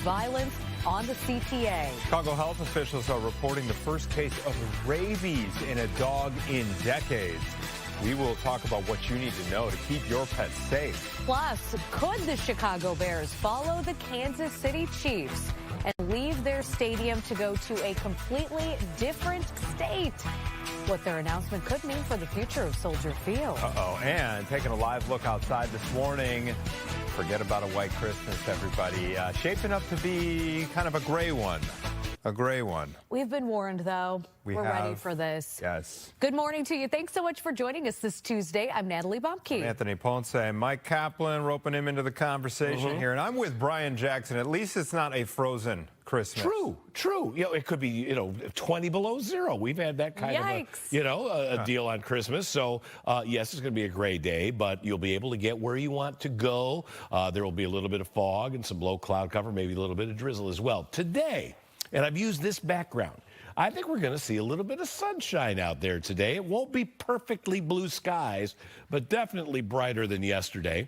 violence on the CTA. Chicago health officials are reporting the first case of rabies in a dog in decades. We will talk about what you need to know to keep your pet safe. Plus, could the Chicago Bears follow the Kansas City Chiefs and leave their stadium to go to a completely different state? What their announcement could mean for the future of Soldier Field. And taking a live look outside this morning. Forget about a white Christmas, everybody. Shaping up to be kind of a gray one. A gray one. We've been warned, though. We're ready for this. Yes. Good morning to you. Thanks so much for joining us this Tuesday. I'm Natalie Bumke. I'm Anthony Ponce and Mike Kaplan, roping him into the conversation here. And I'm with Brian Jackson. At least it's not a frozen Christmas. True. You know, it could be, 20 below zero. We've had that kind of a deal on Christmas. So, yes, it's going to be a gray day, but you'll be able to get where you want to go. There will be a little bit of fog and some low cloud cover, maybe a little bit of drizzle as well. Today, and I've used this background, I think we're going to see a little bit of sunshine out there today. It won't be perfectly blue skies, but definitely brighter than yesterday.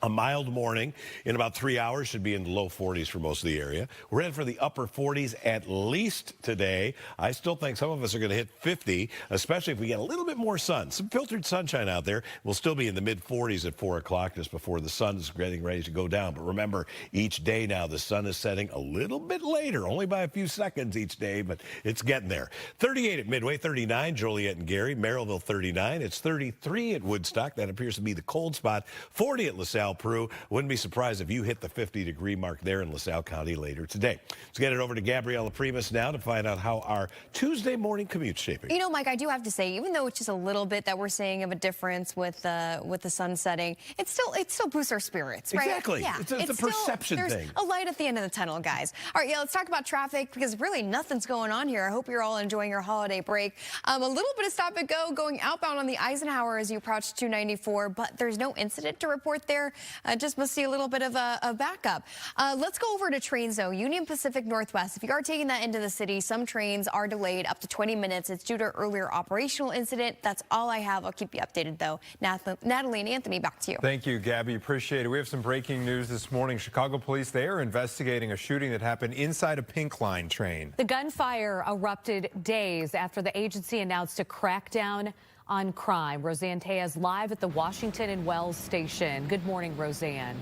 A mild morning in about 3 hours, should be in the low 40s for most of the area. We're in for the upper 40s at least today. I still think some of us are going to hit 50, especially if we get a little bit more sun. Some filtered sunshine out there. We'll still be in the mid 40s at 4 o'clock just before the sun is getting ready to go down. But remember, each day now the sun is setting a little bit later, only by a few seconds each day, but it's getting there. 38 at Midway, 39, Joliet and Gary, Merrillville 39. It's 33 at Woodstock. That appears to be the cold spot. 40 at LaSalle, Peru. Wouldn't be surprised if you hit the 50-degree mark there in LaSalle County later today. Let's get it over to Gabriella Primus now to find out how our Tuesday morning commute's shaping. You know, Mike, I do have to say, even though it's just a little bit that we're seeing of a difference with the sun setting, it still boosts our spirits, right? Exactly. Yeah, it's a perception thing. There's a light at the end of the tunnel, guys. All right, yeah, let's talk about traffic because really nothing's going on here. I hope you're all enjoying your holiday break. A little bit of stop and go going outbound on the Eisenhower as you approach 294, but there's no incident to report there. Just must see a little bit of a backup. Let's go over to trains, though. Union Pacific Northwest. If you are taking that into the city, some trains are delayed up to 20 minutes. It's due to earlier operational incident. That's all I have. I'll keep you updated, though. Natalie and Anthony, back to you. Thank you, Gabby. Appreciate it. We have some breaking news this morning. Chicago police, they are investigating a shooting that happened inside a Pink Line train. The gunfire erupted days after the agency announced a crackdown on crime. Roseanne Tejas live at the Washington and Wells station. Good morning, Roseanne.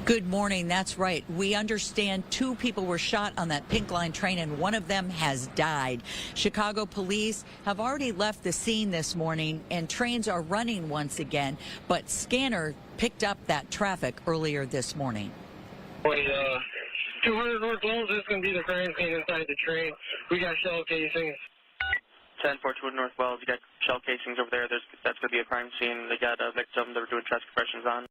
Good morning. That's right. We understand 2 people were shot on that Pink Line train and one of them has died. Chicago police have already left the scene this morning and trains are running once again, but Scanner picked up that traffic earlier this morning. 200 North Wells is going to be the crime scene inside the train. We got shell casings. 10-4 North Wells, you got shell casings over there. That's going to be a crime scene. They got a victim they were doing chest compressions on.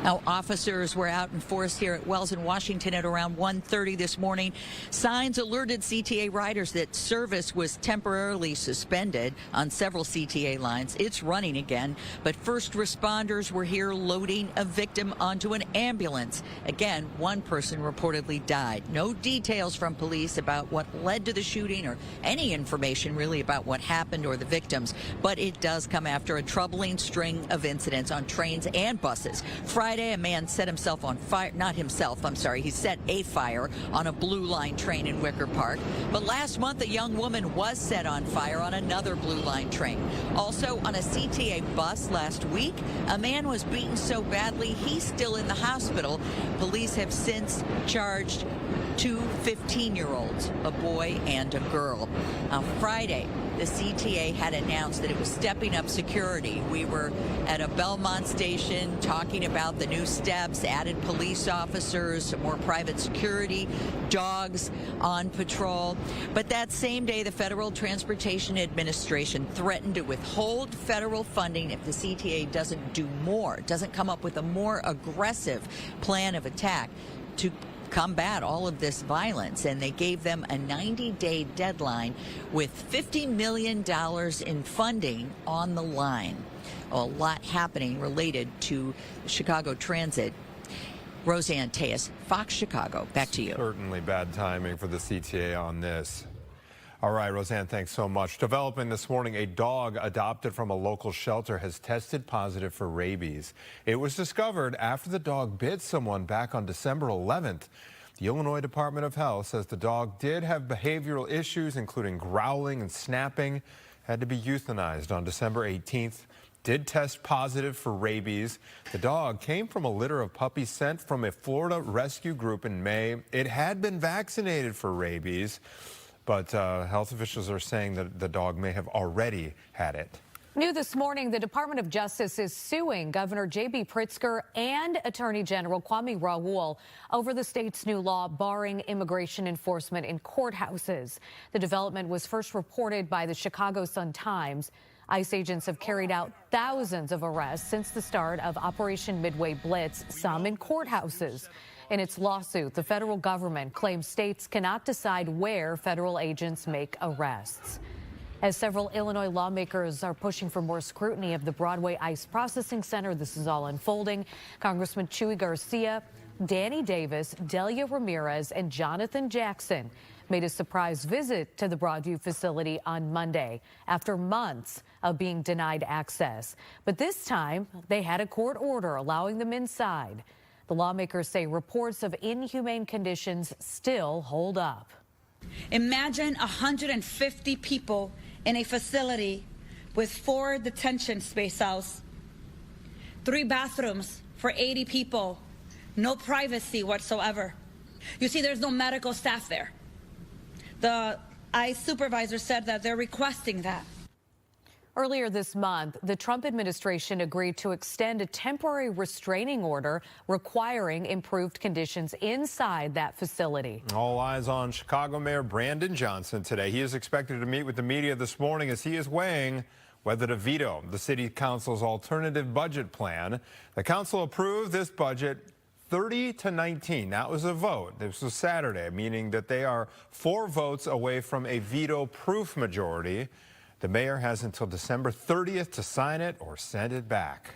Now, officers were out in force here at Wells in Washington at around 1:30 this morning. Signs alerted CTA riders that service was temporarily suspended on several CTA lines. It's running again, but first responders were here loading a victim onto an ambulance. Again, one person reportedly died. No details from police about what led to the shooting or any information really about what happened or the victims, but it does come after a troubling string of incidents on trains and buses. Friday, a man set himself on fire, not himself, I'm sorry, he set a fire on a Blue Line train in Wicker Park. But last month, a young woman was set on fire on another Blue Line train. Also, on a CTA bus last week, a man was beaten so badly he's still in the hospital. Police have since charged 2 15-year-olds, a boy and a girl. On Friday, the CTA had announced that it was stepping up security. We were at a Belmont station talking about the new steps, added police officers, more private security, dogs on patrol. But that same day, the Federal Transportation Administration threatened to withhold federal funding if the CTA doesn't do more, doesn't come up with a more aggressive plan of attack to combat all of this violence, and they gave them a 90-day deadline with $50 million in funding on the line. A lot happening related to Chicago Transit. Roseanne Tejas, Fox Chicago, back to you. Certainly bad timing for the CTA on this. All right, Roseanne, thanks so much. Developing this morning, a dog adopted from a local shelter has tested positive for rabies. It was discovered after the dog bit someone back on December 11th. The Illinois Department of Health says the dog did have behavioral issues, including growling and snapping, had to be euthanized on December 18th. Did test positive for rabies. The dog came from a litter of puppies sent from a Florida rescue group in May. It had been vaccinated for rabies, but health officials are saying that the dog may have already had it. New this morning, the Department of Justice is suing Governor J.B. Pritzker and Attorney General Kwame Raoul over the state's new law barring immigration enforcement in courthouses. The development was first reported by the Chicago Sun-Times. ICE agents have carried out thousands of arrests since the start of Operation Midway Blitz, some in courthouses. In its lawsuit, the federal government claims states cannot decide where federal agents make arrests. As several Illinois lawmakers are pushing for more scrutiny of the Broadway ICE Processing Center, this is all unfolding. Congressman Chuy Garcia, Danny Davis, Delia Ramirez, and Jonathan Jackson made a surprise visit to the Broadview facility on Monday after months of being denied access. But this time, they had a court order allowing them inside. The lawmakers say reports of inhumane conditions still hold up. Imagine 150 people in a facility with 4 detention space cells, 3 bathrooms for 80 people, no privacy whatsoever. You see, there's no medical staff there. The ICE supervisor said that they're requesting that. Earlier this month, the Trump administration agreed to extend a temporary restraining order requiring improved conditions inside that facility. All eyes on Chicago Mayor Brandon Johnson today. He is expected to meet with the media this morning as he is weighing whether to veto the city council's alternative budget plan. The council approved this budget 30-19. That was a vote. This was Saturday, meaning that they are 4 votes away from a veto-proof majority. The mayor has until December 30th to sign it or send it back.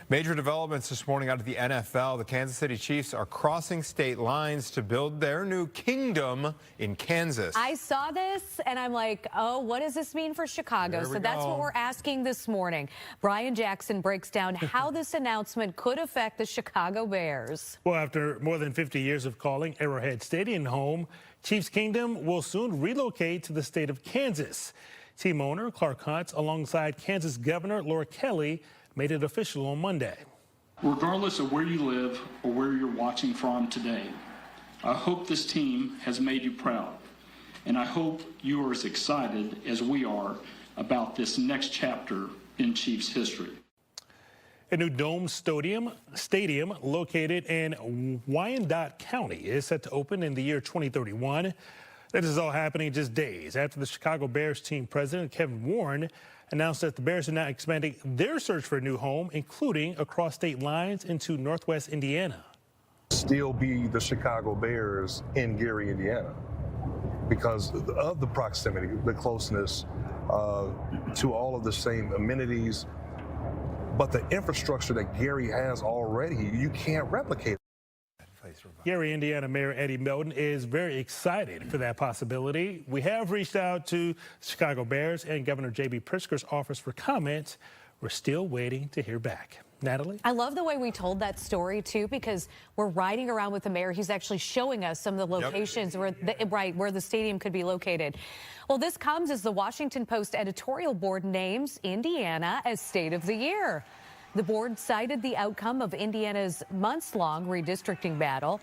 Major developments this morning out of the NFL. The Kansas City Chiefs are crossing state lines to build their new kingdom in Kansas. I saw this and I'm like, oh, what does this mean for Chicago? So that's what we're asking this morning. Brian Jackson breaks down how this announcement could affect the Chicago Bears. Well, after more than 50 years of calling Arrowhead Stadium home, Chiefs Kingdom will soon relocate to the state of Kansas. Team owner Clark Hunt, alongside Kansas Governor Laura Kelly, made it official on Monday. Regardless of where you live or where you're watching from today, I hope this team has made you proud, and I hope you are as excited as we are about this next chapter in Chiefs history. A new dome stadium located in Wyandotte County is set to open in the year 2031. This is all happening just days after the Chicago Bears team president, Kevin Warren, announced that the Bears are now expanding their search for a new home, including across state lines into Northwest Indiana. Still be the Chicago Bears in Gary, Indiana, because of the proximity, the closeness to all of the same amenities, but the infrastructure that Gary has already, you can't replicate. Gary, Indiana Mayor Eddie Melton is very excited for that possibility. We have reached out to Chicago Bears and Governor J.B. Pritzker's office for comment. We're still waiting to hear back. Natalie? I love the way we told that story, too, because we're riding around with the mayor. He's actually showing us some of the locations where the stadium could be located. Well, this comes as the Washington Post editorial board names Indiana as State of the Year. The board cited the outcome of Indiana's months-long redistricting battle,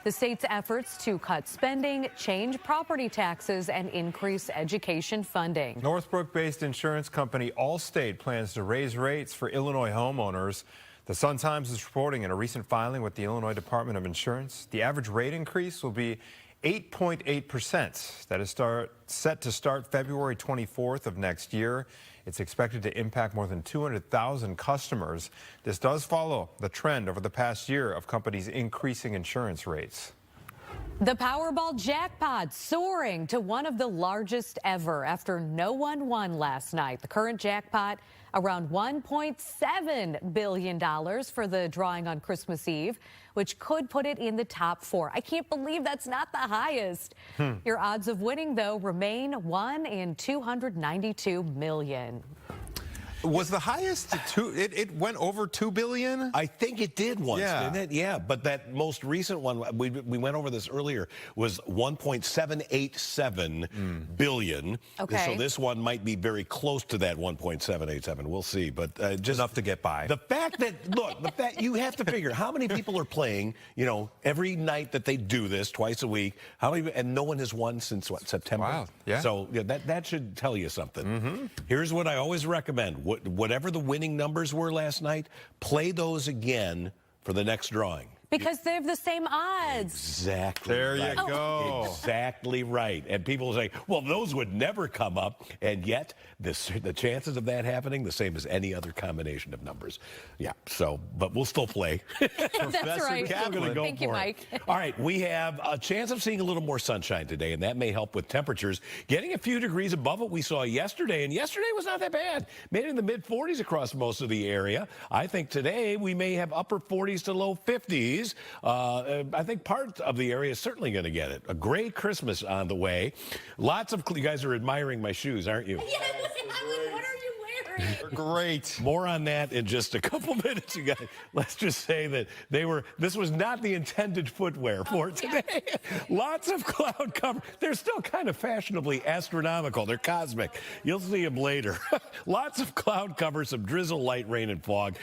the state's efforts to cut spending, change property taxes, and increase education funding. Northbrook-based insurance company Allstate plans to raise rates for Illinois homeowners. The Sun-Times is reporting in a recent filing with the Illinois Department of Insurance, the average rate increase will be 8.8%. That is set to start February 24th of next year. It's expected to impact more than 200,000 customers. This does follow the trend over the past year of companies increasing insurance rates. The Powerball jackpot soaring to one of the largest ever after no one won last night. The current jackpot Around $1.7 billion for the drawing on Christmas Eve, which could put it in the top 4. I can't believe that's not the highest. Your odds of winning, though, remain 1 in 292 million. Was the highest it went over $2 billion? I think it did once, didn't it? Yeah, but that most recent one, we went over this earlier, was 1.787 billion. Okay. So this one might be very close to that 1.787. We'll see, but just enough to get by. The fact that, look, the fact you have to figure how many people are playing, you know, every night that they do this twice a week. How many? And no one has won since what, September? Wow. Yeah. So yeah, that should tell you something. Here's what I always recommend. Whatever the winning numbers were last night, play those again for the next drawing. Because they have the same odds. Exactly. There you go. Exactly right. And people say, well, those would never come up. And yet, the chances of that happening, the same as any other combination of numbers. Yeah, so, but we'll still play. That's right. Thank you, Mike. All right, we have a chance of seeing a little more sunshine today, and that may help with temperatures getting a few degrees above what we saw yesterday. And yesterday was not that bad. Made it in the mid-40s across most of the area. I think today we may have upper 40s to low 50s. I think part of the area is certainly going to get it. A gray Christmas on the way. Lots of, you guys are admiring my shoes, aren't you? Yeah, what are you wearing? They're great. More on that in just a couple minutes, you guys. Let's just say that this was not the intended footwear for today. Lots of cloud cover. They're still kind of fashionably astronomical. They're cosmic. You'll see them later. Lots of cloud cover, some drizzle, light rain and fog,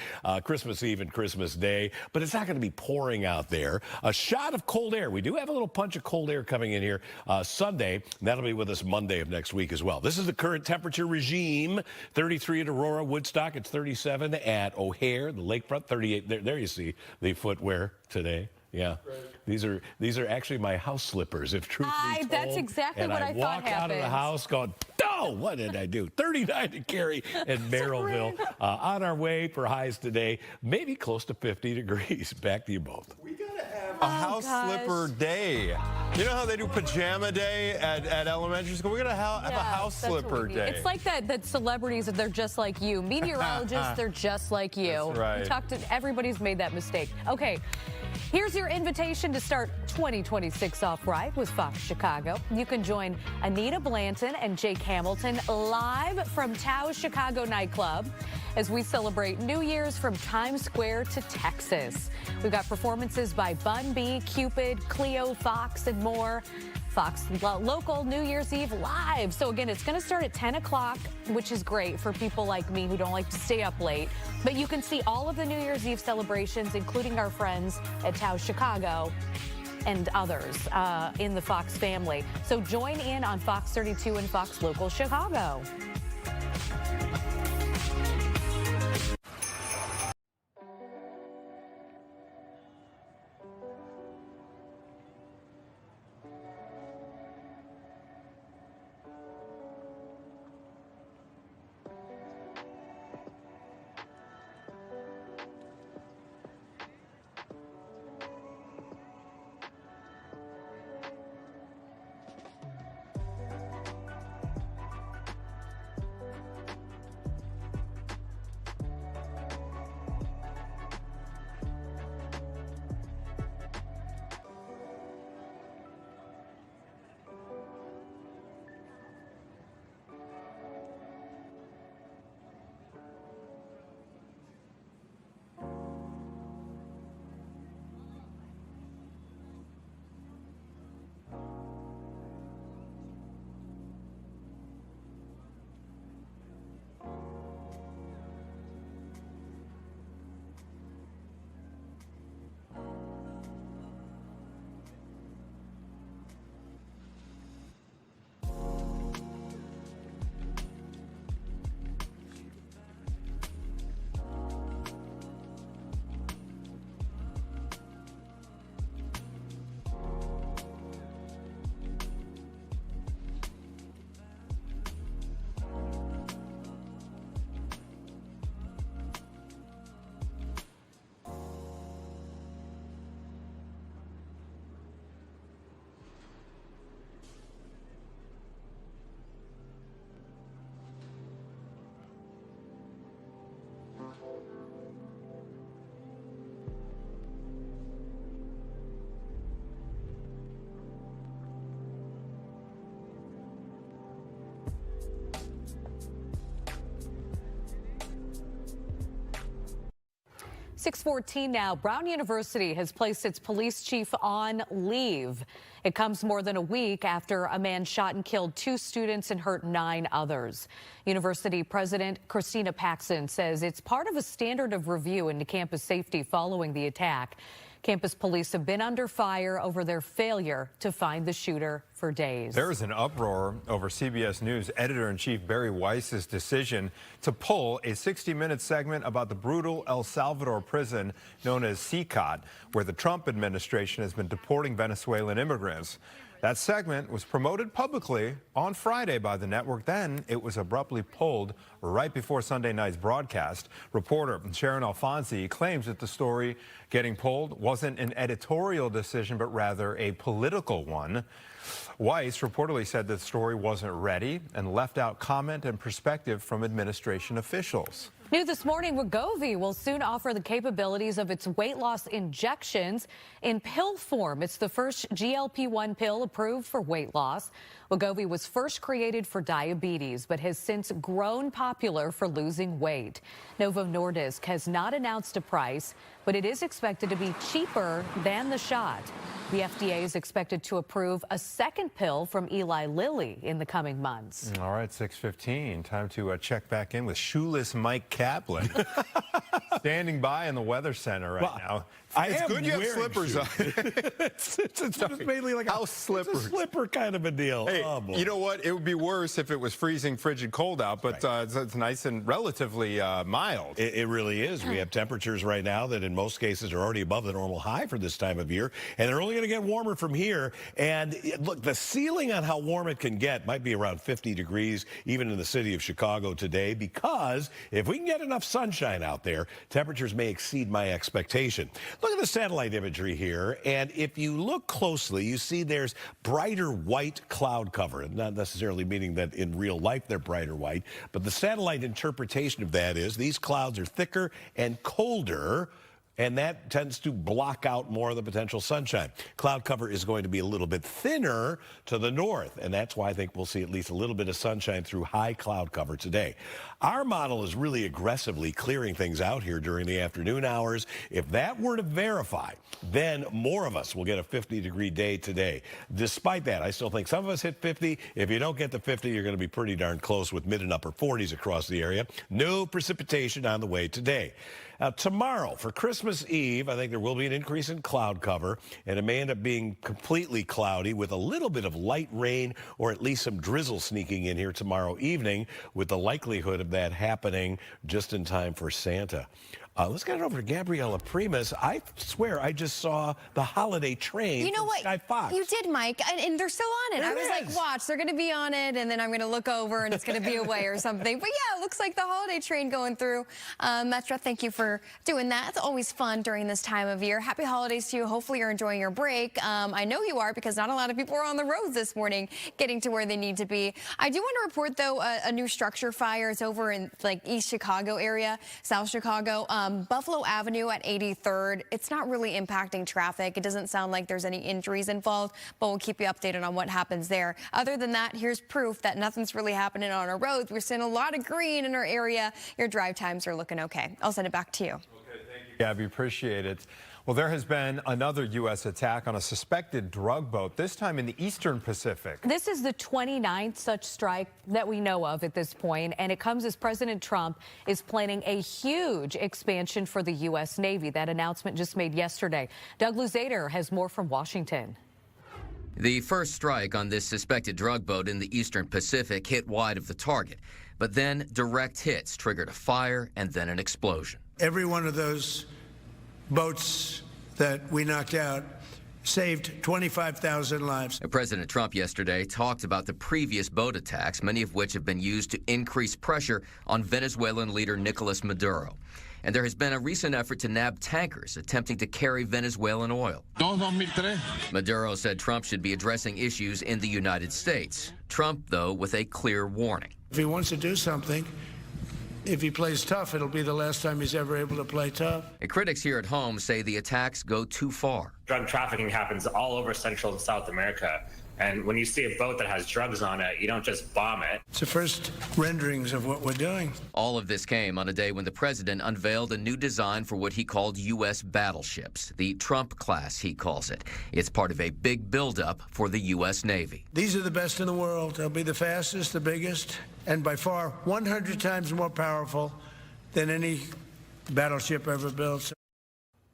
Christmas Eve and Christmas Day, but it's not going to be pouring out there. A shot of cold air. We do have a little punch of cold air coming in here Sunday, and that'll be with us Monday of next week as well. This is the current temperature regime. 33 at Aurora, Woodstock. It's 37 at O'Hare, the lakefront. 38. There you see the footwear today. Yeah, these are actually my house slippers. If truth be told, that's exactly what I thought happened. And I walk out of the house going, "Oh, what did I do?" 39 to Cary and Merrillville. On our way for highs today, maybe close to 50 degrees. Back to you both. We gotta have a house slipper day. You know how they do pajama day at elementary school? We're gonna have a house slipper day. It's like that celebrities, they're just like you. Meteorologists, they're just like you. That's right. You talk to, everybody's made that mistake. Okay. Here's your invitation to start 2026 off right with Fox Chicago. You can join Anita Blanton and Jake Hamilton live from Tao's Chicago nightclub as we celebrate New Year's from Times Square to Texas. We've got performances by Bun B, Cupid, Cleo, Fox, and more. Fox local New Year's Eve live. So again, it's going to start at 10 o'clock, which is great for people like me who don't like to stay up late. But you can see all of the New Year's Eve celebrations, including our friends at Tao's Chicago and others in the Fox family. So join in on Fox 32 and Fox Local Chicago. 6:14 now. Brown University has placed its police chief on leave. It comes more than a week after a man shot and killed 2 students and hurt 9 others. University President Christina Paxson says it's part of a standard of review into campus safety following the attack. Campus police have been under fire over their failure to find the shooter for days. There is an uproar over CBS News editor-in-chief Barry Weiss's decision to pull a 60-minute segment about the brutal El Salvador prison known as CTA, where the Trump administration has been deporting Venezuelan immigrants. That segment was promoted publicly on Friday by the network. Then it was abruptly pulled right before Sunday night's broadcast. Reporter Sharon Alfonsi claims that the story getting pulled wasn't an editorial decision, but rather a political one. Weiss reportedly said the story wasn't ready and left out comment and perspective from administration officials. New this morning, Wegovy will soon offer the capabilities of its weight loss injections in pill form. It's the first GLP-1 pill approved for weight loss. Wegovy was first created for diabetes, but has since grown popular for losing weight. Novo Nordisk has not announced a price, but it is expected to be cheaper than the shot. The FDA is expected to approve a second pill from Eli Lilly in the coming months. All right, 6:15. Time to check back in with shoeless Mike Kaplan. Standing by in the Weather Center right now. It's good you have slippers on. it's mainly like house slippers. It's a slipper kind of a deal. Hey, oh, boy. You know what? It would be worse if it was freezing, frigid, cold out, but it's nice and relatively mild. It really is. We have temperatures right now that in most cases are already above the normal high for this time of year, and they're only going to get warmer from here. And look, the ceiling on how warm it can get might be around 50 degrees, even in the city of Chicago today, because if we can get enough sunshine out there, temperatures may exceed my expectation. Look at the satellite imagery here, and if you look closely, you see there's brighter white cloud cover. Not necessarily meaning that in real life they're brighter white, but the satellite interpretation of that is these clouds are thicker and colder, and that tends to block out more of the potential sunshine. Cloud cover is going to be a little bit thinner to the north, and that's why I think we'll see at least a little bit of sunshine through high cloud cover today. Our model is really aggressively clearing things out here during the afternoon hours. If that were to verify, then more of us will get a 50-degree day today. Despite that, I still think some of us hit 50. If you don't get to 50, you're going to be pretty darn close with mid and upper 40s across the area. No precipitation on the way today. Now, tomorrow, for Christmas Eve, I think there will be an increase in cloud cover, and it may end up being completely cloudy with a little bit of light rain or at least some drizzle sneaking in here tomorrow evening, with the likelihood of that happening just in time for Santa. Let's get it over to Gabriella Primus. I swear I just saw the holiday train. You know what? Sky Fox. You did, Mike, and they're still on it. I was like, watch, they're going to be on it, and then I'm going to look over, and it's going to be away or something. But yeah, it looks like the holiday train going through. Metra, thank you for doing that. It's always fun during this time of year. Happy holidays to you. Hopefully you're enjoying your break. I know you are, because not a lot of people are on the roads this morning getting to where they need to be. I do want to report, though, a new structure fire. It's over in like East Chicago area, South Chicago. Buffalo Avenue at 83rd. It's not really impacting traffic. It doesn't sound like there's any injuries involved, but we'll keep you updated on what happens there. Other than that, here's proof that nothing's really happening on our roads. We're seeing a lot of green in our area. Your drive times are looking okay. I'll send it back to you. Okay, thank you, Gabby. Appreciate it. Well, there has been another U.S. attack on a suspected drug boat, this time in the Eastern Pacific. This is the 29th such strike that we know of at this point, and it comes as President Trump is planning a huge expansion for the U.S. Navy. That announcement just made yesterday. Doug Luzader has more from Washington. The first strike on this suspected drug boat in the Eastern Pacific hit wide of the target, but then direct hits triggered a fire and then an explosion. Every one of those boats that we knocked out saved 25,000 lives. President Trump yesterday talked about the previous boat attacks, many of which have been used to increase pressure on Venezuelan leader Nicolas Maduro. And there has been a recent effort to nab tankers attempting to carry Venezuelan oil. Maduro said Trump should be addressing issues in the United States. Trump, though, with a clear warning. If he wants to do something, if he plays tough, it'll be the last time he's ever able to play tough. And critics here at home say the attacks go too far. Drug trafficking happens all over Central and South America. And when you see a boat that has drugs on it, you don't just bomb it. It's the first renderings of what we're doing. All of this came on a day when the president unveiled a new design for what he called U.S. battleships, the Trump class, he calls it. It's part of a big buildup for the U.S. Navy. These are the best in the world. They'll be the fastest, the biggest, and by far 100 times more powerful than any battleship ever built.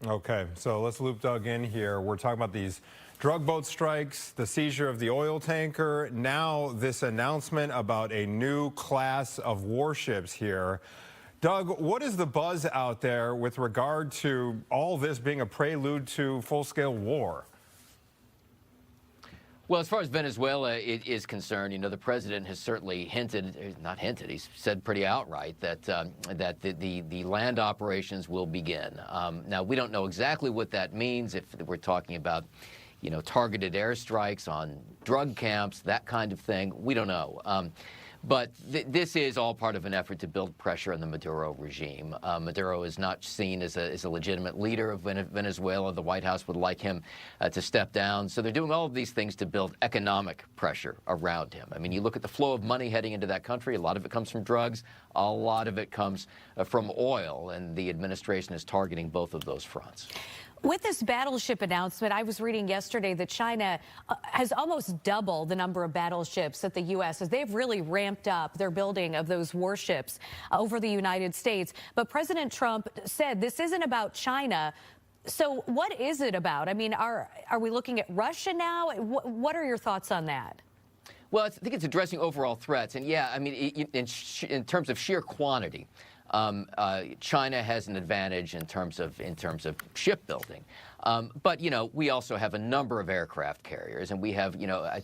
Okay, so let's loop Doug in here. We're talking about these drug boat strikes, the seizure of the oil tanker, now this announcement about a new class of warships here. Doug, what is the buzz out there with regard to all this being a prelude to full-scale war? Well, as far as Venezuela is concerned, you know, the president has certainly hinted, not hinted, he's said pretty outright that the land operations will begin. Now, we don't know exactly what that means, if we're talking about, you know, targeted airstrikes on drug camps, that kind of thing. We don't know. But this is all part of an effort to build pressure on the Maduro regime. Maduro is not seen as a legitimate leader of Venezuela. The White House would like him to step down. So they're doing all of these things to build economic pressure around him. I mean, you look at the flow of money heading into that country. A lot of it comes from drugs. A lot of it comes from oil. And the administration is targeting both of those fronts. With this battleship announcement, I was reading yesterday that China has almost doubled the number of battleships that the U.S. has. They've really ramped up their building of those warships over the United States. But President Trump said this isn't about China. So what is it about? I mean, are we looking at Russia now? What are your thoughts on that? Well, I think it's addressing overall threats. And, yeah, I mean, in terms of sheer quantity, China has an advantage in terms of shipbuilding. But, you know, we also have a number of aircraft carriers, and we have, you know, I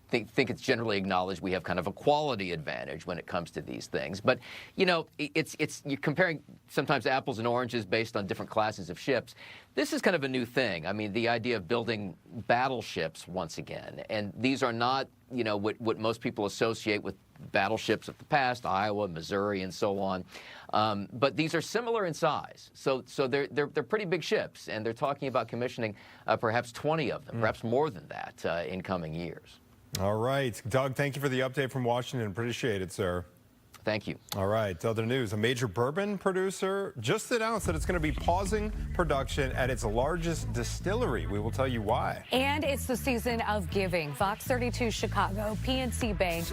think it's generally acknowledged we have kind of a quality advantage when it comes to these things. But, you know, you're comparing sometimes apples and oranges based on different classes of ships. This is kind of a new thing. I mean, the idea of building battleships once again. And these are not, you know, what most people associate with battleships of the past, Iowa, Missouri, and so on. But these are similar in size. So they're pretty big ships, and they're talking about commissioning perhaps 20 of them, perhaps more than that in coming years. All right. Doug, thank you for the update from Washington. Appreciate it, sir. Thank you. All right, to other news. A major bourbon producer just announced that it's going to be pausing production at its largest distillery. We will tell you why. And it's the season of giving. Fox 32 Chicago, PNC Bank,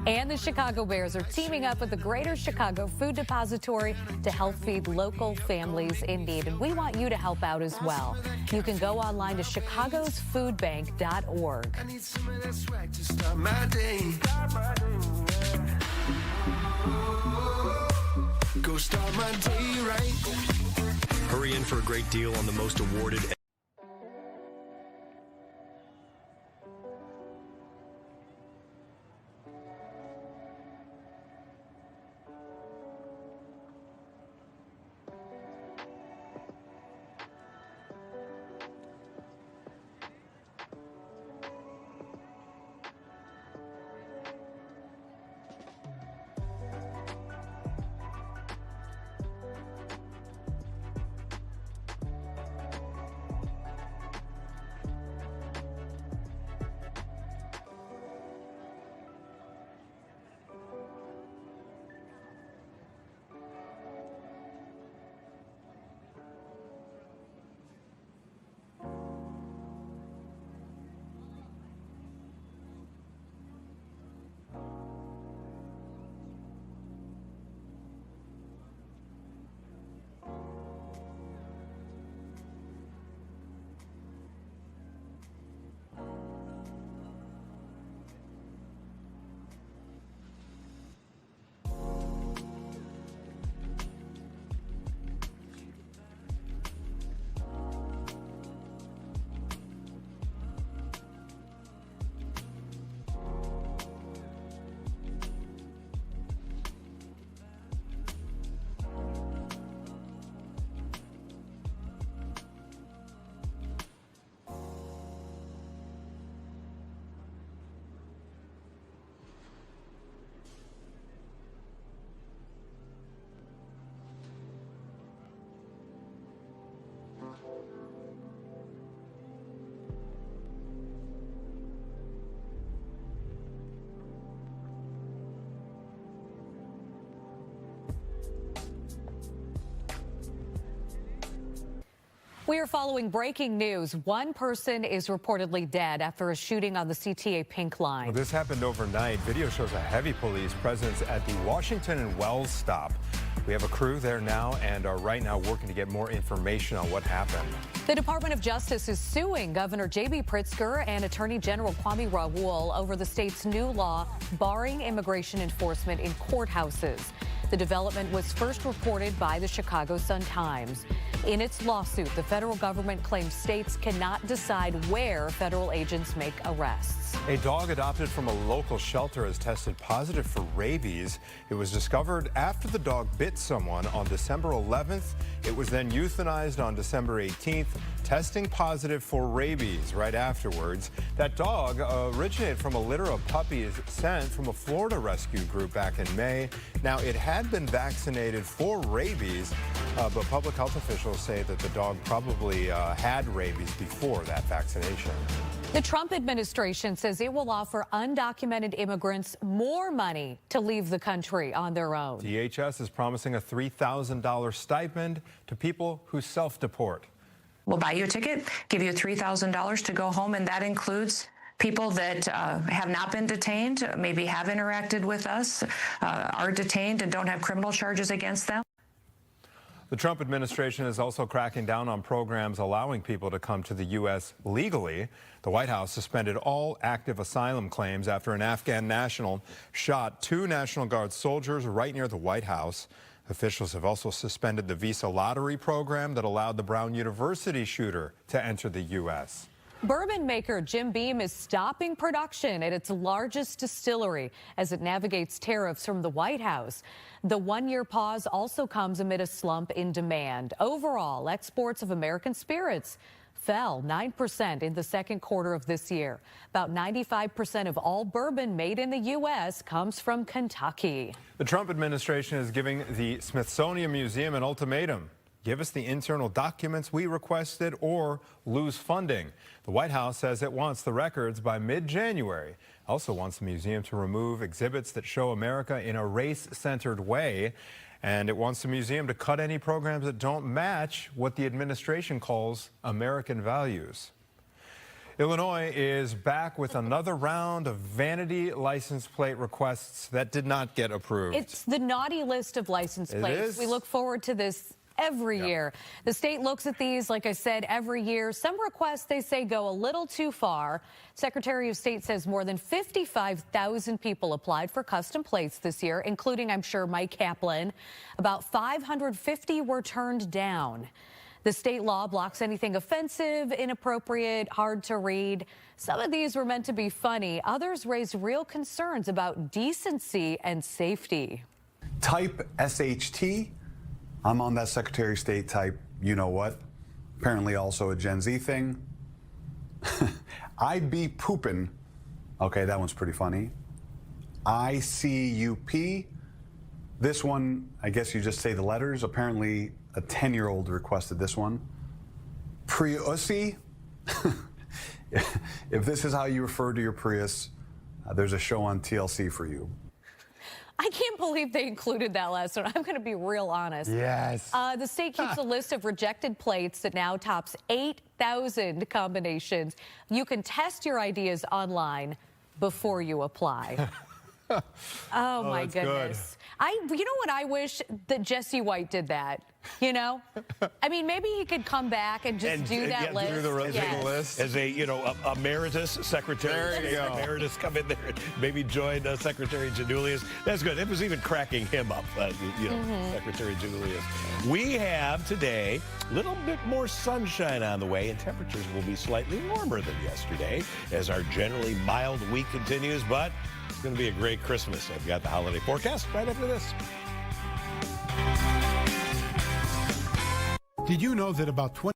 and the Chicago Bears are teaming up with the Greater Chicago Food Depository to help feed local families in need. And we want you to help out as well. You can go online to chicagosfoodbank.org. I need some of that swag to start my day. Go start my day right. Hurry in for a great deal on the most awarded. We are following breaking news. One person is reportedly dead after a shooting on the CTA Pink Line. Well, this happened overnight. Video shows a heavy police presence at the Washington and Wells stop. We have a crew there now and are right now working to get more information on what happened. The Department of Justice is suing Governor J.B. Pritzker and Attorney General Kwame Raoul over the state's new law barring immigration enforcement in courthouses. The development was first reported by the Chicago Sun-Times. In its lawsuit, the federal government claims states cannot decide where federal agents make arrests. A dog adopted from a local shelter has tested positive for rabies. It was discovered after the dog bit someone on December 11th. It was then euthanized on December 18th, testing positive for rabies right afterwards. That dog originated from a litter of puppies sent from a Florida rescue group back in May. Now, it had been vaccinated for rabies, but public health officials say that the dog probably had rabies before that vaccination. The Trump administration says it will offer undocumented immigrants more money to leave the country on their own. DHS is promising a $3,000 stipend to people who self-deport. We'll buy you a ticket, give you $3,000 to go home, and that includes people that have not been detained, maybe have interacted with us, are detained and don't have criminal charges against them. The Trump administration is also cracking down on programs allowing people to come to the U.S. legally. The White House suspended all active asylum claims after an Afghan national shot 2 National Guard soldiers right near the White House. Officials have also suspended the visa lottery program that allowed the Brown University shooter to enter the U.S. Bourbon maker Jim Beam is stopping production at its largest distillery as it navigates tariffs from the White House. The one-year pause also comes amid a slump in demand. Overall, exports of American spirits fell 9% in the second quarter of this year. About 95% of all bourbon made in the U.S. comes from Kentucky. The Trump administration is giving the Smithsonian Museum an ultimatum. Give us the internal documents we requested or lose funding. The White House says it wants the records by mid-January. Also wants the museum to remove exhibits that show America in a race-centered way. And it wants the museum to cut any programs that don't match what the administration calls American values. Illinois is back with another round of vanity license plate requests that did not get approved. It's the naughty list of license plates. We look forward to this every year. The state looks at these, like I said, every year. Some requests, they say, go a little too far. Secretary of State says more than 55,000 people applied for custom plates this year, including, I'm sure, Mike Kaplan. About 550 were turned down. The state law blocks anything offensive, inappropriate, hard to read. Some of these were meant to be funny. Others raise real concerns about decency and safety. Type SHT. I'm on that Secretary of State type, you know what? Apparently also a Gen Z thing. I be poopin'. Okay, that one's pretty funny. ICUP. This one, I guess you just say the letters. Apparently a 10-year-old requested this one. Priussy. If this is how you refer to your Prius, there's a show on TLC for you. I can't believe they included that last one. I'm going to be real honest. Yes. The state keeps a list of rejected plates that now tops 8,000 combinations. You can test your ideas online before you apply. Oh, my goodness. You know what? I wish that Jesse White did that. You know, I mean, maybe he could come back and just do that list. Do the list as a, emeritus secretary. There you go. Emeritus come in there and maybe join Secretary Janulius. That's good. It was even cracking him up, Secretary Janulius. We have today a little bit more sunshine on the way, and temperatures will be slightly warmer than yesterday as our generally mild week continues, but it's going to be a great Christmas. I've got the holiday forecast right after this. Did you know that about 20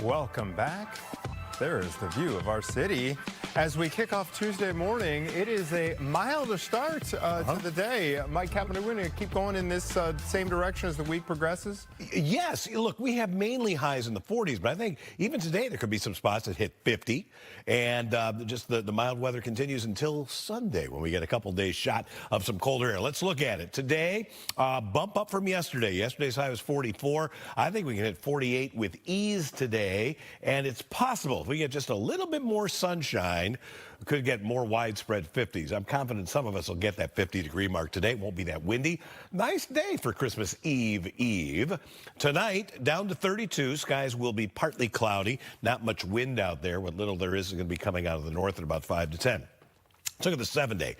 Welcome back. There is the view of our city. As we kick off Tuesday morning, it is a milder start to the day. Mike Kaplan, are we going to keep going in this same direction as the week progresses? Yes. Look, we have mainly highs in the 40s, but I think even today there could be some spots that hit 50. And just the mild weather continues until Sunday when we get a couple days shot of some colder air. Let's look at it. Today, bump up from yesterday. Yesterday's high was 44. I think we can hit 48 with ease today. And it's possible if we get just a little bit more sunshine, we could get more widespread 50s. I'm confident some of us will get that 50-degree mark today. It won't be that windy. Nice day for Christmas Eve. Tonight, down to 32. Skies will be partly cloudy. Not much wind out there. What little there is going to be coming out of the north at about 5 to 10. Let's look at the 7-day.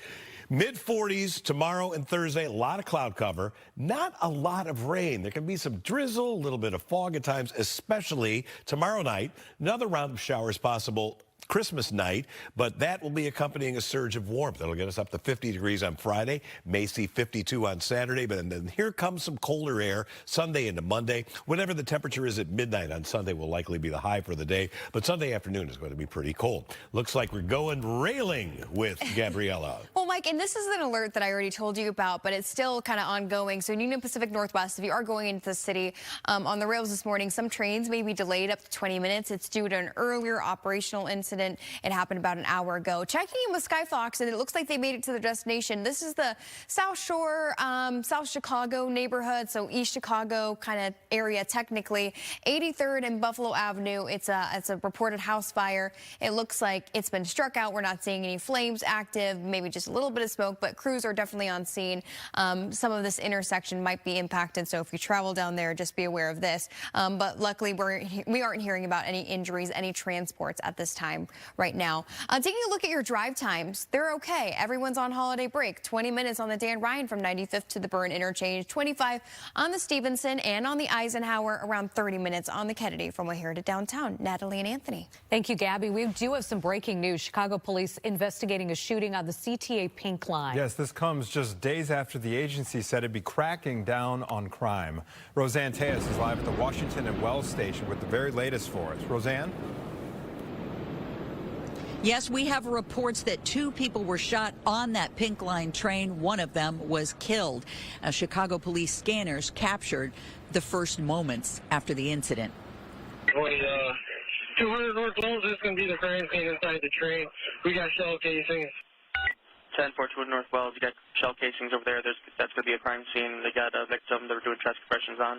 Mid-40s tomorrow and Thursday, a lot of cloud cover, not a lot of rain. There can be some drizzle, a little bit of fog at times, especially tomorrow night. Another round of showers possible Christmas night, but that will be accompanying a surge of warmth. That'll get us up to 50 degrees on Friday, may see 52 on Saturday, but then here comes some colder air Sunday into Monday. Whatever the temperature is at midnight on Sunday will likely be the high for the day, but Sunday afternoon is going to be pretty cold. Looks like we're going railing with Gabriella. Well, Mike, and this is an alert that I already told you about, but it's still kind of ongoing. So Union Pacific Northwest, if you are going into the city on the rails this morning, some trains may be delayed up to 20 minutes. It's due to an earlier operational incident. It happened about an hour ago. Checking in with Skyfox, and it looks like they made it to their destination. This is the South Shore, South Chicago neighborhood, so East Chicago kind of area technically. 83rd and Buffalo Avenue. It's a reported house fire. It looks like it's been struck out. We're not seeing any flames active, maybe just a little bit of smoke, but crews are definitely on scene. Some of this intersection might be impacted, so if you travel down there, just be aware of this. But luckily, we aren't hearing about any injuries, any transports at this time right now. Taking a look at your drive times, they're okay. Everyone's on holiday break. 20 minutes on the Dan Ryan from 95th to the Byrne interchange, 25 on the Stevenson and on the Eisenhower, around 30 minutes on the Kennedy from O'Hare to downtown. Natalie and Anthony. Thank you, Gabby. We do have some breaking news. Chicago police investigating a shooting on the CTA Pink Line. Yes, this comes just days after the agency said it'd be cracking down on crime. Roseanne Tejas is live at the Washington and Wells station with the very latest for us. Roseanne? Yes, we have reports that 2 people were shot on that Pink Line train. One of them was killed. Chicago police scanners captured the first moments after the incident. 200 North Wells is going to be the crime scene inside the train. We got shell casings. 10 Portwood North Wells, you got shell casings over there. That's going to be a crime scene. They got a victim they were doing chest compressions on.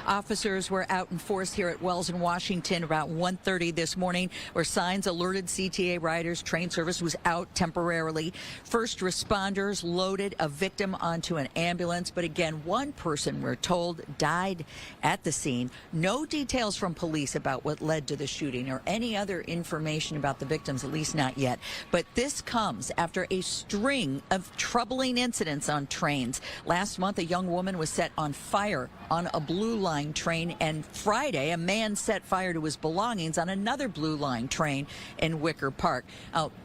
Officers were out in force here at Wells in Washington about 1:30 this morning, where signs alerted CTA riders train service was out temporarily. First responders loaded a victim onto an ambulance, but again, one person, we're told, died at the scene. No details from police about what led to the shooting or any other information about the victims, at least not yet. But this comes after a string of troubling incidents on trains. Last month, a young woman was set on fire on a Blue Line train, and Friday a man set fire to his belongings on another Blue Line train in Wicker Park.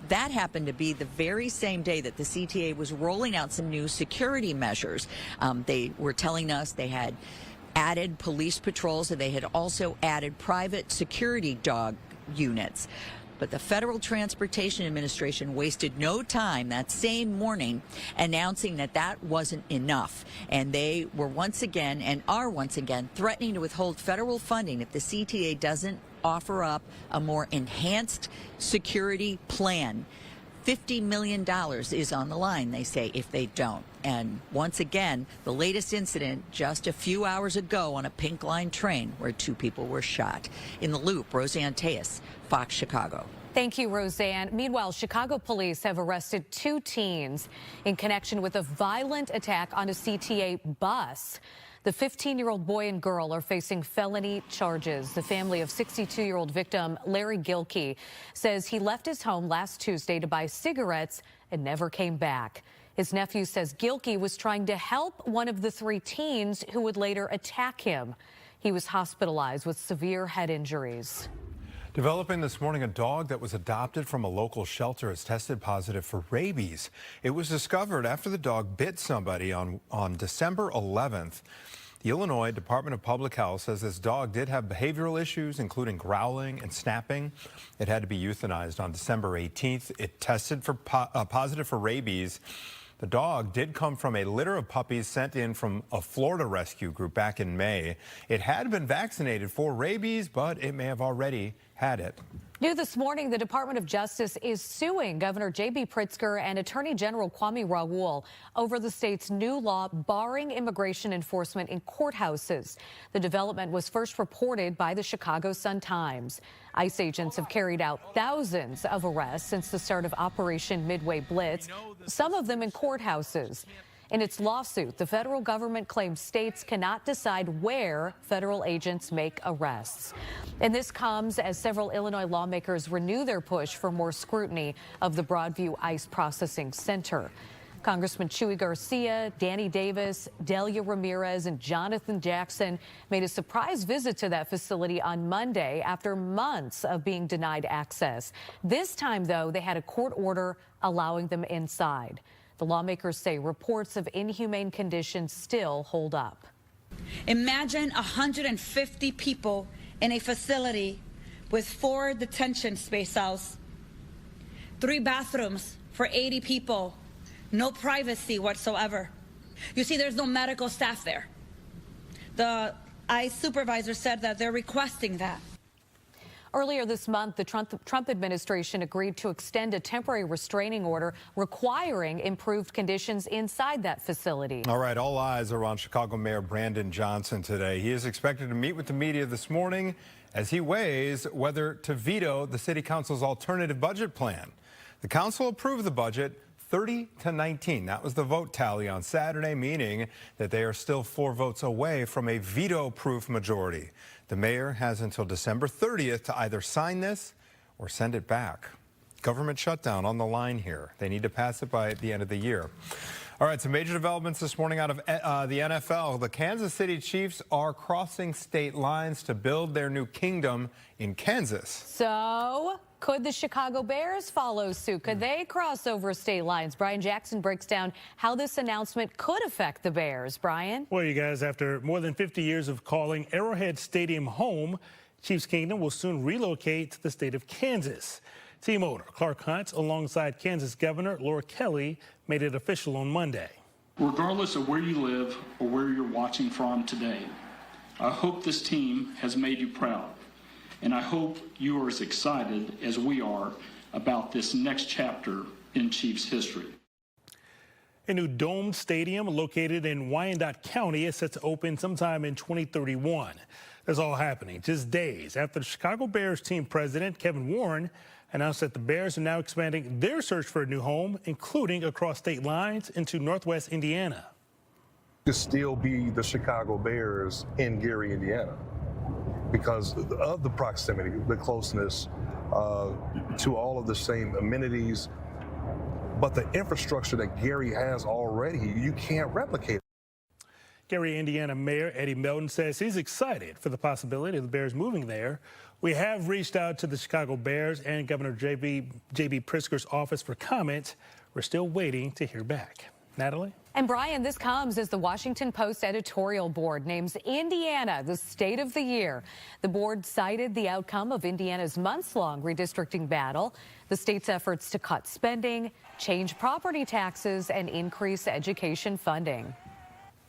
That happened to be the very same day that the CTA was rolling out some new security measures. They were telling us they had added police patrols, and they had also added private security dog units. But the Federal Transportation Administration wasted no time that same morning announcing that that wasn't enough. And they were once again, and are once again, threatening to withhold federal funding if the CTA doesn't offer up a more enhanced security plan. $50 million is on the line, they say, if they don't. And once again, the latest incident just a few hours ago on a Pink Line train where 2 people were shot. In the Loop, Roseanne Tejas, Fox Chicago. Thank you, Roseanne. Meanwhile, Chicago police have arrested 2 teens in connection with a violent attack on a CTA bus. The 15-year-old boy and girl are facing felony charges. The family of 62-year-old victim Larry Gilkey says he left his home last Tuesday to buy cigarettes and never came back. His nephew says Gilkey was trying to help one of the 3 teens who would later attack him. He was hospitalized with severe head injuries. Developing this morning, a dog that was adopted from a local shelter has tested positive for rabies. It was discovered after the dog bit somebody on December 11th. The Illinois Department of Public Health says this dog did have behavioral issues, including growling and snapping. It had to be euthanized on December 18th. It tested for positive for rabies. The dog did come from a litter of puppies sent in from a Florida rescue group back in May. It had been vaccinated for rabies, but it may have already had it. New this morning, the Department of Justice is suing Governor J.B. Pritzker and Attorney General Kwame Raoul over the state's new law barring immigration enforcement in courthouses. The development was first reported by the Chicago Sun-Times. ICE agents have carried out thousands of arrests since the start of Operation Midway Blitz, some of them in courthouses. In its lawsuit, the federal government claims states cannot decide where federal agents make arrests. And this comes as several Illinois lawmakers renew their push for more scrutiny of the Broadview ICE Processing Center. Congressman Chuy Garcia, Danny Davis, Delia Ramirez, and Jonathan Jackson made a surprise visit to that facility on Monday after months of being denied access. This time, though, they had a court order allowing them inside. The lawmakers say reports of inhumane conditions still hold up. Imagine 150 people in a facility with 4 detention space cells, 3 bathrooms for 80 people, no privacy whatsoever. You see, there's no medical staff there. The ICE supervisor said that they're requesting that. Earlier this month, the Trump administration agreed to extend a temporary restraining order requiring improved conditions inside that facility. All right, all eyes are on Chicago Mayor Brandon Johnson today. He is expected to meet with the media this morning as he weighs whether to veto the city council's alternative budget plan. The council approved the budget 30-19. That was the vote tally on Saturday, meaning that they are still 4 votes away from a veto-proof majority. The mayor has until December 30th to either sign this or send it back. Government shutdown on the line here. They need to pass it by the end of the year. All right, some major developments this morning out of the NFL. The Kansas City Chiefs are crossing state lines to build their new kingdom in Kansas. So, could the Chicago Bears follow suit? Could they cross over state lines? Brian Jackson breaks down how this announcement could affect the Bears. Brian? Well, you guys, after more than 50 years of calling Arrowhead Stadium home, Chiefs Kingdom will soon relocate to the state of Kansas. Team owner Clark Hunt, alongside Kansas Governor Laura Kelly, made it official on Monday. Regardless of where you live or where you're watching from today, I hope this team has made you proud. And I hope you are as excited as we are about this next chapter in Chiefs history. A new domed stadium located in Wyandotte County is set to open sometime in 2031. That's all happening just days after the Chicago Bears team president, Kevin Warren, announced that the Bears are now expanding their search for a new home, including across state lines into Northwest Indiana. To still be the Chicago Bears in Gary, Indiana, because of the proximity, the closeness to all of the same amenities, but the infrastructure that Gary has already, you can't replicate. Gary, Indiana Mayor Eddie Melton says he's excited for the possibility of the Bears moving there. We have reached out to the Chicago Bears and Governor J.B. Pritzker's office for comment. We're still waiting to hear back. Natalie? And Brian, this comes as the Washington Post editorial board names Indiana the state of the year. The board cited the outcome of Indiana's months-long redistricting battle, the state's efforts to cut spending, change property taxes, and increase education funding.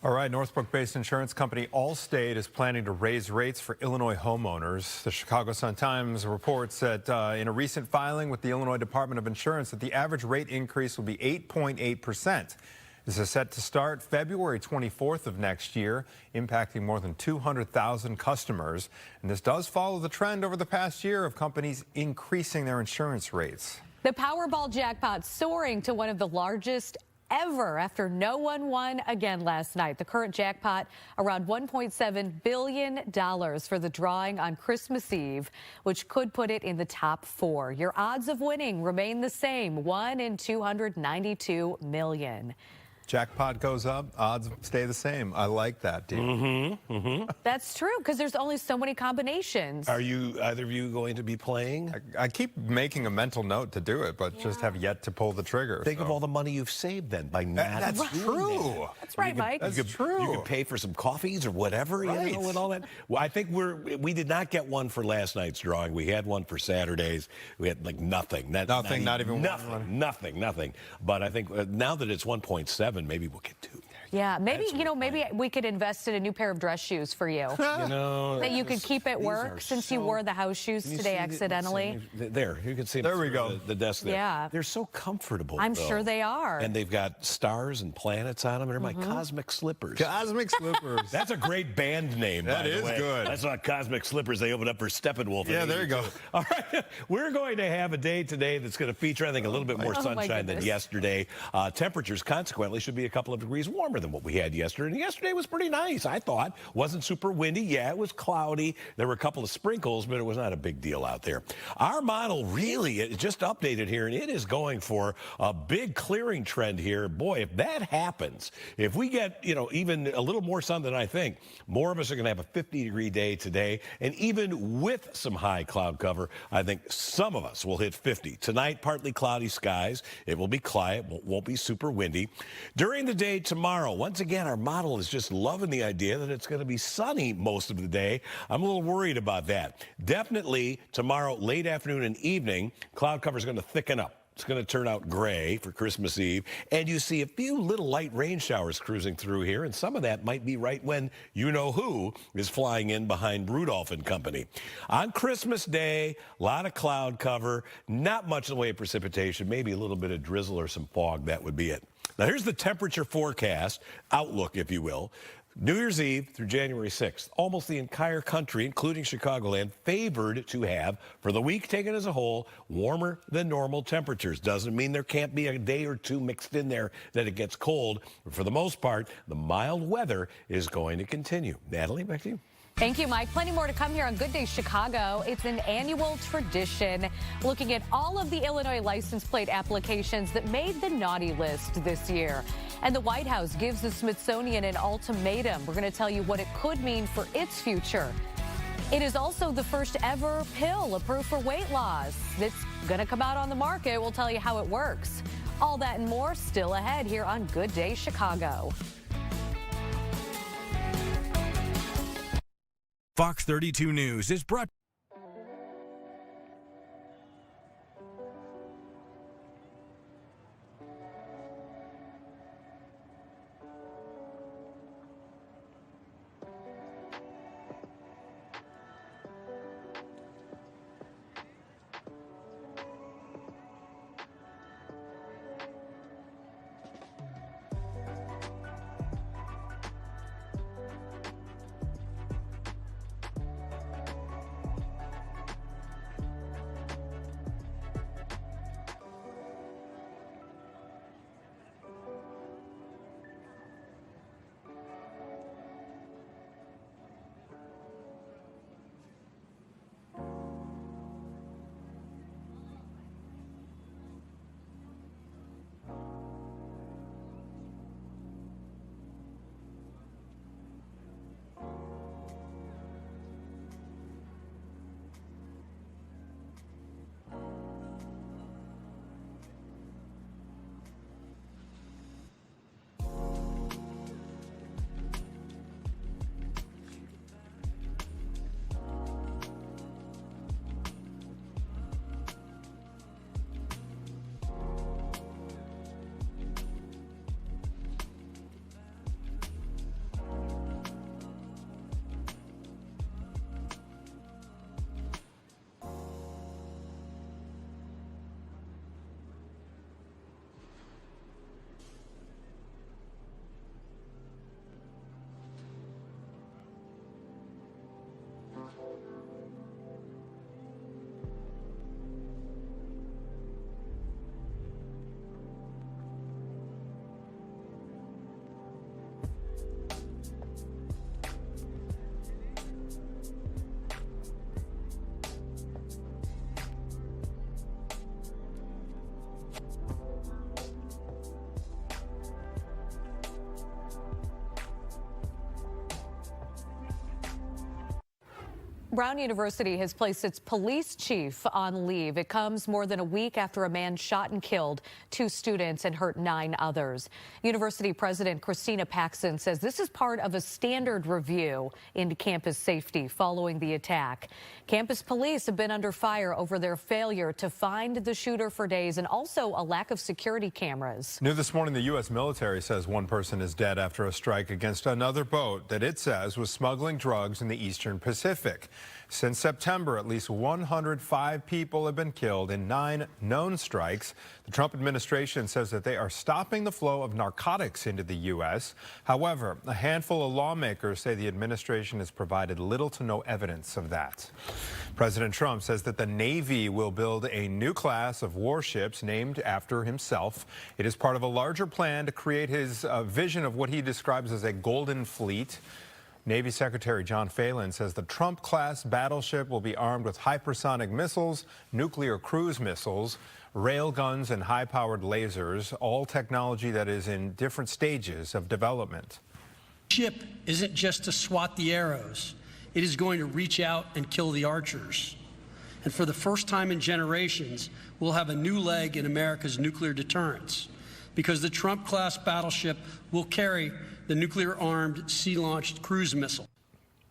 All right, Northbrook-based insurance company Allstate is planning to raise rates for Illinois homeowners. The Chicago Sun-Times reports that in a recent filing with the Illinois Department of Insurance that the average rate increase will be 8.8%. This is set to start February 24th of next year, impacting more than 200,000 customers. And this does follow the trend over the past year of companies increasing their insurance rates. The Powerball jackpot soaring to one of the largest ever after no one won again last night. The current jackpot around $1.7 billion for the drawing on Christmas Eve, which could put it in the top 4. Your odds of winning remain the same, 1 in 292 million. Jackpot goes up, odds stay the same. I like that, deal. That's true, because there's only so many combinations. Are either of you going to be playing? I keep making a mental note to do it, but just have yet to pull the trigger. Think of all the money you've saved then by not That's doing true. that. That's right, Mike. That's true. You could pay for some coffees or whatever, you know, and all that. Well, I think we did not get one for last night's drawing. We had one for Saturdays. We had like nothing. Not even nothing. But I think now that it's 1.7, maybe we'll get 2. Yeah, maybe, maybe we could invest in a new pair of dress shoes for you. That you could keep at work since you wore the house shoes today accidentally. There, you can see them. There we go. The desk there. Yeah. They're so comfortable. I'm sure they are. And they've got stars and planets on them. They're my Cosmic Slippers. Cosmic Slippers. That's a great band name, by the way. That is good. That's not Cosmic Slippers. They opened up for Steppenwolf. Yeah, there you go. All right. We're going to have a day today that's going to feature, I think, a little bit more sunshine than yesterday. Temperatures, consequently, should be a couple of degrees warmer than what we had yesterday. And yesterday was pretty nice, I thought. Wasn't super windy. Yeah, it was cloudy. There were a couple of sprinkles, but it was not a big deal out there. Our model really it just updated here, and it is going for a big clearing trend here. Boy, if that happens, if we get, even a little more sun than I think, more of us are going to have a 50-degree day today. And even with some high cloud cover, I think some of us will hit 50. Tonight, partly cloudy skies. It will be quiet, won't be super windy. During the day tomorrow, once again, our model is just loving the idea that it's going to be sunny most of the day. I'm a little worried about that. Definitely tomorrow, late afternoon and evening, cloud cover is going to thicken up. It's going to turn out gray for Christmas Eve. And you see a few little light rain showers cruising through here. And some of that might be right when you-know-who is flying in behind Rudolph and company. On Christmas Day, a lot of cloud cover. Not much in the way of precipitation. Maybe a little bit of drizzle or some fog. That would be it. Now, here's the temperature forecast, outlook, if you will. New Year's Eve through January 6th, almost the entire country, including Chicagoland, favored to have, for the week taken as a whole, warmer than normal temperatures. Doesn't mean there can't be a day or two mixed in there that it gets cold. But for the most part, the mild weather is going to continue. Natalie, back to you. Thank you, Mike. Plenty more to come here on Good Day Chicago. It's an annual tradition looking at all of the Illinois license plate applications that made the naughty list this year. And the White House gives the Smithsonian an ultimatum. We're going to tell you what it could mean for its future. It is also the first ever pill approved for weight loss that's going to come out on the market. We'll tell you how it works. All that and more still ahead here on Good Day Chicago. Fox 32 News is brought Brown University has placed its police chief on leave. It comes more than a week after a man shot and killed 2 students and hurt 9 others. University President Christina Paxson says this is part of a standard review into campus safety following the attack. Campus police have been under fire over their failure to find the shooter for days and also a lack of security cameras. New this morning, the U.S. military says one person is dead after a strike against another boat that it says was smuggling drugs in the Eastern Pacific. Since September, at least 105 people have been killed in 9 known strikes. The Trump administration says that they are stopping the flow of narcotics into the U.S. However, a handful of lawmakers say the administration has provided little to no evidence of that. President Trump says that the Navy will build a new class of warships named after himself. It is part of a larger plan to create his vision of what he describes as a golden fleet. Navy Secretary John Phelan says the Trump-class battleship will be armed with hypersonic missiles, nuclear cruise missiles, rail guns, and high-powered lasers, all technology that is in different stages of development. The ship isn't just to swat the arrows. It is going to reach out and kill the archers. And for the first time in generations, we'll have a new leg in America's nuclear deterrence, because the Trump-class battleship will carry the nuclear-armed, sea-launched cruise missile.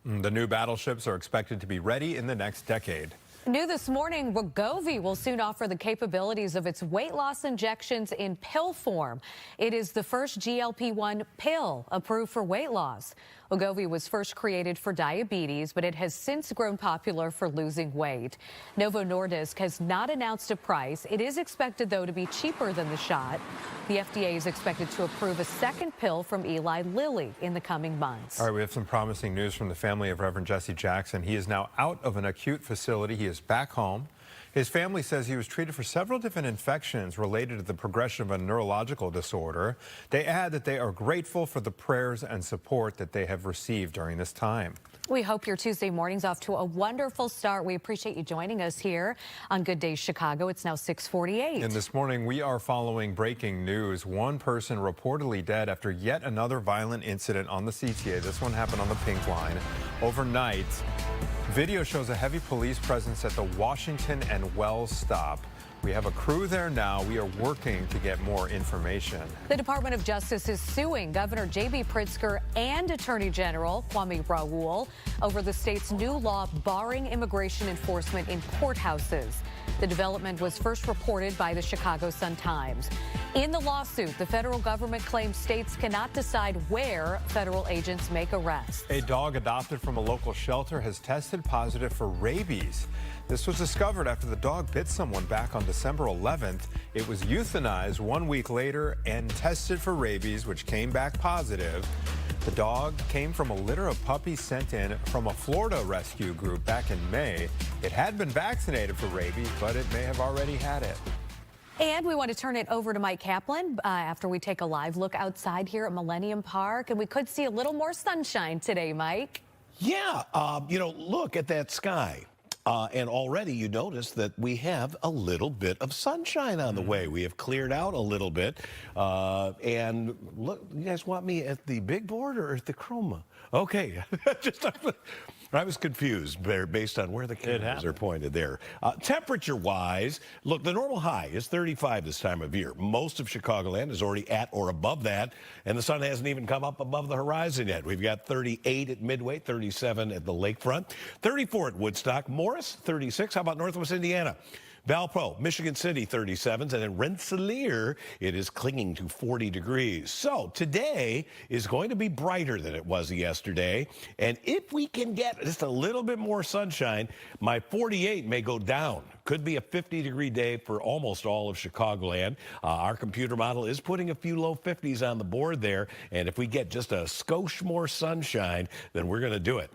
The new battleships are expected to be ready in the next decade. New this morning, Wegovy will soon offer the capabilities of its weight loss injections in pill form. It is the first GLP-1 pill approved for weight loss. Wegovy was first created for diabetes, but it has since grown popular for losing weight. Novo Nordisk has not announced a price. It is expected, though, to be cheaper than the shot. The FDA is expected to approve a second pill from Eli Lilly in the coming months. All right, we have some promising news from the family of Reverend Jesse Jackson. He is now out of an acute facility. He is back home. His family says he was treated for several different infections related to the progression of a neurological disorder. They add that they are grateful for the prayers and support that they have received during this time. We hope your Tuesday morning's off to a wonderful start. We appreciate you joining us here on Good Day Chicago. It's now 6:48. And this morning, we are following breaking news. One person reportedly dead after yet another violent incident on the CTA. This one happened on the Pink Line overnight. Video shows a heavy police presence at the Washington and Wells stop. We have a crew there now. We are working to get more information. The Department of Justice is suing Governor J.B. Pritzker and Attorney General Kwame Raoul over the state's new law barring immigration enforcement in courthouses. The development was first reported by the Chicago Sun-Times. In the lawsuit, the federal government claims states cannot decide where federal agents make arrests. A dog adopted from a local shelter has tested positive for rabies. This was discovered after the dog bit someone back on December 11th. It was euthanized 1 week later and tested for rabies, which came back positive. The dog came from a litter of puppies sent in from a Florida rescue group back in May. It had been vaccinated for rabies, but it may have already had it. And we want to turn it over to Mike Kaplan after we take a live look outside here at Millennium Park. And we could see a little more sunshine today, Mike. Yeah, look at that sky. And already you notice that we have a little bit of sunshine on the way. We have cleared out a little bit. And look, you guys want me at the big board or at the chroma? Okay. I was confused based on where the cameras are pointed there. Temperature-wise, look, the normal high is 35 this time of year. Most of Chicagoland is already at or above that, and the sun hasn't even come up above the horizon yet. We've got 38 at Midway, 37 at the lakefront, 34 at Woodstock, Morris, 36. How about Northwest Indiana? Valpo, Michigan City, 37s, and in Rensselaer, it is clinging to 40 degrees. So today is going to be brighter than it was yesterday, and if we can get just a little bit more sunshine, my 48 may go down. Could be a 50-degree day for almost all of Chicagoland. Our computer model is putting a few low 50s on the board there, and if we get just a skosh more sunshine, then we're going to do it.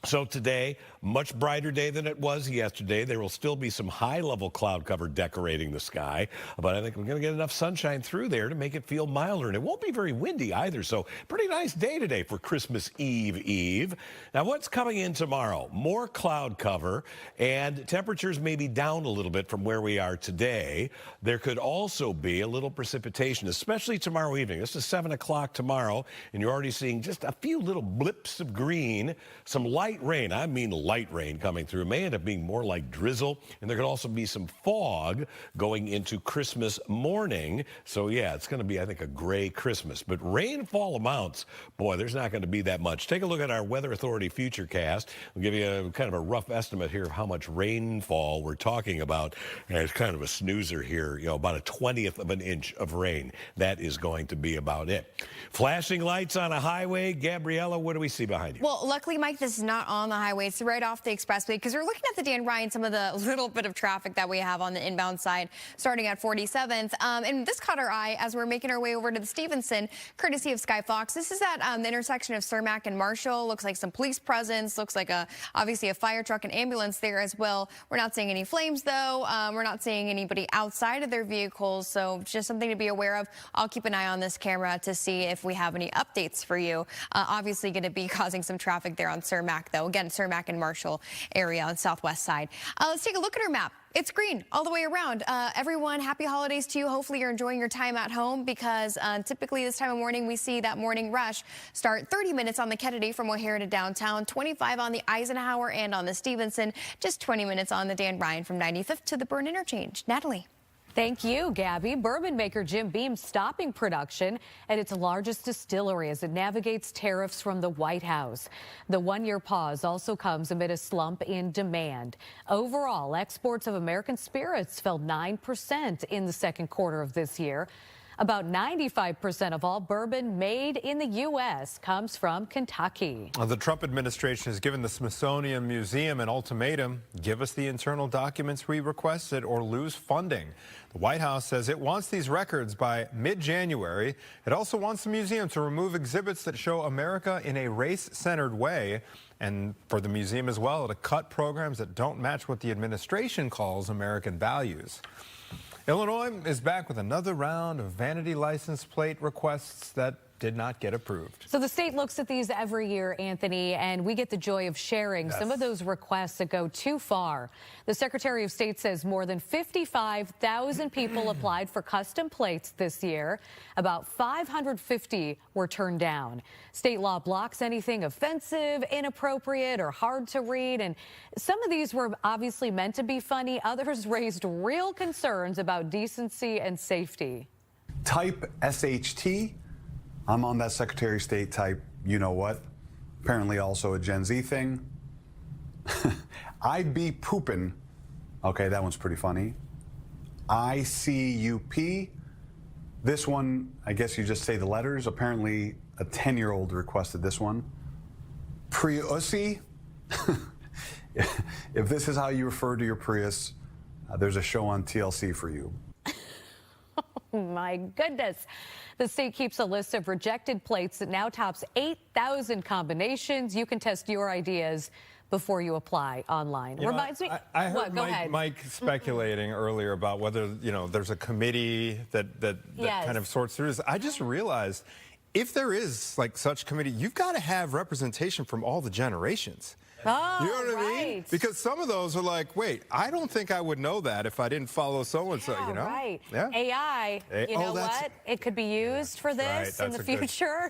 So today, much brighter day than it was yesterday. There will still be some high-level cloud cover decorating the sky, but I think we're going to get enough sunshine through there to make it feel milder, and it won't be very windy either, so pretty nice day today for Christmas Eve. Now, what's coming in tomorrow? More cloud cover, and temperatures may be down a little bit from where we are today. There could also be a little precipitation, especially tomorrow evening. This is 7 o'clock tomorrow, and you're already seeing just a few little blips of green, some light light rain. I mean light rain coming through. It may end up being more like drizzle, and there could also be some fog going into Christmas morning. So yeah, it's going to be, I think, a gray Christmas. But rainfall amounts, boy, there's not going to be that much. Take a look at our Weather Authority Futurecast. We'll give you a kind of a rough estimate here of how much rainfall we're talking about. And it's kind of a snoozer here, you know, about a 1/20th of an inch of rain. That is going to be about it. Flashing lights on a highway. Gabriella, what do we see behind you? Well, luckily, Mike, this is not on the highway. It's right off the expressway because we're looking at the Dan Ryan, some of the little bit of traffic that we have on the inbound side starting at 47th. And this caught our eye as we're making our way over to the Stevenson, courtesy of Sky Fox. This is at the intersection of Cermak and Marshall. Looks like some police presence. Looks like obviously a fire truck and ambulance there as well. We're not seeing any flames, though. We're not seeing anybody outside of their vehicles. So just something to be aware of. I'll keep an eye on this camera to see if we have any updates for you. Obviously going to be causing some traffic there on Cermak, though. Again, Cermak and Marshall area on the southwest side. Let's take a look at our map. It's green all the way around. Everyone, happy holidays to you. Hopefully you're enjoying your time at home because typically this time of morning we see that morning rush start 30 minutes on the Kennedy from O'Hare to downtown, 25 on the Eisenhower and on the Stevenson, just 20 minutes on the Dan Ryan from 95th to the Byrne Interchange. Natalie. Thank you, Gabby. Bourbon maker Jim Beam stopping production at its largest distillery as it navigates tariffs from the White House. The one-year pause also comes amid a slump in demand. Overall, exports of American spirits fell 9% in the second quarter of this year. About 95% of all bourbon made in the U.S. comes from Kentucky. The Trump administration has given the Smithsonian Museum an ultimatum: give us the internal documents we requested or lose funding. The White House says it wants these records by mid-January. It also wants the museum to remove exhibits that show America in a race-centered way, and for the museum as well to cut programs that don't match what the administration calls American values. Illinois is back with another round of vanity license plate requests that did not get approved. So the state looks at these every year, Anthony, and we get the joy of sharing some of those requests that go too far. The Secretary of State says more than 55,000 people applied for custom plates this year. About 550 were turned down. State law blocks anything offensive, inappropriate, or hard to read. And some of these were obviously meant to be funny. Others raised real concerns about decency and safety. Type SHT. I'm on that Secretary of State type, you know what? Apparently also a Gen Z thing. I be poopin'. Okay, that one's pretty funny. ICUP. This one, I guess you just say the letters. Apparently a 10-year-old requested this one. Priussy. If this is how you refer to your Prius, there's a show on TLC for you. My goodness. The state keeps a list of rejected plates that now tops 8,000 combinations. You can test your ideas before you apply online. Reminds me. I heard Mike speculating earlier about whether, there's a committee that kind of sorts through this. I just realized if there is like such committee, you've got to have representation from all the generations. Oh, you know what I mean? Because some of those are like, wait, I don't think I would know that if I didn't follow so-and-so, Right. Yeah. AI, you know what? It could be used for this in the future.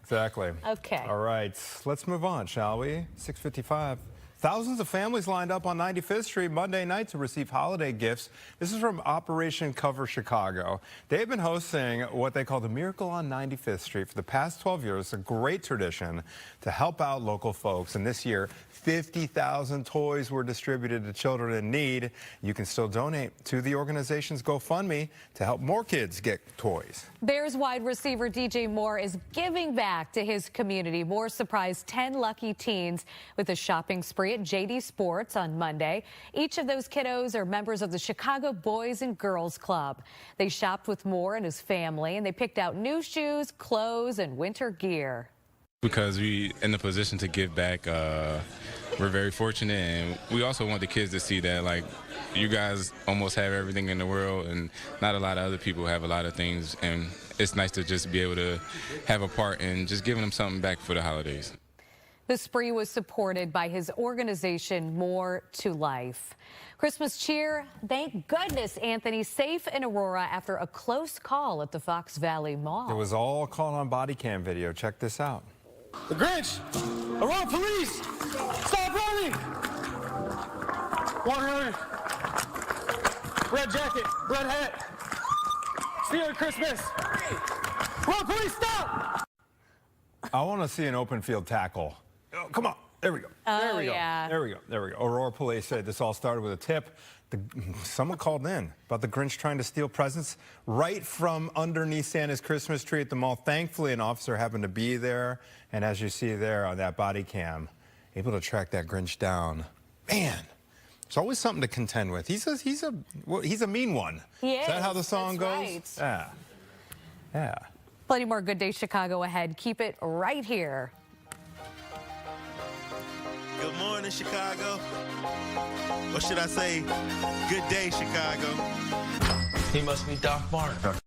Exactly. Okay. All right, let's move on, shall we? 6:55. Thousands of families lined up on 95th Street Monday night to receive holiday gifts. This is from Operation Cover Chicago. They've been hosting what they call the Miracle on 95th Street for the past 12 years. It's a great tradition to help out local folks. And this year, 50,000 toys were distributed to children in need. You can still donate to the organization's GoFundMe to help more kids get toys. Bears wide receiver DJ Moore is giving back to his community. Moore surprised 10 lucky teens with a shopping spree at JD Sports on Monday. Each of those kiddos are members of the Chicago Boys and Girls Club. They shopped with Moore and his family, and they picked out new shoes, clothes, and winter gear. Because we in the position to give back, we're very fortunate, and we also want the kids to see that, like, you guys almost have everything in the world, and not a lot of other people have a lot of things, and it's nice to just be able to have a part in just giving them something back for the holidays. The spree was supported by his organization, More to Life. Christmas cheer, thank goodness, Anthony, safe in Aurora after a close call at the Fox Valley Mall. It was all caught on body cam video. Check this out. The Grinch! Aurora police! Stop running! 100. Red jacket, red hat. Stealing Christmas. Aurora police, stop! I want to see an open field tackle. Oh, come on. There we go. There we go. Yeah. There we go. There we go. Aurora police said this all started with a tip. Someone called in about the Grinch trying to steal presents right from underneath Santa's Christmas tree at the mall. Thankfully, an officer happened to be there, and as you see there on that body cam, able to track that Grinch down. Man, it's always something to contend with. He's a mean one. He is. Is that how the song goes? Right. Yeah. Yeah. Plenty more Good Day Chicago ahead. Keep it right here. Good morning, Chicago. Or should I say, good day, Chicago. He must be Doc Martin.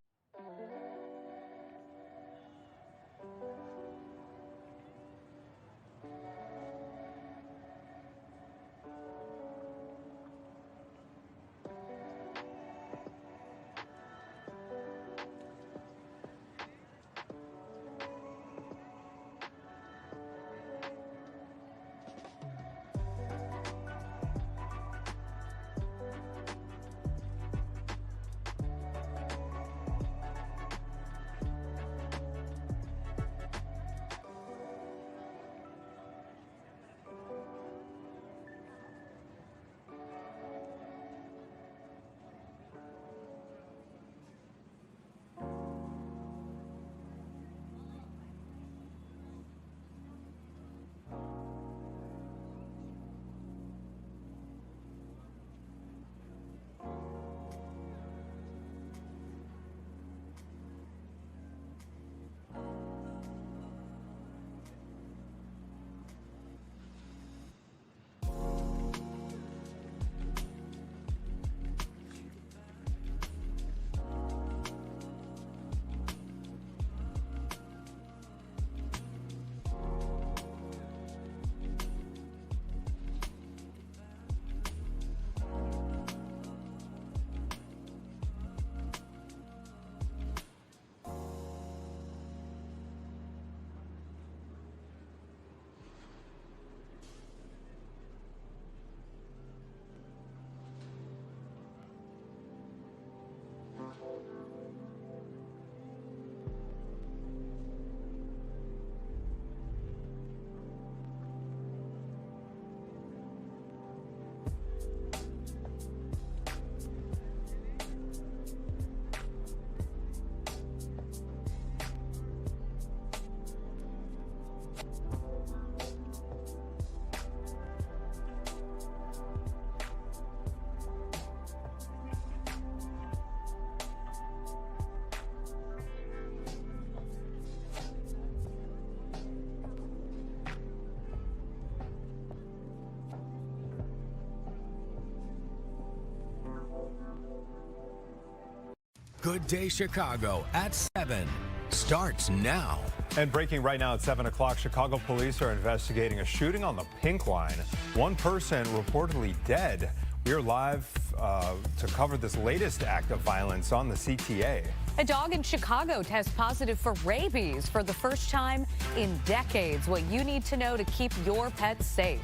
Good Day Chicago at 7 starts now. And breaking right now at 7 o'clock, Chicago police are investigating a shooting on the Pink Line. One person reportedly dead. We are live to cover this latest act of violence on the CTA. A dog in Chicago tests positive for rabies for the first time in decades. What you need to know to keep your pets safe.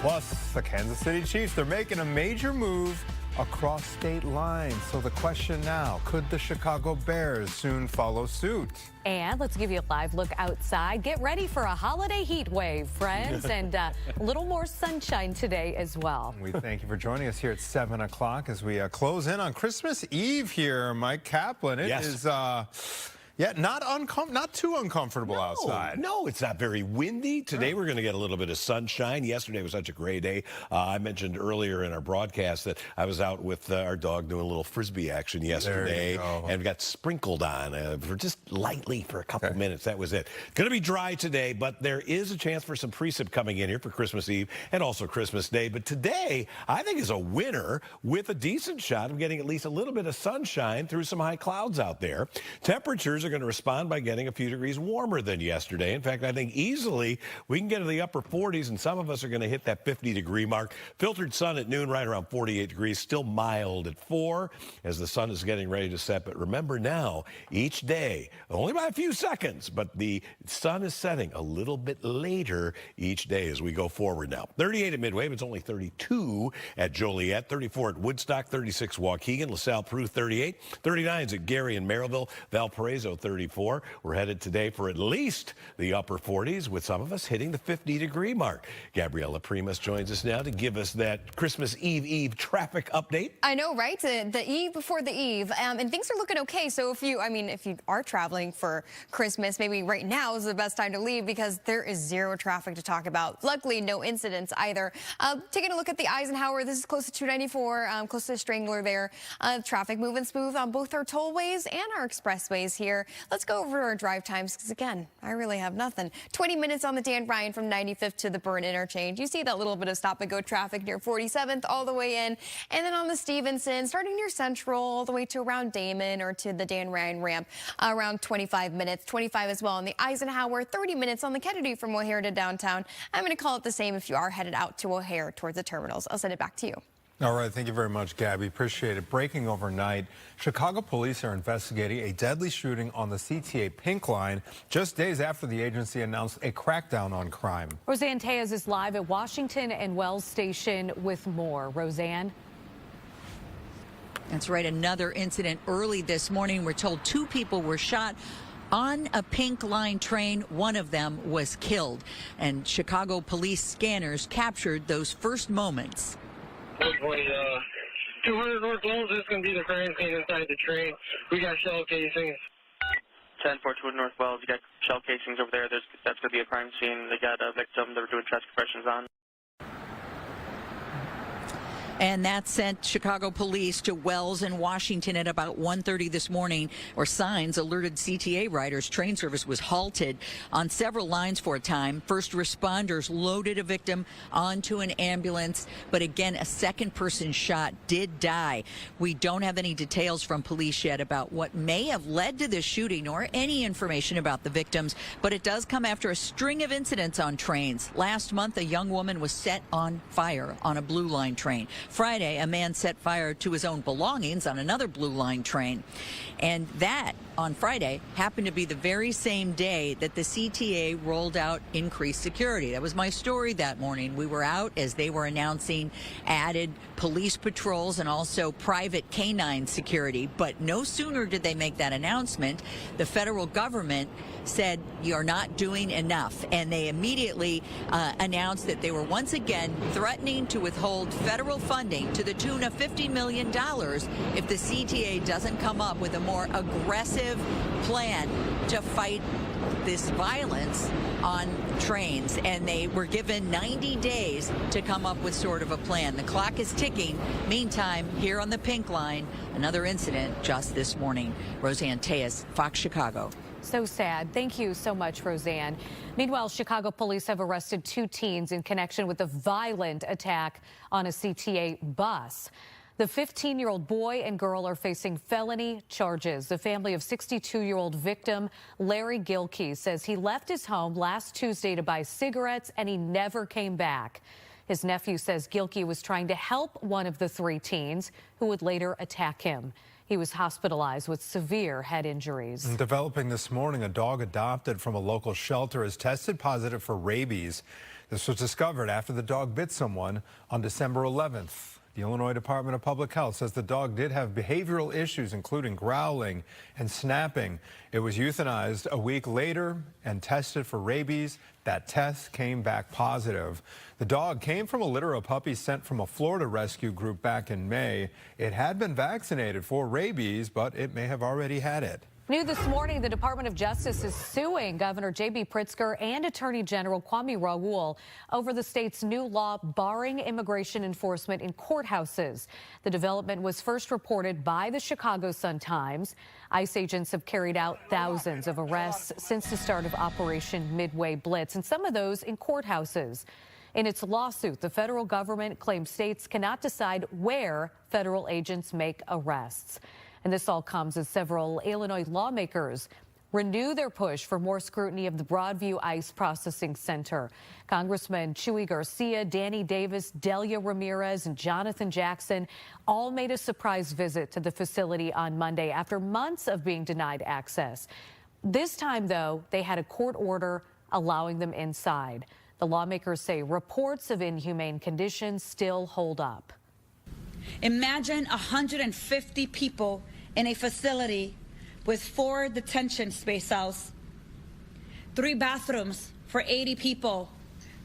Plus, the Kansas City Chiefs, they're making a major move across state lines. So the question now, could the Chicago Bears soon follow suit? And let's give you a live look outside. Get ready for a holiday heat wave, friends, and a little more sunshine today as well. We thank you for joining us here at 7 o'clock as we close in on Christmas Eve here, Mike Kaplan. It is not too uncomfortable outside. No, it's not very windy. Today we're going to get a little bit of sunshine. Yesterday was such a great day. I mentioned earlier in our broadcast that I was out with our dog doing a little Frisbee action yesterday and got sprinkled on for just lightly for a couple minutes. That was it. Going to be dry today, but there is a chance for some precip coming in here for Christmas Eve and also Christmas Day. But today, I think is a winner with a decent shot of getting at least a little bit of sunshine through some high clouds out there. Temperatures temperatures are going to respond by getting a few degrees warmer than yesterday. In fact, I think easily we can get to the upper 40s, and some of us are going to hit that 50-degree mark. Filtered sun at noon right around 48 degrees, still mild at 4 as the sun is getting ready to set. But remember now, each day, only by a few seconds, but the sun is setting a little bit later each day as we go forward now. 38 at Midway, it's only 32 at Joliet, 34 at Woodstock, 36 Waukegan, LaSalle, Peru, 38, 39s at Gary and Maryville, Valparaiso, 34. We're headed today for at least the upper 40s, with some of us hitting the 50-degree mark. Gabriella Primus joins us now to give us that Christmas Eve traffic update. I know, right? The eve before the eve, and things are looking okay. So if you are traveling for Christmas, maybe right now is the best time to leave because there is zero traffic to talk about. Luckily, no incidents either. Taking a look at the Eisenhower, this is close to 294, close to the Strangler there. Traffic moving smooth on both our tollways and our expressways here. Let's go over our drive times because, again, I really have nothing. 20 minutes on the Dan Ryan from 95th to the Burn interchange. You see that little bit of stop-and-go traffic near 47th all the way in. And then on the Stevenson, starting near Central all the way to around Damon or to the Dan Ryan ramp, around 25 minutes. 25 as well on the Eisenhower, 30 minutes on the Kennedy from O'Hare to downtown. I'm going to call it the same if you are headed out to O'Hare towards the terminals. I'll send it back to you. All right, thank you very much, Gabby. Appreciate it. Breaking overnight, Chicago police are investigating a deadly shooting on the CTA Pink Line just days after the agency announced a crackdown on crime. Roseanne Tejas is live at Washington and Wells Station with more. Roseanne? That's right. Another incident early this morning. We're told 2 people were shot on a Pink Line train. One of them was killed. And Chicago police scanners captured those first moments. 200 North Wells is going to be the crime scene inside the train. We got shell casings. 10 200 North Wells, you got shell casings over there. That's going to be a crime scene. They got a victim they're doing chest compressions on. And that sent Chicago police to Wells and Washington at about 1:30 this morning, where signs alerted CTA riders. Train service was halted on several lines for a time. First responders loaded a victim onto an ambulance, but again, a second person shot did die. We don't have any details from police yet about what may have led to this shooting or any information about the victims, but it does come after a string of incidents on trains. Last month, a young woman was set on fire on a Blue Line train. Friday, a man set fire to his own belongings on another Blue Line train. And that, on Friday, happened to be the very same day that the CTA rolled out increased security. That was my story that morning. We were out as they were announcing added police patrols and also private canine security. But no sooner did they make that announcement, the federal government said, "You're not doing enough." And they immediately announced that they were once again threatening to withhold federal funding to the tune of $50 million if the CTA doesn't come up with a more aggressive plan to fight this violence on trains. And they were given 90 days to come up with sort of a plan. The clock is ticking. Meantime, here on the Pink Line, another incident just this morning. Roseanne Tejas, Fox Chicago. So sad. Thank you so much, Roseanne. Meanwhile, Chicago police have arrested 2 teens in connection with a violent attack on a CTA bus. The 15-year-old boy and girl are facing felony charges. The family of 62-year-old victim Larry Gilkey says he left his home last Tuesday to buy cigarettes and he never came back. His nephew says Gilkey was trying to help one of the 3 teens who would later attack him. He was hospitalized with severe head injuries. And developing this morning, a dog adopted from a local shelter has tested positive for rabies. This was discovered after the dog bit someone on December 11th. The Illinois Department of Public Health says the dog did have behavioral issues, including growling and snapping. It was euthanized a week later and tested for rabies. That test came back positive. The dog came from a litter of puppies sent from a Florida rescue group back in May. It had been vaccinated for rabies, but it may have already had it. New this morning, the Department of Justice is suing Governor J.B. Pritzker and Attorney General Kwame Raoul over the state's new law barring immigration enforcement in courthouses. The development was first reported by the Chicago Sun-Times. ICE agents have carried out thousands of arrests since the start of Operation Midway Blitz, and some of those in courthouses. In its lawsuit, the federal government claims states cannot decide where federal agents make arrests. And this all comes as several Illinois lawmakers renew their push for more scrutiny of the Broadview ICE Processing Center. Congressman Chuy Garcia, Danny Davis, Delia Ramirez, and Jonathan Jackson all made a surprise visit to the facility on Monday after months of being denied access. This time, though, they had a court order allowing them inside. The lawmakers say reports of inhumane conditions still hold up. Imagine 150 people in a facility with 4 detention space cells, 3 bathrooms for 80 people,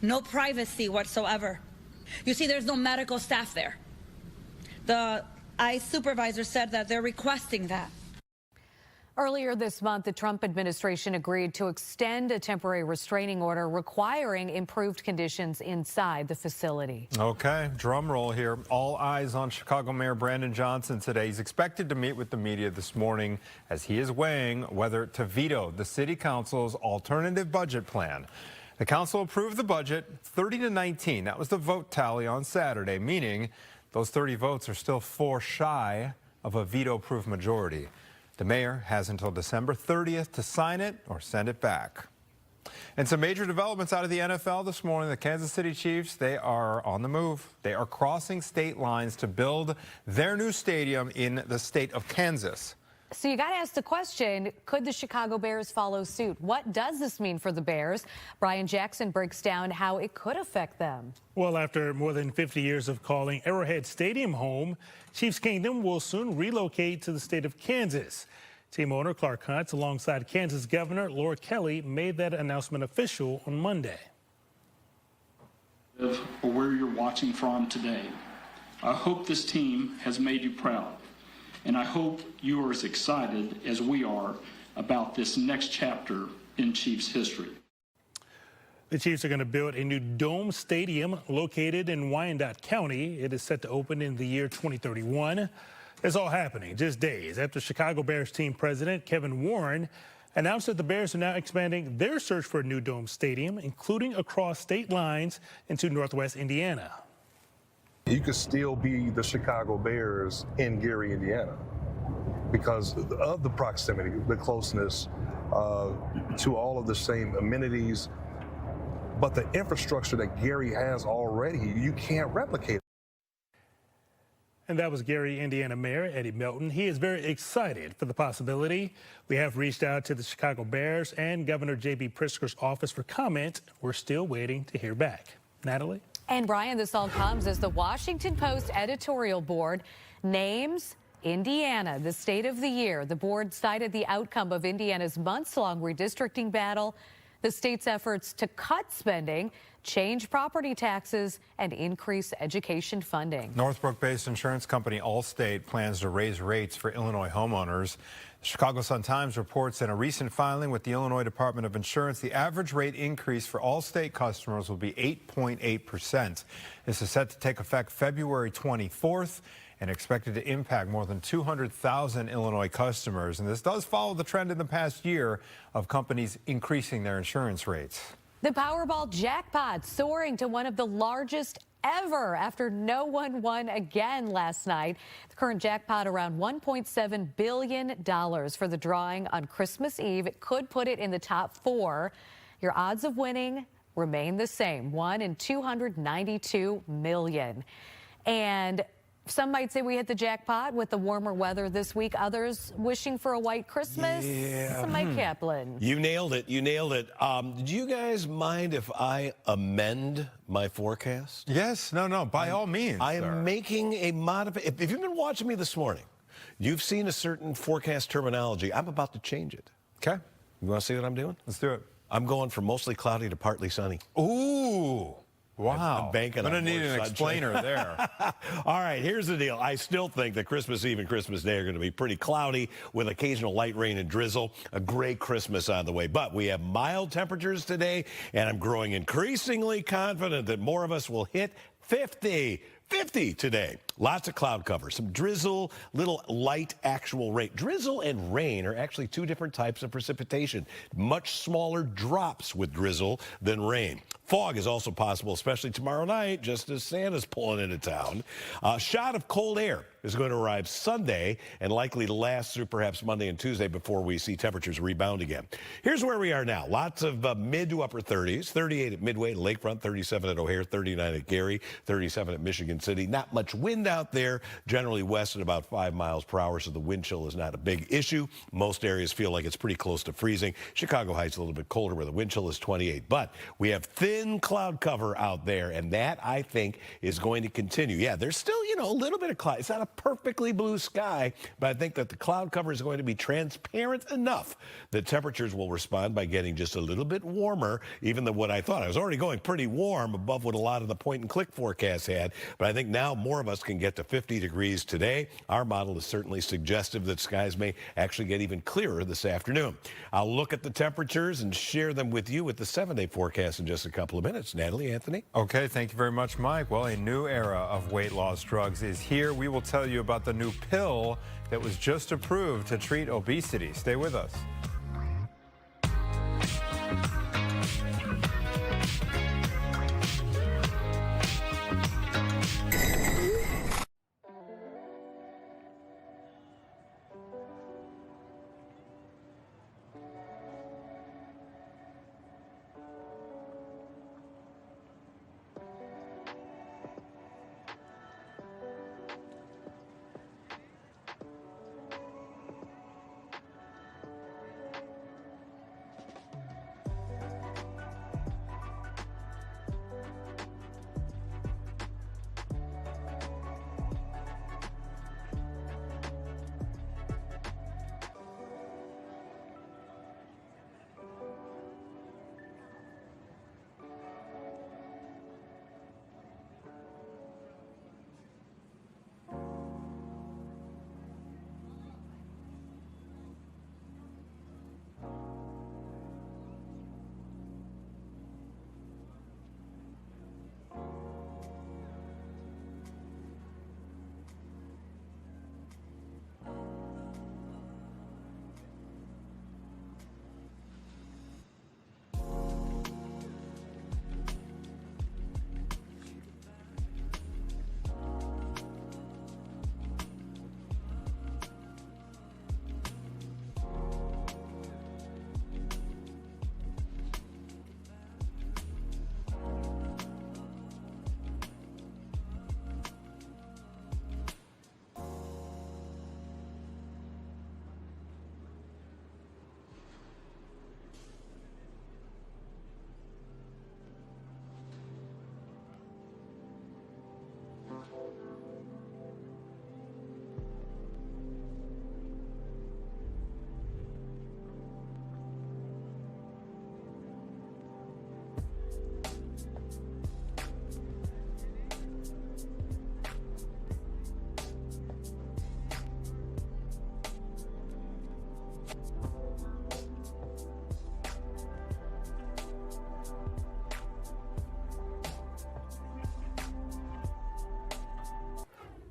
no privacy whatsoever. You see, there's no medical staff there. The ICE supervisor said that they're requesting that. Earlier this month, the Trump administration agreed to extend a temporary restraining order requiring improved conditions inside the facility. Okay, drum roll here. All eyes on Chicago Mayor Brandon Johnson today. He's expected to meet with the media this morning as he is weighing whether to veto the city council's alternative budget plan. The council approved the budget 30-19. That was the vote tally on Saturday, meaning those 30 votes are still 4 shy of a veto-proof majority. The mayor has until December 30th to sign it or send it back. And some major developments out of the NFL this morning. The Kansas City Chiefs, they are on the move. They are crossing state lines to build their new stadium in the state of Kansas. So you got to ask the question, could the Chicago Bears follow suit? What does this mean for the Bears? Brian Jackson breaks down how it could affect them. Well, after more than 50 years of calling Arrowhead Stadium home, Chiefs Kingdom will soon relocate to the state of Kansas. Team owner Clark Hunt, alongside Kansas Governor Laura Kelly, made that announcement official on Monday. Or where you're watching from today, I hope this team has made you proud. And I hope you are as excited as we are about this next chapter in Chiefs history. The Chiefs are going to build a new dome stadium located in Wyandotte County. It is set to open in the year 2031. It's all happening just days after Chicago Bears team president Kevin Warren announced that the Bears are now expanding their search for a new dome stadium, including across state lines into Northwest Indiana. You could still be the Chicago Bears in Gary, Indiana, because of the proximity, the closeness to all of the same amenities, but the infrastructure that Gary has already, you can't replicate. And that was Gary, Indiana Mayor Eddie Melton. He is very excited for the possibility. We have reached out to the Chicago Bears and Governor J.B. Pritzker's office for comment. We're still waiting to hear back. Natalie? And Brian, this all comes as the Washington Post editorial board names Indiana the state of the year. The board cited the outcome of Indiana's months-long redistricting battle, the state's efforts to cut spending, change property taxes, and increase education funding. Northbrook-based insurance company Allstate plans to raise rates for Illinois homeowners. The Chicago Sun-Times reports in a recent filing with the Illinois Department of Insurance, the average rate increase for Allstate customers will be 8.8%. This is set to take effect February 24th and expected to impact more than 200,000 Illinois customers. And this does follow the trend in the past year of companies increasing their insurance rates. The Powerball jackpot soaring to one of the largest ever after no one won again last night. The current jackpot around $1.7 billion for the drawing on Christmas Eve. It could put it in the top 4. Your odds of winning remain the same, 1 in 292 million. And some might say we hit the jackpot with the warmer weather this week. Others wishing for a white Christmas. Yeah. Mike Kaplan. You nailed it. You nailed it. Do you guys mind if I amend my forecast? Yes. No. By all means. I am making a modification. If you've been watching me this morning, you've seen a certain forecast terminology. I'm about to change it. Okay. You want to see what I'm doing? Let's do it. I'm going from mostly cloudy to partly sunny. Ooh. Wow. I'm banking on going to need an explainer there. All right, here's the deal. I still think that Christmas Eve and Christmas Day are going to be pretty cloudy with occasional light rain and drizzle. A gray Christmas on the way. But we have mild temperatures today, and I'm growing increasingly confident that more of us will hit 50 today. Lots of cloud cover, some drizzle, little light actual rain. Drizzle and rain are actually two different types of precipitation. Much smaller drops with drizzle than rain. Fog is also possible, especially tomorrow night, just as Santa's pulling into town. A shot of cold air is going to arrive Sunday and likely to last through perhaps Monday and Tuesday before we see temperatures rebound again. Here's where we are now. Lots of mid to upper 30s, 38 at Midway, Lakefront, 37 at O'Hare, 39 at Gary, 37 at Michigan City. Not much wind out there, generally west at about 5 miles per hour, so the wind chill is not a big issue. Most areas feel like it's pretty close to freezing. Chicago Heights a little bit colder where the wind chill is 28. But we have thin cloud cover out there, and that, I think, is going to continue. Yeah, there's still, a little bit of cloud. It's not a perfectly blue sky, but I think that the cloud cover is going to be transparent enough that temperatures will respond by getting just a little bit warmer, even than what I thought. I was already going pretty warm above what a lot of the point-and-click forecasts had, but I think now more of us can get to 50 degrees today. Our model is certainly suggestive that skies may actually get even clearer this afternoon. I'll look at the temperatures and share them with you with the 7-day forecast in just a couple of minutes. Natalie, Anthony? Okay, thank you very much, Mike. Well, a new era of weight loss drugs is here. We will tell you about the new pill that was just approved to treat obesity. Stay with us.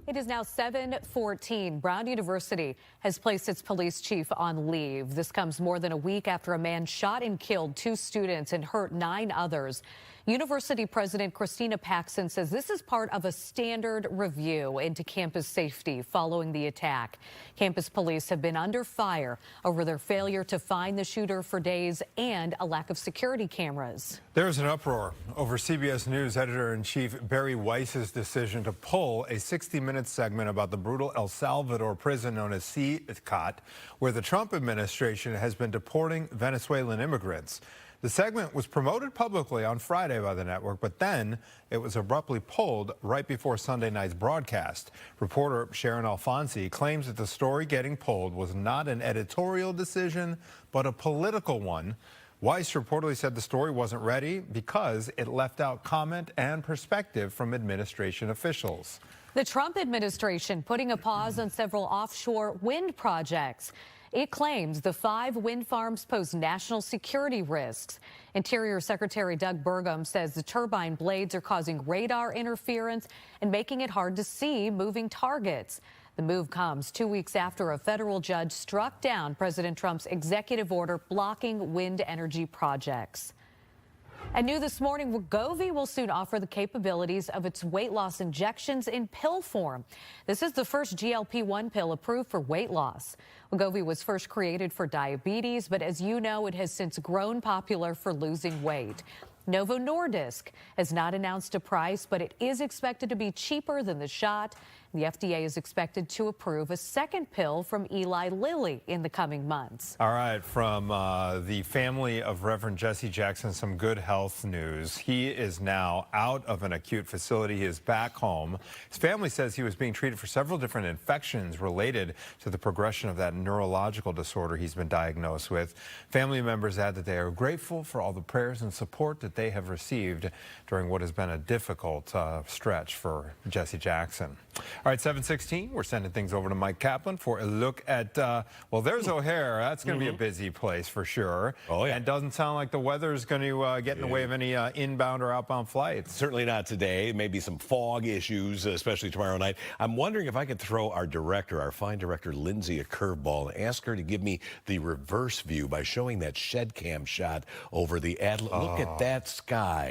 It is now 7:14. Brown University has placed its police chief on leave. This comes more than a week after a man shot and killed 2 students and hurt 9 others. University President Christina Paxson says this is part of a standard review into campus safety following the attack. Campus police have been under fire over their failure to find the shooter for days and a lack of security cameras. There's an uproar over CBS News editor-in-chief Barry Weiss's decision to pull a 60-minute segment about the brutal El Salvador prison known as CTA, where the Trump administration has been deporting Venezuelan immigrants. The segment was promoted publicly on Friday by the network, but then it was abruptly pulled right before Sunday night's broadcast. Reporter Sharon Alfonsi claims that the story getting pulled was not an editorial decision, but a political one. Weiss reportedly said the story wasn't ready because it left out comment and perspective from administration officials. The Trump administration putting a pause on several offshore wind projects. It claims the 5 wind farms pose national security risks. Interior Secretary Doug Burgum says the turbine blades are causing radar interference and making it hard to see moving targets. The move comes 2 weeks after a federal judge struck down President Trump's executive order blocking wind energy projects. And new this morning, Wegovy will soon offer the capabilities of its weight loss injections in pill form. This is the first GLP-1 pill approved for weight loss. Wegovy was first created for diabetes, but as you know, it has since grown popular for losing weight. Novo Nordisk has not announced a price, but it is expected to be cheaper than the shot. The FDA is expected to approve a second pill from Eli Lilly in the coming months. All right, from the family of Reverend Jesse Jackson, some good health news. He is now out of an acute facility. He is back home. His family says he was being treated for several different infections related to the progression of that neurological disorder he's been diagnosed with. Family members add that they are grateful for all the prayers and support that they have received during what has been a difficult stretch for Jesse Jackson. All right, 7:16, we're sending things over to Mike Kaplan for a look at, well, there's O'Hare. That's going to be a busy place for sure. Oh, yeah. And it doesn't sound like the weather is going to get in the way of any inbound or outbound flights. Certainly not today. Maybe some fog issues, especially tomorrow night. I'm wondering if I could throw our director, our fine director, Lindsay, a curveball and ask her to give me the reverse view by showing that shed cam shot over the Look at that sky.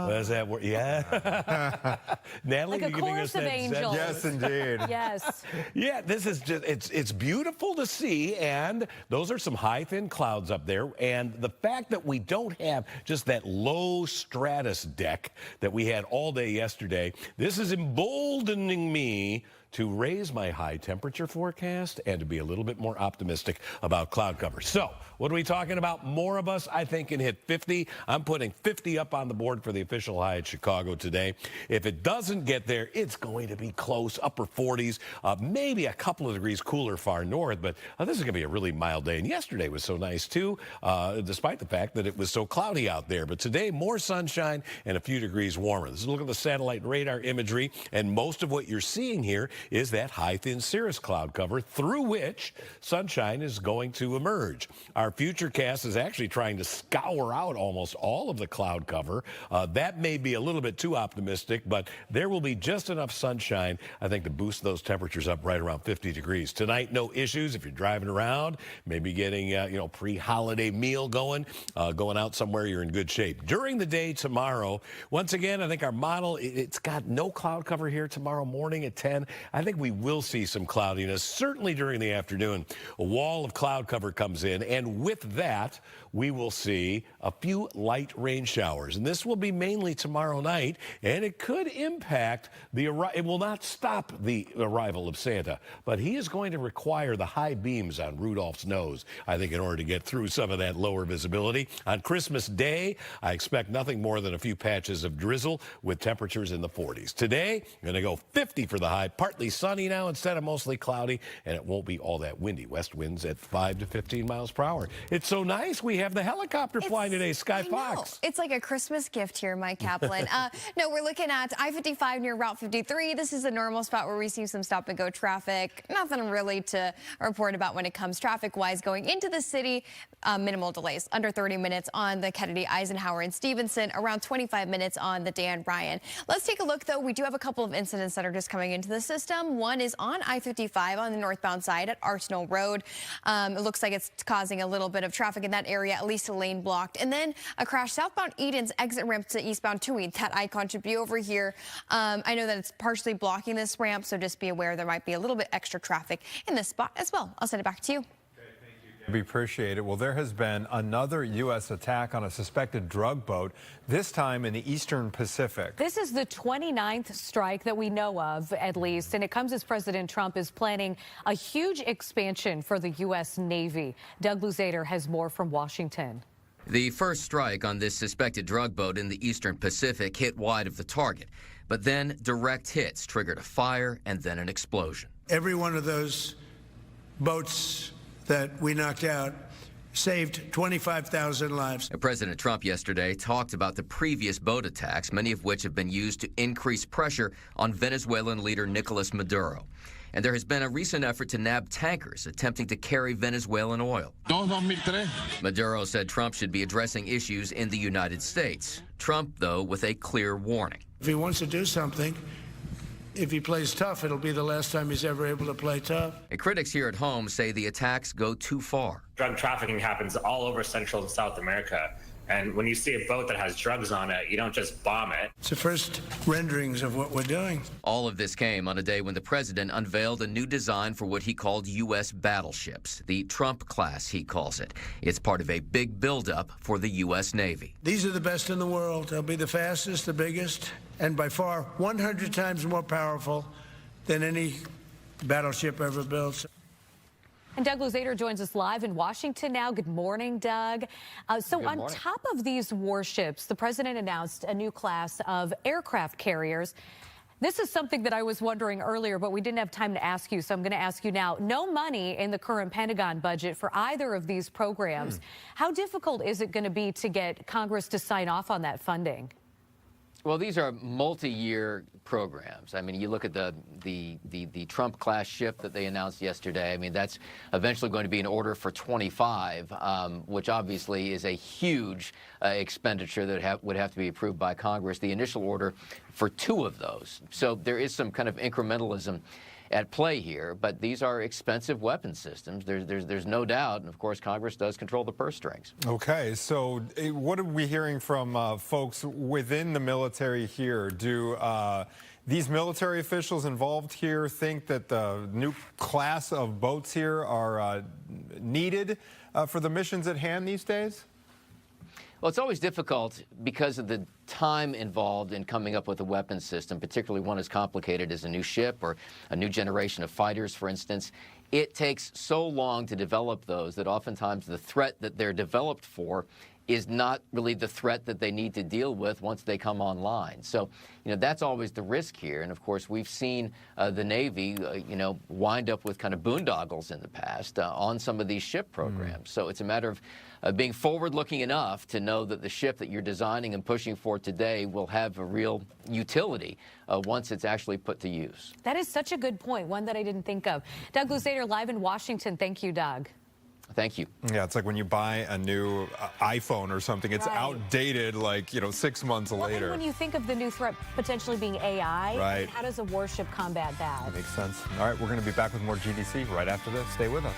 Does that work? Yeah. Natalie, like a chorus of angels. Yes, indeed. Yes. Yeah, this is just, it's beautiful to see, and those are some high, thin clouds up there, and the fact that we don't have just that low stratus deck that we had all day yesterday, this is emboldening me to raise my high temperature forecast and to be a little bit more optimistic about cloud cover. So, what are we talking about? More of us, I think, can hit 50. I'm putting 50 up on the board for the official high at Chicago today. If it doesn't get there, it's going to be close, upper 40s, maybe a couple of degrees cooler far north, but this is going to be a really mild day. And yesterday was so nice, too, despite the fact that it was so cloudy out there. But today, more sunshine and a few degrees warmer. This is a look at the satellite radar imagery, and most of what you're seeing here is that high, thin cirrus cloud cover through which sunshine is going to emerge. Our futurecast is actually trying to scour out almost all of the cloud cover. That may be a little bit too optimistic, but there will be just enough sunshine, I think, to boost those temperatures up right around 50 degrees. Tonight, no issues. If you're driving around, maybe getting, pre-holiday meal going out somewhere, you're in good shape. During the day tomorrow, once again, I think our model, it's got no cloud cover here tomorrow morning at 10. I think we will see some cloudiness, certainly during the afternoon. A wall of cloud cover comes in, and with that, we will see a few light rain showers. And this will be mainly tomorrow night, and it could impact it will not stop the arrival of Santa, but he is going to require the high beams on Rudolph's nose, I think, in order to get through some of that lower visibility. On Christmas Day, I expect nothing more than a few patches of drizzle with temperatures in the 40s. Today, I'm going to go 50 for the high, partly sunny now instead of mostly cloudy, and it won't be all that windy. West winds at 5 to 15 miles per hour. It's so nice. We have the helicopter flying today, Sky Fox. It's like a Christmas gift here, Mike Kaplan. No, we're looking at I-55 near Route 53. This is a normal spot where we see some stop-and-go traffic. Nothing really to report about when it comes traffic-wise going into the city. Minimal delays, under 30 minutes on the Kennedy, Eisenhower, and Stevenson, around 25 minutes on the Dan Ryan. Let's take a look, though. We do have a couple of incidents that are just coming into the system. One is on I-55 on the northbound side at Arsenal Road. It looks like it's causing a little bit of traffic in that area, at least a lane blocked. And then a crash southbound Eden's exit ramp to eastbound 2E. That icon should be over here. I know that it's partially blocking this ramp, so just be aware there might be a little bit extra traffic in this spot as well. I'll send it back to you. We appreciate it. Well, there has been another U.S. attack on a suspected drug boat, this time in the Eastern Pacific. This is the 29th strike that we know of, at least, and it comes as President Trump is planning a huge expansion for the U.S. Navy. Doug Luzader has more from Washington. The first strike on this suspected drug boat in the Eastern Pacific hit wide of the target, but then direct hits triggered a fire and then an explosion. Every one of those boats that we knocked out saved 25,000 lives. President Trump yesterday talked about the previous boat attacks, many of which have been used to increase pressure on Venezuelan leader Nicolas Maduro. And there has been a recent effort to nab tankers attempting to carry Venezuelan oil. Maduro said Trump should be addressing issues in the United States. Trump, though, with a clear warning. If he wants to do something, if he plays tough, it'll be the last time he's ever able to play tough. And critics here at home say the attacks go too far. Drug trafficking happens all over Central and South America. And when you see a boat that has drugs on it, you don't just bomb it. It's the first renderings of what we're doing. All of this came on a day when the president unveiled a new design for what he called U.S. battleships, the Trump class, he calls it. It's part of a big buildup for the U.S. Navy. These are the best in the world. They'll be the fastest, the biggest, and by far 100 times more powerful than any battleship ever built. And Doug Luzader joins us live in Washington now. Good morning, Doug. On top of these warships, the president announced a new class of aircraft carriers. This is something that I was wondering earlier, but we didn't have time to ask you, so I'm going to ask you now. No money in the current Pentagon budget for either of these programs. How difficult is it going to be to get Congress to sign off on that funding? Well, these are multi-year programs. I mean, you look at the Trump class ship that they announced yesterday. I mean, that's eventually going to be an order for 25, which obviously is a huge expenditure that would have to be approved by Congress. The initial order for 2 of those. So there is some kind of incrementalism at play here, but these are expensive weapon systems. There's no doubt, and of course Congress does control the purse strings. Okay, so what are we hearing from folks within the military here? Do these military officials involved here think that the new class of boats here are needed for the missions at hand these days? Well, it's always difficult because of the time involved in coming up with a weapons system, particularly one as complicated as a new ship or a new generation of fighters, for instance. It takes so long to develop those that oftentimes the threat that they're developed for is not really the threat that they need to deal with once they come online. So, that's always the risk here. And of course, we've seen the Navy, wind up with kind of boondoggles in the past on some of these ship programs. So it's a matter of being forward-looking enough to know that the ship that you're designing and pushing for today will have a real utility once it's actually put to use. That is such a good point, one that I didn't think of. Doug Luzader, live in Washington. Thank you, Doug. Thank you. Yeah, it's like when you buy a new iPhone or something, it's outdated like, 6 months later. And when you think of the new threat potentially being AI, right. How does a warship combat that? That makes sense. All right, we're going to be back with more GDC right after this. Stay with us.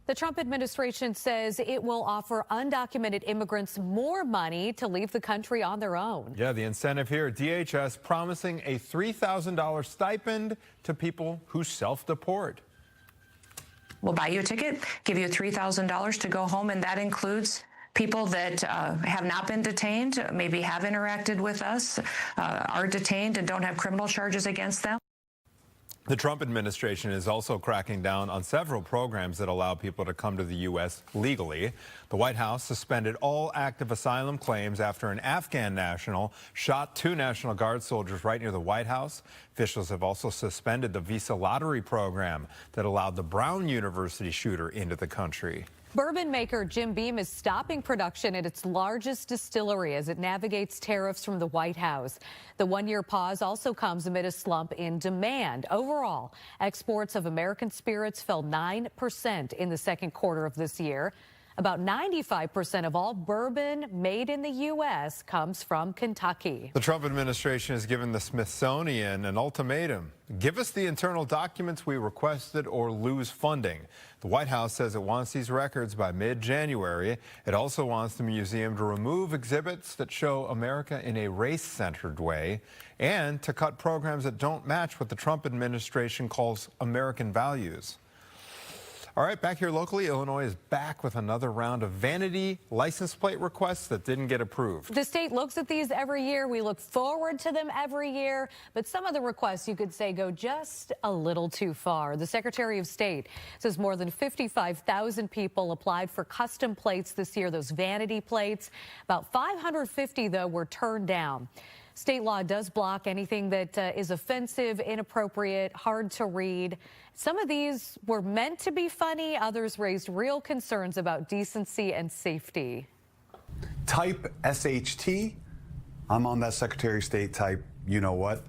The Trump administration says it will offer undocumented immigrants more money to leave the country on their own. Yeah, the incentive here, DHS promising a $3,000 stipend to people who self-deport. We'll buy you a ticket, give you $3,000 to go home, and that includes people that have not been detained, maybe have interacted with us, are detained and don't have criminal charges against them. The Trump administration is also cracking down on several programs that allow people to come to the U.S. legally. The White House suspended all active asylum claims after an Afghan national shot 2 National Guard soldiers right near the White House. Officials have also suspended the visa lottery program that allowed the Brown University shooter into the country. Bourbon maker Jim Beam is stopping production at its largest distillery as it navigates tariffs from the White House. The one-year pause also comes amid a slump in demand. Overall, exports of American spirits fell 9% in the second quarter of this year. About 95% of all bourbon made in the U.S. comes from Kentucky. The Trump administration has given the Smithsonian an ultimatum. Give us the internal documents we requested or lose funding. The White House says it wants these records by mid-January. It also wants the museum to remove exhibits that show America in a race-centered way and to cut programs that don't match what the Trump administration calls American values. All right, back here locally, Illinois is back with another round of vanity license plate requests that didn't get approved. The state looks at these every year. We look forward to them every year. But some of the requests, you could say, go just a little too far. The Secretary of State says more than 55,000 people applied for custom plates this year, those vanity plates. About 550, though, were turned down. State law does block anything that is offensive, inappropriate, hard to read. Some of these were meant to be funny. Others raised real concerns about decency and safety. Type SHT. I'm on that Secretary of State type, you know what?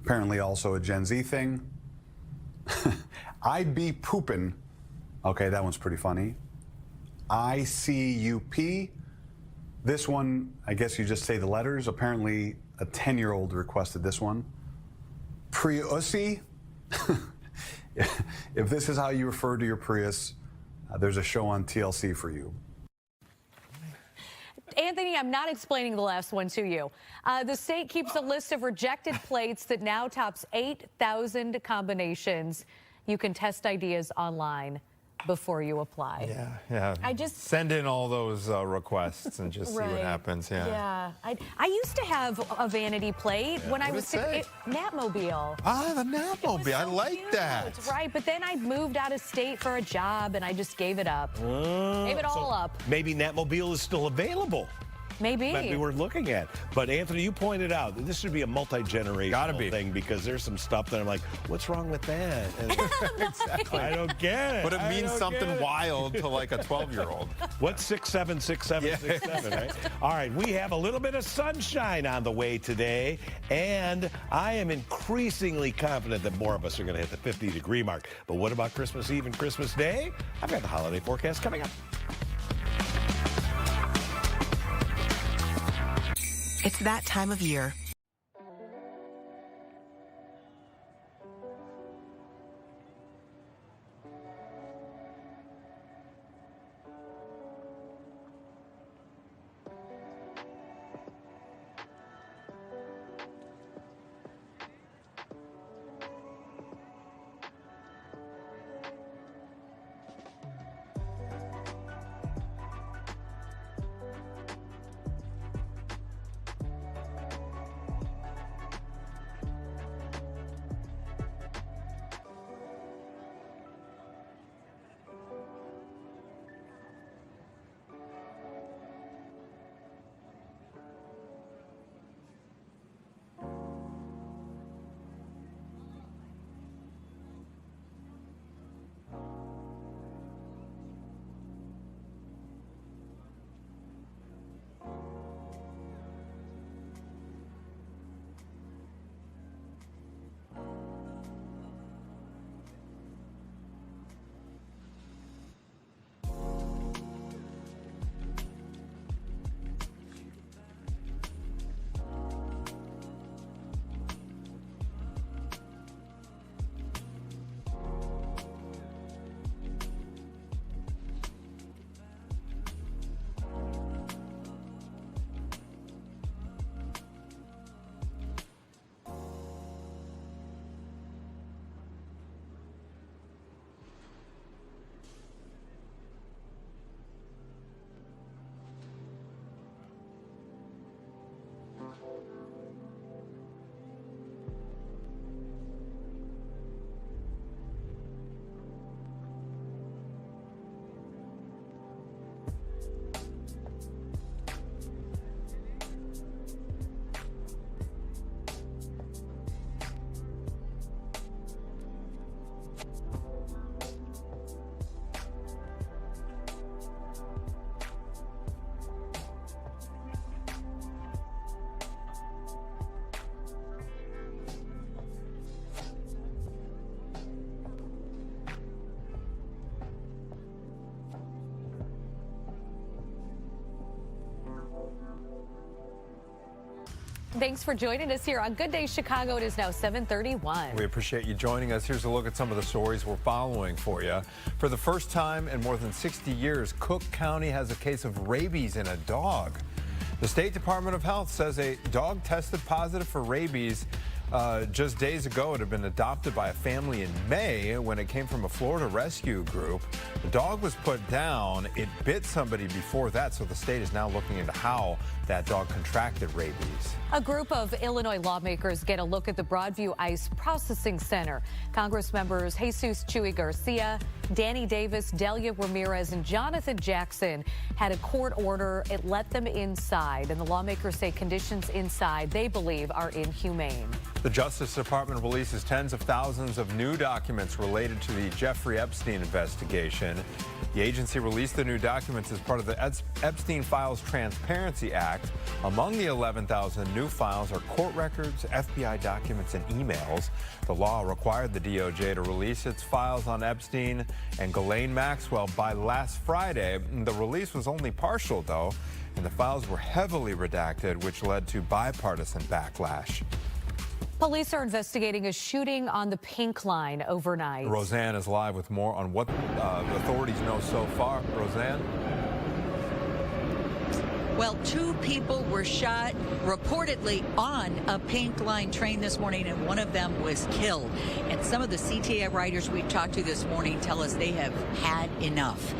Apparently also a Gen Z thing. I be poopin'. Okay, that one's pretty funny. ICUP. This one, I guess you just say the letters. Apparently a 10-year-old requested this one. Priussy. If this is how you refer to your Prius, there's a show on TLC for you. Anthony, I'm not explaining the last one to you. The state keeps a list of rejected plates that now tops 8,000 combinations. You can test ideas online before you apply. Yeah. I just send in all those requests and just see what happens. Yeah. I used to have a vanity plate when I was Natmobile. Ah, the Natmobile. I like cute. that. Right, but then I moved out of state for a job and I just gave it up. Gave it all up. Maybe Natmobile is still available. Maybe. Might be worth looking at. But Anthony, you pointed out that this should be a multi-generational thing because there's some stuff that I'm like, what's wrong with that? Exactly. I don't get it. But it means something wild to like a 12-year-old. What's 676767, right? All right, we have a little bit of sunshine on the way today, and I am increasingly confident that more of us are going to hit the 50-degree mark. But what about Christmas Eve and Christmas Day? I've got the holiday forecast coming up. It's that time of year. Thanks for joining us here on Good Day Chicago. It is now 7:31. We appreciate you joining us. Here's a look at some of the stories we're following for you. For the first time in more than 60 years, Cook County has a case of rabies in a dog. The State Department of Health says a dog tested positive for rabies just days ago. It had been adopted by a family in May when it came from a Florida rescue group. The dog was put down. It bit somebody before that, so the state is now looking into how that dog contracted rabies. A group of Illinois lawmakers get a look at the Broadview Ice Processing Center. Congress members Jesus Chuy Garcia, Danny Davis, Delia Ramirez, and Jonathan Jackson had a court order. It let them inside, and the lawmakers say conditions inside they believe are inhumane. The Justice Department releases tens of thousands of new documents related to the Jeffrey Epstein investigation. The agency released the new documents as part of the Epstein Files Transparency Act. Among the 11,000 new files are court records, FBI documents, and emails. The law required the DOJ to release its files on Epstein and Ghislaine Maxwell by last Friday. The release was only partial, though, and the files were heavily redacted, which led to bipartisan backlash. Police are investigating a shooting on the Pink Line overnight. Roseanne is live with more on what authorities know so far. Roseanne? Well, 2 people were shot reportedly on a Pink Line train this morning, and one of them was killed. And some of the CTA riders we talked to this morning tell us they have had enough.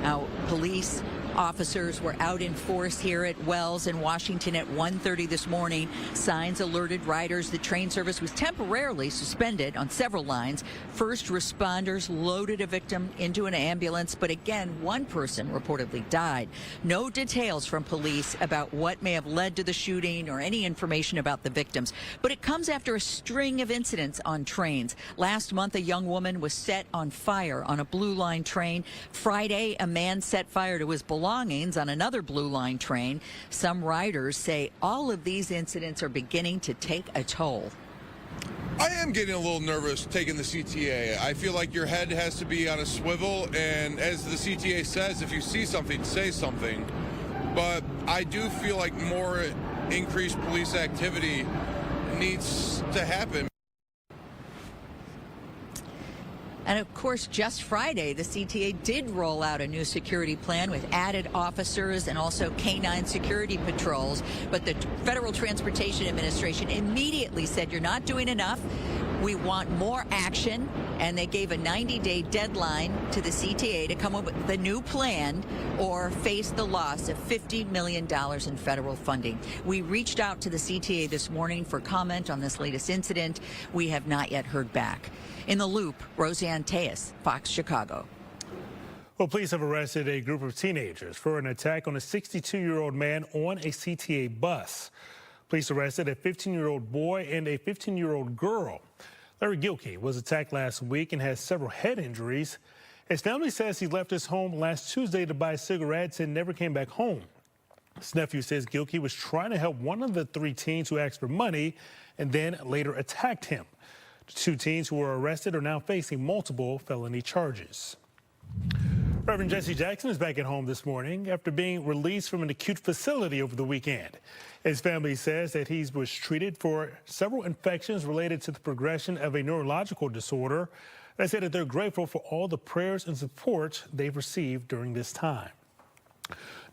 Now, police officers were out in force here at Wells in Washington at 1:30 this morning. Signs alerted riders the train service was temporarily suspended on several lines. First responders loaded a victim into an ambulance, but again, one person reportedly died. No details from police about what may have led to the shooting or any information about the victims, but it comes after a string of incidents on trains. Last month, a young woman was set on fire on a Blue Line train. Friday, a man set fire to his belongings on another Blue Line train. Some riders say all of these incidents are beginning to take a toll. I am getting a little nervous taking the CTA. I feel like your head has to be on a swivel, and as the CTA says, if you see something, say something. But I do feel like more increased police activity needs to happen. And of course, just Friday, the CTA did roll out a new security plan with added officers and also canine security patrols. But the Federal Transportation Administration immediately said, you're not doing enough. We want more action. And they gave a 90-day deadline to the CTA to come up with the new plan or face the loss of $50 million in federal funding. We reached out to the CTA this morning for comment on this latest incident. We have not yet heard back. In the Loop, Roseanne Tejas, Fox Chicago. Well, police have arrested a group of teenagers for an attack on a 62-year-old man on a CTA bus. Police arrested a 15-year-old boy and a 15-year-old girl. Larry Gilkey was attacked last week and has several head injuries. His family says he left his home last Tuesday to buy cigarettes and never came back home. His nephew says Gilkey was trying to help one of the 3 teens who asked for money and then later attacked him. The 2 teens who were arrested are now facing multiple felony charges. Reverend Jesse Jackson is back at home this morning after being released from an acute facility over the weekend. His family says that he was treated for several infections related to the progression of a neurological disorder. They said that they're grateful for all the prayers and support they've received during this time.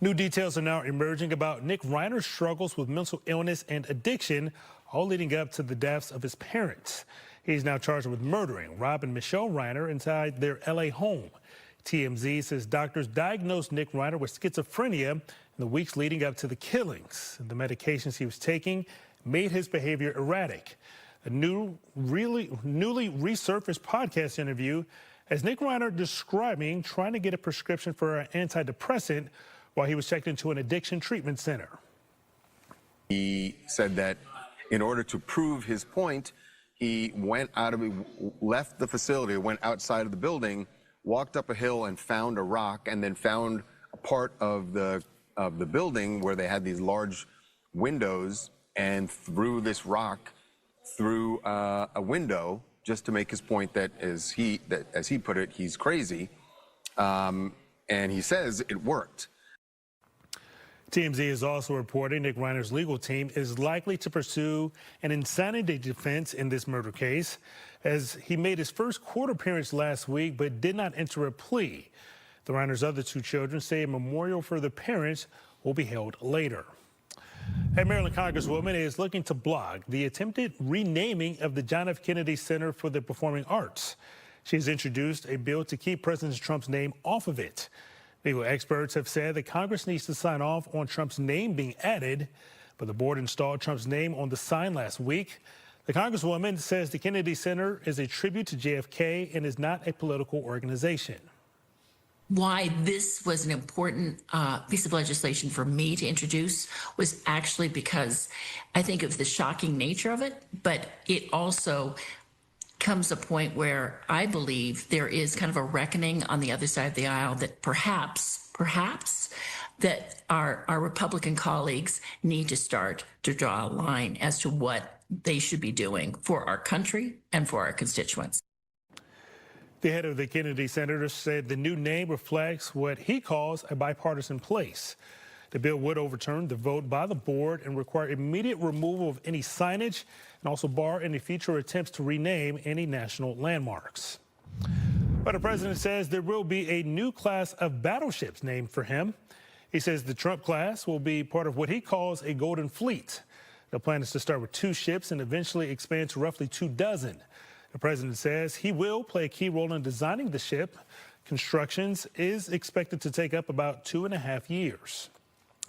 New details are now emerging about Nick Reiner's struggles with mental illness and addiction, all leading up to the deaths of his parents. He's now charged with murdering Rob and Michelle Reiner inside their L.A. home. TMZ says doctors diagnosed Nick Reiner with schizophrenia in the weeks leading up to the killings. The medications he was taking made his behavior erratic. A newly resurfaced podcast interview has Nick Reiner describing trying to get a prescription for an antidepressant while he was checked into an addiction treatment center. He said that in order to prove his point, he left the facility, went outside of the building, walked up a hill and found a rock, and then found a part of the building where they had these large windows, and threw this rock through a window just to make his point that, as he put it, he's crazy. And he says it worked. TMZ is also reporting Nick Reiner's legal team is likely to pursue an insanity defense in this murder case, as he made his first court appearance last week but did not enter a plea. The Reiner's other two children say a memorial for their parents will be held later. A Maryland Congresswoman is looking to block the attempted renaming of the John F. Kennedy Center for the Performing Arts. She has introduced a bill to keep President Trump's name off of it. Legal experts have said that Congress needs to sign off on Trump's name being added, but the board installed Trump's name on the sign last week. The Congresswoman says the Kennedy Center is a tribute to JFK and is not a political organization. Why this was an important piece of legislation for me to introduce was actually because I think of the shocking nature of it, but it also comes a point where I believe there is kind of a reckoning on the other side of the aisle that perhaps that our Republican colleagues need to start to draw a line as to what they should be doing for our country and for our constituents. The head of the Kennedy Center said the new name reflects what he calls a bipartisan place. The bill would overturn the vote by the board and require immediate removal of any signage and also bar any future attempts to rename any national landmarks. But the president says there will be a new class of battleships named for him. He says the Trump class will be part of what he calls a golden fleet. The plan is to start with 2 ships and eventually expand to roughly 24. The president says he will play a key role in designing the ship. Constructions is expected to take up about 2.5 years.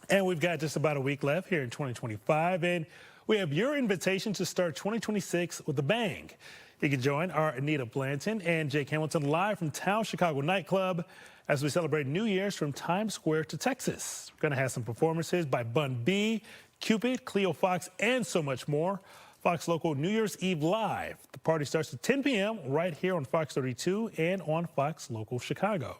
And we've got just about a week left here in 2025, and we have your invitation to start 2026 with a bang. You can join our Anita Blanton and Jake Hamilton live from Town Chicago Nightclub as we celebrate New Year's from Times Square to Texas. We're going to have some performances by Bun B, Cupid, Cleo Fox, and so much more. Fox Local New Year's Eve Live. The party starts at 10 p.m. right here on Fox 32 and on Fox Local Chicago.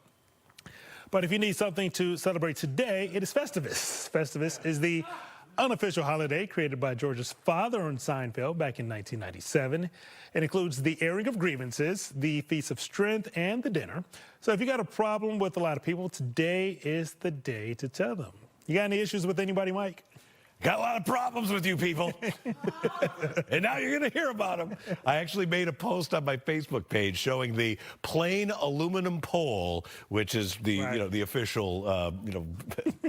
But if you need something to celebrate today, it is Festivus. Festivus is the unofficial holiday created by George's father on Seinfeld back in 1997. It includes the airing of grievances, the Feast of Strength, and the dinner. So if you got a problem with a lot of people, today is the day to tell them. You got any issues with anybody, Mike? Got a lot of problems with you people. And now you're going to hear about them. I actually made a post on my Facebook page showing the plain aluminum pole, which is the the official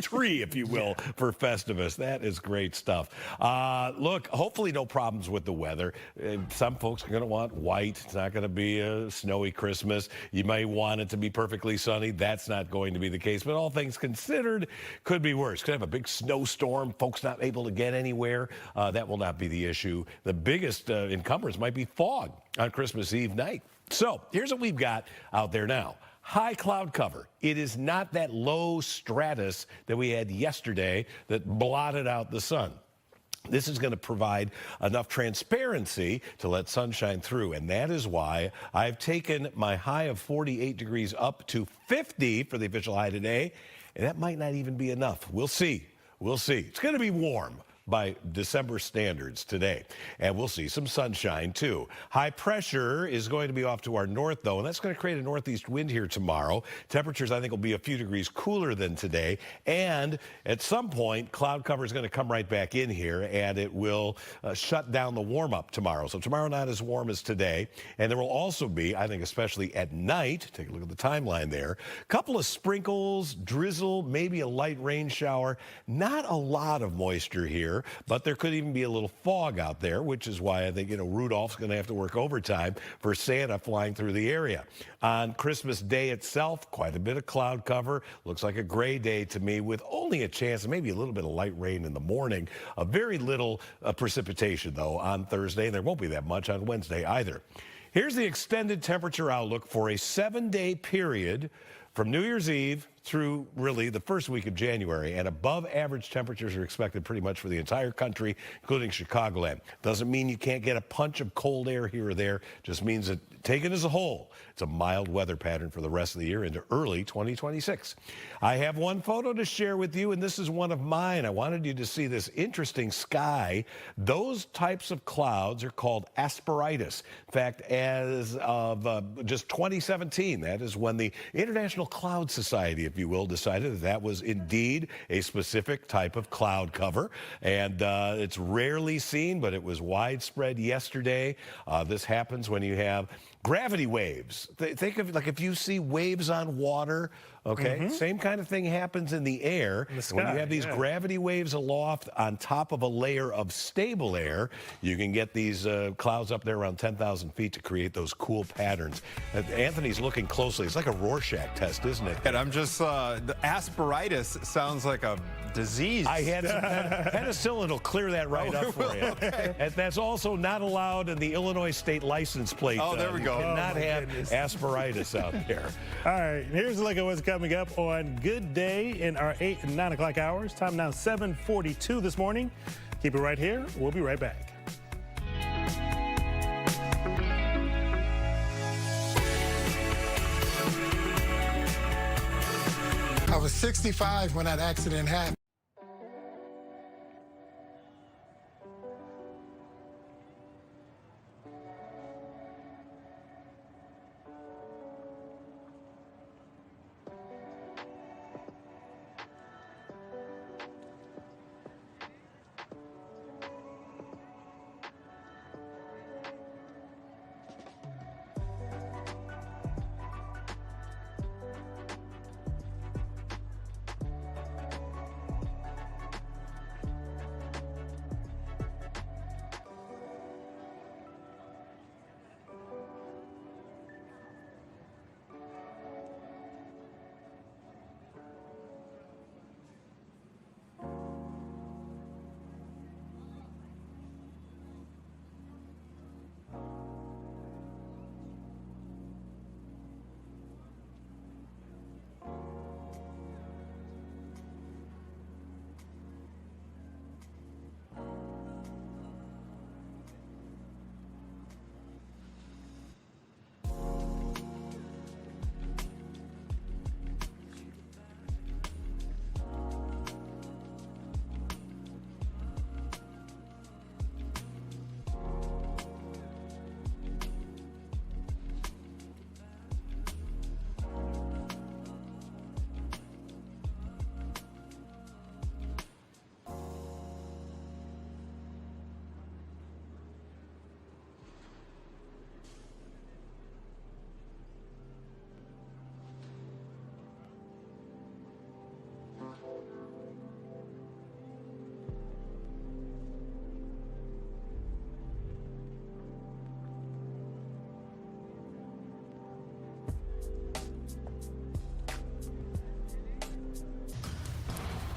tree, if you will, for Festivus. That is great stuff. Look, hopefully no problems with the weather. Some folks are going to want white. It's not going to be a snowy Christmas. You may want it to be perfectly sunny. That's not going to be the case. But all things considered, could be worse. Could have a big snowstorm. Folks not able to get anywhere. That will not be the issue. The biggest encumbrance might be fog on Christmas Eve night. So here's what we've got out there now. High cloud cover. It is not that low stratus that we had yesterday that blotted out the sun. This is going to provide enough transparency to let sunshine through, and that is why I've taken my high of 48 degrees up to 50 for the official high today, and that might not even be enough. We'll see. We'll see. It's going to be warm by December standards today. And we'll see some sunshine, too. High pressure is going to be off to our north, though, and that's going to create a northeast wind here tomorrow. Temperatures, I think, will be a few degrees cooler than today. And at some point, cloud cover is going to come right back in here, and it will shut down the warm-up tomorrow. So tomorrow not as warm as today. And there will also be, I think, especially at night, take a look at the timeline there, a couple of sprinkles, drizzle, maybe a light rain shower. Not a lot of moisture here. But there could even be a little fog out there, which is why I think, Rudolph's going to have to work overtime for Santa flying through the area. On Christmas Day itself, quite a bit of cloud cover. Looks like a gray day to me with only a chance of maybe a little bit of light rain in the morning. A very little precipitation, though, on Thursday. And there won't be that much on Wednesday either. Here's the extended temperature outlook for a 7-day period from New Year's Eve through really the first week of January, and above average temperatures are expected pretty much for the entire country, including Chicagoland. Doesn't mean you can't get a punch of cold air here or there, just means that taken as a whole, it's a mild weather pattern for the rest of the year into early 2026. I have one photo to share with you, and this is one of mine. I wanted you to see this interesting sky. Those types of clouds are called asperitis. In fact, as of just 2017, that is when the International Cloud Society if you will, decided that that was indeed a specific type of cloud cover. And it's rarely seen, but it was widespread yesterday. This happens when you have gravity waves. Think of it like if you see waves on water, okay? Same kind of thing happens in the air. When you have these gravity waves aloft on top of a layer of stable air, you can get these clouds up there around 10,000 feet to create those cool patterns. Anthony's looking closely. It's like a Rorschach test, isn't it? And I'm just, the asperitis sounds like a disease. I had some penicillin will clear that right up for you. Okay. And that's also not allowed in the Illinois state license plate. Oh, there we go. You cannot have asperitis out there. All right, here's a look at what's coming up on Good Day in our 8 and 9 o'clock hours. Time now 7:42 this morning. Keep it right here. We'll be right back. I was 65 when that accident happened.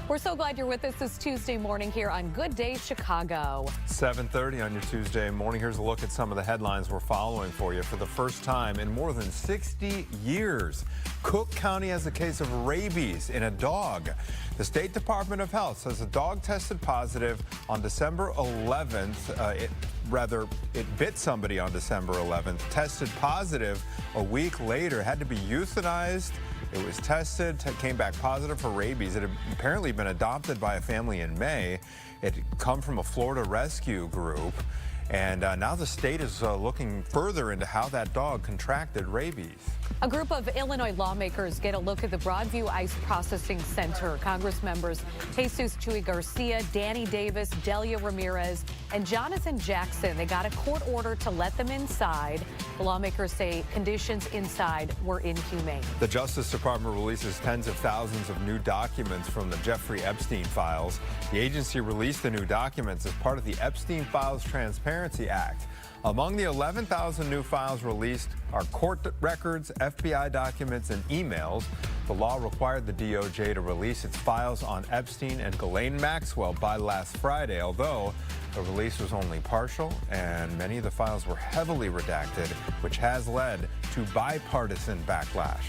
We're so glad you're with us this Tuesday morning here on Good Day Chicago. 7:30 on your Tuesday morning. Here's a look at some of the headlines we're following for you. For the first time in more than 60 years, Cook County has a case of rabies in a dog. The State Department of Health says a dog tested positive on December 11th. It bit somebody on December 11th, tested positive a week later, had to be euthanized. It was tested, came back positive for rabies. It had apparently been adopted by a family in May. It had come from a Florida rescue group. And now the state is looking further into how that dog contracted rabies. A group of Illinois lawmakers get a look at the Broadview Ice Processing Center. Congress members Jesus Chuy Garcia, Danny Davis, Delia Ramirez, and Jonathan Jackson. They got a court order to let them inside. The lawmakers say conditions inside were inhumane. The Justice Department releases tens of thousands of new documents from the Jeffrey Epstein files. The agency released the new documents as part of the Epstein Files Transparency Act. Among the 11,000 new files released are court records, FBI documents, and emails. The law required the DOJ to release its files on Epstein and Ghislaine Maxwell by last Friday, although the release was only partial and many of the files were heavily redacted, which has led to bipartisan backlash.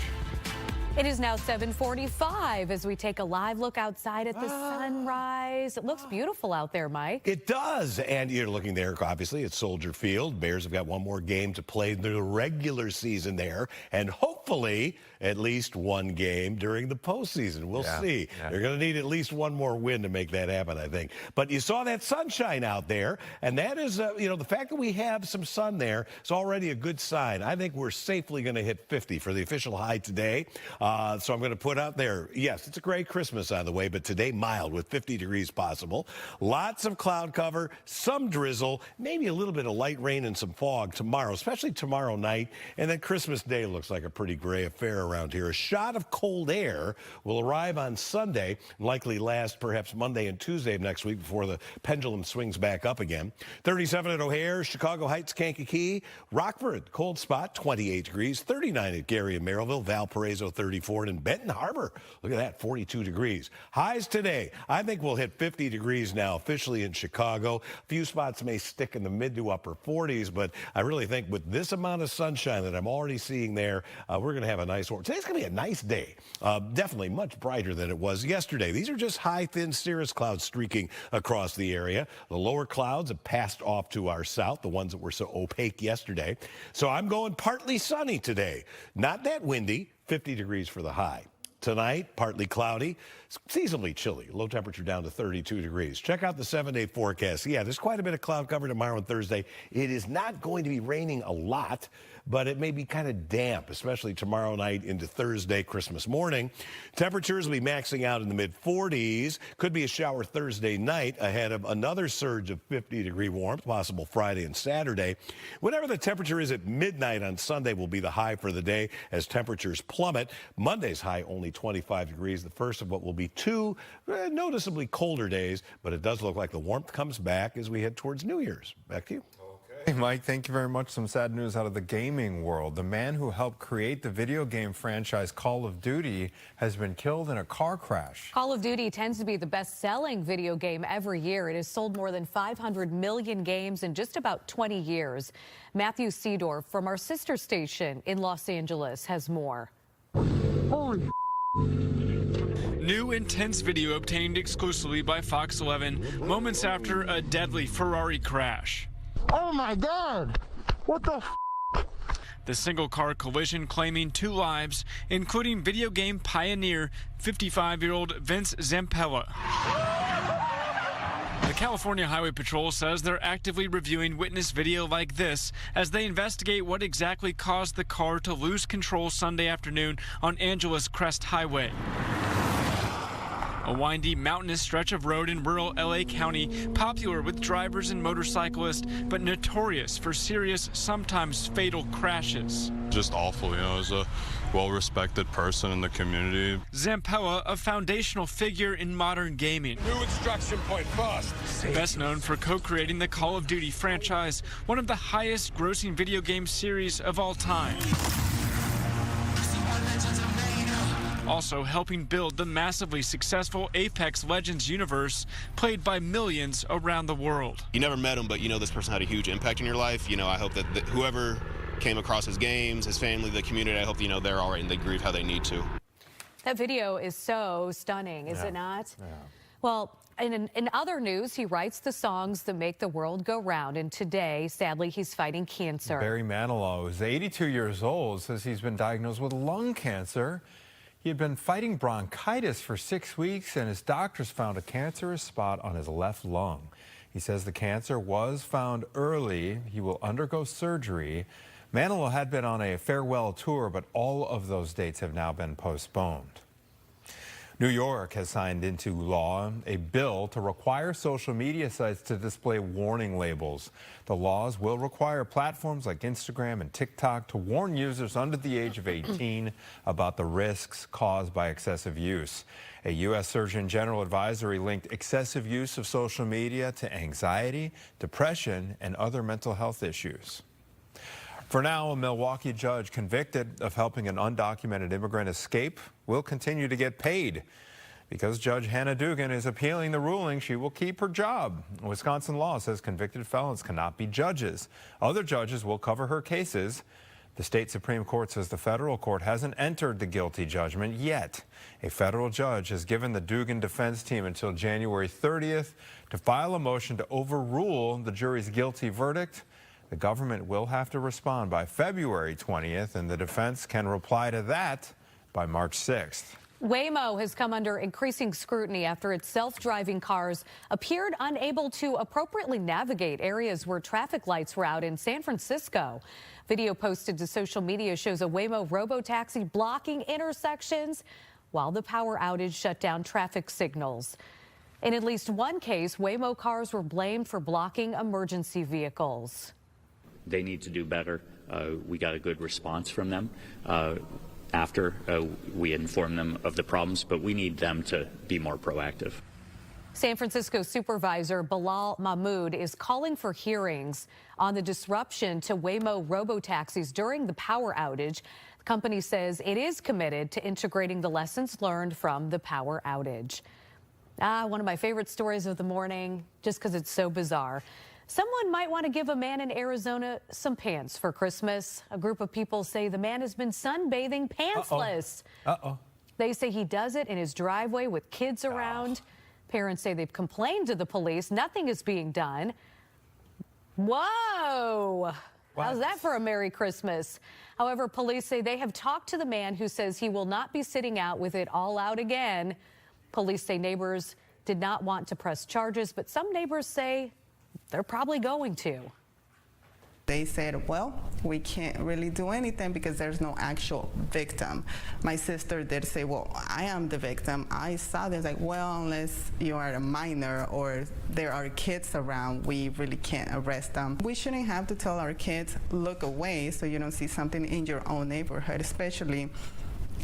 It is now 7:45 as we take a live look outside at the sunrise. It looks beautiful out there, Mike. It does. And you're looking there, obviously, at Soldier Field. Bears have got one more game to play in the regular season there. And hopefully at least one game during the postseason. We'll see. Yeah. They're going to need at least one more win to make that happen, I think. But you saw that sunshine out there, and that is, the fact that we have some sun there is already a good sign. I think we're safely going to hit 50 for the official high today. So I'm going to put out there, yes, it's a great Christmas on the way, but today mild with 50 degrees possible. Lots of cloud cover, some drizzle, maybe a little bit of light rain and some fog tomorrow, especially tomorrow night. And then Christmas Day looks like a pretty gray affair around here. A shot of cold air will arrive on Sunday, likely last perhaps Monday and Tuesday of next week before the pendulum swings back up again. 37 at O'Hare, Chicago Heights, Kankakee, Rockford, cold spot, 28 degrees, 39 at Gary and Merrillville, Valparaiso, 34, and in Benton Harbor, look at that, 42 degrees. Highs today, I think we'll hit 50 degrees now officially in Chicago. A few spots may stick in the mid to upper 40s, but I really think with this amount of sunshine that I'm already seeing there, we're going to have a nice one. Today's going to be a nice day. Definitely much brighter than it was yesterday. These are just high, thin cirrus clouds streaking across the area. The lower clouds have passed off to our south, the ones that were so opaque yesterday. So I'm going partly sunny today. Not that windy, 50 degrees for the high. Tonight, partly cloudy, seasonably chilly. Low temperature down to 32 degrees. Check out the 7-day forecast. Yeah, there's quite a bit of cloud cover tomorrow and Thursday. It is not going to be raining a lot, but it may be kind of damp, especially tomorrow night into Thursday, Christmas morning. Temperatures will be maxing out in the mid-40s. Could be a shower Thursday night ahead of another surge of 50-degree warmth, possible Friday and Saturday. Whatever the temperature is at midnight on Sunday will be the high for the day as temperatures plummet. Monday's high only 25 degrees, the first of what will be two noticeably colder days, but it does look like the warmth comes back as we head towards New Year's. Back to you. Hey, Mike, thank you very much. Some sad news out of the gaming world. The man who helped create the video game franchise Call of Duty has been killed in a car crash. Call of Duty tends to be the best-selling video game every year. It has sold more than 500 million games in just about 20 years. Matthew Seedorf from our sister station in Los Angeles has more. Holy New intense video obtained exclusively by Fox 11 moments after a deadly Ferrari crash. Oh my God! What the f? The single-car collision claiming 2 lives, including video game pioneer 55-year-old Vince Zampella. The California Highway Patrol says they're actively reviewing witness video like this as they investigate what exactly caused the car to lose control Sunday afternoon on Angeles Crest Highway. A windy, mountainous stretch of road in rural LA County, popular with drivers and motorcyclists, but notorious for serious, sometimes fatal crashes. Just awful, as a well-respected person in the community. Zampella, a foundational figure in modern gaming. New instruction point fast. Best known for co-creating the Call of Duty franchise, one of the highest grossing video game series of all time. Also helping build the massively successful Apex Legends universe, played by millions around the world. You never met him, but this person had a huge impact in your life. I hope that whoever came across his games, his family, the community, I hope they're all right and they grieve how they need to. That video is so stunning, is it not? Yeah. Well, in other news, he writes the songs that make the world go round, and today, sadly, he's fighting cancer. Barry Manilow, who's 82 years old, says he's been diagnosed with lung cancer. He had been fighting bronchitis for 6 weeks, and his doctors found a cancerous spot on his left lung. He says the cancer was found early. He will undergo surgery. Manilow had been on a farewell tour, but all of those dates have now been postponed. New York has signed into law a bill to require social media sites to display warning labels. The laws will require platforms like Instagram and TikTok to warn users under the age of 18 about the risks caused by excessive use. A U.S. Surgeon General advisory linked excessive use of social media to anxiety, depression, and other mental health issues. For now, a Milwaukee judge convicted of helping an undocumented immigrant escape will continue to get paid. Because Judge Hannah Dugan is appealing the ruling, she will keep her job. Wisconsin law says convicted felons cannot be judges. Other judges will cover her cases. The state Supreme Court says the federal court hasn't entered the guilty judgment yet. A federal judge has given the Dugan defense team until January 30th to file a motion to overrule the jury's guilty verdict. The government will have to respond by February 20th, and the defense can reply to that by March 6th. Waymo has come under increasing scrutiny after its self-driving cars appeared unable to appropriately navigate areas where traffic lights were out in San Francisco. Video posted to social media shows a Waymo robotaxi blocking intersections while the power outage shut down traffic signals. In at least one case, Waymo cars were blamed for blocking emergency vehicles. They need to do better. We got a good response from them after we informed them of the problems, but we need them to be more proactive. San Francisco Supervisor Bilal Mahmoud is calling for hearings on the disruption to Waymo robotaxis during the power outage. The company says it is committed to integrating the lessons learned from the power outage. One of my favorite stories of the morning, just because it's so bizarre. Someone might want to give a man in Arizona some pants for Christmas. A group of people say the man has been sunbathing pantsless. They say he does it in his driveway with kids around. Parents say they've complained to the police. Nothing is being done. Whoa! How's that for a Merry Christmas? However, police say they have talked to the man who says he will not be sitting out with it all out again. Police say neighbors did not want to press charges, but some neighbors say they're probably going to. They said, well, we can't really do anything because there's no actual victim. My sister did say, well, I am the victim. I saw this, like, well, unless you are a minor or there are kids around, we really can't arrest them. We shouldn't have to tell our kids, look away so you don't see something in your own neighborhood, especially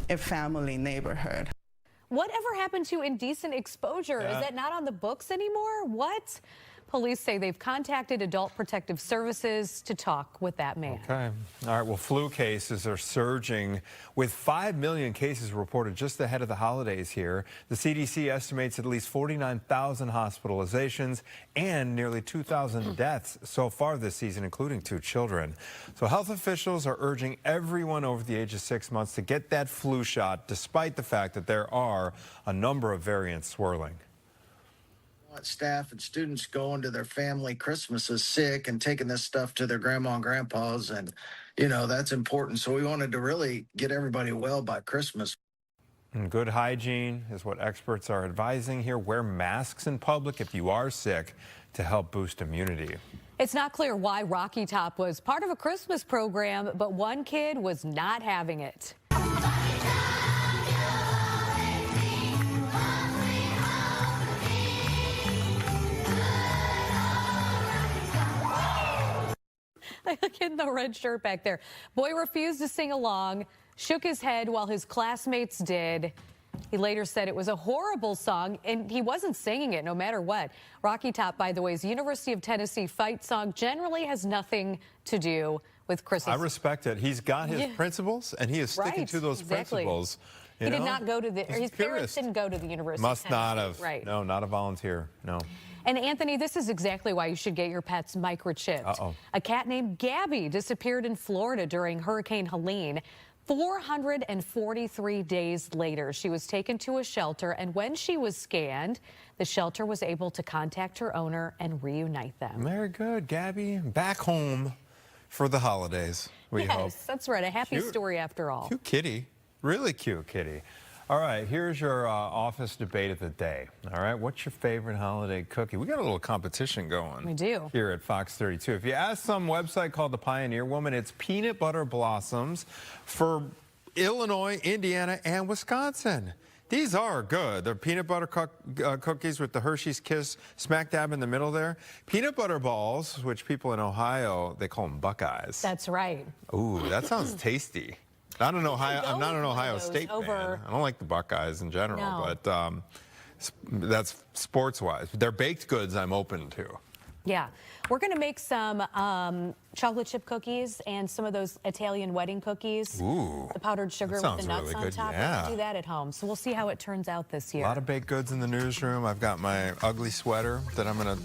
a family neighborhood. Whatever happened to indecent exposure? Is that not on the books anymore? What? Police say they've contacted Adult Protective Services to talk with that man. Okay. All right. Well, flu cases are surging with 5 million cases reported just ahead of the holidays here. The CDC estimates at least 49,000 hospitalizations and nearly 2,000 deaths so far this season, including 2 children. So health officials are urging everyone over the age of 6 months to get that flu shot, despite the fact that there are a number of variants swirling. Staff and students going to their family Christmases sick and taking this stuff to their grandma and grandpas, and that's important. So we wanted to really get everybody well by Christmas. And good hygiene is what experts are advising here. Wear masks in public if you are sick to help boost immunity. It's not clear why Rocky Top was part of a Christmas program, but one kid was not having it. Look in the red shirt back there. Boy refused to sing along, shook his head while his classmates did. He later said it was a horrible song, and he wasn't singing it no matter what. Rocky Top, by the way, is University of Tennessee fight song, generally has nothing to do with Christmas. I respect it. He's got his principles, and he is sticking to those principles. He did not go to his parents didn't go to the University of Tennessee. Must not have. Right. No, not a volunteer. No. And Anthony, this is exactly why you should get your pets microchipped. A cat named Gabby disappeared in Florida during Hurricane Helene. 443 days later, she was taken to a shelter, and when she was scanned, the shelter was able to contact her owner and reunite them. Very good, Gabby. Back home for the holidays, we hope. Yes, that's right. A happy story after all. Cute kitty. Really cute kitty. All right, here's your office debate of the day. All right, what's your favorite holiday cookie? We got a little competition going. We do. Here at Fox 32. If you ask some website called The Pioneer Woman, it's peanut butter blossoms for Illinois, Indiana, and Wisconsin. These are good. They're peanut butter cookies with the Hershey's Kiss smack dab in the middle there. Peanut butter balls, which people in Ohio, they call them Buckeyes. That's right. Ooh, that sounds tasty. I'm not an Ohio State fan. I don't like the Buckeyes in general, but that's sports-wise. They're baked goods I'm open to. Yeah. We're going to make some chocolate chip cookies and some of those Italian wedding cookies. Ooh. The powdered sugar with the nuts really on good. top. Yeah. Let's do that at home. So we'll see how it turns out this year. A lot of baked goods in the newsroom. I've got my ugly sweater that I'm going to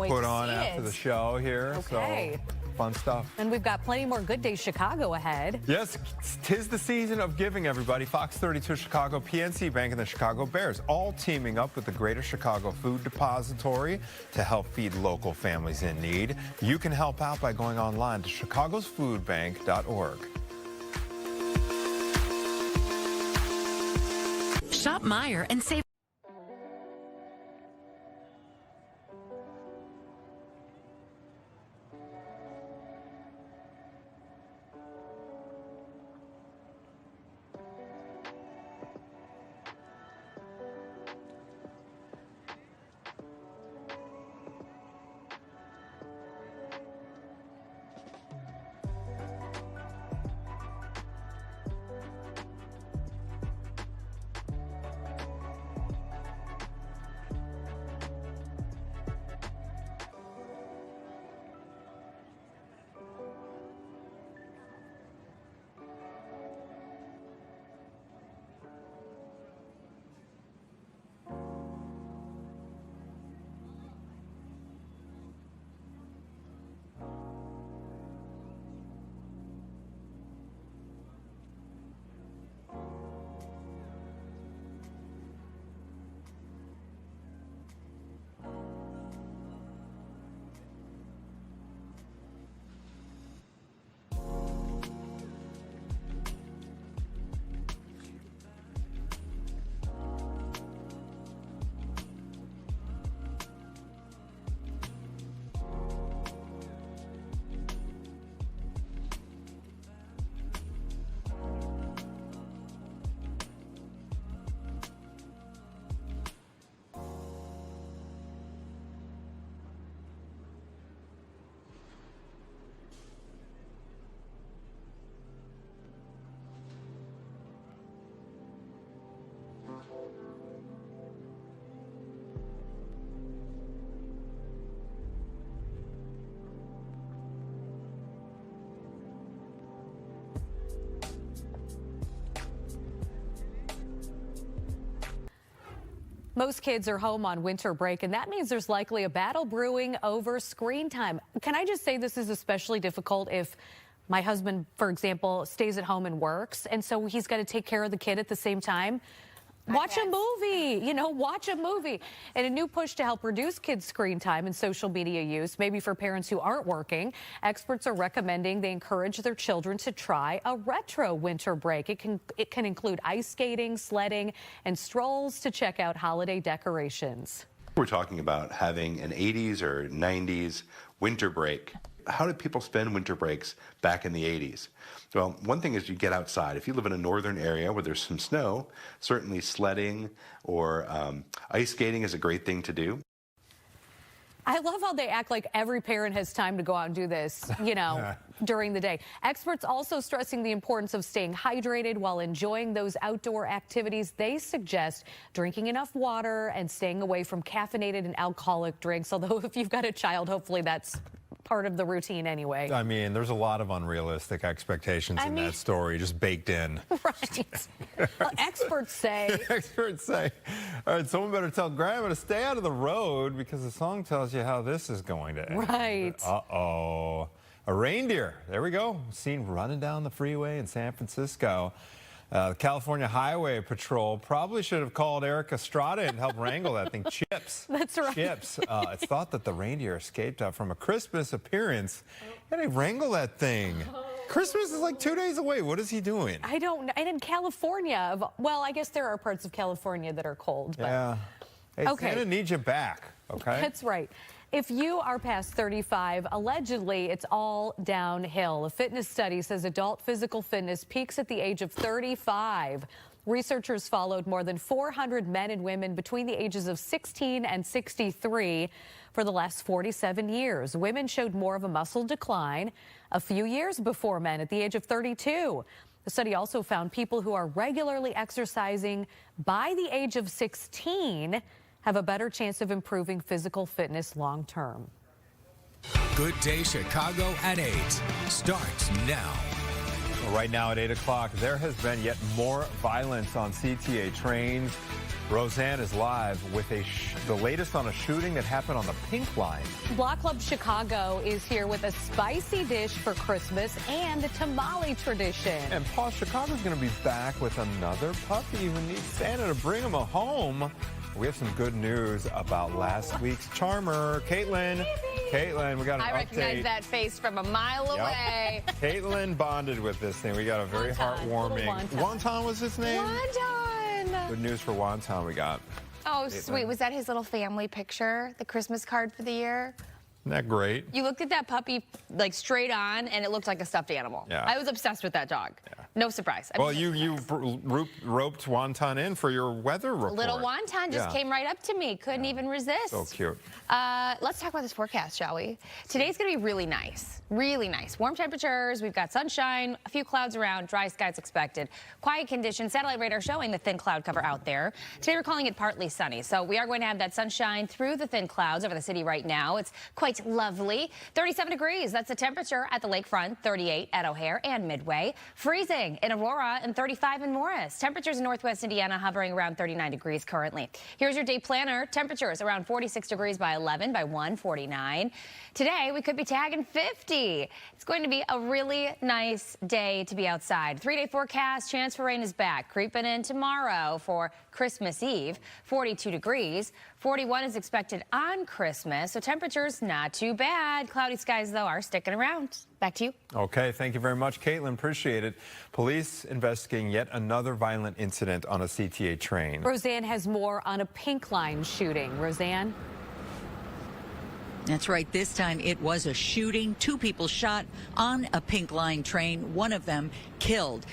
put on after the show here. Okay. So fun stuff. And we've got plenty more Good Day Chicago ahead. Yes, 'tis the season of giving, everybody. Fox 32 Chicago, PNC Bank, and the Chicago Bears all teaming up with the Greater Chicago Food Depository to help feed local families in need. You can help out by going online to chicagosfoodbank.org. Shop Meijer and save. Most kids are home on winter break, and that means there's likely a battle brewing over screen time. Can I just say this is especially difficult if my husband, for example, stays at home and works, and so he's got to take care of the kid at the same time? Watch a movie, watch a movie. And a new push to help reduce kids' screen time and social media use, maybe for parents who aren't working, experts are recommending they encourage their children to try a retro winter break. It can include ice skating, sledding, and strolls to check out holiday decorations. We're talking about having an 80s or 90s winter break. How did people spend winter breaks back in the 80s? Well, one thing is you get outside. If you live in a northern area where there's some snow, certainly sledding or ice skating is a great thing to do. I love how they act like every parent has time to go out and do this, during the day. Experts also stressing the importance of staying hydrated while enjoying those outdoor activities. They suggest drinking enough water and staying away from caffeinated and alcoholic drinks. Although if you've got a child, hopefully that's part of the routine anyway. I mean, there's a lot of unrealistic expectations in that story, just baked in. Right. Well, experts say. Experts say. All right, someone better tell Grandma to stay out of the road because the song tells you how this is going to end. Right. Uh-oh. A reindeer. There we go. Seen running down the freeway in San Francisco. The California Highway Patrol probably should have called Eric Estrada and helped wrangle that thing. Chips. That's right. Chips. It's thought that the reindeer escaped from a Christmas appearance. How did he wrangle that thing? Christmas is like 2 days away. What is he doing? I don't know. And in California, well, I guess there are parts of California that are cold. But... Yeah. Hey, Santa needs you back, okay? That's right. If you are past 35, allegedly, it's all downhill. A fitness study says adult physical fitness peaks at the age of 35. Researchers followed more than 400 men and women between the ages of 16 and 63 for the last 47 years. Women showed more of a muscle decline a few years before men at the age of 32. The study also found people who are regularly exercising by the age of 16 have a better chance of improving physical fitness long term. Good Day Chicago at 8 starts now. Well, right now at 8 o'clock, there has been yet more violence on CTA trains. Roseanne is live with the latest on a shooting that happened on the Pink Line. Block Club Chicago is here with a spicy dish for Christmas and the tamale tradition. And Paul, Chicago's going to be back with another puppy who needs Santa to bring him home. We have some good news about last week's charmer, Caitlin. Caitlin, we got an update. I recognize that face from a mile away. Caitlin bonded with this thing. We got a very heartwarming. Wonton Was his name? Wonton. Good news for Wonton we got. Oh, sweet. Was that his little family picture, the Christmas card for the year? Isn't that great? You looked at that puppy like straight on, and it looked like a stuffed animal. Yeah. I was obsessed with that dog. Yeah. No surprise. Well, you roped Wonton in for your weather report. Little Wonton just came right up to me. Couldn't even resist. So cute. Let's talk about this forecast, shall we? Today's going to be really nice. Really nice. Warm temperatures. We've got sunshine, a few clouds around, dry skies expected. Quiet conditions. Satellite radar showing the thin cloud cover out there. Today we're calling it partly sunny. So we are going to have that sunshine through the thin clouds over the city right now. It's quite lovely. 37 degrees. That's the temperature at the lakefront. 38 at O'Hare and Midway. Freezing in Aurora and 35 in Morris. Temperatures in Northwest Indiana hovering around 39 degrees currently. Here's your day planner. Temperatures around 46 degrees by 11, by 1:49. Today we could be tagging 50. It's going to be a really nice day to be outside. 3-day forecast. Chance for rain is back. Creeping in tomorrow for Christmas Eve. 42 degrees. 41 is expected on Christmas. So temperatures not too bad. Cloudy skies, though, are sticking around. Back to you. Okay, thank you very much, Caitlin. Appreciate it. Police investigating yet another violent incident on a CTA train. Roseanne has more on a Pink Line shooting. Roseanne? That's right. This time it was a shooting. 2 people shot on a Pink Line train, one of them killed.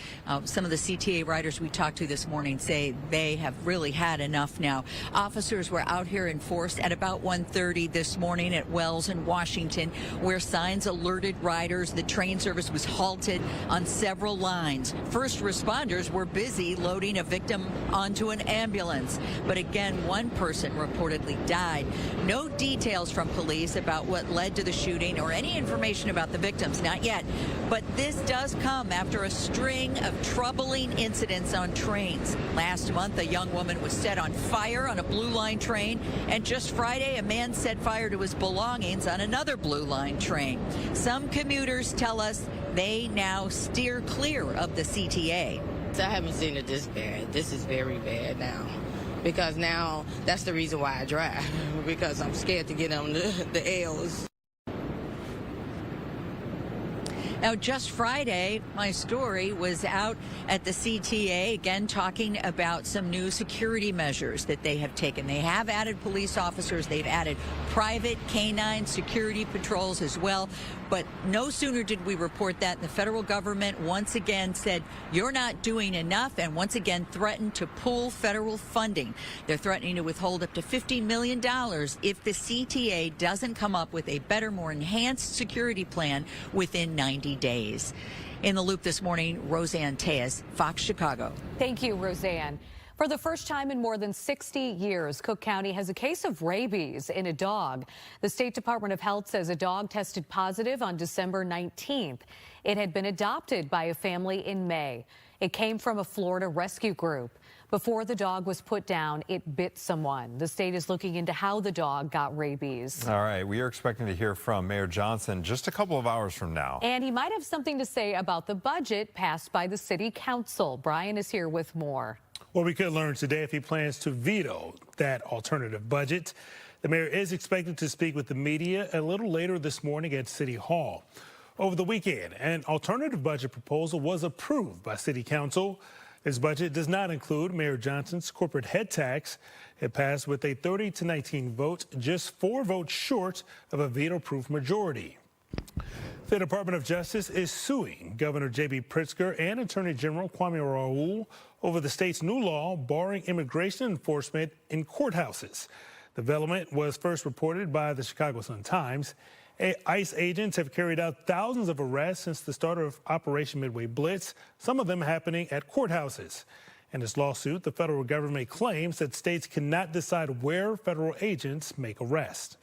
Some of the CTA riders we talked to this morning say they have really had enough now. Officers were out here in force at about 1:30 this morning at Wells in Washington, where signs alerted riders. The train service was halted on several lines. First responders were busy loading a victim onto an ambulance. But again, one person reportedly died. No details from police about what led to the shooting or any information about the victims, not yet. But this does come after a string of troubling incidents on trains. Last month, a young woman was set on fire on a Blue Line train, and just Friday, a man set fire to his belongings on another Blue Line train. Some commuters tell us they now steer clear of the CTA. I haven't seen it this bad. This is very bad now. Because now that's the reason why I drive, because I'm scared to get on the L's. Now, just Friday, my story was out at the CTA, again, talking about some new security measures that they have taken. They have added police officers. They've added private canine security patrols as well. But no sooner did we report that, the federal government once again said, you're not doing enough, and once again threatened to pull federal funding. They're threatening to withhold up to $50 million if the CTA doesn't come up with a better, more enhanced security plan within 90 days. In the loop this morning, Roseanne Tejas, Fox Chicago. Thank you, Roseanne. For the first time in more than 60 years, Cook County has a case of rabies in a dog. The State Department of Health says a dog tested positive on December 19th. It had been adopted by a family in May. It came from a Florida rescue group. Before the dog was put down, it bit someone. The state is looking into how the dog got rabies. All right, we are expecting to hear from Mayor Johnson just a couple of hours from now. And he might have something to say about the budget passed by the city council. Brian is here with more. Well, we could learn today if he plans to veto that alternative budget. The mayor is expected to speak with the media a little later this morning at City Hall. Over the weekend, an alternative budget proposal was approved by City Council. This budget does not include Mayor Johnson's corporate head tax. It passed with a 30-19 vote, just 4 votes short of a veto-proof majority. The Department of Justice is suing Governor J.B. Pritzker and Attorney General Kwame Raoul over the state's new law barring immigration enforcement in courthouses. The development was first reported by the Chicago Sun-Times. ICE agents have carried out thousands of arrests since the start of Operation Midway Blitz, some of them happening at courthouses. In this lawsuit, the federal government claims that states cannot decide where federal agents make arrests.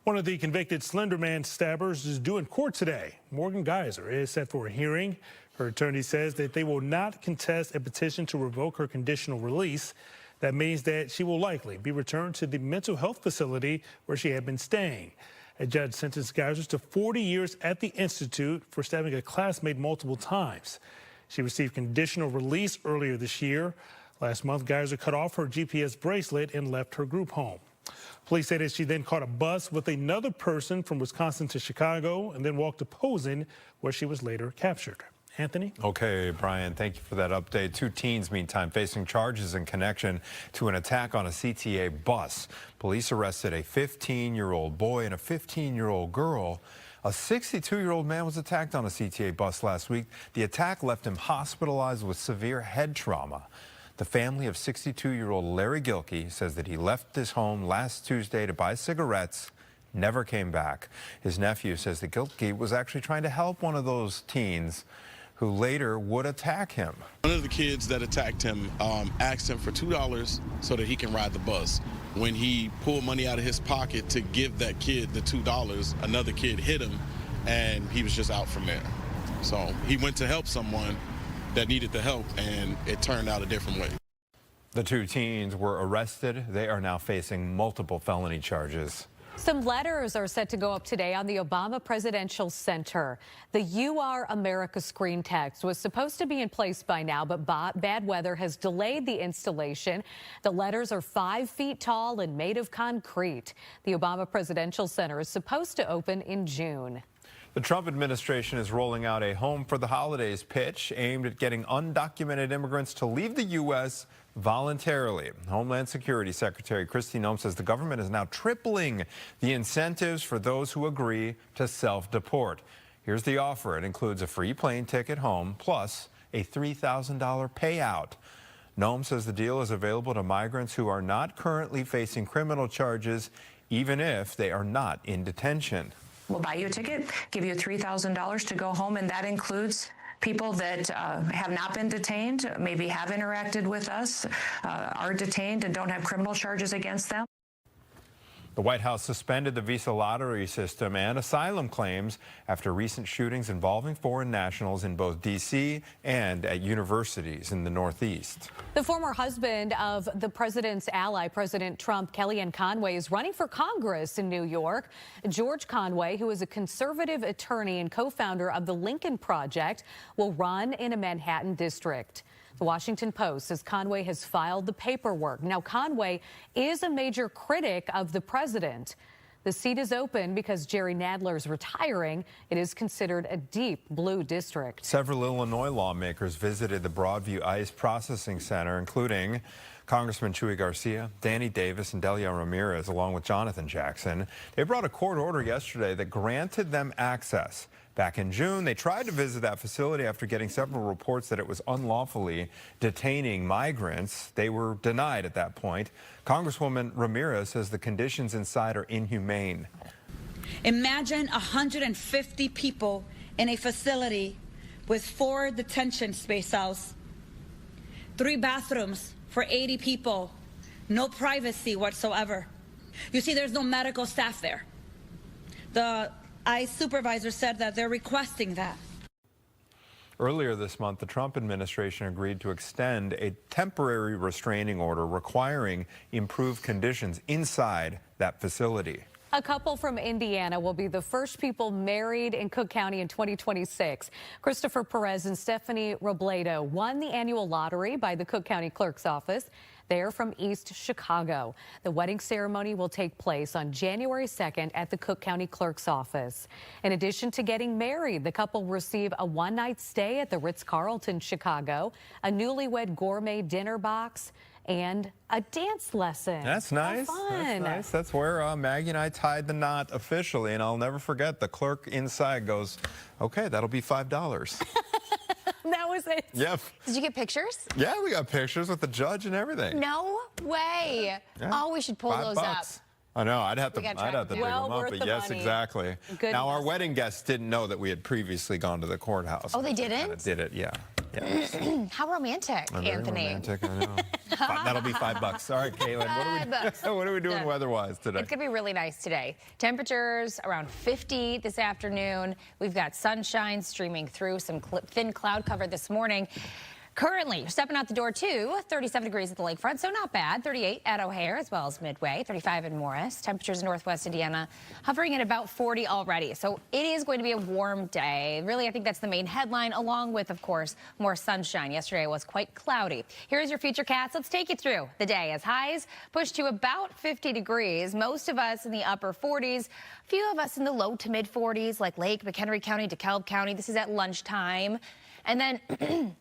One of the convicted Slender Man stabbers is due in court today. Morgan Geyser is set for a hearing. Her attorney says that they will not contest a petition to revoke her conditional release. That means that she will likely be returned to the mental health facility where she had been staying. A judge sentenced Geyser to 40 years at the Institute for stabbing a classmate multiple times. She received conditional release earlier this year. Last month, Geyser cut off her GPS bracelet and left her group home. Police say that she then caught a bus with another person from Wisconsin to Chicago and then walked to Posen, where she was later captured. Anthony? Okay, Brian, thank you for that update. 2 teens, meantime, facing charges in connection to an attack on a CTA bus. Police arrested a 15-year-old boy and a 15-year-old girl. A 62-year-old man was attacked on a CTA bus last week. The attack left him hospitalized with severe head trauma. The family of 62-year-old Larry Gilkey says that he left his home last Tuesday to buy cigarettes, never came back. His nephew says that Gilkey was actually trying to help one of those teens who later would attack him. One of the kids that attacked him asked him for $2 so that he can ride the bus. When he pulled money out of his pocket to give that kid the $2, another kid hit him, and he was just out from there. So he went to help someone that needed the help, and it turned out a different way. The 2 teens were arrested. They are now facing multiple felony charges. Some letters are set to go up today on the Obama Presidential Center. The "You Are America" screen text was supposed to be in place by now, but bad weather has delayed the installation. The letters are 5 feet tall and made of concrete. The Obama Presidential Center is supposed to open in June. The Trump administration is rolling out a Home for the Holidays pitch aimed at getting undocumented immigrants to leave the U.S. voluntarily. Homeland Security Secretary Kristi Noem says the government is now tripling the incentives for those who agree to self-deport. Here's the offer. It includes a free plane ticket home plus a $3,000 payout. Noem says the deal is available to migrants who are not currently facing criminal charges, even if they are not in detention. We'll buy you a ticket, give you $3,000 to go home, and that includes people that have not been detained, maybe have interacted with us, are detained and don't have criminal charges against them. The White House suspended the visa lottery system and asylum claims after recent shootings involving foreign nationals in both D.C. and at universities in the Northeast. The former husband of the president's ally, President Trump, Kellyanne Conway, is running for Congress in New York. George Conway, who is a conservative attorney and co-founder of the Lincoln Project, will run in a Manhattan district. The Washington Post says Conway has filed the paperwork. Now, Conway is a major critic of the president. The seat is open because Jerry Nadler is retiring. It is considered a deep blue district. Several Illinois lawmakers visited the Broadview ICE Processing Center, including Congressman Chuy Garcia, Danny Davis, and Delia Ramirez, along with Jonathan Jackson. They brought a court order yesterday that granted them access. Back in June, they tried to visit that facility after getting several reports that it was unlawfully detaining migrants. They were denied at that point. Congresswoman Ramirez says the conditions inside are inhumane. Imagine 150 people in a facility with 4 detention space cells, 3 bathrooms for 80 people, no privacy whatsoever. You see, there's no medical staff there. The ICE supervisor said that they're requesting that. Earlier this month, the Trump administration agreed to extend a temporary restraining order requiring improved conditions inside that facility. A couple from Indiana will be the first people married in Cook County in 2026. Christopher Perez and Stephanie Robledo won the annual lottery by the Cook County Clerk's Office. They are from East Chicago. The wedding ceremony will take place on January 2nd at the Cook County Clerk's Office. In addition to getting married, the couple receive a one-night stay at the Ritz-Carlton Chicago, a newlywed gourmet dinner box, and a dance lesson. That's nice. How fun. That's nice. That's where Maggie and I tied the knot officially, and I'll never forget the clerk inside goes, "Okay, that'll be $5." That was it? Yep. Did you get pictures? Yeah, we got pictures with the judge and everything. No way. Yeah. Oh, we should pull those up. I know, I'd have to dig them up, worth but the yes, money. exactly. Good now, our investment. wedding guests didn't know that we had previously gone to the courthouse. Oh, they Kinda didn't? did it, yeah. How romantic, Very Anthony. romantic, I know. That'll be $5. All right, Caitlin, what are we doing weather-wise today? It's going to be really nice today. Temperatures around 50 this afternoon. We've got sunshine streaming through, some thin cloud cover this morning. Currently, you're stepping out the door, too. 37 degrees at the lakefront, so not bad. 38 at O'Hare as well as Midway. 35 in Morris. Temperatures in northwest Indiana hovering at about 40 already. So it is going to be a warm day. Really, I think that's the main headline, along with, of course, more sunshine. Yesterday was quite cloudy. Here's your Futurecast. Let's take you through the day as highs push to about 50 degrees. Most of us in the upper 40s. A few of us in the low to mid 40s, like Lake, McHenry County, DeKalb County. This is at lunchtime. And then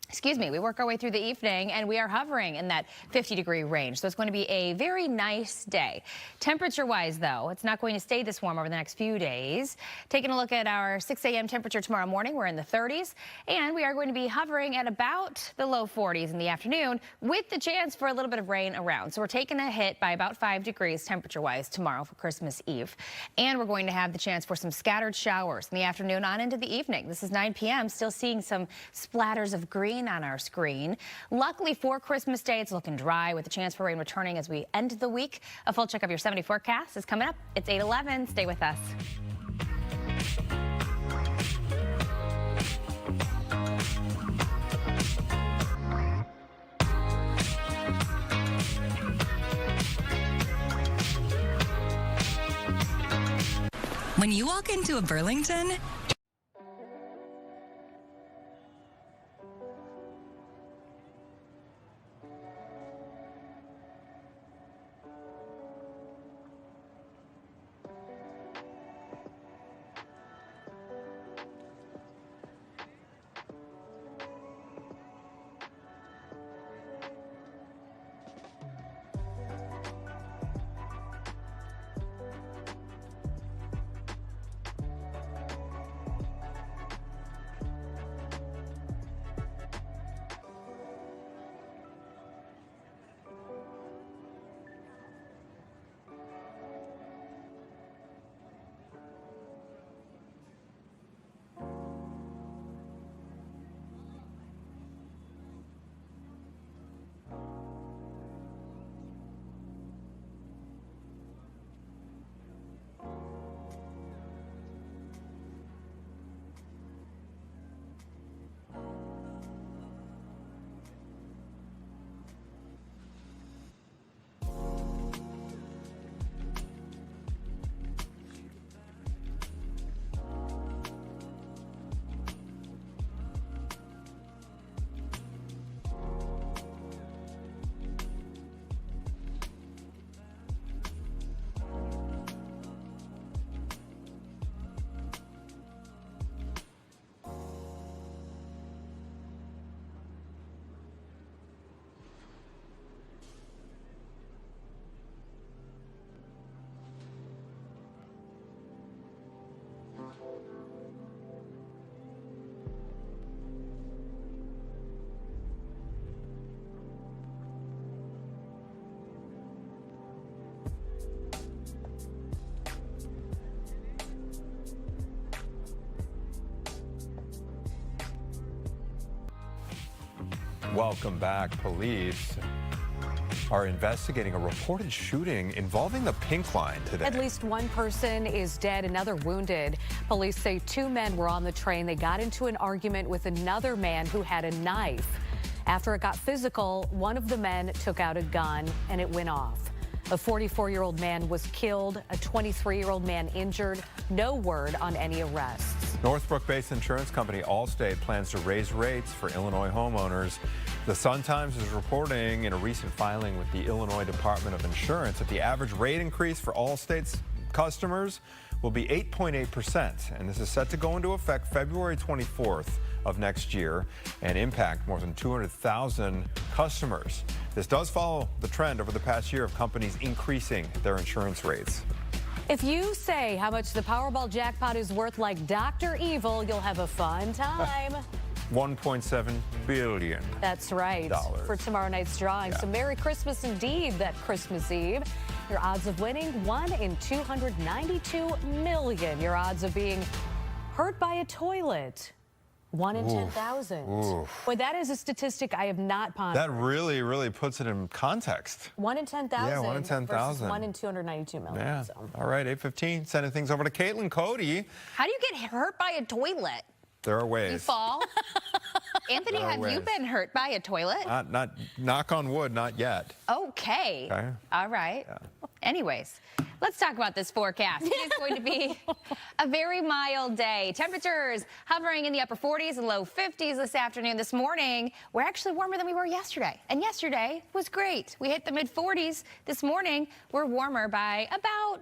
excuse me, we work our way through the evening and we are hovering in that 50-degree range. So it's going to be a very nice day. Temperature-wise, though, it's not going to stay this warm over the next few days. Taking a look at our 6 a.m. temperature tomorrow morning, we're in the 30s, and we are going to be hovering at about the low 40s in the afternoon with the chance for a little bit of rain around. So we're taking a hit by about 5 degrees temperature-wise tomorrow for Christmas Eve. And we're going to have the chance for some scattered showers in the afternoon on into the evening. This is 9 p.m. Still seeing some splatters of green on our screen. Luckily for Christmas Day, it's looking dry with a chance for rain returning as we end the week. A full check of your 70 forecast is coming up. It's 8:11. Stay with us. When you walk into a Burlington, Welcome back. Police are investigating a reported shooting involving the Pink Line today. At least one person is dead, another wounded. Police say 2 men were on the train. They got into an argument with another man who had a knife. After it got physical, one of the men took out a gun and it went off. A 44-year-old man was killed, a 23-year-old man injured. No word on any arrests. Northbrook-based insurance company Allstate plans to raise rates for Illinois homeowners. The Sun-Times is reporting in a recent filing with the Illinois Department of Insurance that the average rate increase for Allstate's customers will be 8.8%, and this is set to go into effect February 24th of next year and impact more than 200,000 customers. This does follow the trend over the past year of companies increasing their insurance rates. If you say how much the Powerball jackpot is worth like Dr. Evil, you'll have a fun time. $1.7 billion. That's right. For tomorrow night's drawing. Yeah. So Merry Christmas indeed, that Christmas Eve. Your odds of winning, 1 in 292 million. Your odds of being hurt by a toilet, 1 in 10,000. Boy, that is a statistic I have not pondered. That really puts it in context. 1 in 10,000. Yeah, 1 in 10,000. 1 in 292 million. Yeah. So. All right, 8:15. Sending things over to Caitlin Cody. How do you get hurt by a toilet? There are ways. You fall. Anthony, have you been hurt by a toilet? Not knock on wood, not yet. Okay. All right. Yeah. Anyways, let's talk about this forecast. It is going to be a very mild day. Temperatures hovering in the upper 40s and low 50s this afternoon. This morning, we're actually warmer than we were yesterday. And yesterday was great. We hit the mid 40s. This morning, we're warmer by about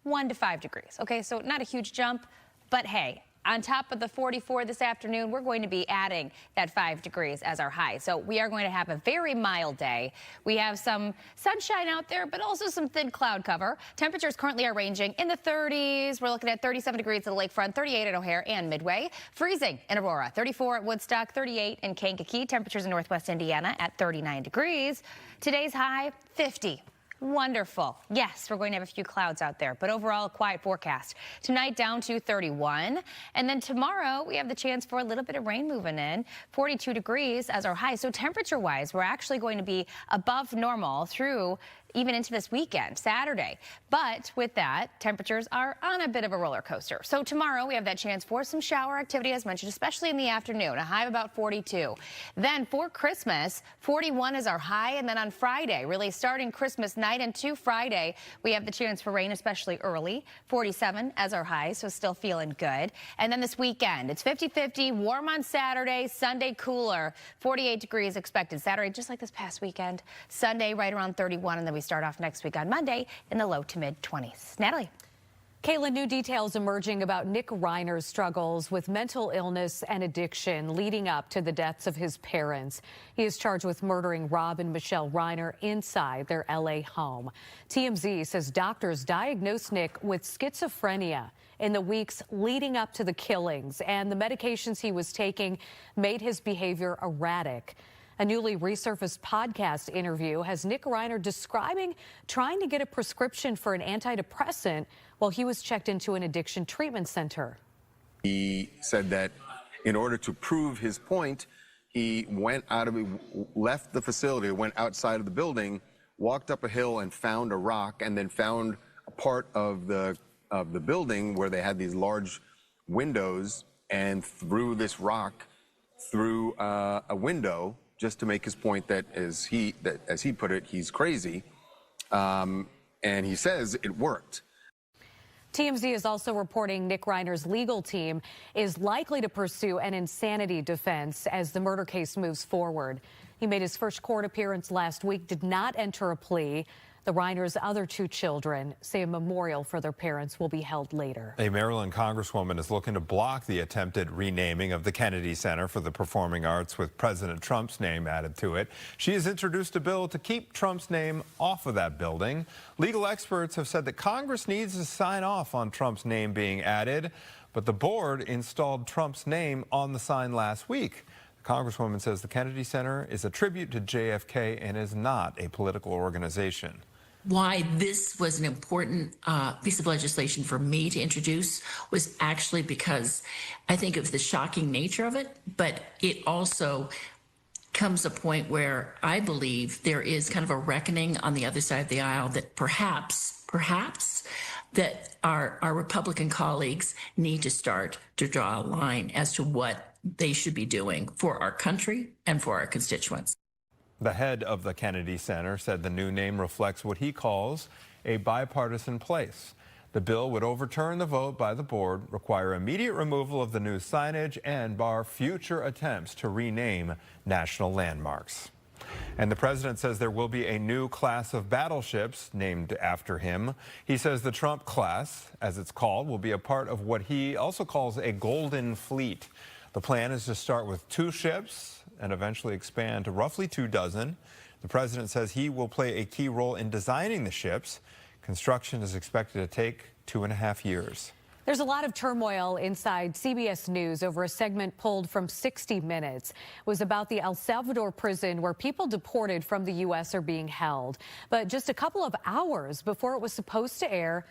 1 to 5 degrees. Okay, so not a huge jump, but hey, On top of the 44 this afternoon, we're going to be adding that 5 degrees as our high. So we are going to have a very mild day. We have some sunshine out there, but also some thin cloud cover. Temperatures currently are ranging in the 30s. We're looking at 37 degrees at the lakefront, 38 at O'Hare and Midway. Freezing in Aurora, 34 at Woodstock, 38 in Kankakee. Temperatures in northwest Indiana at 39 degrees. Today's high, 50. Wonderful. Yes, we're going to have a few clouds out there, but overall a quiet forecast. Tonight down to 31. And then tomorrow we have the chance for a little bit of rain moving in. 42 degrees as our high. So temperature-wise, we're actually going to be above normal through even into this weekend, Saturday. But with that, temperatures are on a bit of a roller coaster. So tomorrow we have that chance for some shower activity, as mentioned, especially in the afternoon, a high of about 42. Then for Christmas, 41 is our high. And then on Friday, really starting Christmas night into Friday, we have the chance for rain, especially early. 47 as our high, so still feeling good. And then this weekend, it's 50-50, warm on Saturday, Sunday cooler, 48 degrees expected. Saturday, just like this past weekend. Sunday, right around 31, and then we start off next week on Monday in the low to mid 20s. Natalie. Kayla, new details emerging about Nick Reiner's struggles with mental illness and addiction leading up to the deaths of his parents. He is charged with murdering Rob and Michelle Reiner inside their L.A. home. TMZ says doctors diagnosed Nick with schizophrenia in the weeks leading up to the killings, and the medications he was taking made his behavior erratic. A newly resurfaced podcast interview has Nick Reiner describing trying to get a prescription for an antidepressant while he was checked into an addiction treatment center. He said that in order to prove his point, he left the facility, went outside of the building, walked up a hill and found a rock, and then found a part of the building where they had these large windows, and threw this rock through a window, just to make his point that, as he put it, he's crazy. And he says it worked. TMZ is also reporting Nick Reiner's legal team is likely to pursue an insanity defense as the murder case moves forward. He made his first court appearance last week, did not enter a plea. The Reiner's other 2 children say a memorial for their parents will be held later. A Maryland congresswoman is looking to block the attempted renaming of the Kennedy Center for the Performing Arts with President Trump's name added to it. She has introduced a bill to keep Trump's name off of that building. Legal experts have said that Congress needs to sign off on Trump's name being added, but the board installed Trump's name on the sign last week. The congresswoman says the Kennedy Center is a tribute to JFK and is not a political organization. Why this was an important piece of legislation for me to introduce was actually because I think of the shocking nature of it, but it also comes a point where I believe there is kind of a reckoning on the other side of the aisle that perhaps that our Republican colleagues need to start to draw a line as to what they should be doing for our country and for our constituents. The head of the Kennedy Center said the new name reflects what he calls a bipartisan place. The bill would overturn the vote by the board, require immediate removal of the new signage, and bar future attempts to rename national landmarks. And the president says there will be a new class of battleships named after him. He says the Trump class, as it's called, will be a part of what he also calls a golden fleet. The plan is to start with 2 ships and eventually expand to roughly 24. The president says he will play a key role in designing the ships. Construction is expected to take 2.5 years. There's a lot of turmoil inside CBS News over a segment pulled from 60 Minutes. It was about the El Salvador prison where people deported from the U.S. are being held. But just a couple of hours before it was supposed to air,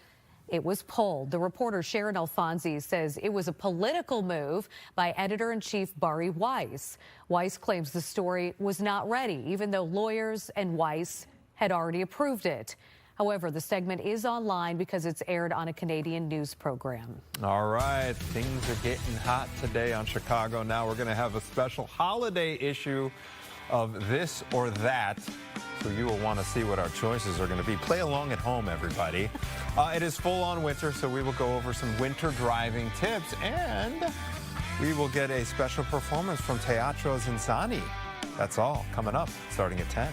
it was pulled. The reporter Sharon Alfonsi says it was a political move by editor-in-chief Bari Weiss. Weiss claims the story was not ready, even though lawyers and Weiss had already approved it. However, the segment is online because it's aired on a Canadian news program. All right, things are getting hot today on Chicago. Now we're going to have a special holiday issue of This or That. So you will want to see what our choices are going to be. Play along at home, everybody. It is full-on winter, so we will go over some winter driving tips, and we will get a special performance from Teatro Zinzani. That's all coming up, starting at 10.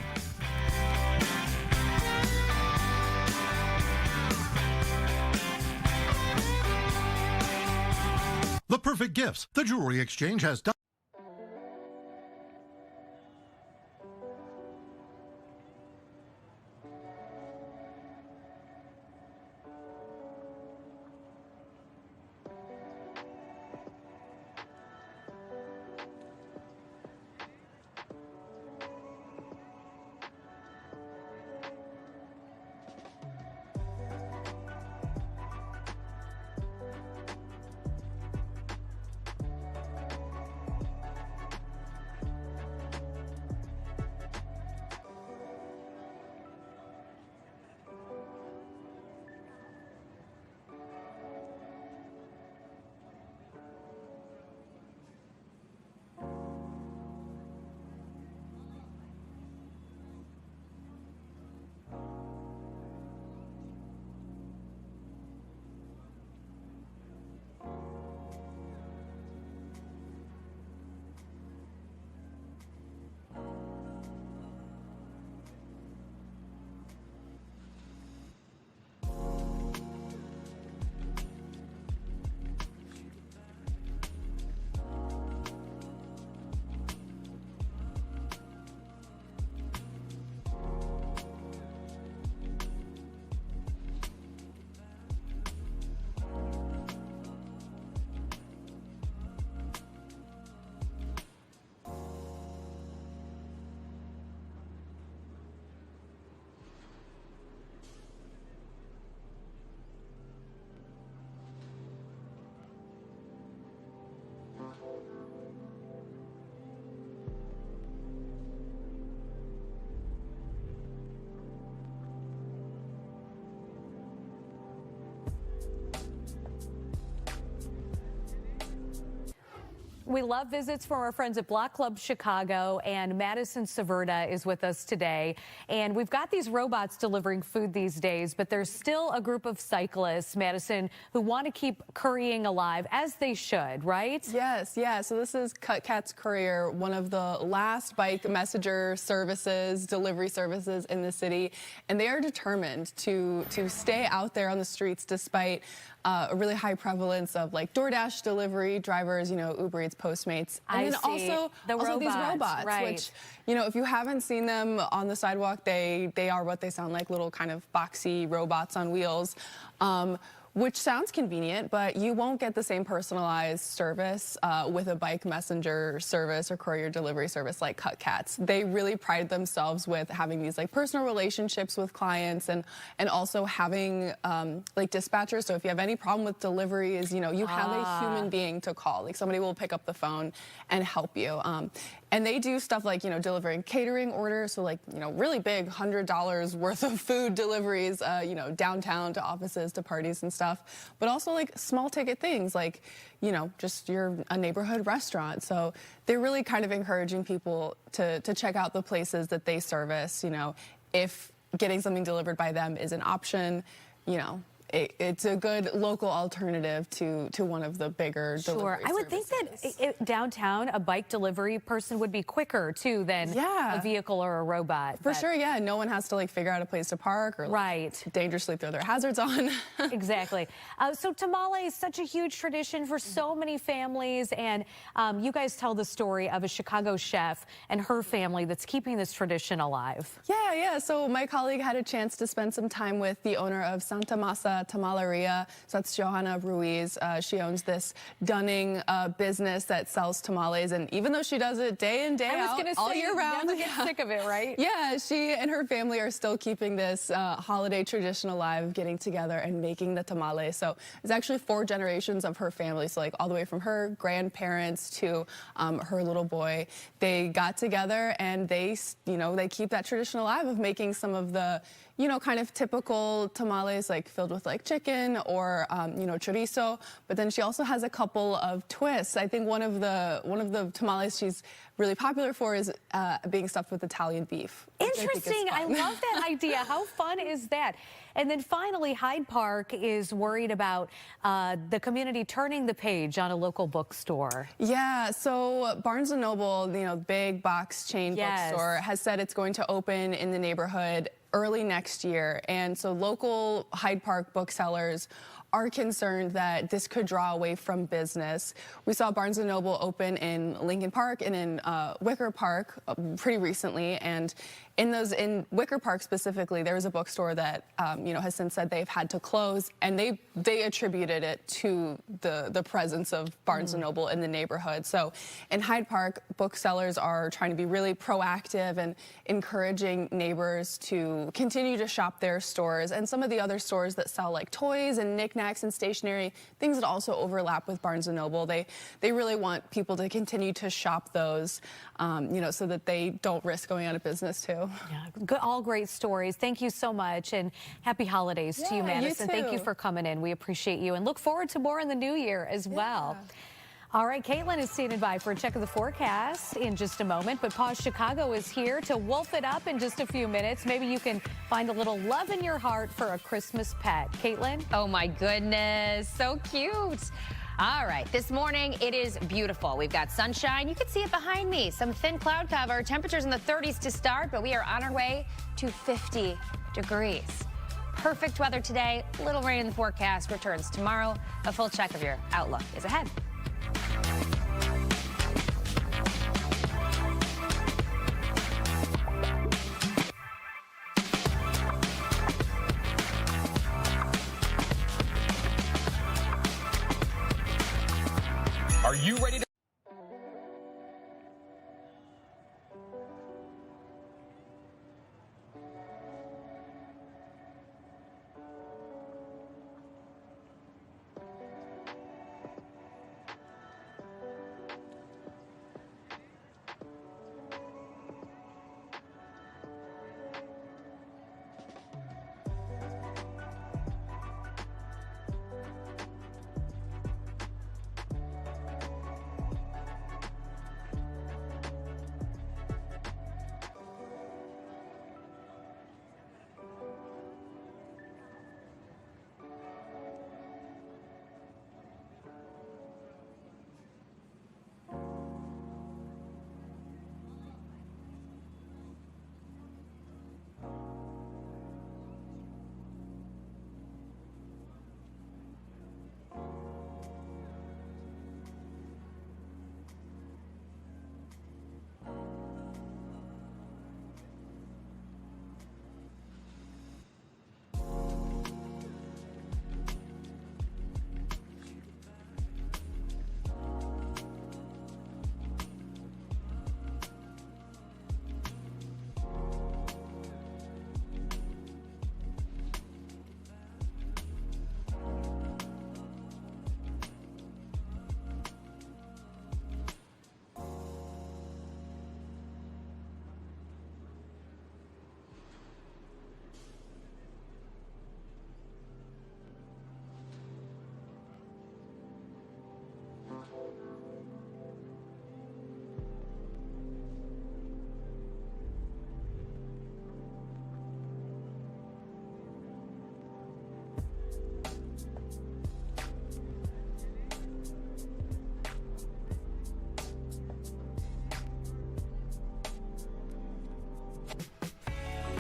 The perfect gifts. The Jewelry Exchange has done. We love visits from our friends at Block Club Chicago, and Madison Saverda is with us today. And we've got these robots delivering food these days, but there's still a group of cyclists, Madison, who want to keep currying alive, as they should, right? Yes, yeah. So this is Cut Cat's Courier, one of the last bike messenger services, delivery services in the city, and they are determined to stay out there on the streets despite a really high prevalence of like DoorDash delivery drivers, you know, Uber Eats, Postmates, and then also these robots, right. which, you know, if you haven't seen them on the sidewalk, they are what they sound like, little kind of boxy robots on wheels. Which sounds convenient, but you won't get the same personalized service with a bike messenger service or courier delivery service like Cut Cat's. They really pride themselves with having these like personal relationships with clients and also having like dispatchers. So if you have any problem with deliveries, you know, you have a human being to call. Like somebody will pick up the phone and help you. And they do stuff like, you know, delivering catering orders, so like, you know, really big $100 worth of food deliveries, you know, downtown to offices, to parties and stuff, but also like small ticket things like, you know, just a neighborhood restaurant. So they're really kind of encouraging people to check out the places that they service, you know, if getting something delivered by them is an option, you know. It's a good local alternative to one of the bigger delivery I would think that downtown, a bike delivery person would be quicker, too, than a vehicle or a robot. For sure, yeah. No one has to, like, figure out a place to park or like, dangerously throw their hazards on. Exactly. So tamale is such a huge tradition for so many families, and you guys tell the story of a Chicago chef and her family that's keeping this tradition alive. Yeah. So my colleague had a chance to spend some time with the owner of Santa Masa Tamaleria. So that's Johanna Ruiz. She owns this Dunning business that sells tamales, and even though she does it day in, day out, all year round, never get sick of it, right? Yeah, she and her family are still keeping this holiday tradition alive, getting together and making the tamale. So it's actually 4 generations of her family, so like all the way from her grandparents to her little boy. They got together and they keep that tradition alive of making some of the, you know, kind of typical tamales, like filled with like chicken or, you know, chorizo. But then she also has a couple of twists. I think one of the tamales she's really popular for is being stuffed with Italian beef. Interesting. I love that idea. How fun is that? And then finally, Hyde Park is worried about the community turning the page on a local bookstore. Yeah, so Barnes & Noble, you know, big box chain bookstore, has said it's going to open in the neighborhood early next year. And so local Hyde Park booksellers are concerned that this could draw away from business. We saw Barnes & Noble open in Lincoln Park and in Wicker Park pretty recently, and in Wicker Park specifically, there was a bookstore that has since said they've had to close, and they attributed it to the presence of Barnes & Noble in the neighborhood. So in Hyde Park, booksellers are trying to be really proactive and encouraging neighbors to continue to shop their stores, and some of the other stores that sell like toys and knickknacks and stationery, things that also overlap with Barnes & Noble. They really want people to continue to shop those, so that they don't risk going out of business too. Yeah, all great stories. Thank you so much, and happy holidays to you, Madison. Thank you for coming in. We appreciate you, and look forward to more in the new year as well. All right, Caitlin is standing by for a check of the forecast in just a moment, but Paws Chicago is here to wolf it up in just a few minutes. Maybe you can find a little love in your heart for a Christmas pet. Caitlin? Oh my goodness, so cute. All right, this morning it is beautiful. We've got sunshine. You can see it behind me. Some thin cloud cover. Temperatures in the 30s to start, but we are on our way to 50 degrees. Perfect weather today. Little rain in the forecast. Returns tomorrow. A full check of your outlook is ahead. Are you ready to...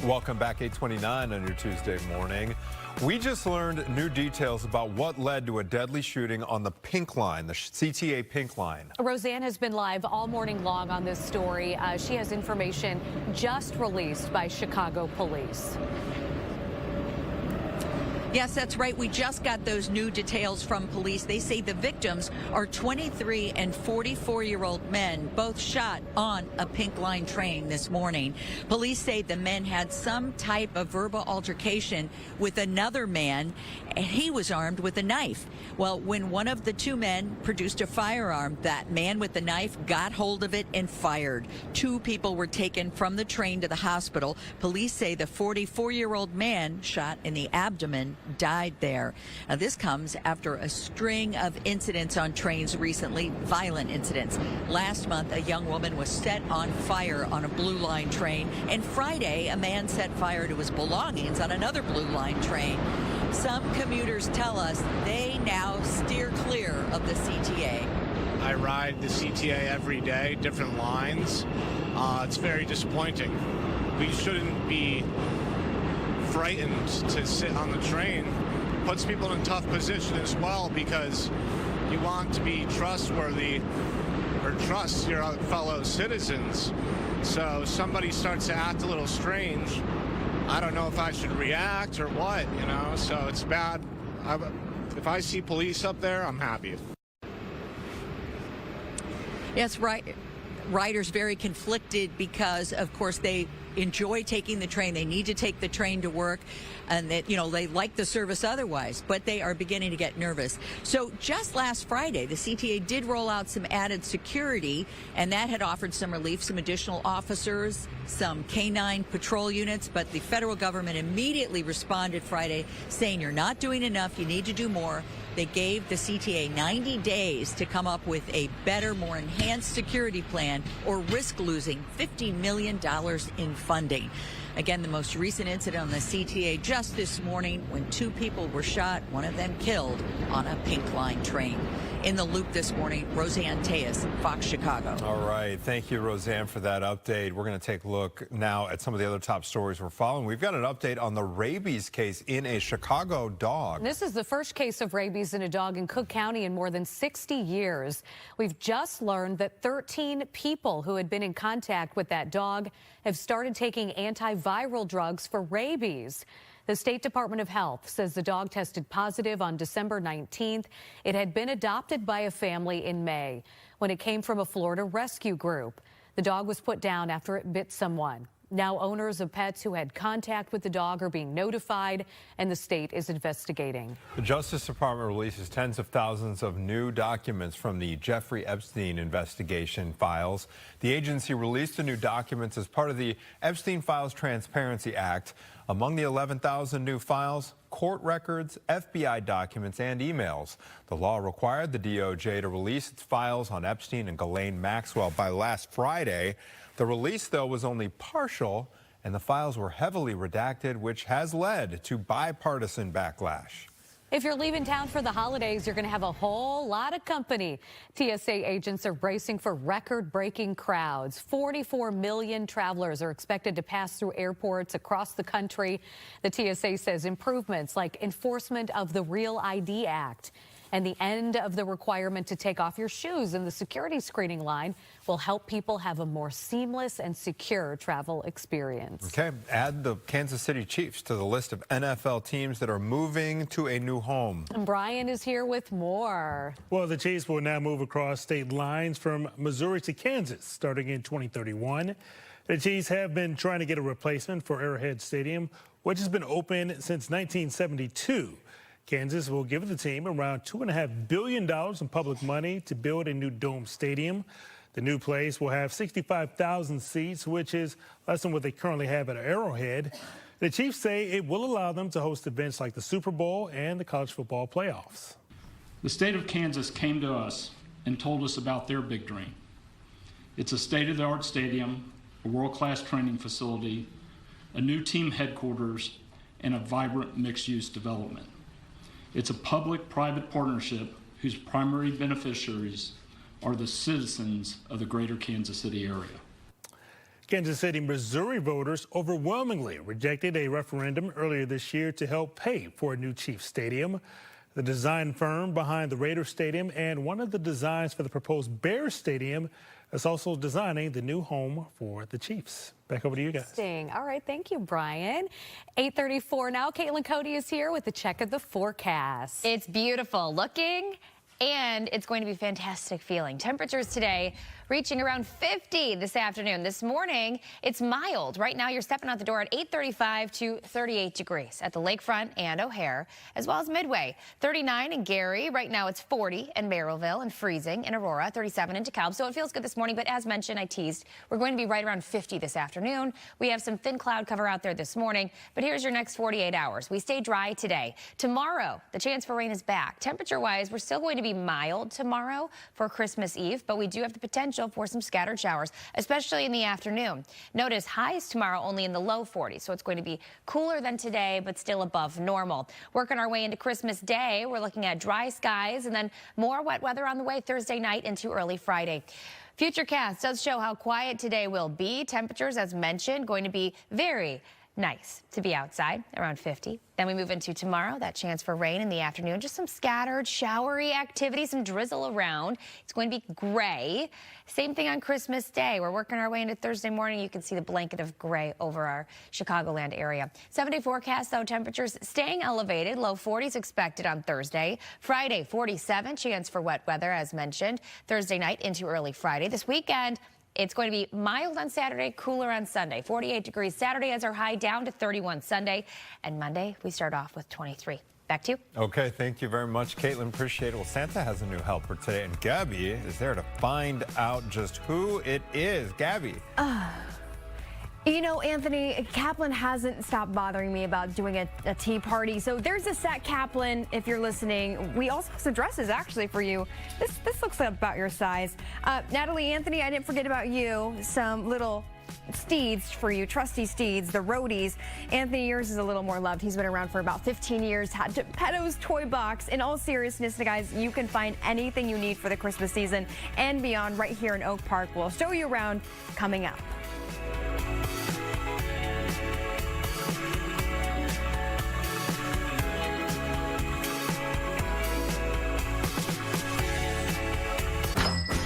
Welcome back, 8:29 on your Tuesday morning. We just learned new details about what led to a deadly shooting on the Pink Line, the CTA Pink Line. Roseanne has been live all morning long on this story. She has information just released by Chicago police. Yes, that's right. We just got those new details from police. They say the victims are 23 and 44-year-old men, both shot on a Pink Line train this morning. Police say the men had some type of verbal altercation with another man, and he was armed with a knife. Well, when one of the two men produced a firearm, that man with the knife got hold of it and fired. Two people were taken from the train to the hospital. Police say the 44-year-old man shot in the abdomen died there. Now, this comes after a string of incidents on trains recently, violent incidents. Last month, a young woman was set on fire on a Blue Line train, and Friday, a man set fire to his belongings on another Blue Line train. Some commuters tell us they now steer clear of the CTA. I ride the CTA every day, different lines. It's very disappointing. We shouldn't be frightened to sit on the train puts people in a tough position as well, because you want to be trustworthy or trust your fellow citizens. So somebody starts to act a little strange, I don't know if I should react or what, you know, so it's bad. If I see police up there, I'm happy. Yes, right. Riders very conflicted because, of course, they enjoy taking the train. They need to take the train to work, and that, you know, they like the service otherwise, but they are beginning to get nervous. So just last Friday, the CTA did roll out some added security, and that had offered some relief, some additional officers, some canine patrol units, but the federal government immediately responded Friday saying you're not doing enough, you need to do more. They gave the CTA 90 days to come up with a better, more enhanced security plan or risk losing $50 million in funding. Again, the most recent incident on the CTA just this morning when 2 people were shot, one of them killed on a Pink Line train. In the loop this morning, Roseanne Tejas, Fox Chicago. All right. Thank you, Roseanne, for that update. We're going to take a look now at some of the other top stories we're following. We've got an update on the rabies case in a Chicago dog. This is the first case of rabies in a dog in Cook County in more than 60 years. We've just learned that 13 people who had been in contact with that dog have started taking antiviral drugs for rabies. The State Department of Health says the dog tested positive on December 19th. It had been adopted by a family in May when it came from a Florida rescue group. The dog was put down after it bit someone. Now owners of pets who had contact with the dog are being notified, and the state is investigating. The Justice Department releases tens of thousands of new documents from the Jeffrey Epstein investigation files. The agency released the new documents as part of the Epstein Files Transparency Act. Among the 11,000 new files, court records, FBI documents, and emails. The law required the DOJ to release its files on Epstein and Ghislaine Maxwell by last Friday. The release, though, was only partial, and the files were heavily redacted, which has led to bipartisan backlash. If you're leaving town for the holidays, you're going to have a whole lot of company. TSA agents are bracing for record-breaking crowds. 44 million travelers are expected to pass through airports across the country. The TSA says improvements like enforcement of the Real ID Act and the end of the requirement to take off your shoes in the security screening line will help people have a more seamless and secure travel experience. Okay, add the Kansas City Chiefs to the list of NFL teams that are moving to a new home. And Brian is here with more. Well, the Chiefs will now move across state lines from Missouri to Kansas starting in 2031. The Chiefs have been trying to get a replacement for Arrowhead Stadium, which has been open since 1972. Kansas will give the team around $2.5 billion in public money to build a new dome stadium. The new place will have 65,000 seats, which is less than what they currently have at Arrowhead. The Chiefs say it will allow them to host events like the Super Bowl and the college football playoffs. The state of Kansas came to us and told us about their big dream. It's a state-of-the-art stadium, a world-class training facility, a new team headquarters, and a vibrant mixed-use development. It's a public-private partnership whose primary beneficiaries are the citizens of the greater Kansas City area. Kansas City, Missouri voters overwhelmingly rejected a referendum earlier this year to help pay for a new Chiefs stadium. The design firm behind the Raiders Stadium and one of the designs for the proposed Bears Stadium is also designing the new home for the Chiefs. Back over to you guys. Interesting. All right. Thank you, Brian. 8:34 now. Caitlin Cody is here with the check of the forecast. It's beautiful looking, and it's going to be fantastic feeling. Temperatures today reaching around 50 this afternoon. This morning, it's mild. Right now, you're stepping out the door at 8:35 to 38 degrees at the lakefront and O'Hare, as well as Midway. 39 in Gary. Right now, it's 40 in Merrillville and freezing in Aurora, 37 in DeKalb. So it feels good this morning, but as mentioned, I teased, we're going to be right around 50 this afternoon. We have some thin cloud cover out there this morning, but here's your next 48 hours. We stay dry today. Tomorrow, the chance for rain is back. Temperature-wise, we're still going to be mild tomorrow for Christmas Eve, but we do have the potential for some scattered showers, especially in the afternoon. Notice highs tomorrow only in the low 40s, so it's going to be cooler than today, but still above normal. Working our way into Christmas Day, we're looking at dry skies and then more wet weather on the way Thursday night into early Friday. Futurecast does show how quiet today will be. Temperatures, as mentioned, going to be very Nice to be outside, around 50. Then we move into tomorrow, that chance for rain in the afternoon. Just some scattered, showery activity, some drizzle around. It's going to be gray. Same thing on Christmas Day. We're working our way into Thursday morning. You can see the blanket of gray over our Chicagoland area. 7-day forecast, though, temperatures staying elevated. Low 40s expected on Thursday. Friday, 47, chance for wet weather, as mentioned. Thursday night into early Friday. This weekend, it's going to be mild on Saturday, cooler on Sunday. 48 degrees Saturday as our high, down to 31 Sunday. And Monday, we start off with 23. Back to you. Okay, thank you very much, Caitlin. Appreciate it. Well, Santa has a new helper today, and Gabby is there to find out just who it is. Gabby. You know, Anthony, Kaplan hasn't stopped bothering me about doing a tea party. So there's a set, Kaplan, if you're listening. We also have some dresses, actually, for you. This looks about your size. Natalie, Anthony, I didn't forget about you. Some little steeds for you, trusty steeds, the roadies. Anthony, yours is a little more loved. He's been around for about 15 years. Had Geppetto's Toy Box. In all seriousness, guys, you can find anything you need for the Christmas season and beyond right here in Oak Park. We'll show you around coming up.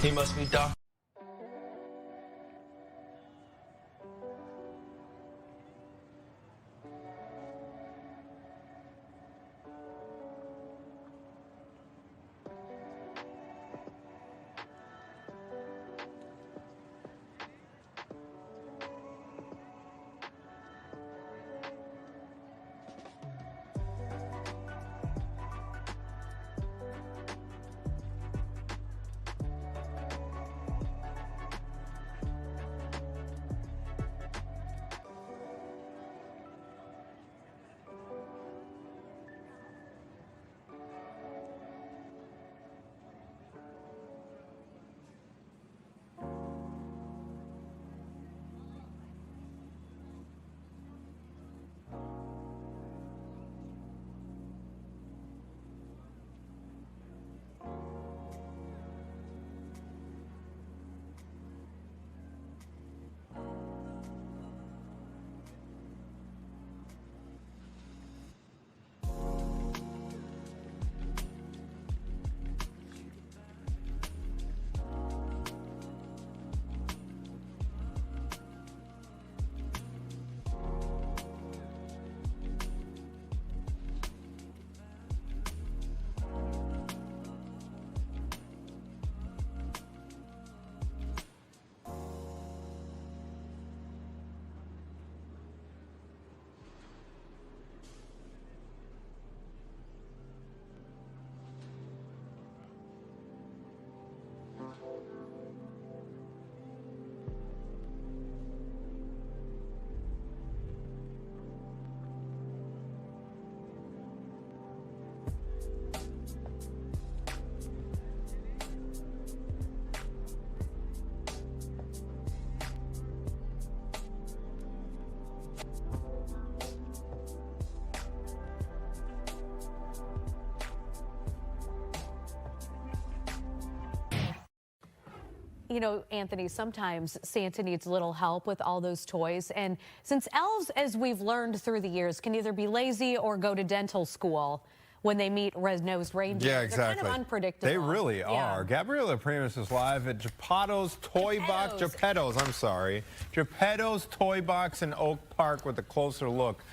He must be Doc. You know, Anthony, sometimes Santa needs a little help with all those toys. And since elves, as we've learned through the years, can either be lazy or go to dental school when they meet red-nosed reindeer. Yeah, exactly. They're kind of unpredictable. They really are. Gabriela Primus is live at Geppetto's Toy Box. Geppetto's, I'm sorry. Geppetto's Toy Box in Oak Park with a closer look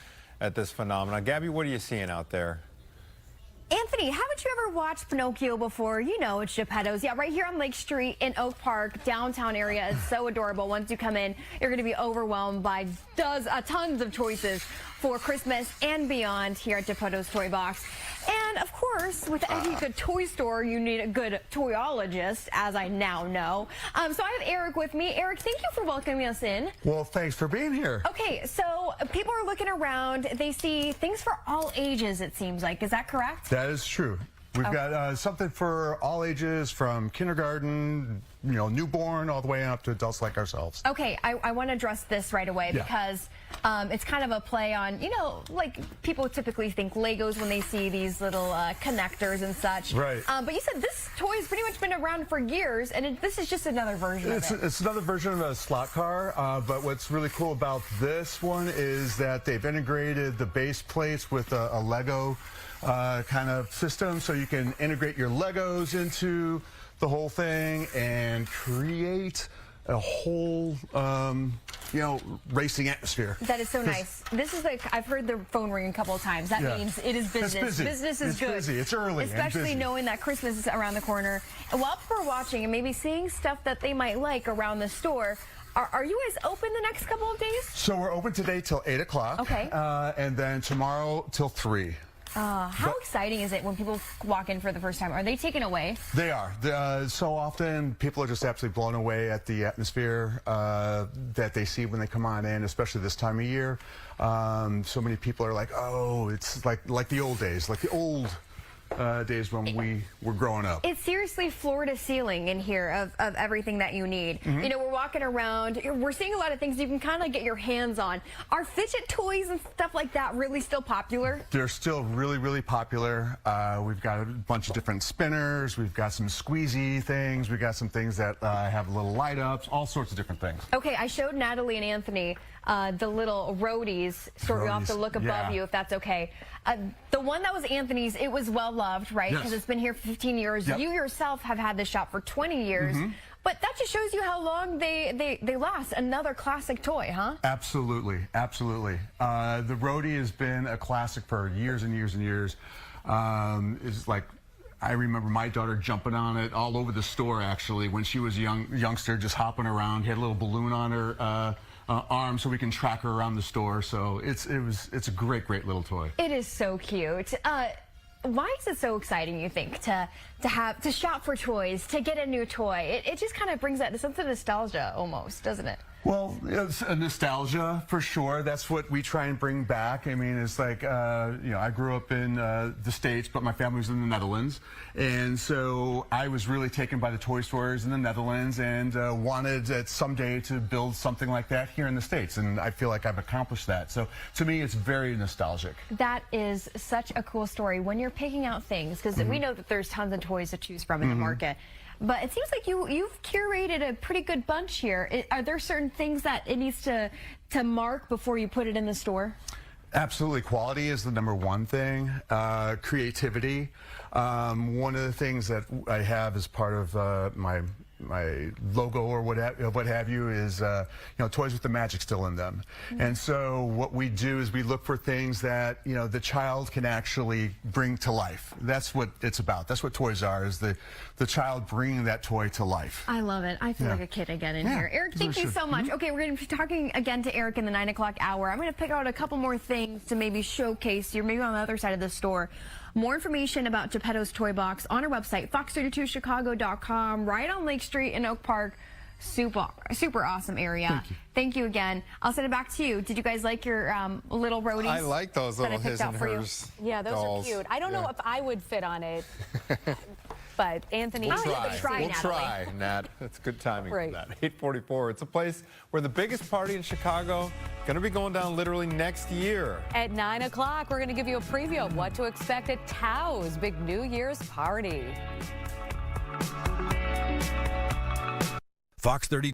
at this phenomenon. Gabby, what are you seeing out there? Anthony, haven't you ever watched Pinocchio before? You know it's Geppetto's. Yeah, right here on Lake Street in Oak Park, downtown area. It's so adorable. Once you come in, you're going to be overwhelmed by tons of choices for Christmas and beyond here at Geppetto's Toy Box. And, of course, with any good toy store, you need a good toyologist, as I now know. So I have Eric with me. Eric, thank you for welcoming us in. Well, thanks for being here. Okay, so people are looking around. They see things for all ages, it seems like. Is that correct? That is true. We've got something for all ages, from kindergarten newborn all the way up to adults like ourselves. Okay, I want to address this right away because it's kind of a play on, like people typically think Legos when they see these little connectors and such. Right. But you said this toy has pretty much been around for years, and this is just another version of it. It's another version of a slot car, but what's really cool about this one is that they've integrated the base plates with a Lego kind of system, so you can integrate your Legos into the whole thing and create a whole, racing atmosphere. That is so nice. This is like, I've heard the phone ring a couple of times. That means it is business. It's busy. Business is good. It's busy. It's early. Especially knowing that Christmas is around the corner. And while people are watching and maybe seeing stuff that they might like around the store, are you guys open the next couple of days? So we're open today till 8 o'clock. Okay. And then tomorrow till 3. How exciting is it when people walk in for the first time? Are they taken away? They are. So often people are just absolutely blown away at the atmosphere that they see when they come on in, especially this time of year. So many people are like, oh, it's like the old days, like the old days when we were growing up. It's seriously floor to ceiling in here of everything that you need. We're walking around, we're seeing a lot of things you can kind of get your hands on. Are fidget toys and stuff like that really still popular? They're still really, really popular. We've got a bunch of different spinners. We've got some squeezy things. We've got some things that have little light ups, all sorts of different things. Okay, I showed Natalie and Anthony the little roadies, sort of off the look above you, if that's okay. The one that was Anthony's, it was well loved, right? Because it's been here for 15 years. You yourself have had this shop for 20 years. But that just shows you how long they last. Another classic toy, huh? Absolutely, absolutely. The roadie has been a classic for years and years and years. It's like, I remember my daughter jumping on it all over the store, actually, when she was a youngster, just hopping around. She had a little balloon on her arm so we can track her around the store. So it's a great little toy. It is so cute. Why is it so exciting, you think, to shop for toys, to get a new toy? It just kind of brings that sense of nostalgia almost, doesn't it? Well, it's a nostalgia for sure. That's what we try and bring back. I mean, it's like, I grew up in the States, but my family was in the Netherlands. And so I was really taken by the toy stores in the Netherlands and wanted someday to build something like that here in the States. And I feel like I've accomplished that. So to me, it's very nostalgic. That is such a cool story when you're picking out things, because we know that there's tons of toys to choose from in the market. But it seems like you've curated a pretty good bunch here. Are there certain things that it needs to mark before you put it in the store? Absolutely. Quality is the #1 thing. Creativity. One of the things that I have as part of my logo or what have you is toys with the magic still in them. And so what we do is we look for things that the child can actually bring to life. That's what it's about. That's what toys are, is the child bringing that toy to life. I love it. I feel like a kid again in here. Eric, thank you so much. Okay, we're going to be talking again to Eric in the 9 o'clock hour. I'm going to pick out a couple more things to maybe showcase you, maybe on the other side of the store. More information about Geppetto's Toy Box on our website, fox32chicago.com, right on Lake Street in Oak Park. Super awesome area. Thank you again. I'll send it back to you. Did you guys like your little roadies? I like those little his and hers. Yeah, those dolls. are cute. I don't know if I would fit on it, but Anthony, we'll try, Nat. It's good timing for that. 8:44. It's a place where the biggest party in Chicago going to be going down literally next year. At 9 o'clock, we're going to give you a preview of what to expect at Tao's big New Year's party. Fox 30.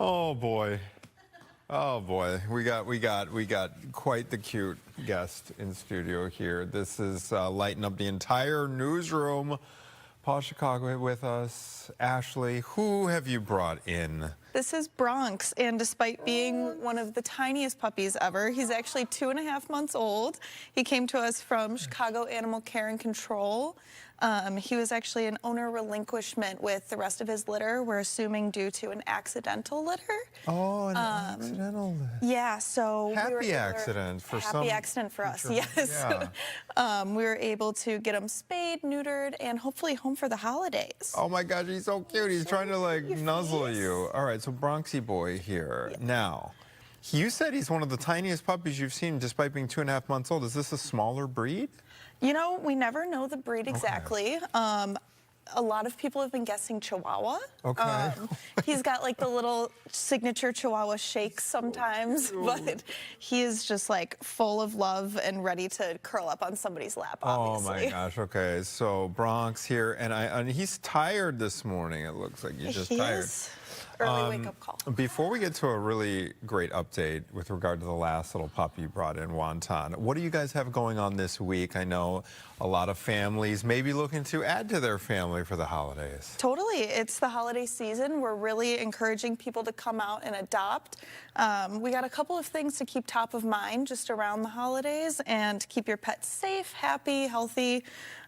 Oh boy. Oh boy, we got quite the cute guest in studio here. This is lighting up the entire newsroom. Paul Chicago with us. Ashley, who have you brought in? This is Bronx, and despite being one of the tiniest puppies ever, he's actually 2.5 months old. He came to us from Chicago Animal Care and Control. He was actually an owner relinquishment with the rest of his litter, we're assuming due to an accidental litter. Oh, an accidental litter. Yeah, so happy accident for some. Happy accident for us, yes. Yeah. We were able to get him spayed, neutered, and hopefully home for the holidays. Oh my gosh, he's so cute. He's trying to like nuzzle you. All right, so Bronxy boy here. Yeah. Now, you said he's one of the tiniest puppies you've seen despite being 2.5 months old. Is this a smaller breed? You know, we never know the breed exactly. Okay. A lot of people have been guessing Chihuahua. Okay. He's got like the little signature Chihuahua shakes sometimes, but he is just like full of love and ready to curl up on somebody's lap, obviously. Oh my gosh, okay. So Bronx here, and he's tired this morning. It looks like he's just tired. Early wake-up call. Before we get to a really great update with regard to the last little puppy you brought in, Wonton, what do you guys have going on this week? I know a lot of families may be looking to add to their family for the holidays. Totally. It's the holiday season. We're really encouraging people to come out and adopt. We got a couple of things to keep top of mind just around the holidays and keep your pets safe, happy, healthy.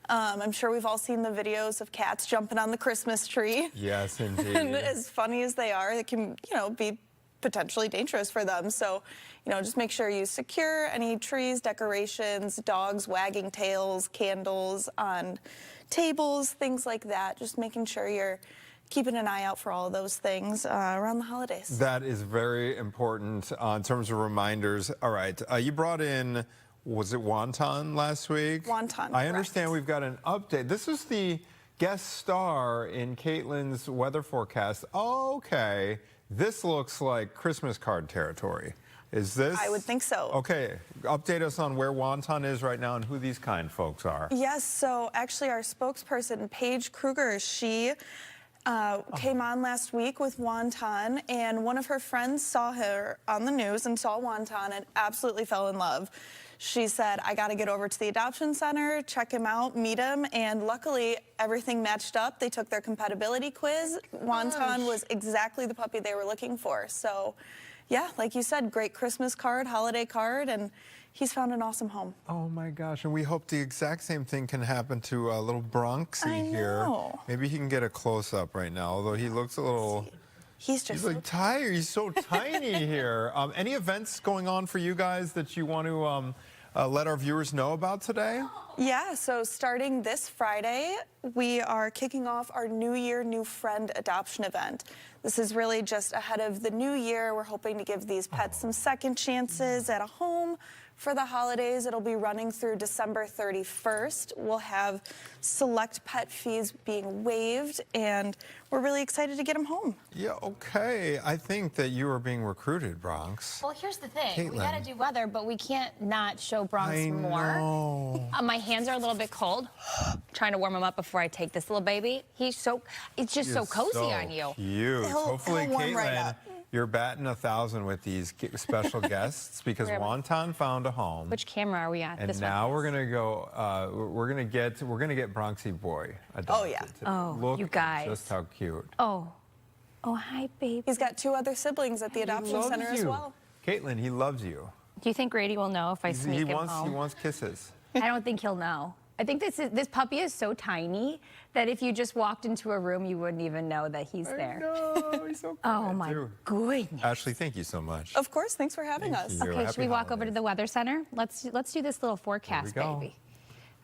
I'm sure we've all seen the videos of cats jumping on the Christmas tree. Yes, indeed. And as funny as they are, they can, be potentially dangerous for them. So, just make sure you secure any trees, decorations, dogs wagging tails, candles on tables, things like that. Just making sure you're keeping an eye out for all of those things around the holidays. That is very important in terms of reminders. All right, you brought in, was it Wonton last week? Wonton, I understand we've got an update. This is the guest star in Caitlin's weather forecast. Oh, okay, this looks like Christmas card territory. Is this? I would think so. Okay, update us on where Wonton is right now and who these kind folks are. Yes, so actually our spokesperson, Paige Kruger, she came on last week with Wonton, and one of her friends saw her on the news and saw Wonton and absolutely fell in love. She said, I got to get over to the adoption center, check him out, meet him, and luckily everything matched up. They took their compatibility quiz. Wonton was exactly the puppy they were looking for. So, yeah, like you said, great Christmas card, holiday card, and he's found an awesome home. Oh my gosh, and we hope the exact same thing can happen to little Bronxy here. Maybe he can get a close-up right now, although he looks a little... He's like tired. He's so tiny here. Any events going on for you guys that you want to let our viewers know about today? Yeah, so starting this Friday, we are kicking off our New Year, New Friend adoption event. This is really just ahead of the new year. We're hoping to give these pets some second chances at a home for the holidays. It'll be running through December 31st. We'll have select pet fees being waived, and we're really excited to get them home. Yeah, okay. I think that you are being recruited, Bronx. Well, here's the thing. Caitlin. We got to do weather, but we can't not show Bronx more. My hands are a little bit cold. Trying to warm him up before I take this little baby. It's just so cozy on you. Cute. Hopefully, warm right Caitlin, up. you're batting 1,000 with these special guests because Wonton found a home. Which camera are we at? And this now one? we're gonna go. We're gonna get Bronxy boy adopted. Oh, yeah. Today. Oh, Look you guys. just how cute. Oh, hi, baby. He's got 2 other siblings at the He adoption loves center as you. well. Caitlin, he loves you. Do you think Grady will know if I sneak him home? He wants kisses. I don't think he'll know. I think this puppy is so tiny that if you just walked into a room, you wouldn't even know that he's there. No, he's so Oh my goodness. Ashley, thank you so much. Of course, thanks for having us. you. Okay, Happy should we walk over to the weather center? Let's do this little forecast, Here we go. baby.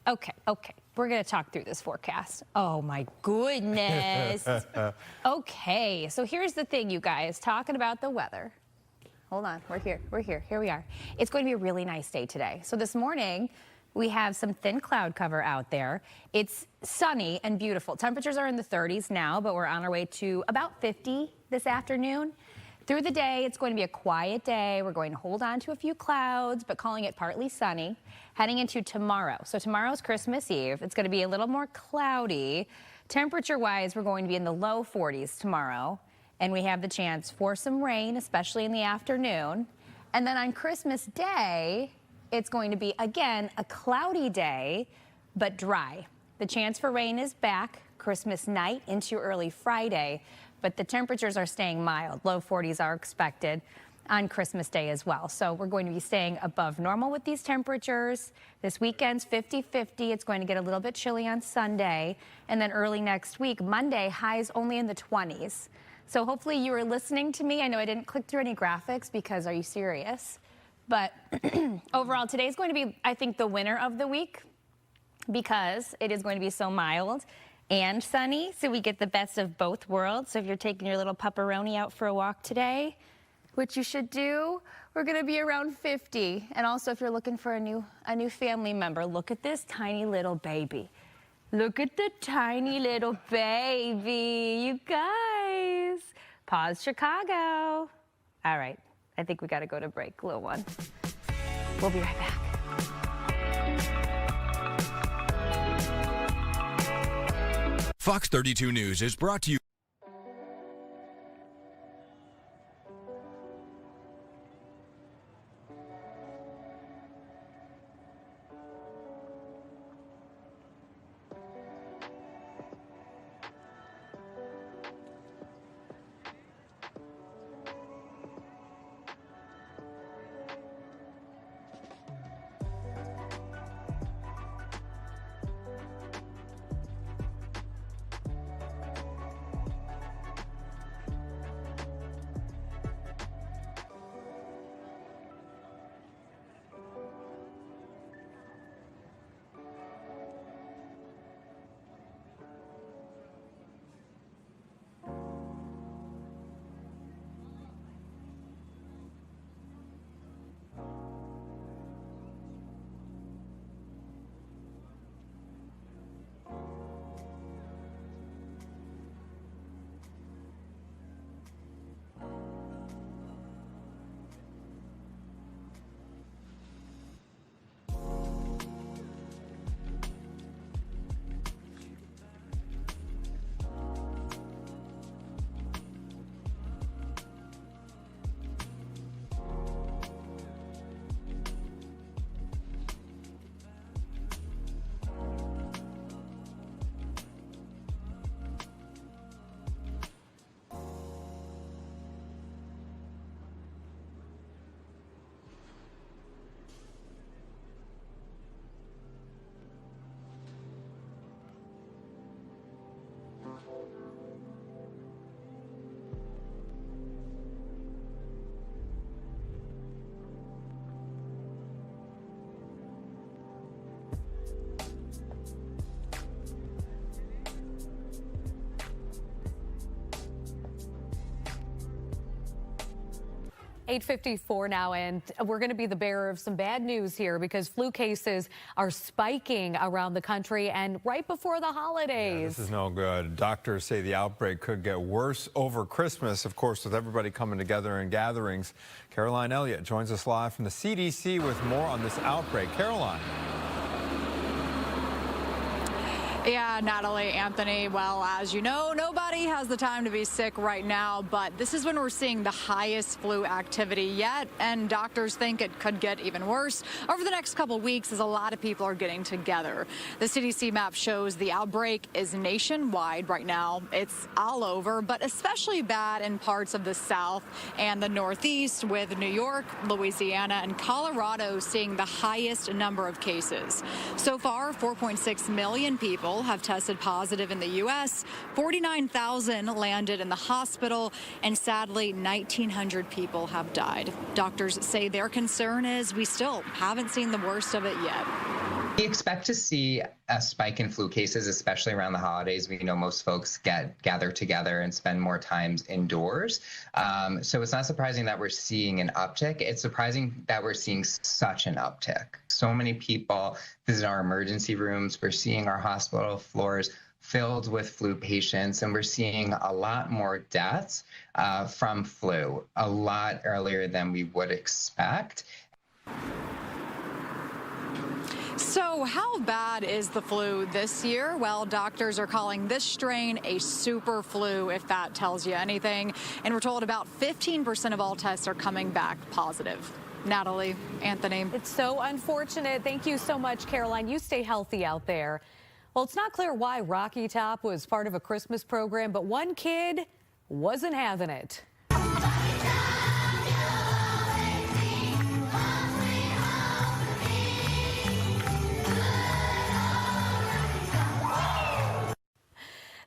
Okay. We're gonna talk through this forecast. Oh my goodness. Okay, so here's the thing, you guys. Talking about the weather. Hold on, we're here. Here we are. It's going to be a really nice day today. So this morning, we have some thin cloud cover out there. It's sunny and beautiful. Temperatures are in the 30s now, but we're on our way to about 50 this afternoon. Through the day, it's going to be a quiet day. We're going to hold on to a few clouds, but calling it partly sunny. Heading into tomorrow. So tomorrow's Christmas Eve. It's going to be a little more cloudy. Temperature-wise, we're going to be in the low 40s tomorrow. and we have the chance for some rain, especially in the afternoon. And then on Christmas Day, it's going to be, again, a cloudy day, but dry. The chance for rain is back Christmas night into early Friday, but the temperatures are staying mild. Low 40s are expected on Christmas Day as well. So we're going to be staying above normal with these temperatures. This weekend's 50-50. It's going to get a little bit chilly on Sunday. And then early next week, Monday, highs only in the 20s. So hopefully you were listening to me. I know I didn't click through any graphics because are you serious? But overall, today's going to be, I think, the winner of the week because it is going to be so mild and sunny. So we get the best of both worlds. So if you're taking your little pepperoni out for a walk today, which you should do, we're going to be around 50. And also, if you're looking for a new family member, look at this tiny little baby. Look at the tiny little baby, you guys. Pause Chicago. All right, I think we got to go to break, little one. We'll be right back. Fox 32 News is brought to you. $8:54 now, and we're going to be the bearer of some bad news here because flu cases are spiking around the country and right before the holidays. Yeah, this is no good. Doctors say the outbreak could get worse over Christmas, of course, with everybody coming together in gatherings. Caroline Elliott joins us live from the CDC with more on this outbreak. Caroline. Yeah, Natalie, Anthony, well, as you know, nobody has the time to be sick right now, but this is when we're seeing the highest flu activity yet, and doctors think it could get even worse over the next couple weeks as a lot of people are getting together. The CDC map shows the outbreak is nationwide right now. It's all over, but especially bad in parts of the South and the Northeast, with New York, Louisiana, and Colorado seeing the highest number of cases. So far, 4.6 million people have tested positive in the U.S., 49,000 landed in the hospital, and sadly, 1,900 people have died. Doctors say their concern is we still haven't seen the worst of it yet. We expect to see a spike in flu cases, especially around the holidays. We know most folks gather together and spend more times indoors. So it's not surprising that we're seeing an uptick. It's surprising that we're seeing such an uptick. So many people visit our emergency rooms. We're seeing our hospital floors filled with flu patients, and we're seeing a lot more deaths from flu, a lot earlier than we would expect. So how bad is the flu this year? Well, doctors are calling this strain a super flu, if that tells you anything. And we're told about 15% of all tests are coming back positive. Natalie, Anthony. It's so unfortunate. Thank you so much, Caroline. You stay healthy out there. Well, it's not clear why Rocky Top was part of a Christmas program, but one kid wasn't having it.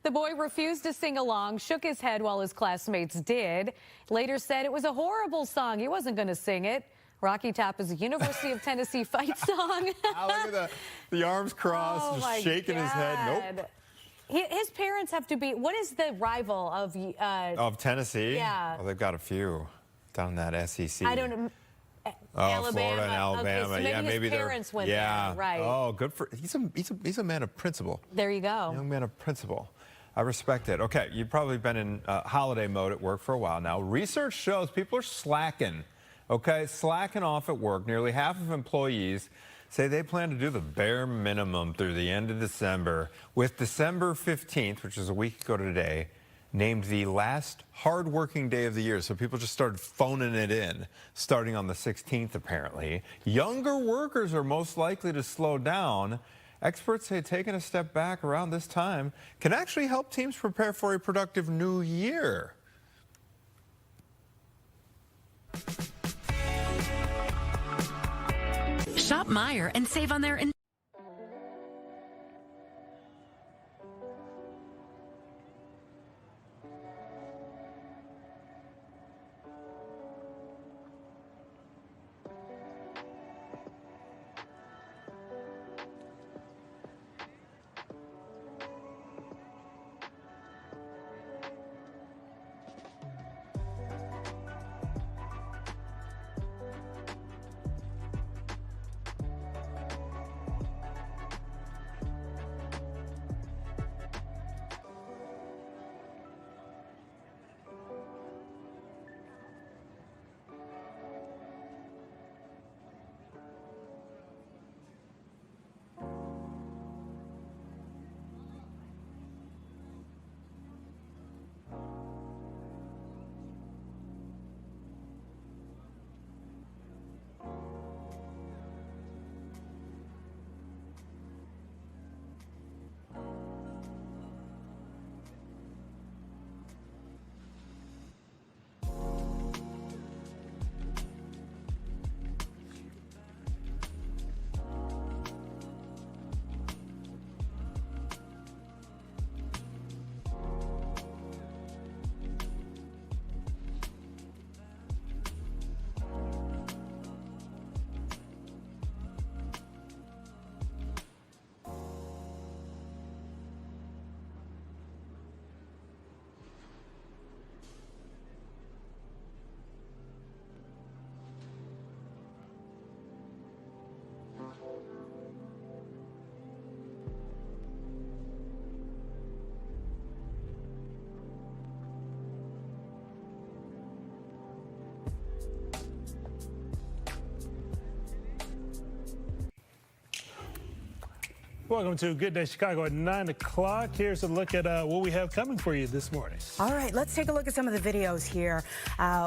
The boy refused to sing along, shook his head while his classmates did. Later said it was a horrible song. He wasn't going to sing it. Rocky Top is a University of Tennessee fight song. Oh, look at the arms crossed, just shaking his head. Nope. His parents have to be, what is the rival of Tennessee? Yeah. Well, they've got a few down that SEC. I don't know. Alabama. Florida and Alabama. Okay, so yeah, maybe his parents went yeah. there, right. Oh, good for he's a man of principle. There you go. Young man of principle. I respect it. Okay, you've probably been in holiday mode at work for a while now. Research shows people are slacking. Okay, slacking off at work. Nearly half of employees say they plan to do the bare minimum through the end of December, with December 15th, which is a week ago today, named the last hard-working day of the year. So people just started phoning it in, starting on the 16th, apparently. Younger workers are most likely to slow down. Experts say taking a step back around this time can actually help teams prepare for a productive new year. Shop Meijer and save on their Welcome to Good Day Chicago at 9 o'clock. Here's a look at what we have coming for you this morning. All right, let's take a look at some of the videos here.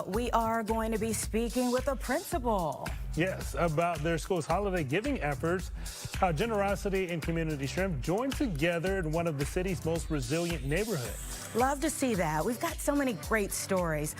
We are going to be speaking with a principal. Yes, about their school's holiday giving efforts, how generosity and community strength join together in one of the city's most resilient neighborhoods. Love to see that. We've got so many great stories.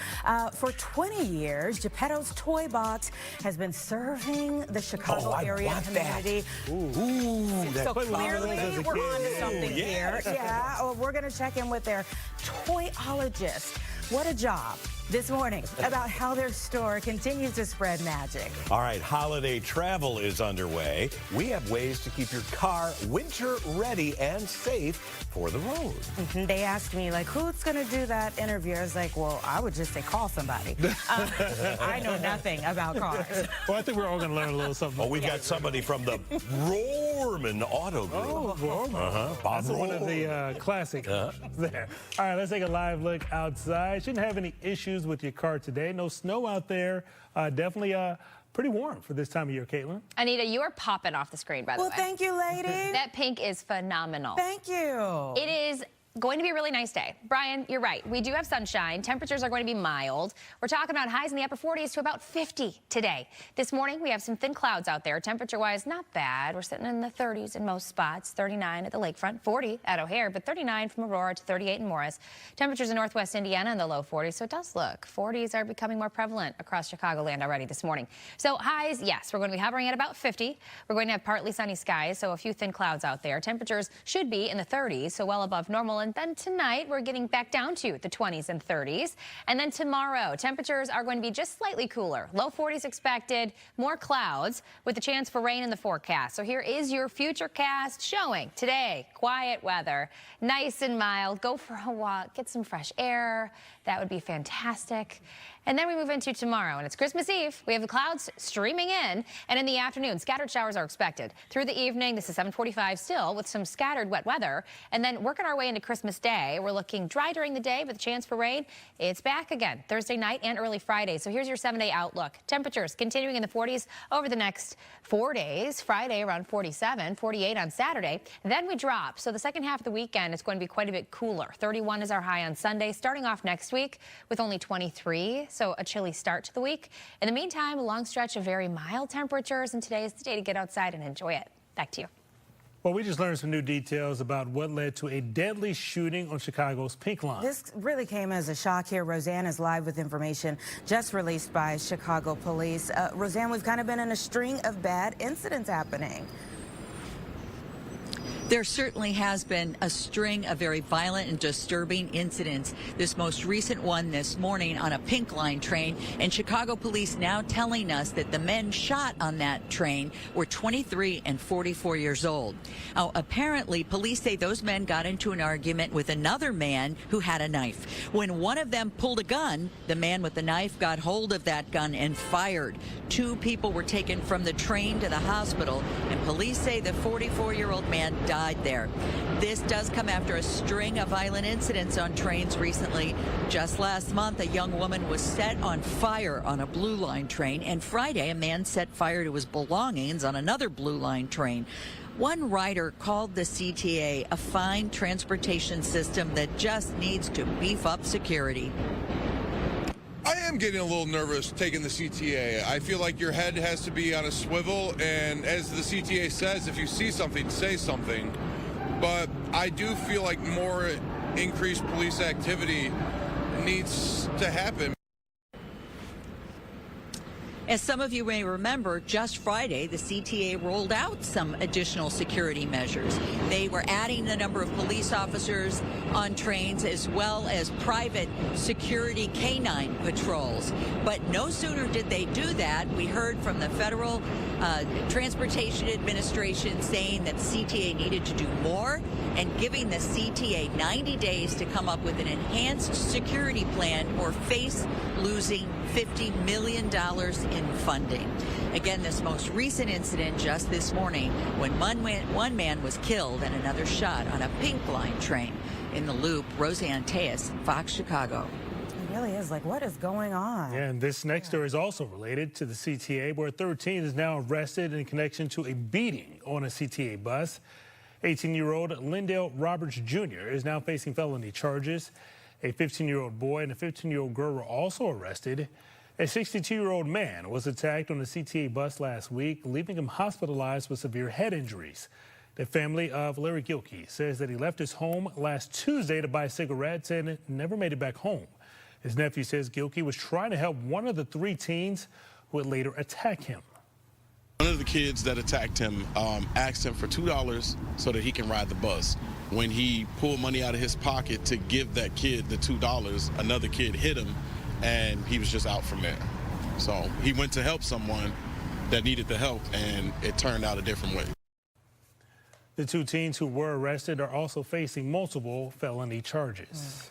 For 20 years, Geppetto's Toy Box has been serving the Chicago area community. Ooh, so clearly we're on to something here. Yeah, well, we're going to check in with their toyologist. What a job this morning about how their store continues to spread magic. All right, holiday travel is underway. We have ways to keep your car winter ready and safe for the road. They asked me, like, who's going to do that interview? I was like, well, I would just say call somebody. I know nothing about cars. Well, I think we're all going to learn a little something. Oh, we've got somebody from the Rohrman Auto Group. Oh, Rohrman. That's one of the classics there. All right, let's take a live look outside. Shouldn't have any issues with your car today. No snow out there. Definitely pretty warm for this time of year, Caitlin. Anita, you are popping off the screen, by the way. Well, thank you, lady. That pink is phenomenal. Thank you. It is going to be a really nice day. Brian, you're right. We do have sunshine. Temperatures are going to be mild. We're talking about highs in the upper 40s to about 50 today. This morning, we have some thin clouds out there. Temperature-wise, not bad. We're sitting in the 30s in most spots, 39 at the lakefront, 40 at O'Hare, but 39 from Aurora to 38 in Morris. Temperatures in northwest Indiana in the low 40s, so it does look. 40s are becoming more prevalent across Chicagoland already this morning. So highs, yes, we're going to be hovering at about 50. We're going to have partly sunny skies, so a few thin clouds out there. Temperatures should be in the 30s, so well above normal. And then tonight, we're getting back down to the 20s and 30s. And then tomorrow, temperatures are going to be just slightly cooler. Low 40s expected, more clouds with a chance for rain in the forecast. So here is your futurecast showing today. Quiet weather, nice and mild. Go for a walk, get some fresh air. That would be fantastic. And then we move into tomorrow, and it's Christmas Eve. We have the clouds streaming in, and in the afternoon, scattered showers are expected. Through the evening, this is 7:45 still, with some scattered wet weather. And then working our way into Christmas Day, we're looking dry during the day with a chance for rain. It's back again Thursday night and early Friday. So here's your 7-day outlook. Temperatures continuing in the 40s over the next 4 days. Friday around 47, 48 on Saturday. Then we drop. So the second half of the weekend is going to be quite a bit cooler. 31 is our high on Sunday, starting off next week with only 23. So a chilly start to the week. In the meantime, a long stretch of very mild temperatures, and today is the day to get outside and enjoy it. Back to you. Well, we just learned some new details about what led to a deadly shooting on Chicago's Pink Line. This really came as a shock here. Roseanne is live with information just released by Chicago police. Roseanne, we've kind of been in a string of bad incidents happening. There certainly has been a string of very violent and disturbing incidents. This most recent one this morning on a Pink Line train, and Chicago police now telling us that the men shot on that train were 23 and 44 years old. Now, apparently, police say those men got into an argument with another man who had a knife. When one of them pulled a gun, the man with the knife got hold of that gun and fired. 2 people were taken from the train to the hospital, and police say the 44-year-old man died there. This does come after a string of violent incidents on trains recently. Just last month, a young woman was set on fire on a Blue Line train, and Friday, a man set fire to his belongings on another Blue Line train. One rider called the CTA a fine transportation system that just needs to beef up security. I am getting a little nervous taking the CTA. I feel like your head has to be on a swivel, and as the CTA says, if you see something, say something. But I do feel like more increased police activity needs to happen. As some of you may remember, just Friday, the CTA rolled out some additional security measures. They were adding the number of police officers on trains as well as private security canine patrols. But no sooner did they do that, we heard from the Federal Transportation Administration saying that CTA needed to do more and giving the CTA 90 days to come up with an enhanced security plan or face losing $50 million in funding. Again, this most recent incident just this morning when one man was killed and another shot on a Pink Line train. In the Loop, Roseanne Tejas, Fox Chicago. It really is like, what is going on? Yeah, and this next story is also related to the CTA, where 13 is now arrested in connection to a beating on a CTA bus. 18-year-old Lindale Roberts Jr. is now facing felony charges. A 15-year-old boy and a 15-year-old girl were also arrested. A 62-year-old man was attacked on a CTA bus last week, leaving him hospitalized with severe head injuries. The family of Larry Gilkey says that he left his home last Tuesday to buy cigarettes and never made it back home. His nephew says Gilkey was trying to help one of the 3 teens who would later attack him. One of the kids that attacked him asked him for $2 so that he can ride the bus. When he pulled money out of his pocket to give that kid the $2, another kid hit him, and he was just out from there. So he went to help someone that needed the help, and it turned out a different way. The 2 teens who were arrested are also facing multiple felony charges.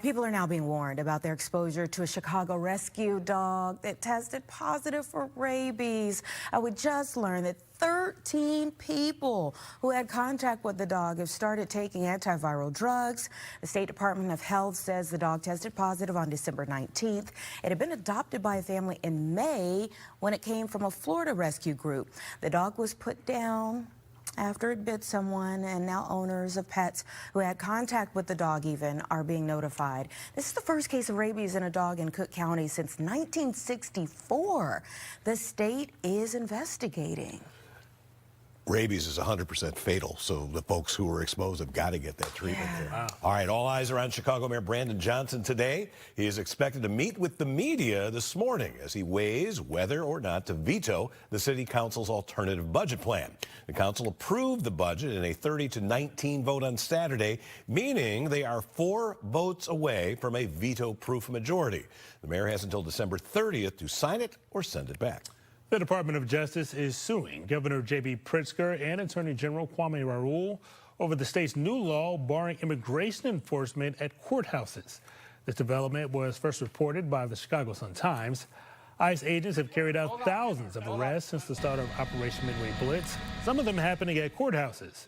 People are now being warned about their exposure to a Chicago rescue dog that tested positive for rabies. We just learned that 13 people who had contact with the dog have started taking antiviral drugs. The State Department of Health says the dog tested positive on December 19th. It had been adopted by a family in May when it came from a Florida rescue group. The dog was put down after it bit someone, and now owners of pets who had contact with the dog even are being notified. This is the first case of rabies in a dog in Cook County since 1964. The state is investigating. Rabies is 100% fatal, so the folks who are exposed have got to get that treatment there. Wow. All right, all eyes are on Chicago Mayor Brandon Johnson today. He is expected to meet with the media this morning as he weighs whether or not to veto the city council's alternative budget plan. The council approved the budget in a 30-19 vote on Saturday, meaning they are 4 votes away from a veto-proof majority. The mayor has until December 30th to sign it or send it back. The Department of Justice is suing Governor J.B. Pritzker and Attorney General Kwame Raoul over the state's new law barring immigration enforcement at courthouses. This development was first reported by the Chicago Sun-Times. ICE agents have carried out thousands of arrests since the start of Operation Midway Blitz, some of them happening at courthouses.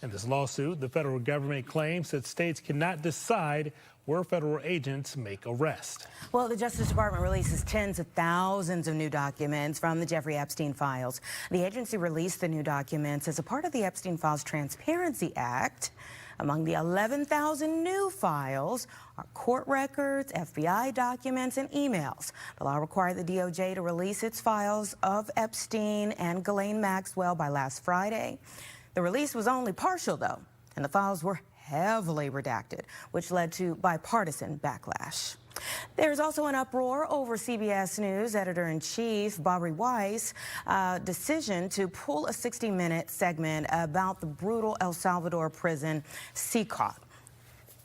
In this lawsuit, the federal government claims that states cannot decide where federal agents make arrests. Well, the Justice Department releases tens of thousands of new documents from the Jeffrey Epstein files. The agency released the new documents as a part of the Epstein Files Transparency Act. Among the 11,000 new files are court records, FBI documents, and emails. The law required the DOJ to release its files of Epstein and Ghislaine Maxwell by last Friday. The release was only partial, though, and the files were heavily redacted, which led to bipartisan backlash. There's also an uproar over CBS News editor-in-chief Bobby Weiss' decision to pull a 60-minute segment about the brutal El Salvador prison CCOT.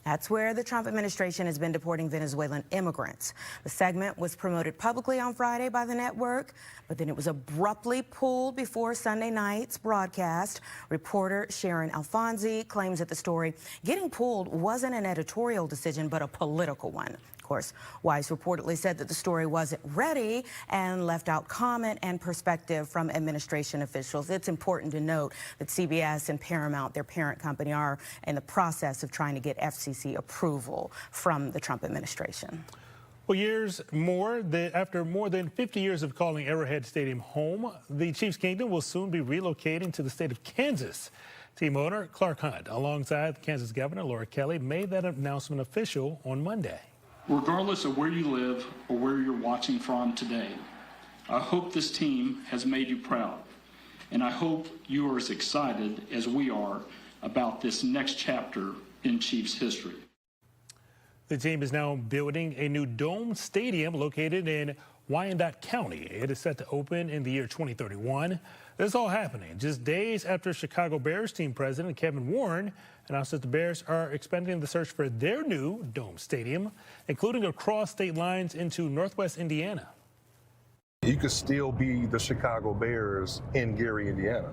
That's where the Trump administration has been deporting Venezuelan immigrants. The segment was promoted publicly on Friday by the network, but then it was abruptly pulled before Sunday night's broadcast. Reporter Sharon Alfonsi claims that the story getting pulled wasn't an editorial decision, but a political one. Of course, Weiss reportedly said that the story wasn't ready and left out comment and perspective from administration officials. It's important to note that CBS and Paramount, their parent company, are in the process of trying to get FCC approval from the Trump administration. Well, after more than 50 years of calling Arrowhead Stadium home, the Chiefs Kingdom will soon be relocating to the state of Kansas. Team owner Clark Hunt, alongside Kansas Governor Laura Kelly, made that announcement official on Monday. Regardless of where you live or where you're watching from today, I hope this team has made you proud, and I hope you are as excited as we are about this next chapter in Chiefs history. The team is now building a new dome stadium located in Wyandotte County. It is set to open in the year 2031. This is all happening just days after Chicago Bears team president Kevin Warren announced that the Bears are expanding the search for their new dome stadium, including across state lines into northwest Indiana. You could still be the Chicago Bears in Gary, Indiana,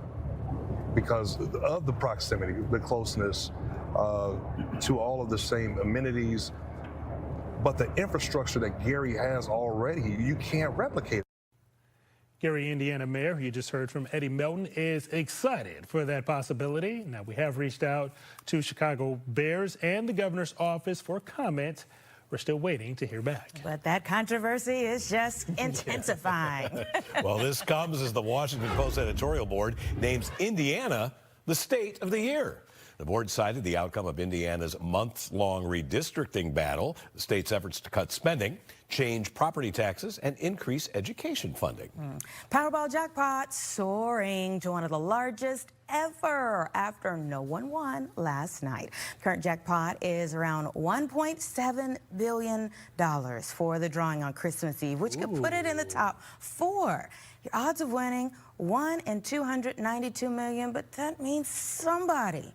because of the proximity, the closeness to all of the same amenities. But the infrastructure that Gary has already, you can't replicate it. Gary, Indiana Mayor, who you just heard from, Eddie Melton, is excited for that possibility. Now, we have reached out to Chicago Bears and the governor's office for comment. We're still waiting to hear back. But that controversy is just intensifying. Well, this comes as the Washington Post editorial board names Indiana the state of the year. The board cited the outcome of Indiana's months-long redistricting battle, the state's efforts to cut spending, change property taxes, and increase education funding. Powerball jackpot soaring to one of the largest ever after no one won last night. Current jackpot is around $1.7 billion for the drawing on Christmas Eve, which could put it in the top 4. Your odds of winning 1 in 292 million, but that means somebody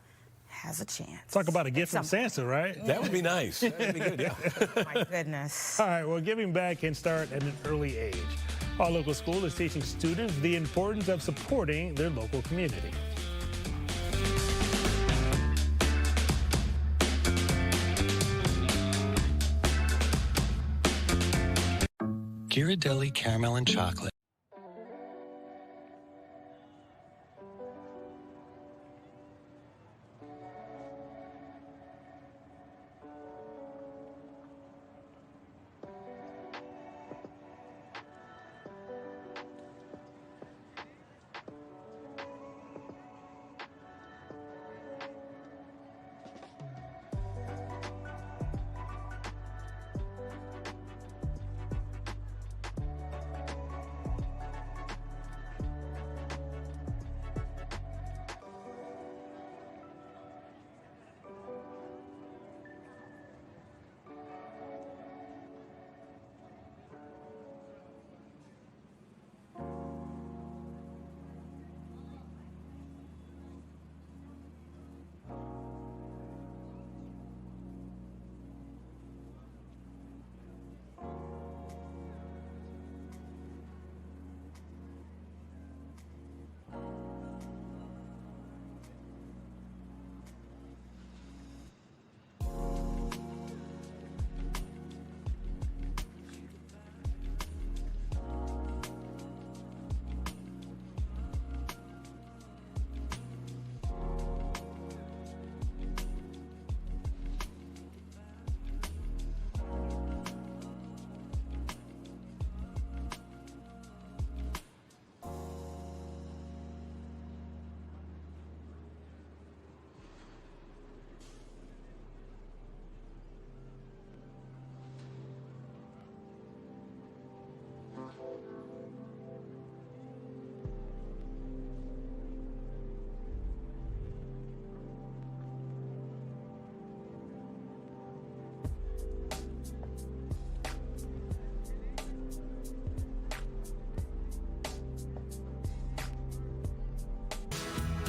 has a chance. Talk about a gift from Santa, right? That would be nice. That would be good, yeah. Oh, my goodness. All right, well, giving back can start at an early age. Our local school is teaching students the importance of supporting their local community. Ghirardelli Caramel and Chocolate.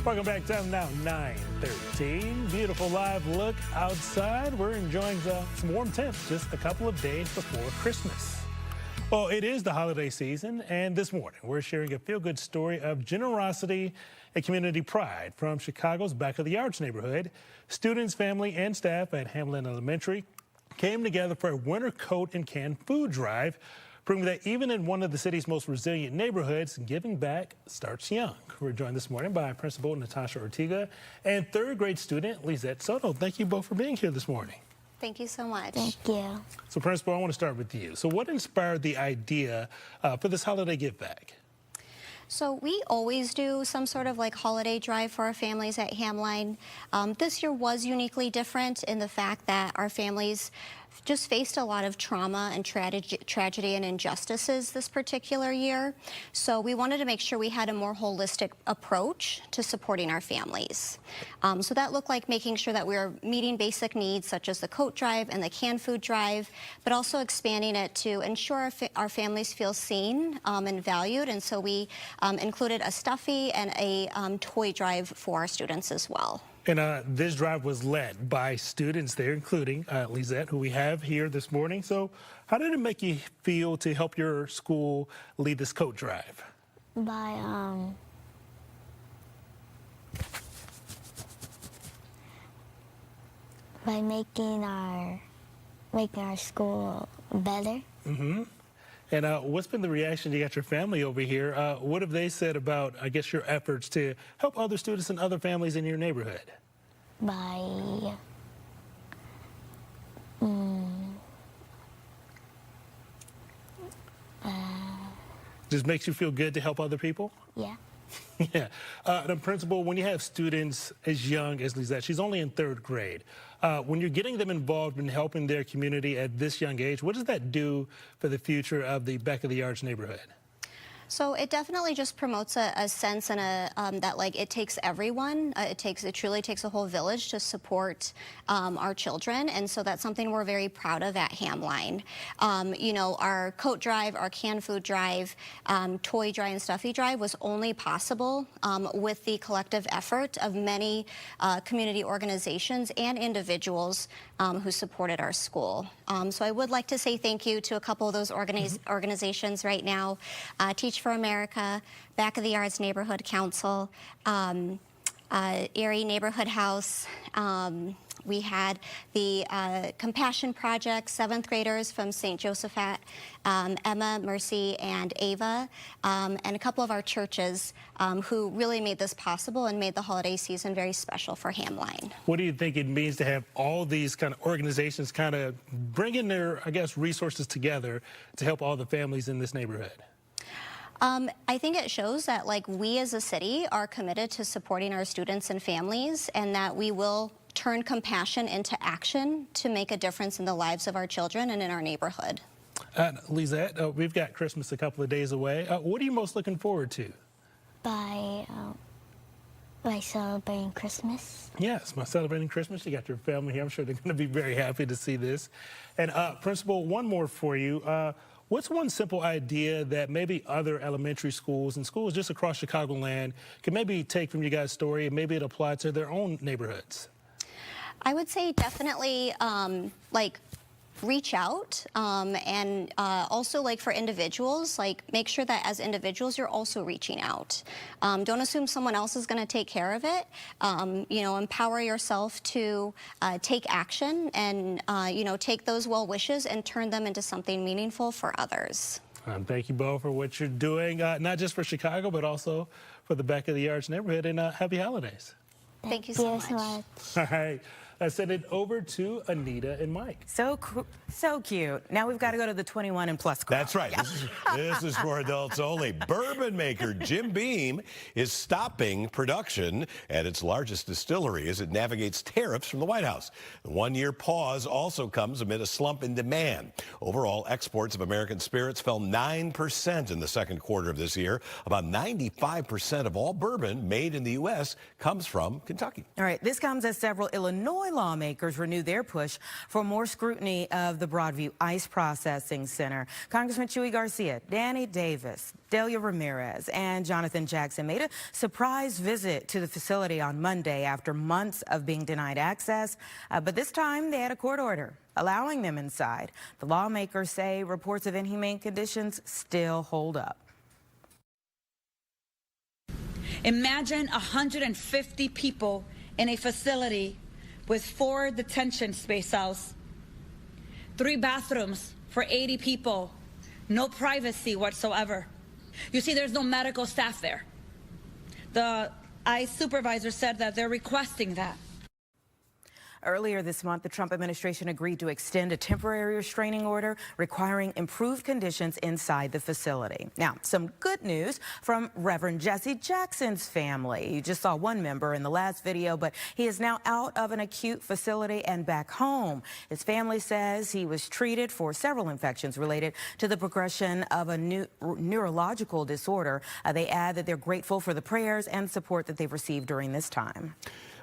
Welcome back. Time now 9:13. Beautiful live look outside. We're enjoying some warm temps just a couple of days before Christmas. Well, it is the holiday season, and this morning we're sharing a feel-good story of generosity and community pride from Chicago's Back of the Yards neighborhood. Students, family, and staff at Hamlin Elementary came together for a winter coat and canned food drive, proving that even in one of the city's most resilient neighborhoods, giving back starts young. We're joined this morning by Principal Natasha Ortega and third grade student Lizette Soto. Thank you both for being here this morning. Thank you so much. Thank you. So, Principal, I want to start with you. So what inspired the idea for this holiday give back? So we always do some sort of like holiday drive for our families at Hamline. This year was uniquely different in the fact that our families just faced a lot of trauma and tragedy and injustices this particular year. So we wanted to make sure we had a more holistic approach to supporting our families. So that looked like making sure that we were meeting basic needs such as the coat drive and the canned food drive, but also expanding it to ensure our families feel seen and valued. And so we included a stuffy and a toy drive for our students as well. And this drive was led by students there, including Lizette, who we have here this morning. So how did it make you feel to help your school lead this coat drive? By making our school better. Mm-hmm. And what's been the reaction? You got your family over here. What have they said about, I guess, your efforts to help other students and other families in your neighborhood? By just makes you feel good to help other people? Yeah. Yeah. The principal, when you have students as young as Lizette, she's only in third grade. When you're getting them involved in helping their community at this young age, what does that do for the future of the Back of the Yards neighborhood? So it definitely just promotes a sense and that like it takes everyone. It truly takes a whole village to support our children, and so that's something we're very proud of at Hamline. You know, our coat drive, our canned food drive, toy drive, and stuffy drive was only possible with the collective effort of many community organizations and individuals who supported our school. So I would like to say thank you to a couple of those organizations right now. Teach for America, Back of the Yards Neighborhood Council, Erie Neighborhood House. We had the Compassion Project, 7th graders from St. Josephat, Emma, Mercy, and Ava, and a couple of our churches who really made this possible and made the holiday season very special for Hamline. What do you think it means to have all these kind of organizations kind of bringing their, I guess, resources together to help all the families in this neighborhood? I think it shows that, like, we as a city are committed to supporting our students and families, and that we will turn compassion into action to make a difference in the lives of our children and in our neighborhood. Lizette, we've got Christmas a couple of days away. What are you most looking forward to? By celebrating Christmas. Yes, by celebrating Christmas. You got your family here. I'm sure they're going to be very happy to see this. And Principal, one more for you. What's one simple idea that maybe other elementary schools and schools just across Chicagoland can maybe take from you guys' story and maybe it apply to their own neighborhoods? I would say definitely like reach out and also, like, for individuals, like, make sure that as individuals you're also reaching out. Don't assume someone else is going to take care of it. You know, empower yourself to take action and you know, take those well wishes and turn them into something meaningful for others. Thank you both for what you're doing, not just for Chicago, but also for the Back of the Yards neighborhood, and happy holidays. Thank you so much. All right. I send it over to Anita and Mike. So cute. Now we've got to go to the 21 and plus crowd. That's right. This is for adults only. Bourbon maker Jim Beam is stopping production at its largest distillery as it navigates tariffs from the White House. The one-year pause also comes amid a slump in demand. Overall, exports of American spirits fell 9% in the second quarter of this year. About 95% of all bourbon made in the U.S. comes from Kentucky. All right, this comes as several Illinois lawmakers renew their push for more scrutiny of the Broadview Ice Processing Center. Congressman Chuy Garcia, Danny Davis, Delia Ramirez, and Jonathan Jackson made a surprise visit to the facility on Monday after months of being denied access. But this time they had a court order allowing them inside. The lawmakers say reports of inhumane conditions still hold up. Imagine 150 people in a facility with 4 detention space cells, 3 bathrooms for 80 people, no privacy whatsoever. You see, there's no medical staff there. The ICE supervisor said that they're requesting that. Earlier this month, the Trump administration agreed to extend a temporary restraining order requiring improved conditions inside the facility. Now, some good news from Reverend Jesse Jackson's family. You just saw one member in the last video, but he is now out of an acute facility and back home. His family says he was treated for several infections related to the progression of a neurological disorder. They add that they're grateful for the prayers and support that they've received during this time.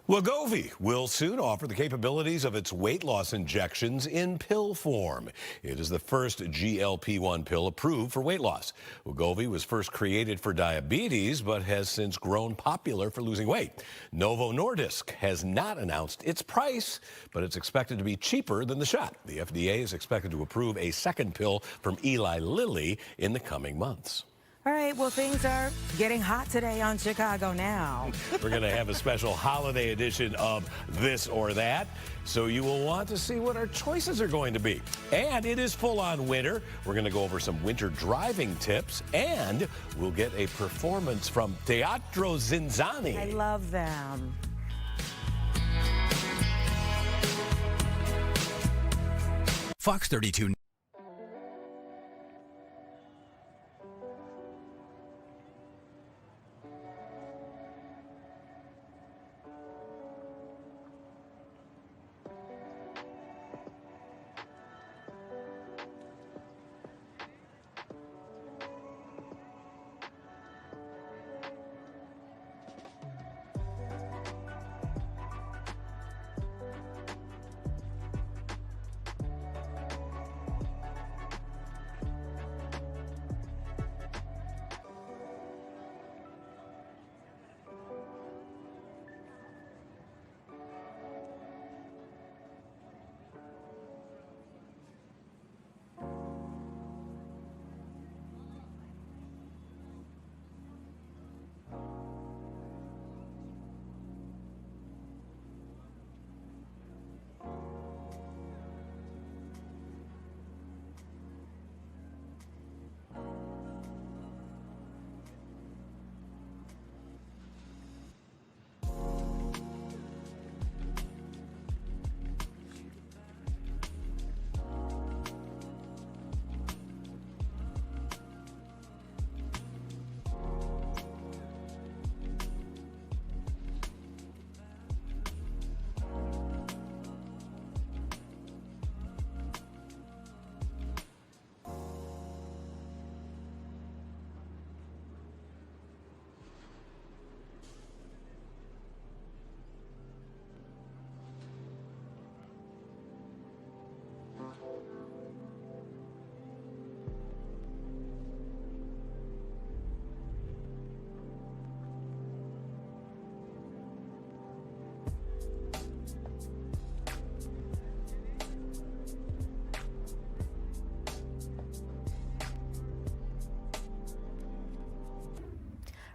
Wegovy will soon offer the capabilities of its weight loss injections in pill form. It is the first GLP-1 pill approved for weight loss. Wegovy was first created for diabetes, but has since grown popular for losing weight. Novo Nordisk has not announced its price, but it's expected to be cheaper than the shot. The FDA is expected to approve a second pill from Eli Lilly in the coming months. All right, well, things are getting hot today on Chicago Now. We're going to have a special holiday edition of This or That, so you will want to see what our choices are going to be. And it is full-on winter. We're going to go over some winter driving tips, and we'll get a performance from Teatro Zinzani. I love them. Fox 32.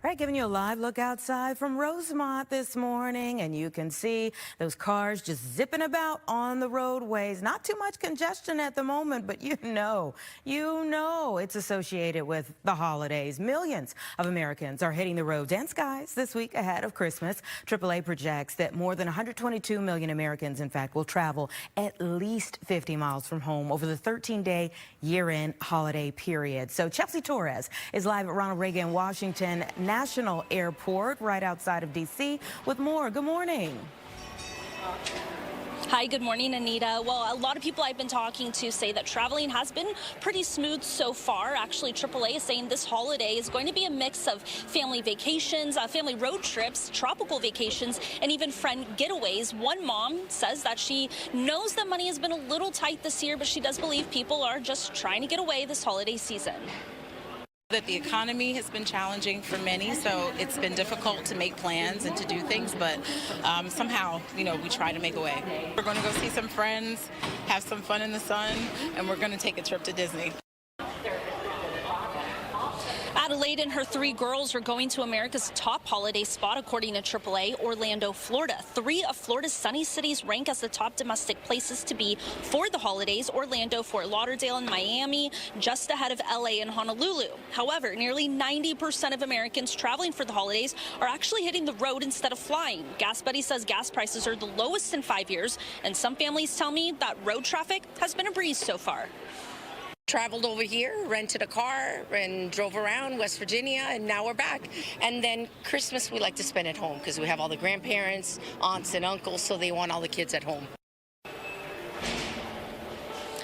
All right, giving you a live look outside from Rosemont this morning, and you can see those cars just zipping about on the roadways. Not too much congestion at the moment, but you know it's associated with the holidays. Millions of Americans are hitting the roads and skies this week ahead of Christmas. AAA projects that more than 122 million Americans, in fact, will travel at least 50 miles from home over the 13-day year-end holiday period. So Chelsea Torres is live at Ronald Reagan Washington National Airport right outside of D.C. with more. Good morning. Hi, good morning, Anita. Well, a lot of people I've been talking to say that traveling has been pretty smooth so far. Actually, AAA is saying this holiday is going to be a mix of family vacations, family road trips, tropical vacations, and even friend getaways. One mom says that she knows that money has been a little tight this year, but she does believe people are just trying to get away this holiday season. That the economy has been challenging for many, so it's been difficult to make plans and to do things, but somehow, we try to make a way. We're going to go see some friends, have some fun in the sun, and we're going to take a trip to Disney. Adelaide and her 3 girls are going to America's top holiday spot, according to AAA, Orlando, Florida. 3 of Florida's sunny cities rank as the top domestic places to be for the holidays: Orlando, Fort Lauderdale, and Miami, just ahead of LA and Honolulu. However, nearly 90% of Americans traveling for the holidays are actually hitting the road instead of flying. Gas Buddy says gas prices are the lowest in 5 years, and some families tell me that road traffic has been a breeze so far. Traveled over here, rented a car, and drove around West Virginia, and now we're back. And then Christmas we like to spend at home because we have all the grandparents, aunts, and uncles, so they want all the kids at home.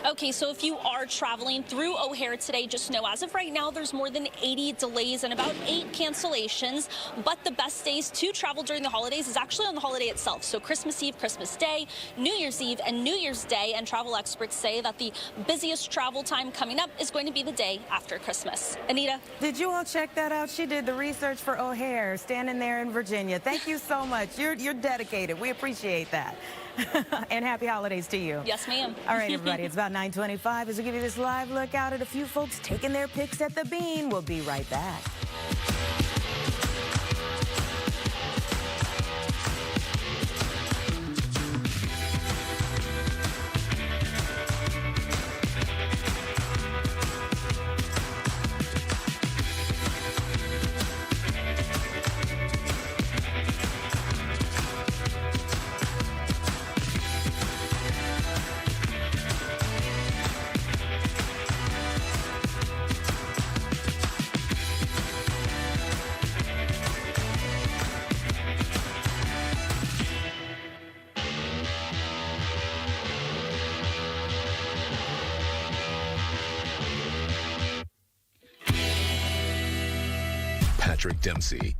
Okay, so if you are traveling through O'Hare today, just know as of right now, there's more than 80 delays and about 8 cancellations. But the best days to travel during the holidays is actually on the holiday itself. So Christmas Eve, Christmas Day, New Year's Eve, and New Year's Day. And travel experts say that the busiest travel time coming up is going to be the day after Christmas. Anita? Did you all check that out? She did the research for O'Hare, standing there in Virginia. Thank you so much. You're dedicated. We appreciate that. And happy holidays to you. Yes, ma'am. All right, everybody, it's about 9:25 as we give you this live look out at a few folks taking their pics at the Bean. We'll be right back. Patrick Dempsey.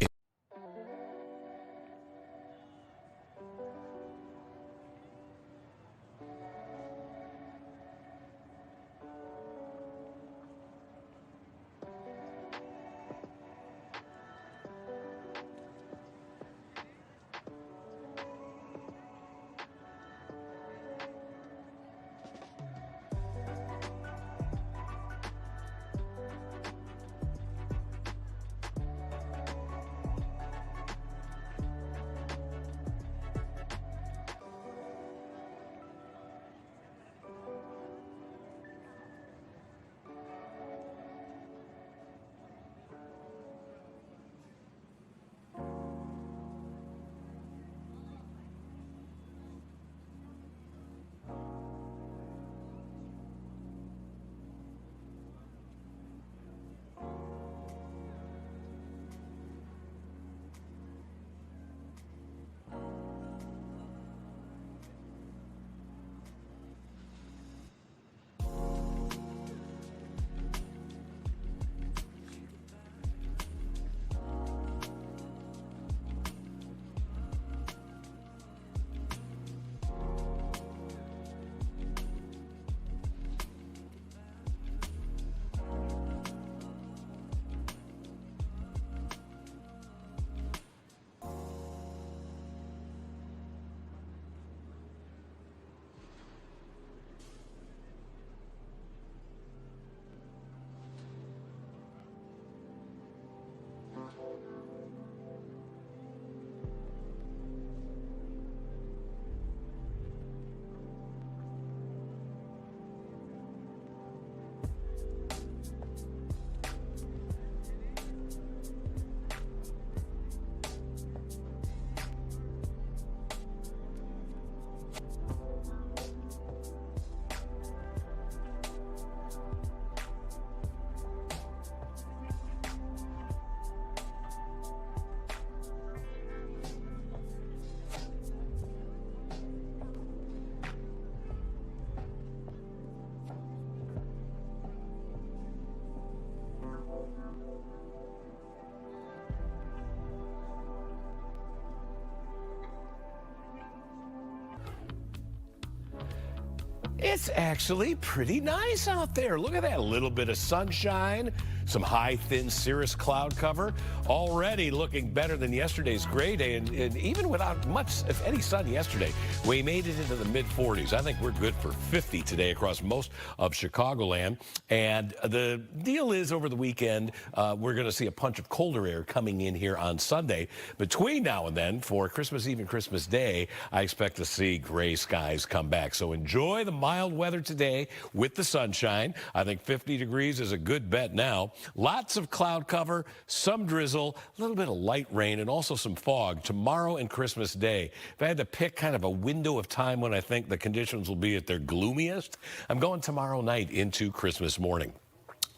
It's actually pretty nice out there. Look at that, a little bit of sunshine, some high, thin cirrus cloud cover. Already looking better than yesterday's gray day, and even without much, if any, sun yesterday, we made it into the mid-40s. I think we're good for 50 today across most of Chicagoland. And the deal is, over the weekend, we're going to see a punch of colder air coming in here on Sunday. Between now and then, for Christmas Eve and Christmas Day, I expect to see gray skies come back. So enjoy the mild weather today with the sunshine. I think 50 degrees is a good bet now. Lots of cloud cover, some drizzle, a little bit of light rain, and also some fog tomorrow and Christmas Day. If I had to pick kind of a window of time when I think the conditions will be at their gloomiest, I'm going tomorrow night into Christmas morning.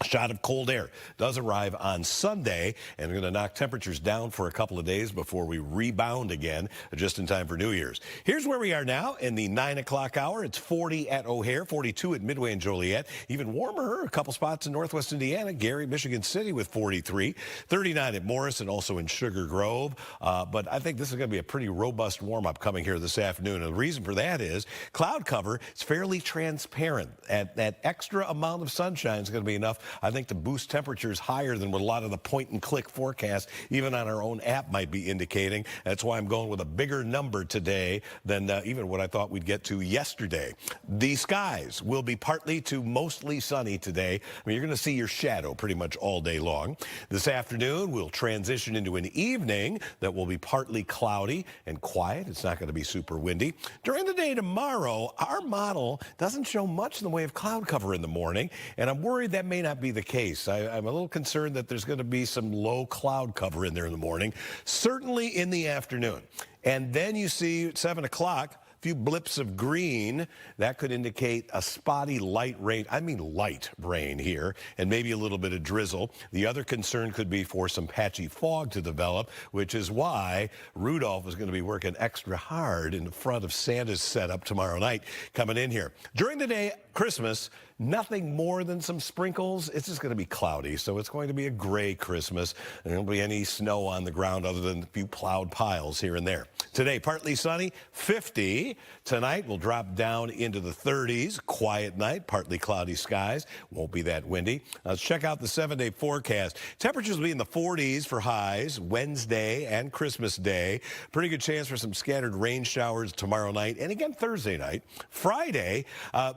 A shot of cold air does arrive on Sunday, and we're going to knock temperatures down for a couple of days before we rebound again, just in time for New Year's. Here's where we are now in the 9 o'clock hour. It's 40 at O'Hare, 42 at Midway and Joliet. Even warmer, a couple spots in northwest Indiana, Gary, Michigan City with 43, 39 at Morris and also in Sugar Grove. But I think this is going to be a pretty robust warm-up coming here this afternoon. And the reason for that is cloud cover is fairly transparent. That extra amount of sunshine is going to be enough, I think, to boost temperatures higher than what a lot of the point-and-click forecasts, even on our own app, might be indicating. That's why I'm going with a bigger number today than even what I thought we'd get to yesterday. The skies will be partly to mostly sunny today. I mean, you're going to see your shadow pretty much all day long. This afternoon, we'll transition into an evening that will be partly cloudy and quiet. It's not going to be super windy. During the day tomorrow, our model doesn't show much in the way of cloud cover in the morning, and I'm worried that may not be the case. I'm a little concerned that there's going to be some low cloud cover in there in the morning, certainly in the afternoon. And then you see at 7 o'clock, a few blips of green. That could indicate a spotty light rain. I mean light rain here, and maybe a little bit of drizzle. The other concern could be for some patchy fog to develop, which is why Rudolph is going to be working extra hard in front of Santa's setup tomorrow night coming in here. During the day, Christmas, nothing more than some sprinkles. It's just going to be cloudy, so it's going to be a gray Christmas. There won't be any snow on the ground other than a few plowed piles here and there. Today, partly sunny, 50. Tonight, we'll drop down into the 30s. Quiet night, partly cloudy skies. Won't be that windy. Let's check out the 7-day forecast. Temperatures will be in the 40s for highs Wednesday and Christmas Day. Pretty good chance for some scattered rain showers tomorrow night and again Thursday night. Friday,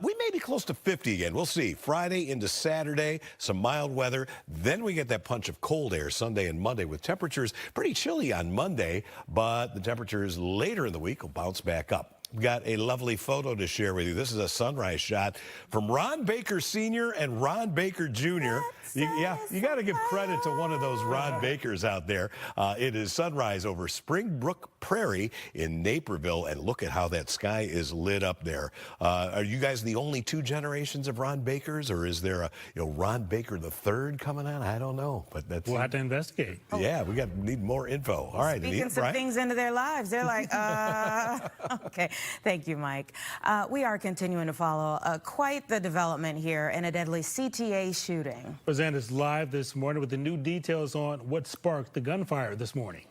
we may be close to 50 again. We'll see. Friday into Saturday, some mild weather. Then we get that punch of cold air Sunday and Monday with temperatures pretty chilly on Monday, but the temperatures later in the week will bounce back up. We've got a lovely photo to share with you. This is a sunrise shot from Ron Baker Sr. and Ron Baker Jr. You got to give credit to one of those Ron Bakers out there. It is sunrise over Springbrook Prairie in Naperville, and look at how that sky is lit up there. Are you guys the only two generations of Ron Bakers, or is there a Ron Baker III coming on? I don't know, but we'll have to investigate. Yeah, we need more info. All right, speaking some things into their lives. They're like, okay. Thank you, Mike. We are continuing to follow quite the development here in a deadly CTA shooting. Present is live this morning with the new details on what sparked the gunfire this morning.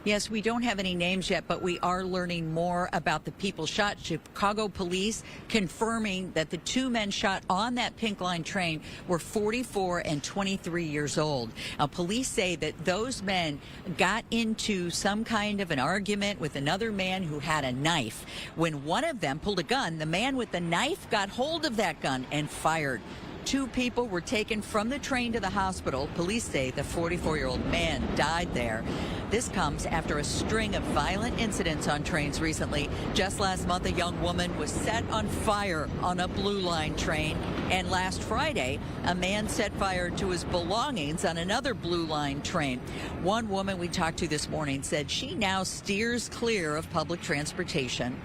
Yes, we don't have any names yet, but we are learning more about the people shot. Chicago police confirming that the two men shot on that Pink Line train were 44 and 23 years old. Now, police say that those men got into some kind of an argument with another man who had a knife. When one of them pulled a gun, the man with the knife got hold of that gun and fired. Two people were taken from the train to the hospital. Police say the 44-year-old man died there. This comes after a string of violent incidents on trains recently. Just last month, a young woman was set on fire on a Blue Line train. And last Friday, a man set fire to his belongings on another Blue Line train. One woman we talked to this morning said she now steers clear of public transportation.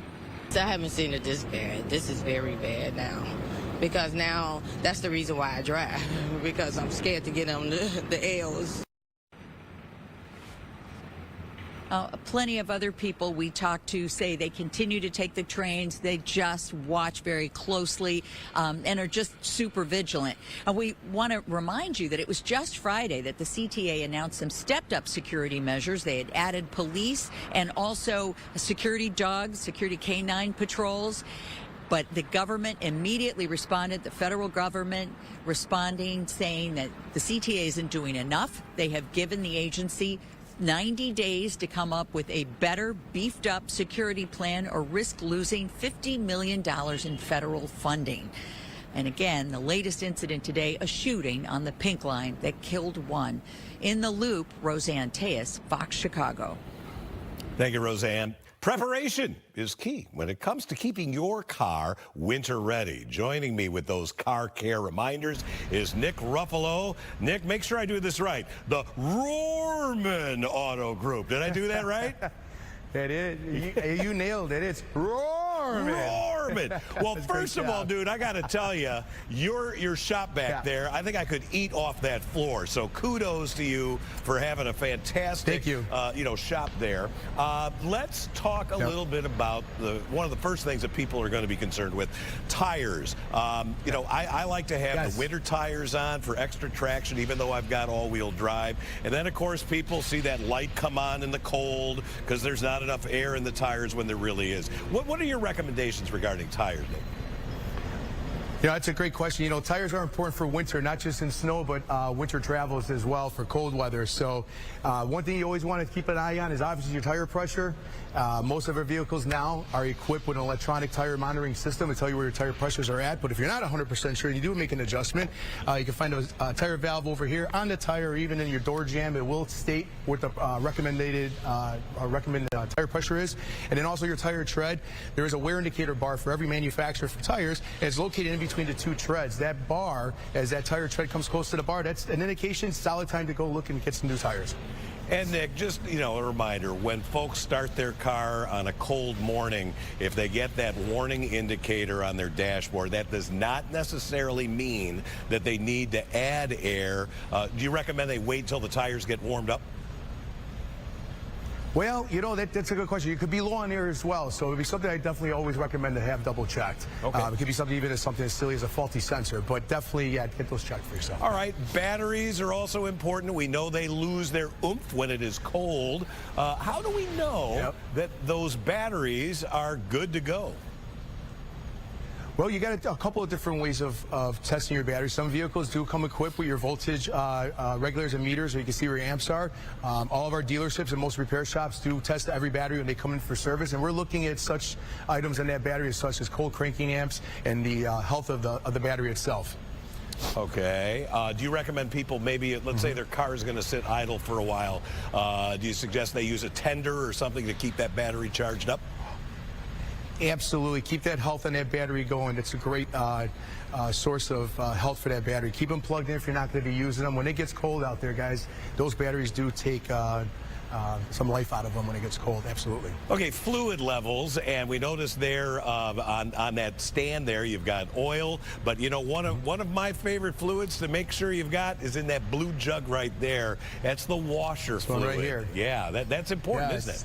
I haven't seen it this bad. This is very bad now. Because now that's the reason why I drive, because I'm scared to get on the L's. Plenty of other people we talk to say they continue to take the trains. They just watch very closely and are just super vigilant. We want to remind you that it was just Friday that the CTA announced some stepped-up security measures. They had added police and also security dogs, security canine patrols. But the government immediately responded, the federal government responding, saying that the CTA isn't doing enough. They have given the agency 90 days to come up with a better, beefed-up security plan or risk losing $50 million in federal funding. And again, the latest incident today, a shooting on the Pink Line that killed one. In the Loop, Roseanne Tejas, Fox Chicago. Thank you, Roseanne. Preparation is key when it comes to keeping your car winter ready. Joining me with those car care reminders is Nick Ruffalo. Nick, make sure I do this right. The Rohrman Auto Group. Did I do that right? That is. You nailed it. It's Rohrman. Rohrman. Well, first of all, dude, I got to tell you, your shop back there, I think I could eat off that floor. So kudos to you for having a fantastic, shop there. Let's talk a little bit about one of the first things that people are going to be concerned with, tires. I like to have the winter tires on for extra traction, even though I've got all-wheel drive. And then, of course, people see that light come on in the cold because there's not enough air in the tires when there really is. What are your recommendations regarding tires, Nick? That's a great question. Tires are important for winter, not just in snow, but winter travels as well for cold weather. So one thing you always want to keep an eye on is obviously your tire pressure. Most of our vehicles now are equipped with an electronic tire monitoring system to tell you where your tire pressures are at. But if you're not 100% sure, you do make an adjustment. You can find a tire valve over here on the tire, or even in your door jamb. It will state what the recommended tire pressure is. And then also your tire tread. There is a wear indicator bar for every manufacturer for tires. And it's located in between the two treads. That bar, as that tire tread comes close to the bar, that's an indication, solid time to go look and get some new tires. And Nick, just, a reminder, when folks start their car on a cold morning, if they get that warning indicator on their dashboard, that does not necessarily mean that they need to add air. Do you recommend they wait till the tires get warmed up? Well, that's a good question. You could be low on air as well, so it would be something I definitely always recommend to have double checked. Okay. It could be something even as something as silly as a faulty sensor, but definitely, get those checked for yourself. All right, batteries are also important. We know they lose their oomph when it is cold. How do we know that those batteries are good to go? Well, you got a couple of different ways of testing your battery. Some vehicles do come equipped with your voltage regulators and meters, so you can see where your amps are. All of our dealerships and most repair shops do test every battery when they come in for service, and we're looking at such items in that battery such as cold cranking amps and the health of the battery itself. Okay. Do you recommend people maybe, let's say their car is going to sit idle for a while, do you suggest they use a tender or something to keep that battery charged up? Absolutely. Keep that health on that battery going. It's a great source of health for that battery. Keep them plugged in if you're not going to be using them. When it gets cold out there, guys, those batteries do take some life out of them when it gets cold. Absolutely. Okay, fluid levels, and we noticed there on that stand there, you've got oil, but one of my favorite fluids to make sure you've got is in that blue jug right there. That's the washer fluid. This one right here. Yeah, that's important, isn't it?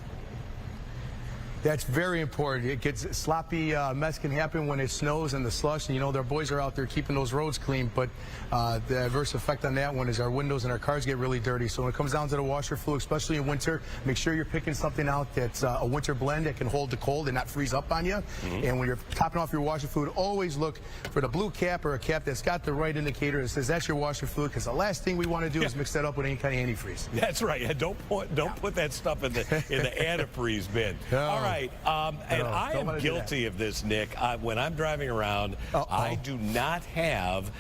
That's very important. It gets sloppy mess can happen when it snows and the slush, and their boys are out there keeping those roads clean, but the adverse effect on that one is our windows and our cars get really dirty. So when it comes down to the washer fluid, especially in winter, make sure you're picking something out that's a winter blend that can hold the cold and not freeze up on you. And when you're topping off your washer fluid, always look for the blue cap or a cap that's got the right indicator that says that's your washer fluid, because the last thing we want to do is mix that up with any kind of antifreeze. That's right. Yeah, don't put that stuff in the antifreeze bin. All right. And I am guilty of this, Nick. When I'm driving around, I do not have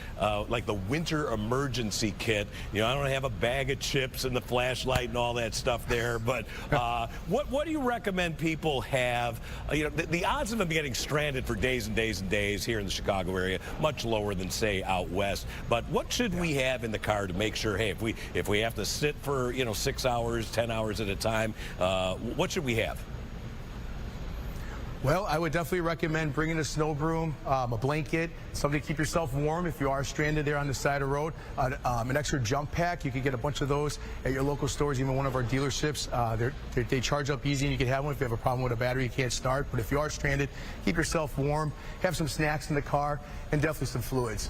like the winter emergency kit. I don't have a bag of chips and the flashlight and all that stuff there. But what do you recommend people have? The odds of them getting stranded for days and days and days here in the Chicago area much lower than, say, out west. But what should we have in the car to make sure, hey, if we have to sit for 6 hours, 10 hours at a time, what should we have? Well, I would definitely recommend bringing a snow broom, a blanket, something to keep yourself warm if you are stranded there on the side of the road, an extra jump pack. You can get a bunch of those at your local stores, even one of our dealerships. They charge up easy, and you can have one if you have a problem with a battery you can't start. But if you are stranded, keep yourself warm, have some snacks in the car, and definitely some fluids.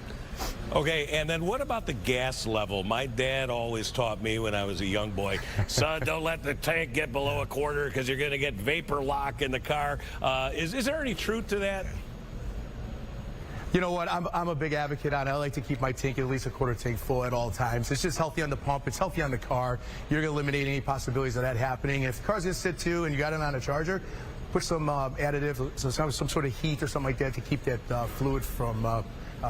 Okay, and then what about the gas level? My dad always taught me when I was a young boy, son, don't let the tank get below a quarter because you're going to get vapor lock in the car. Is there any truth to that? You know what? I'm a big advocate on it. I like to keep my tank at least a quarter tank full at all times. It's just healthy on the pump. It's healthy on the car. You're going to eliminate any possibilities of that happening. And if the car's going to sit too and you got it on a charger, put some additive, so some sort of heat or something like that to keep that fluid from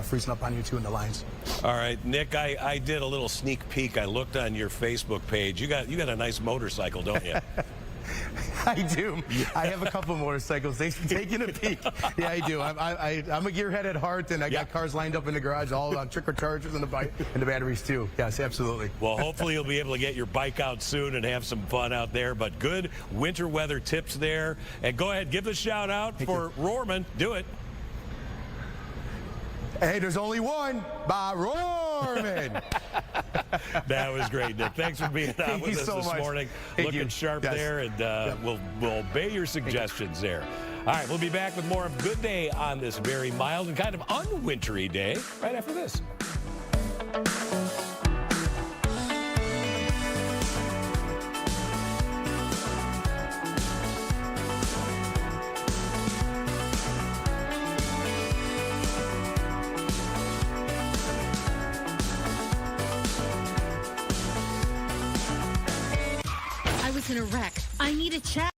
freezing up on you too in the lines. All right, Nick, I did a little sneak peek. I looked on your Facebook page. You got a nice motorcycle, don't you? I do. I have a couple of motorcycles. Thanks for taking a peek. Yeah, I do. I'm a gearhead at heart, and I got cars lined up in the garage, all on trickle chargers and the batteries too. Yes, absolutely. Well, hopefully you'll be able to get your bike out soon and have some fun out there. But good winter weather tips there. And go ahead, give the shout out for Rohrman. Do it. Hey, there's only one by Rohrman. That was great, Nick. Thanks for being on with us this morning. Looking sharp there, and we'll obey your suggestions there. All right, we'll be back with more of Good Day on this very mild and kind of unwintery day right after this. I was in a wreck. I need a check.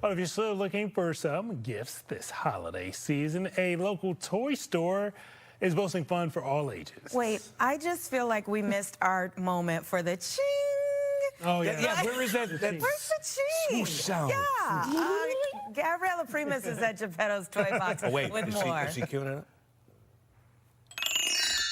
Well, if you're still looking for some gifts this holiday season, a local toy store is boasting fun for all ages. Wait, I just feel like we missed our moment for the ching. Oh, yeah. Yeah, where is that? Where's the ching? Swoosh sound. Yeah. Gabriella Primus is at Geppetto's Toy Box Oh, wait, with is more. she queuing it up?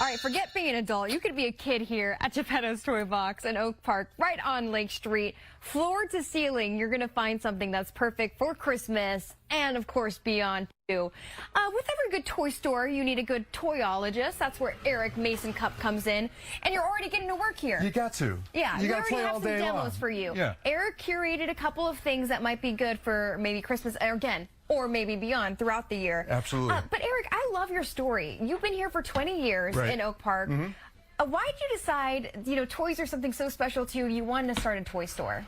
All right, forget being an adult. You could be a kid here at Geppetto's Toy Box in Oak Park, right on Lake Street. Floor to ceiling, you're going to find something that's perfect for Christmas and, of course, beyond, too. With every good toy store, you need a good toyologist. That's where Eric Mason Cup comes in. And you're already getting to work here. You got to. Yeah, you we got to already play have all some day demos long. for you. Yeah. Eric curated a couple of things that might be good for maybe Christmas, or again, or maybe beyond throughout the year. Absolutely. But Eric, I love your story. You've been here for 20 years Right. in Oak Park. Why did you decide, toys are something so special to you, you wanted to start a toy store?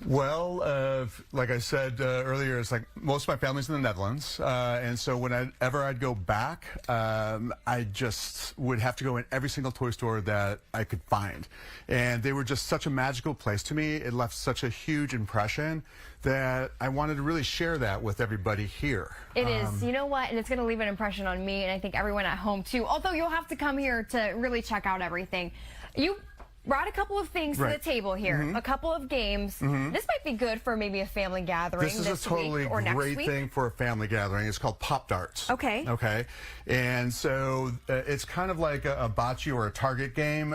Well, like I said earlier, it's like most of my family's in the Netherlands, and so whenever I'd go back, I just would have to go in every single toy store that I could find. And they were just such a magical place to me. It left such a huge impression that I wanted to really share that with everybody here. It is. You know what? And it's going to leave an impression on me, and I think everyone at home, too. Although you'll have to come here to really check out everything. You brought a couple of things to the table here, a couple of games. This might be good for maybe a family gathering This is a totally week or next great week. thing for a family gathering. It's called Pop Darts. Okay. Okay. And so it's kind of like a bocce or a target game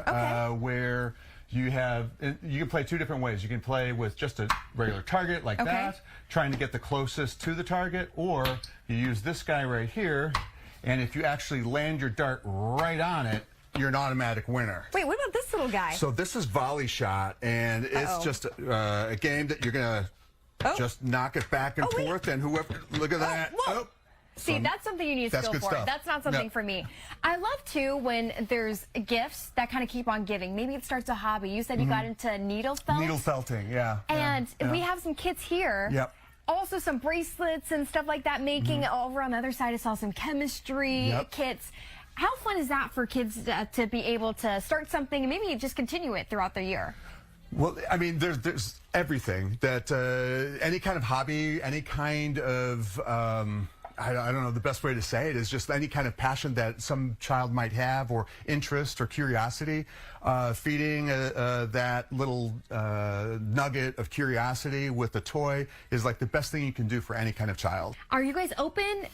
where you can play two different ways. You can play with just a regular target like that, trying to get the closest to the target, or you use this guy right here, and if you actually land your dart right on it, you're an automatic winner. Wait, what about this little guy? So this is volley shot, and it's just a game that you're going to just knock it back and forth, and whoever, look at that. Whoa. See, that's something you need That's skill good for. stuff. That's not something for me. I love, too, when there's gifts that kind of keep on giving. Maybe it starts a hobby. You said you got into needle felt? Needle felting, yeah. And we have some kids here. Yep. Also some bracelets and stuff like that making. Over on the other side, I saw some chemistry kits. How fun is that for kids to be able to start something and maybe just continue it throughout the year? Well, I mean, there's everything that any kind of hobby, any kind of I don't know the best way to say it is just any kind of passion that some child might have, or interest or curiosity. Feeding that little nugget of curiosity with a toy is like the best thing you can do for any kind of child. Are you guys open,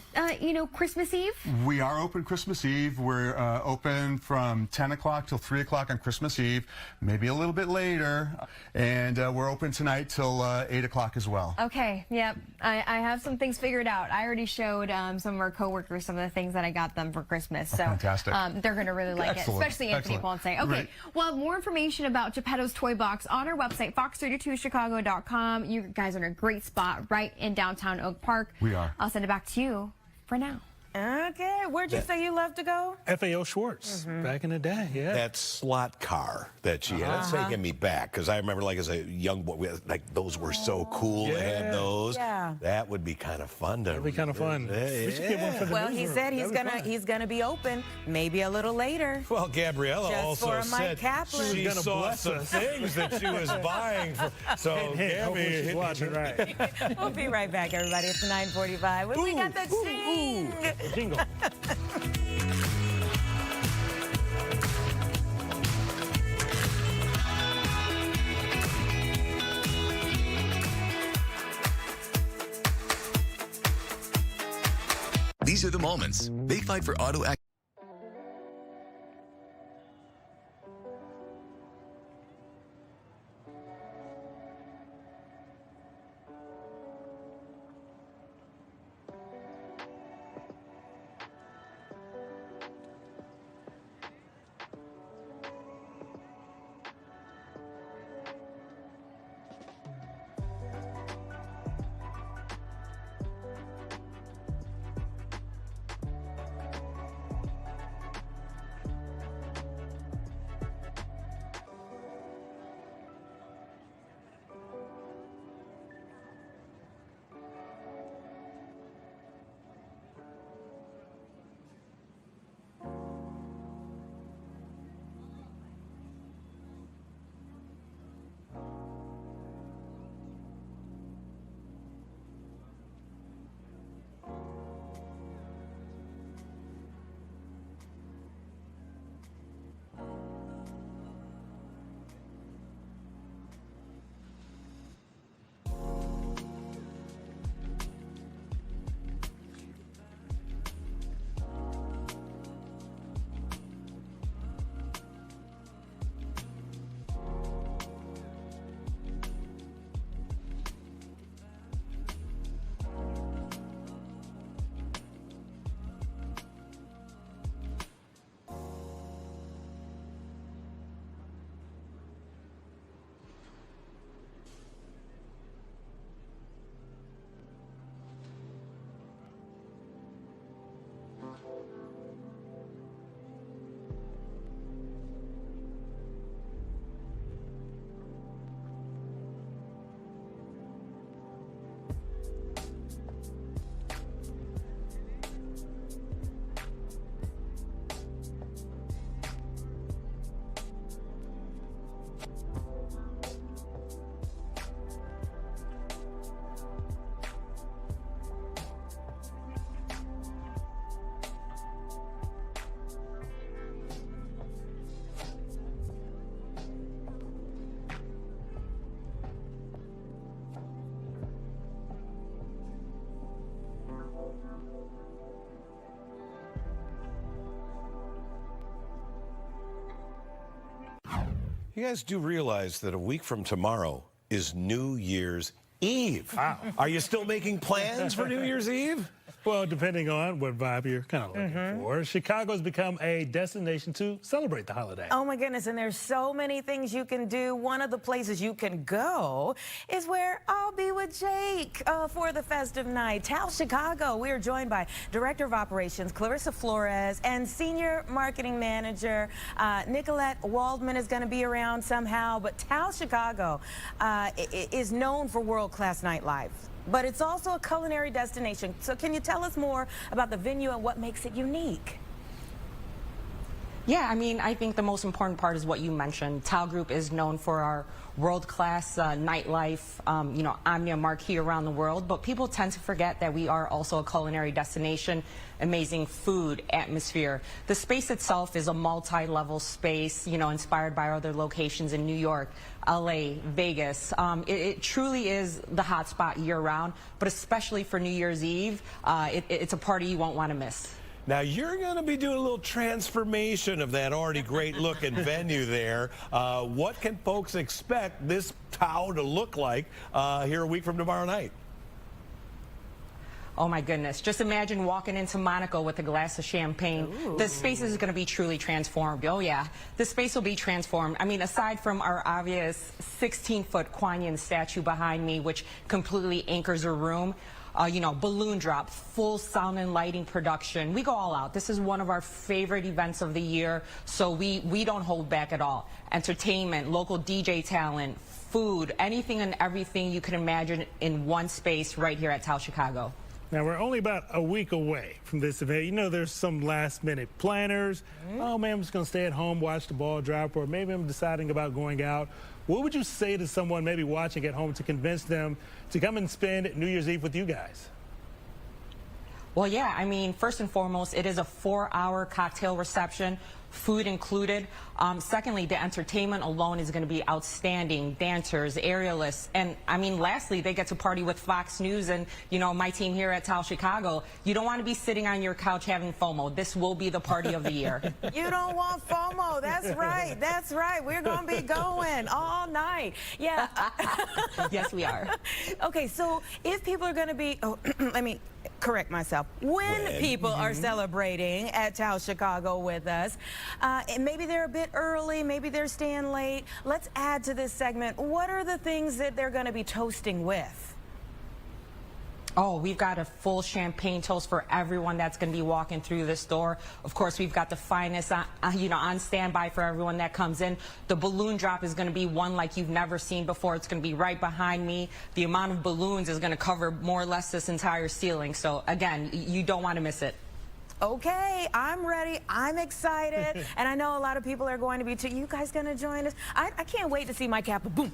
Christmas Eve? We are open Christmas Eve. We're open from 10 o'clock till 3 o'clock on Christmas Eve, maybe a little bit later. And we're open tonight till 8 o'clock as well. Okay, yep. I have some things figured out. I already showed some of our coworkers some of the things that I got them for Christmas. So fantastic. They're going to really like it, especially Anthony Ponce. Okay, right. Well, more information about Geppetto's Toy Box on our website, fox32chicago.com. You guys are in a great spot right in downtown Oak Park. We are. I'll send it back to you for now. Okay, where'd you say you love to go? FAO Schwartz, back in the day, yeah. That slot car that she had, that's taking me back, because I remember, like, as a young boy, like, those were so cool to have those. Yeah. That would be kind of fun to. That'd be kind of fun. We should get one for the Well, he newsroom. said That'd be he's gonna be open maybe a little later. Well, Gabriella Just also for a Mike said Kaplan. she gonna saw bless some us. things that she was buying. So, Hopefully she's watching, right. We'll be right back, everybody. It's 9:45. We got the ching. Jingle. These are the moments they fight for auto accidents. You guys do realize that a week from tomorrow is New Year's Eve. Wow. Are you still making plans for New Year's Eve? Well, depending on what vibe you're kind of looking for, Chicago's become a destination to celebrate the holiday. Oh my goodness, and there's so many things you can do. One of the places you can go is where I'll be with Jake for the festive night. Tal Chicago. We are joined by Director of Operations Clarissa Flores and Senior Marketing Manager Nicolette Waldman is going to be around somehow. But Tal Chicago is known for world-class nightlife. But it's also a culinary destination. So can you tell us more about the venue and what makes it unique? Yeah, I mean, I think the most important part is what you mentioned. Tal Group is known for our world-class nightlife, you know, I'm a marquee around the world, but people tend to forget that we are also a culinary destination, amazing food, atmosphere. The space itself is a multi-level space, you know, inspired by other locations in New York, LA, Vegas. It truly is the hot spot year-round, but especially for New Year's Eve, it's a party you won't want to miss. Now, you're going to be doing a little transformation of that already great-looking venue there. What can folks expect this Tao to look like here a week from tomorrow night? Oh my goodness, just imagine walking into Monaco with a glass of champagne. Ooh. The space is going to be truly transformed. Oh yeah, the space will be transformed. I mean, aside from our obvious 16-foot Kuan Yin statue behind me, which completely anchors a room, you know, balloon drop, full sound and lighting production. We go all out. This is one of our favorite events of the year, so we don't hold back at all. Entertainment, local DJ talent, food, anything and everything you can imagine in one space right here at Tal Chicago. Now, we're only about a week away from this event. You know, there's some last-minute planners. Oh, man, I'm just going to stay at home, watch the ball drop, or maybe I'm deciding about going out. What would you say to someone maybe watching at home to convince them to come and spend New Year's Eve with you guys? Well, yeah, I mean, first and foremost, it is a 4-hour cocktail reception, food included. Secondly, the entertainment alone is going to be outstanding. Dancers, aerialists, and I mean, lastly, they get to party with Fox News and, you know, my team here at Tal Chicago. You don't want to be sitting on your couch having FOMO. This will be the party of the year. You don't want FOMO. That's right. That's right. We're going to be going all night. Yeah. Yes, we are. Okay, so if people are going to be, let me correct myself. When people are celebrating at Tal Chicago with us, maybe they're a bit early, maybe they're staying late. Let's add to this segment. What are the things that they're going to be toasting with? Oh, we've got a full champagne toast for everyone that's going to be walking through this door. Of course, we've got the finest, you know, on standby for everyone that comes in. The balloon drop is going to be one like you've never seen before. It's going to be right behind me. The amount of balloons is going to cover more or less this entire ceiling. So, again, you don't want to miss it. Okay, I'm ready. I'm excited. And I know a lot of people are going to be too. You guys going to join us? I can't wait to see my cap. Boom.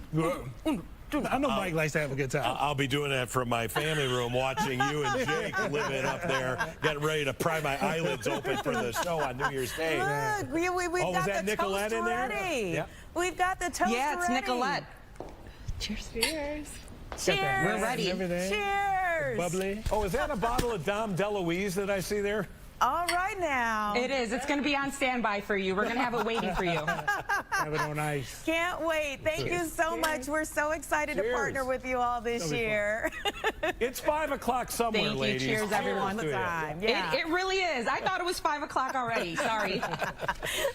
I know Mike likes to have a good time. I'll be doing that from my family room, watching you and Jake living up there, getting ready to pry my eyelids open for the show on New Year's Day. Look, we've got the Nicolette toast in there? ready. Yeah. We've got the toast Yeah, it's ready. Nicolette. Cheers. Cheers. Cheers. We're ready. Cheers. Bubbly. Oh, is that a bottle of Dom DeLuise that I see there? All right now. It is. It's going to be on standby for you. We're going to have it waiting for you. Have it on ice. Can't wait. Thank you so much. We're so excited to partner with you all this year. It's 5 o'clock somewhere, Thank you. ladies. Cheers, everyone. All the time. Yeah. It really is. I thought it was 5 o'clock already. Sorry.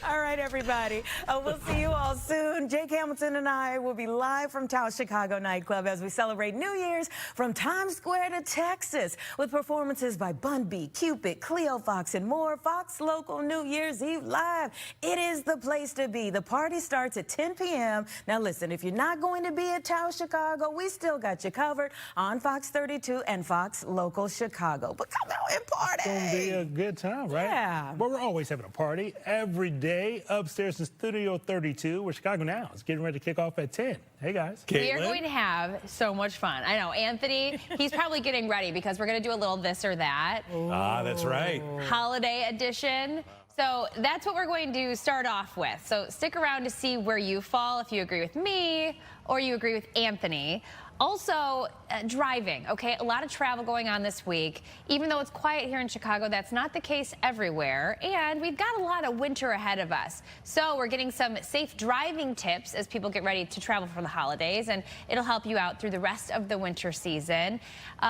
All right, everybody. We'll see you all soon. Jake Hamilton and I will be live from Taos Chicago nightclub as we celebrate New Year's from Times Square to Texas with performances by Bun B, Cupid, Cleo Fox, and more. Fox Local New Year's Eve Live. It is the place to be. The party starts at 10 p.m. Now, listen, if you're not going to be at Taos Chicago, we still got you covered on Fox 32 and Fox Local Chicago. But come out and party. It's going to be a good time, right? Yeah. Well, we're always having a party every day upstairs in Studio 32, where Chicago Now is getting ready to kick off at 10. Hey, guys. We are going to have so much fun. I know, Anthony, he's probably getting ready because we're going to do a little this or that. Ah, that's right. Holiday edition. So that's what we're going to start off with. So stick around to see where you fall, if you agree with me or you agree with Anthony. Also, driving, okay? A lot of travel going on this week. Even though it's quiet here in Chicago, that's not the case everywhere. And we've got a lot of winter ahead of us. So we're getting some safe driving tips as people get ready to travel for the holidays, and it'll help you out through the rest of the winter season.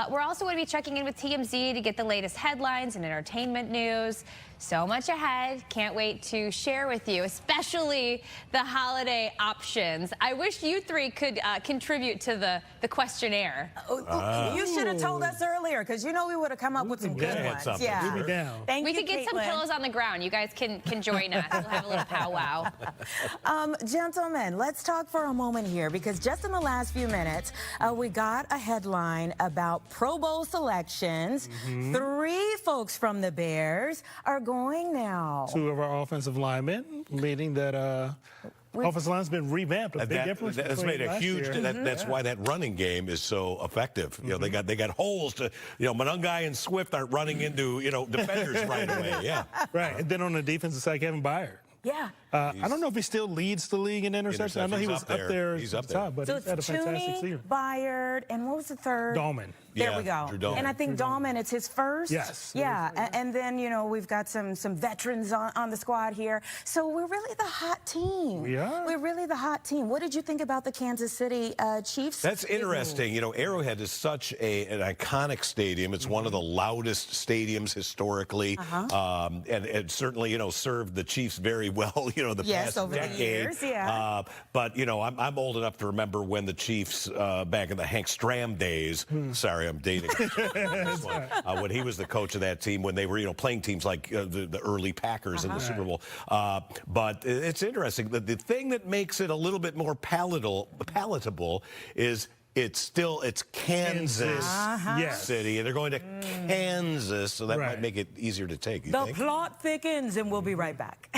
We're also going to be checking in with TMZ to get the latest headlines and entertainment news. So much ahead. Can't wait to share with you, especially the holiday options. I wish you three could contribute to the questionnaire. You should have told us earlier, because you know we would have come up with some good ones. Yeah. We'll be down. Thank we you, could get some Caitlin. pillows on the ground. You guys can join us. We'll have a little powwow. Gentlemen, let's talk for a moment here, because just in the last few minutes, we got a headline about Pro Bowl selections. 3 folks from the Bears are going now. 2 of our offensive linemen, meaning that offensive line's been revamped. A big difference. That's made a huge. That's why that running game is so effective. You know, they got holes to. You know, Monungai and Swift aren't running into defenders right away. Yeah. Right, and then on the defensive side, Kevin Byard. Yeah. I don't know if he still leads the league in interceptions. I know he was up there. He's up at the top, there. but So he's had a it's fantastic Tooney, season. Byard, and what was the third? Dahlman. There Yeah, we go. Drew Dahlman. And I think Dahlman, it's his first. Yes. Yeah, and then, we've got some veterans on the squad here. So we're really the hot team. We are. We're really the hot team. What did you think about the Kansas City Chiefs? That's interesting. You know, Arrowhead is such an iconic stadium. It's one of the loudest stadiums historically, and it certainly, served the Chiefs very well, the past over decade. the years, yeah. But, I'm old enough to remember when the Chiefs, back in the Hank Stram days, sorry, I'm dating this one, when he was the coach of that team, when they were, playing teams like the early Packers in the Super Bowl. But it's interesting. The thing that makes it a little bit more palatable is it's Kansas City, and they're going to Kansas, so that might make it easier to take. The plot thickens, and we'll be right back.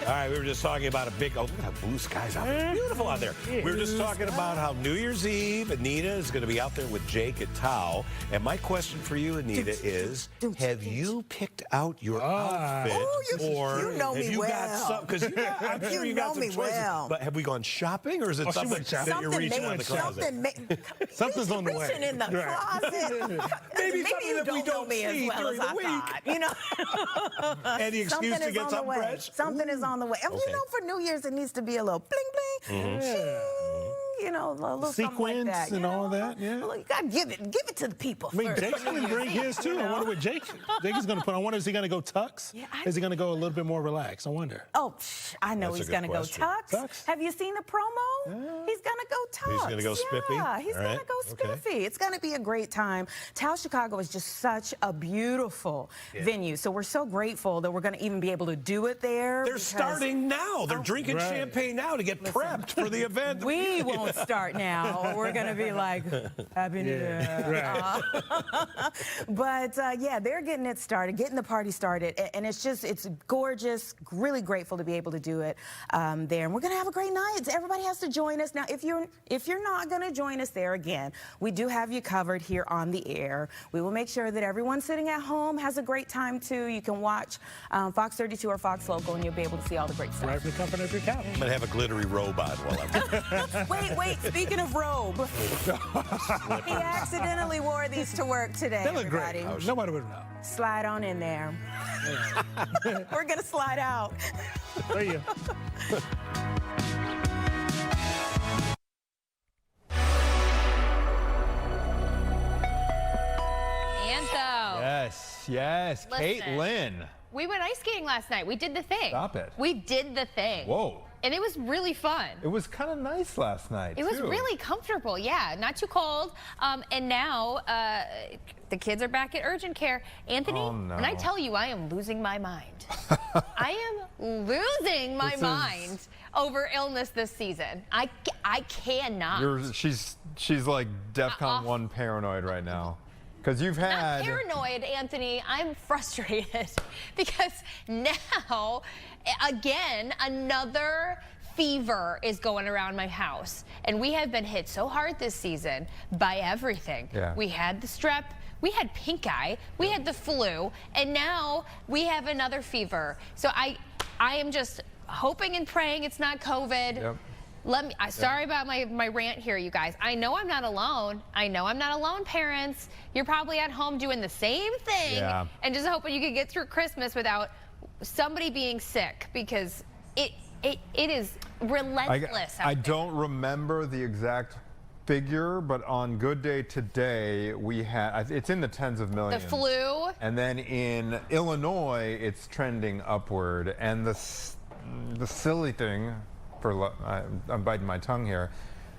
All right, we were just talking about a big, oh, look at how blue skies out there. Beautiful out there. We were just talking about how New Year's Eve, Anita is going to be out there with Jake at Tao. And my question for you, Anita, is have you picked out your outfit? Or you know have me you well. got some? Because I'm sure you got some choices. Well. But have we gone shopping, or is it something that you're reaching in the closet? Something's on the way. Reaching in the closet. Maybe something you that we don't see as well during as the I week. thought. You know, Any excuse to get something fresh? Something is on the way. And you know, for New Year's, it needs to be a little bling bling. Ching, you know, a little something like that. And all that, yeah. Well, you gotta give it to the people. I mean, first. Jake's going to bring his too. I wonder what Jake is going to put on. I wonder, is he going to go tux? Yeah, Is he going to go a little bit more relaxed? I wonder. Oh, I know That's he's a going good to go question. tux. Have you seen the promo? He's going to go tux. He's going to go spiffy? Yeah, he's All going right. to go Okay. spiffy. It's going to be a great time. Tao Chicago is just such a beautiful venue. So we're so grateful that we're going to even be able to do it there. They're starting now. They're drinking champagne now to get prepped for the event. We won't start now. We're going to be like, Happy New Year. But yeah, they're getting it started, getting the party started. And it's gorgeous. Really grateful to be able to do it there. And we're going to have a great night. Everybody has to join us. Now, if you're not going to join us there again, we do have you covered here on the air. We will make sure that everyone sitting at home has a great time too. You can watch Fox 32 or Fox Local, and you'll be able to see all the great stuff. Right from the comfort of your couch. I'm going to have a glittery robe on while I'm Wait, speaking of robe, he accidentally wore these to work today. They look everybody. great. Nobody would know. Slide on in there. We're going to slide out. There you go. Yes. Listen. Caitlin. We went ice skating last night. We did the thing. Stop it. We did the thing. Whoa. And it was really fun. It was kind of nice last night, It was too. really comfortable, yeah, not too cold. And now the kids are back at urgent care. Anthony, when I tell you I am losing my mind, I am losing my mind over illness this season. I cannot. She's like DEFCON 1 paranoid right now. Because you've had... Not paranoid, Anthony. I'm frustrated because now, again, another fever is going around my house. And we have been hit so hard this season by everything. Yeah. We had the strep, we had pink eye, we had the flu, and now we have another fever. So I am just hoping and praying it's not COVID. Yep. Sorry about my rant here, you guys. I know I'm not alone. I know I'm not alone, parents. You're probably at home doing the same thing and just hoping you can get through Christmas without somebody being sick, because it is relentless. I don't remember the exact figure, but on Good Day today, we had, it's in the tens of millions. The flu. And then in Illinois, it's trending upward. And the silly thing, I'm biting my tongue here.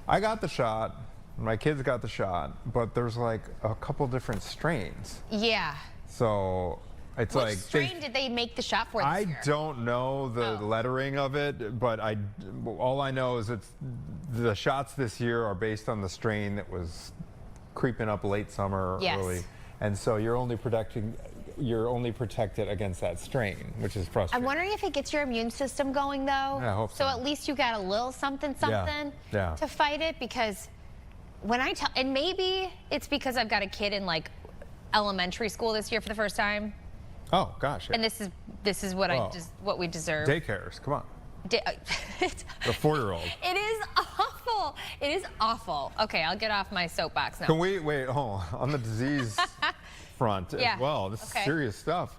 I got the shot. My kids got the shot, but there's like a couple different strains. Yeah. So it's What like strain did they make the shot for this year? I don't know the lettering of it, but all I know is the shots this year are based on the strain that was creeping up late summer, early, and so you're only protected against that strain, which is frustrating. I'm wondering if it gets your immune system going, though. Yeah, I hope so. So at least you got a little something Yeah. to fight it, because when I tell, and maybe it's because I've got a kid in like elementary school this year for the first time. Oh gosh. Yeah. And this is what what we deserve. Daycares, come on. The 4-year-old. It is awful. It is awful. Okay, I'll get off my soapbox now. Can we wait? Hold on the disease front as well. This is serious stuff.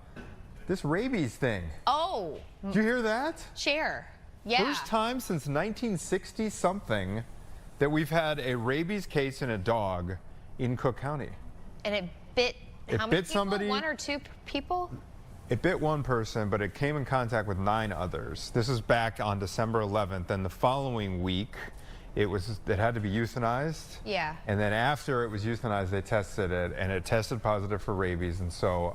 This rabies thing. Oh. Did you hear that? Share. Yeah. First time since 1960 something that we've had a rabies case in a dog in Cook County. And it bit. How many people? Somebody. 1 or 2 people? It bit one person, but it came in contact with 9 others. This is back on December 11th, and the following week, it had to be euthanized. Yeah. And then after it was euthanized, they tested it, and it tested positive for rabies. And so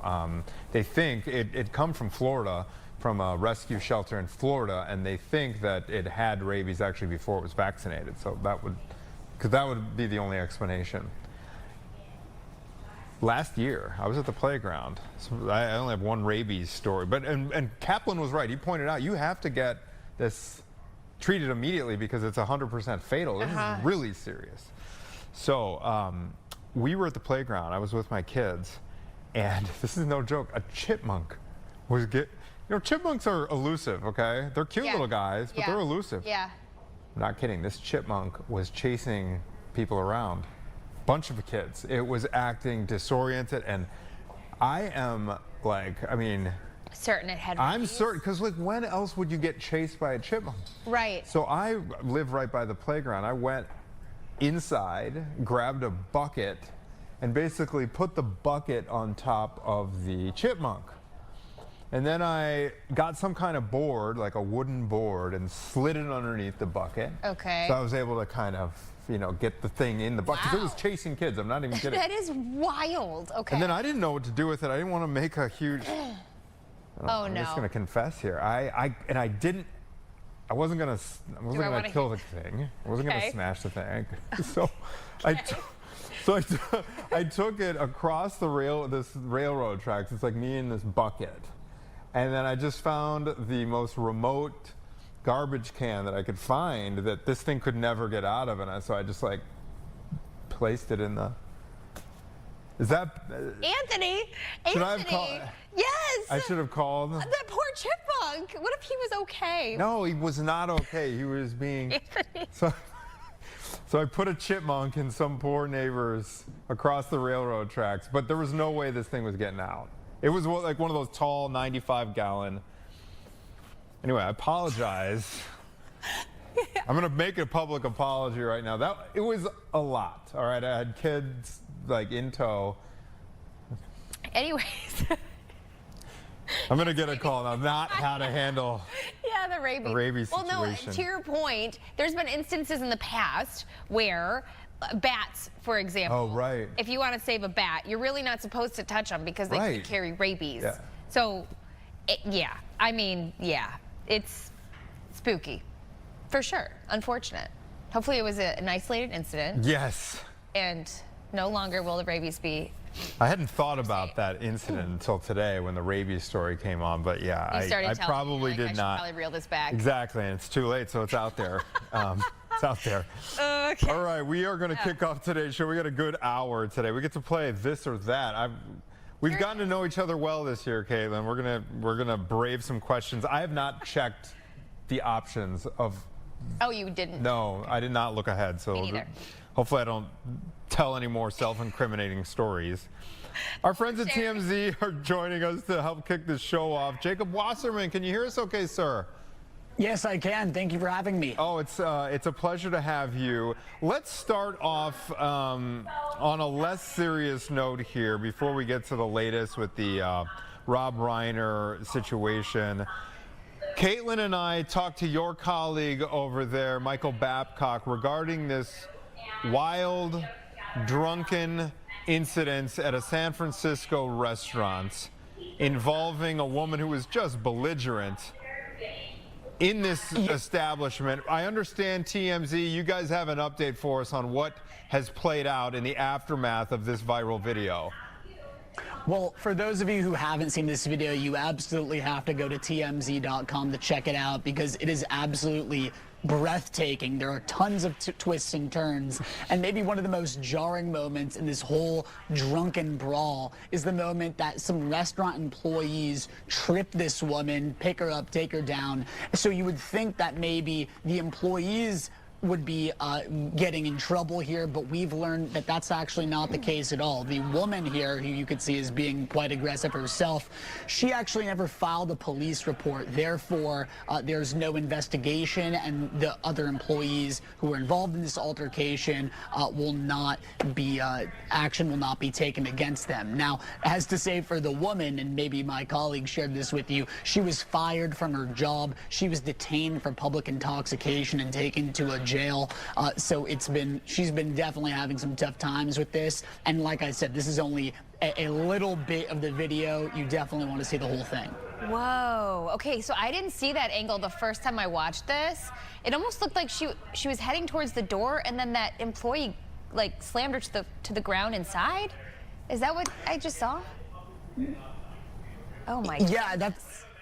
they think it come from Florida, from a rescue shelter in Florida, and they think that it had rabies actually before it was vaccinated. So that would be the only explanation. last year, I was at the playground. So I only have one rabies story, but and Kaplan was right. He pointed out you have to get this treated immediately because it's 100% fatal. This is really serious. So we were at the playground. I was with my kids, and this is no joke. A chipmunk was chipmunks are elusive. Okay, they're cute little guys, but they're elusive. Yeah. I'm not kidding. This chipmunk was chasing people around. Bunch of kids. It was acting disoriented, and I am like, I mean, certain it had I'm rabies? certain, because like, when else would you get chased by a chipmunk? Right. So I live right by the playground. I went inside, grabbed a bucket, and basically put the bucket on top of the chipmunk. And then I got some kind of board, like a wooden board, and slid it underneath the bucket. Okay. So I was able to kind of, get the thing in the bucket. 'Cause it was chasing kids. I'm not even kidding. That is wild. Okay. And then I didn't know what to do with it. I didn't want to make a huge. I'm just going to confess here. I wasn't going to kill the thing. I wasn't going to smash the thing. So I took it across the railroad tracks. It's like me in this bucket. And then I just found the most remote garbage can that I could find that this thing could never get out of, and so I just like placed it in the. Is that Anthony? Should I have called? Yes. I should have called. That poor chipmunk. What if he was okay? No, he was not okay. He was being. Anthony. So I put a chipmunk in some poor neighbors across the railroad tracks, but there was no way this thing was getting out. It was like one of those tall 95-gallon. Anyway, I apologize. I'm going to make a public apology right now. It was a lot, all right? I had kids, like, in tow. Anyways. I'm going to get a call now, not how to handle the rabies. a rabies well, situation. No, to your point, there's been instances in the past where bats, for example. Oh, right. If you want to save a bat, you're really not supposed to touch them because they could carry rabies. Yeah. So, I mean, it's spooky, for sure. Unfortunate. Hopefully it was an isolated incident. Yes. And no longer will the rabies be. I hadn't thought about that incident until today when the rabies story came on, but yeah, I probably did not. I should probably reel this back. Exactly, and it's too late, so it's out there. It's out there. Okay. All right, we are going to kick off today's show. We got a good hour today. We get to play this or that. We've gotten to know each other well this year, Caitlin. We're gonna brave some questions. I have not checked the options of. Oh, you didn't? No, I did not look ahead. So me neither. Hopefully I don't tell any more self-incriminating stories. Our friends at TMZ are joining us to help kick this show off. Jacob Wasserman, can you hear us okay, sir? Yes, I can. Thank you for having me. Oh, it's a pleasure to have you. Let's start off on a less serious note here before we get to the latest with the Rob Reiner situation. Caitlin and I talked to your colleague over there, Michael Babcock, regarding this wild, drunken incidents at a San Francisco restaurant involving a woman who was just belligerent in this establishment. I understand, TMZ, you guys have an update for us on what has played out in the aftermath of this viral video. Well, for those of you who haven't seen this video, you absolutely have to go to TMZ.com to check it out because it is absolutely breathtaking. There are tons of twists and turns, and maybe one of the most jarring moments in this whole drunken brawl is the moment that some restaurant employees trip this woman, pick her up, take her down. So you would think that maybe the employees would be getting in trouble here, but we've learned that that's actually not the case at all. The woman here, who you could see is being quite aggressive herself, she actually never filed a police report. Therefore, there's no investigation, and the other employees who were involved in this altercation will not be, action will not be taken against them. Now, as to say for the woman, and maybe my colleague shared this with you, she was fired from her job. She was detained for public intoxication and taken to a jail. So she's been definitely having some tough times with this. And like I said, this is only a little bit of the video. You definitely want to see the whole thing. Whoa. Okay, so I didn't see that angle the first time I watched this. It almost looked like she was heading towards the door, and then that employee like slammed her to the ground inside. Is that what I just saw? Oh my God.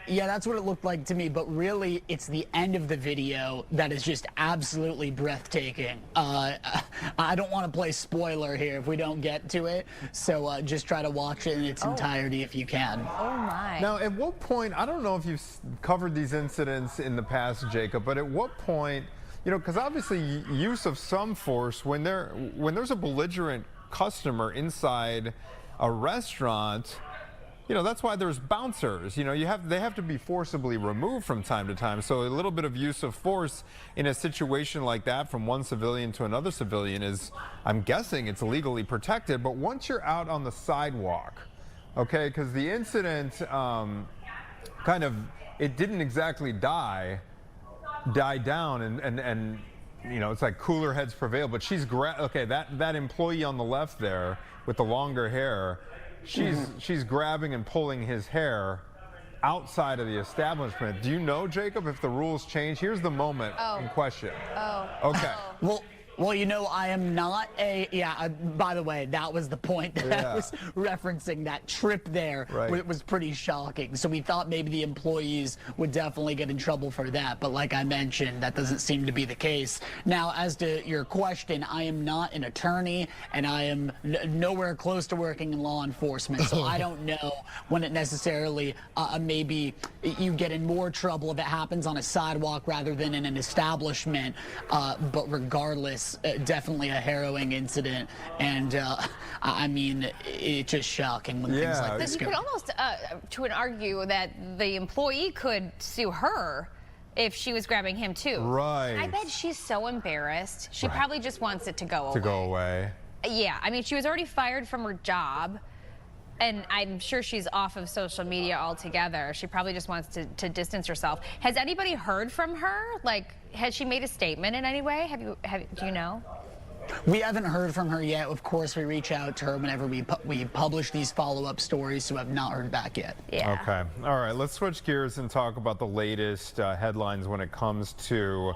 Yeah, that's what it looked like to me, but really it's the end of the video that is just absolutely breathtaking. I don't want to play spoiler here if we don't get to it, so just try to watch it in its entirety if you can. Oh my. Now, at what point, I don't know if you've covered these incidents in the past, Jacob, but at what point, you know, because obviously use of some force when there's a belligerent customer inside a restaurant, you know, that's why there's bouncers. You know, they have to be forcibly removed from time to time. So a little bit of use of force in a situation like that from one civilian to another civilian is, I'm guessing it's legally protected. But once you're out on the sidewalk, okay, because the incident kind of, it didn't exactly die down and you know, it's like cooler heads prevail. But she's okay, that employee on the left there with the longer hair, she's grabbing and pulling his hair outside of the establishment. Do you know, Jacob, if the rules change? Here's the moment in question. Okay. Well, you know, I am not by the way, that was the point that I was referencing. That trip there was pretty shocking. So we thought maybe the employees would definitely get in trouble for that. But like I mentioned, that doesn't seem to be the case. Now, as to your question, I am not an attorney, and I am nowhere close to working in law enforcement. So I don't know when it necessarily maybe you get in more trouble if it happens on a sidewalk rather than in an establishment. But regardless, definitely a harrowing incident, and I mean, it's just shocking when things like this You go. could almost argue that the employee could sue her if she was grabbing him too. Right. I bet she's so embarrassed. She probably just wants it to go away. To go away. Yeah, I mean, she was already fired from her job, and I'm sure she's off of social media altogether. She probably just wants to distance herself. Has anybody heard from her? Like, has she made a statement in any way? Do you know? We haven't heard from her yet. Of course, we reach out to her whenever we publish these follow-up stories, so have not heard back yet. Yeah. Okay. All right. Let's switch gears and talk about the latest headlines when it comes to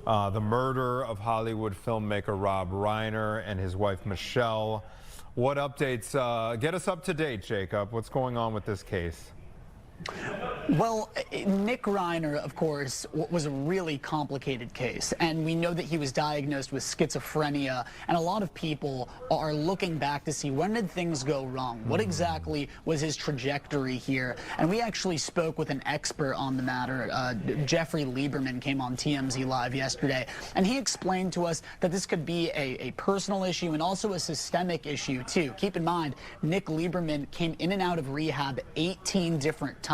the murder of Hollywood filmmaker Rob Reiner and his wife Michelle. What updates? Get us up to date, Jacob. What's going on with this case? Well, Nick Reiner, of course, was a really complicated case, and we know that he was diagnosed with schizophrenia, and a lot of people are looking back to see when did things go wrong? What exactly was his trajectory here? And we actually spoke with an expert on the matter. Jeffrey Lieberman came on TMZ Live yesterday, and he explained to us that this could be a personal issue and also a systemic issue, too. Keep in mind, Nick Lieberman came in and out of rehab 18 different times.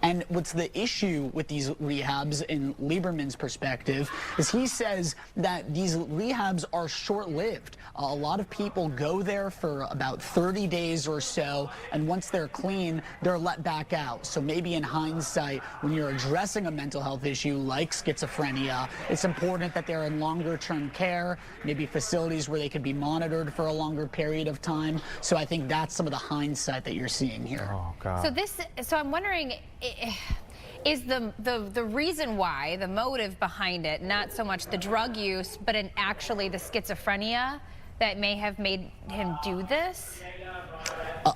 And what's the issue with these rehabs, in Lieberman's perspective, is he says that these rehabs are short-lived. A lot of people go there for about 30 days or so, and once they're clean, they're let back out. So maybe in hindsight, when you're addressing a mental health issue like schizophrenia, it's important that they're in longer-term care, maybe facilities where they could be monitored for a longer period of time. So I think that's some of the hindsight that you're seeing here. Oh, God. So I'm wondering, is the reason why, the motive behind it, not so much the drug use, but actually the schizophrenia that may have made him do this?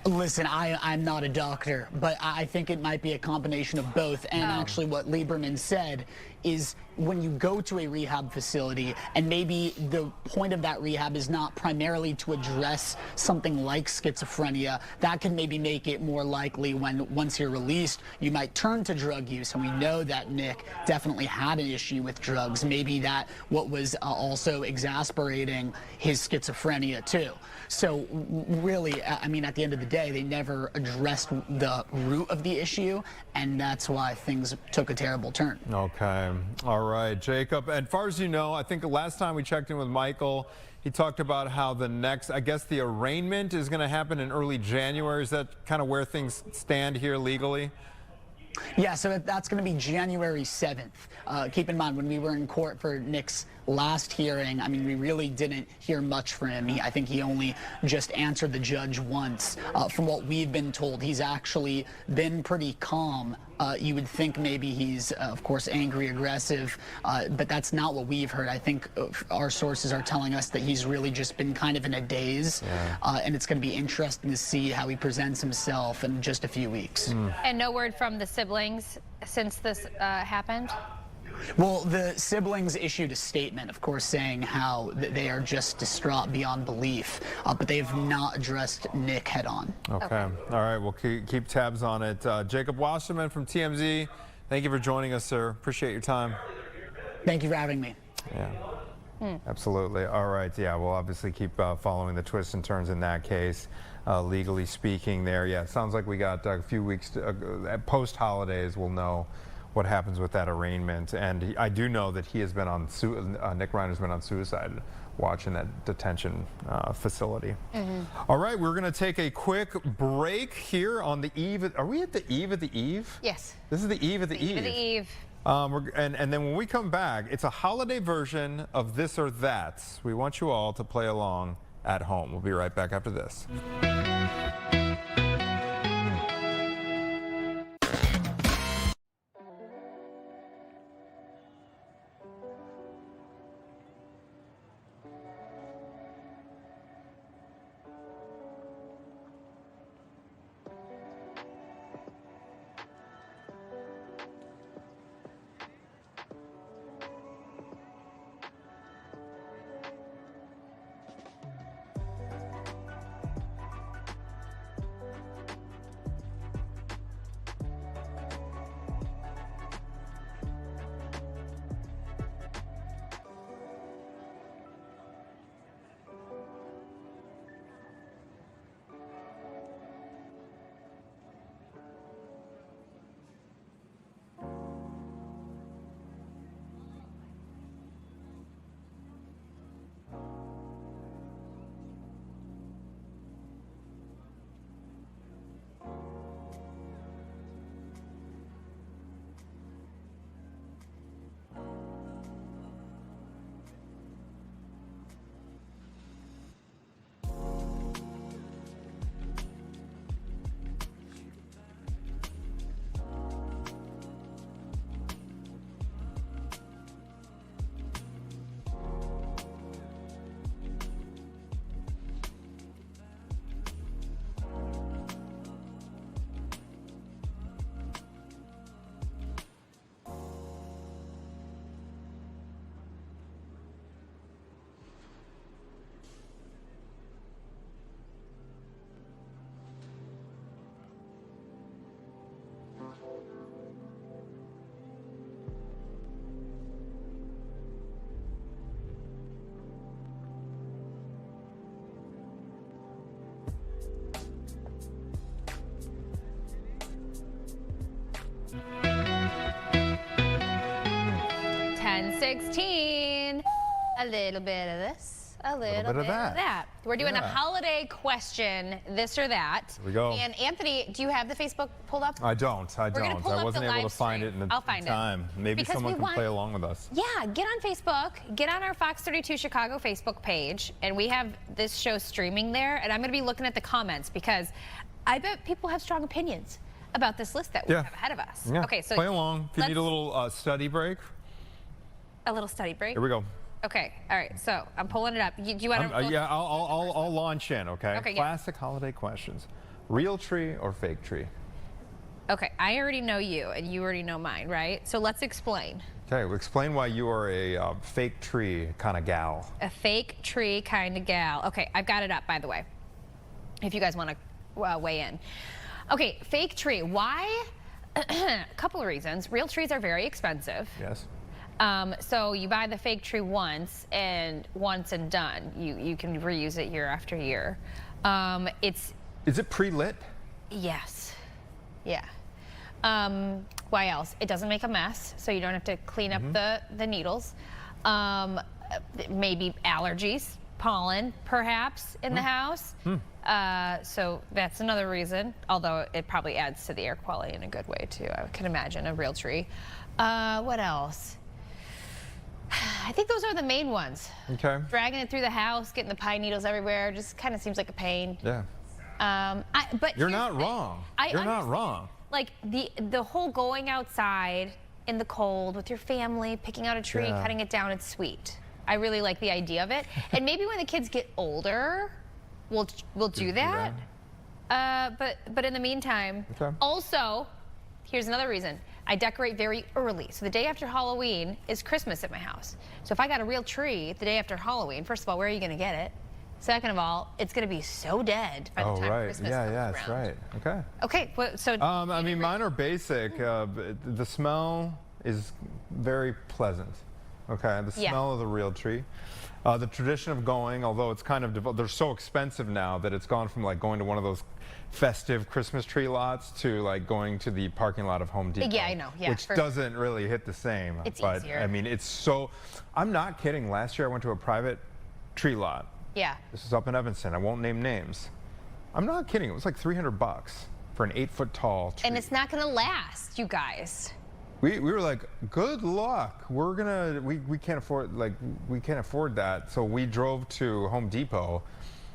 Listen, I'm not a doctor, but I think it might be a combination of both. And actually what Lieberman said is when you go to a rehab facility, and maybe the point of that rehab is not primarily to address something like schizophrenia, that can maybe make it more likely once you're released, you might turn to drug use. And we know that Nick definitely had an issue with drugs. Maybe that what was also exasperating his schizophrenia too. So really, I mean, at the end of the day, they never addressed the root of the issue, and that's why things took a terrible turn. Okay. All right, Jacob. As far as you know, I think the last time we checked in with Michael, he talked about how the next, I guess the arraignment is going to happen in early January. Is that kind of where things stand here legally? Yeah, so that's going to be January 7th. Keep in mind, when we were in court for Nick's last hearing, I mean, we really didn't hear much from him. I think he only just answered the judge once. From what we've been told, he's actually been pretty calm You would think maybe he's, of course, angry, aggressive, but that's not what we've heard. I think our sources are telling us that he's really just been kind of in a daze, and it's going to be interesting to see how he presents himself in just a few weeks. And no word from the siblings since this happened? Well, the siblings issued a statement, of course, saying how they are just distraught beyond belief, but they have not addressed Nick head on. Okay. All right. We'll keep tabs on it. Jacob Wasserman from TMZ, thank you for joining us, sir. Appreciate your time. Thank you for having me. Yeah. Absolutely. All right. Yeah, we'll obviously keep following the twists and turns in that case, legally speaking there. Yeah, it sounds like we got a few weeks post-holidays. We'll know what happens with that arraignment. And I do know that he has been on, Nick Reiner's been on suicide watch in that detention facility. All right, we're going to take a quick break here on the eve. Are we at the eve of the eve? Yes. This is the eve of the eve. Eve of the eve. And then when we come back, it's a holiday version of This or That. We want you all to play along at home. We'll be right back after this. A little bit of this, a little bit of that. We're doing a holiday question, this or that. Here we go. And Anthony, do you have the Facebook pulled up? I don't. I wasn't able to find it in the time. Maybe because someone can play along with us. Yeah, get on Facebook, get on our Fox 32 Chicago Facebook page, and we have this show streaming there. And I'm going to be looking at the comments because I bet people have strong opinions about this list that we have ahead of us. Yeah. Okay, so play along. If you need a little study break. A little study break? Here we go. Okay, all right, so I'm pulling it up. Do you want to? Yeah, I'll launch in, okay? Okay, Classic holiday questions. Real tree or fake tree? Okay, I already know you, and you already know mine, right? So let's explain. Okay, well, explain why you are a fake tree kind of gal. A fake tree kind of gal. Okay, I've got it up, by the way, if you guys want to weigh in. Okay, fake tree. Why? A couple of reasons. Real trees are very expensive. Yes. So you buy the fake tree once and done. You can reuse it year after year. Is it pre-lit? Yes. Yeah. Why else? It doesn't make a mess, so you don't have to clean up the needles. Maybe allergies, pollen, perhaps, in the house. So that's another reason, although it probably adds to the air quality in a good way, too. I can imagine a real tree. What else? I think those are the main ones. Okay. Dragging it through the house, getting the pine needles everywhere, just kind of seems like a pain. Yeah. But you're not wrong. You're not wrong. like the whole going outside in the cold with your family, picking out a tree, cutting it down, it's sweet. I really like the idea of it. And maybe when the kids get older, we'll do that. But in the meantime, also, here's another reason. I decorate very early. So the day after Halloween is Christmas at my house. So if I got a real tree the day after Halloween, first of all, where are you going to get it? Second of all, it's going to be so dead by the time Christmas comes around. That's right. Okay. Okay, so... I mean, mine are basic. The smell is very pleasant. Okay, the smell of the real tree. The tradition of going, although it's kind of, they're so expensive now that it's gone from like going to one of those festive Christmas tree lots to like going to the parking lot of Home Depot. Yeah, I know. Yeah, which doesn't really hit the same. It's but easier. I mean, it's so, I'm not kidding. Last year I went to a private tree lot. Yeah. This is up in Evanston. I won't name names. I'm not kidding. It was like $300 for an 8-foot tall tree. And it's not going to last, you guys. We were like, good luck. We're gonna we can't afford that. So we drove to Home Depot.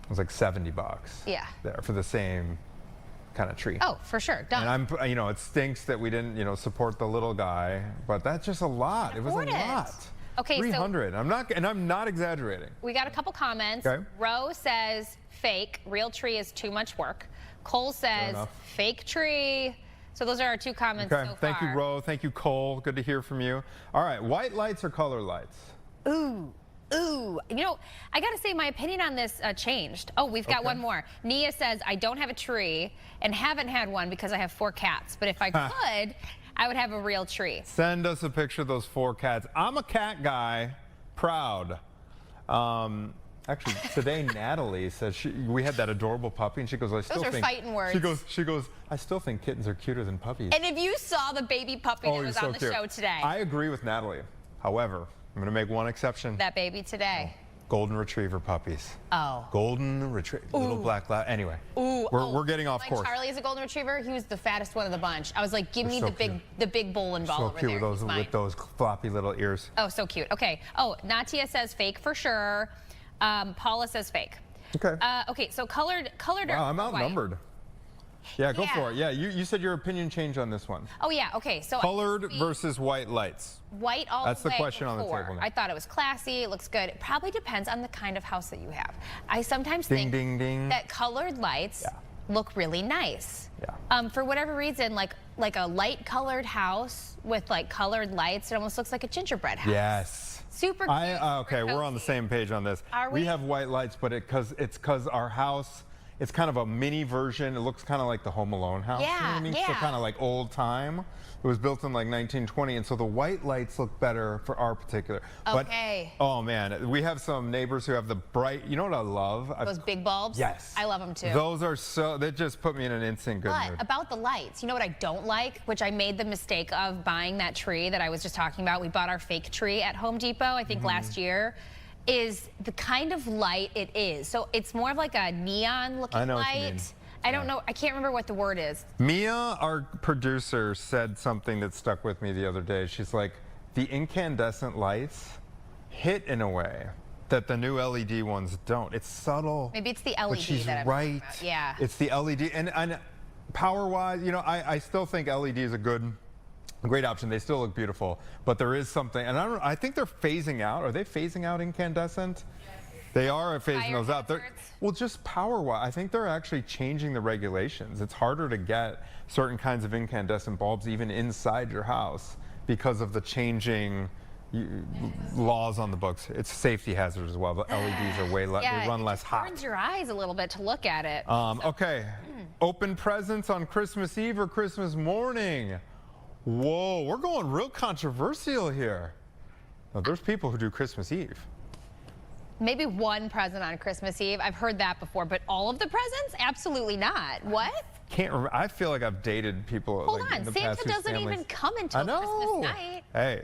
It was like $70. Yeah. There for the same kind of tree. Oh, for sure. Done. And I'm, it stinks that we didn't, support the little guy, but that's just a lot. It was a lot. Okay, 300. so I'm not exaggerating. we got a couple comments. Okay. Ro says fake. Real tree is too much work. Cole says fake tree. So those are our two comments so far. Thank you, Ro. Thank you, Cole. Good to hear from you. All right, white lights or color lights? Ooh. I got to say my opinion on this changed. Oh, we've got one more. Nia says, I don't have a tree and haven't had one because I have 4 cats. But if I could, I would have a real tree. Send us a picture of those 4 cats. I'm a cat guy, proud. Actually, today Natalie says we had that adorable puppy, and she goes, I still Those are think fighting words. She goes, I still think kittens are cuter than puppies. And if you saw the baby puppy that was on the show today. I agree with Natalie. However, I'm going to make one exception. That baby today. Golden Retriever puppies. Oh. Golden Retriever. Little black lab. Anyway. Ooh. We're getting off course. Charlie is a Golden Retriever. He was the fattest one of the bunch. I was like, give me the big bowling ball over there. So cute with those floppy little ears. Oh, so cute. Okay. Oh, Natia says fake for sure. Paula says fake. Okay. Okay, so colored wow, I'm outnumbered. White. Yeah, go for it. Yeah, you said your opinion changed on this one. Oh, yeah. Okay, so colored versus white lights. White all That's the way the question on the table now. I thought it was classy. It looks good. It probably depends on the kind of house that you have. I sometimes think that colored lights look really nice. Yeah. For whatever reason, like a light colored house with like colored lights, it almost looks like a gingerbread house. Yes. Super cute. Okay, we're on the same page on this. Are we? We have white lights, but it's because our house, it's kind of a mini version. It looks kind of like the Home Alone house. Yeah, you know what I mean? So kind of like old time. It was built in like 1920, and so the white lights look better for our particular. Okay. But, oh man, we have some neighbors who have the bright, you know what I love? Those big bulbs? Yes. I love them too. Those are they just put me in an instant good mood. But about the lights, you know what I don't like, which I made the mistake of buying that tree that I was just talking about. We bought our fake tree at Home Depot, I think last year, is the kind of light it is. So it's more of like a neon looking I know light. what you mean. I don't know. I can't remember what the word is. Mia, our producer, said something that stuck with me the other day. She's like, the incandescent lights hit in a way that the new LED ones don't. It's subtle. Maybe it's the LED but she's that I'm right. talking about. Yeah. It's the LED. And power-wise, I still think LED is a great option. They still look beautiful. But there is something, and I think they're phasing out. Are they phasing out incandescent? They are phasing those out. Well, just power-wise, I think they're actually changing the regulations. It's harder to get certain kinds of incandescent bulbs even inside your house because of the changing laws on the books. It's a safety hazard as well. The LEDs are way less, they run less hot. It burns your eyes a little bit to look at it. Okay, open presents on Christmas Eve or Christmas morning? Whoa, we're going real controversial here. Now, there's people who do Christmas Eve. Maybe one present on Christmas Eve. I've heard that before, but all of the presents? Absolutely not. What? Can't remember. I feel like I've dated people. Hold on, Santa doesn't even come until Christmas night. Hey,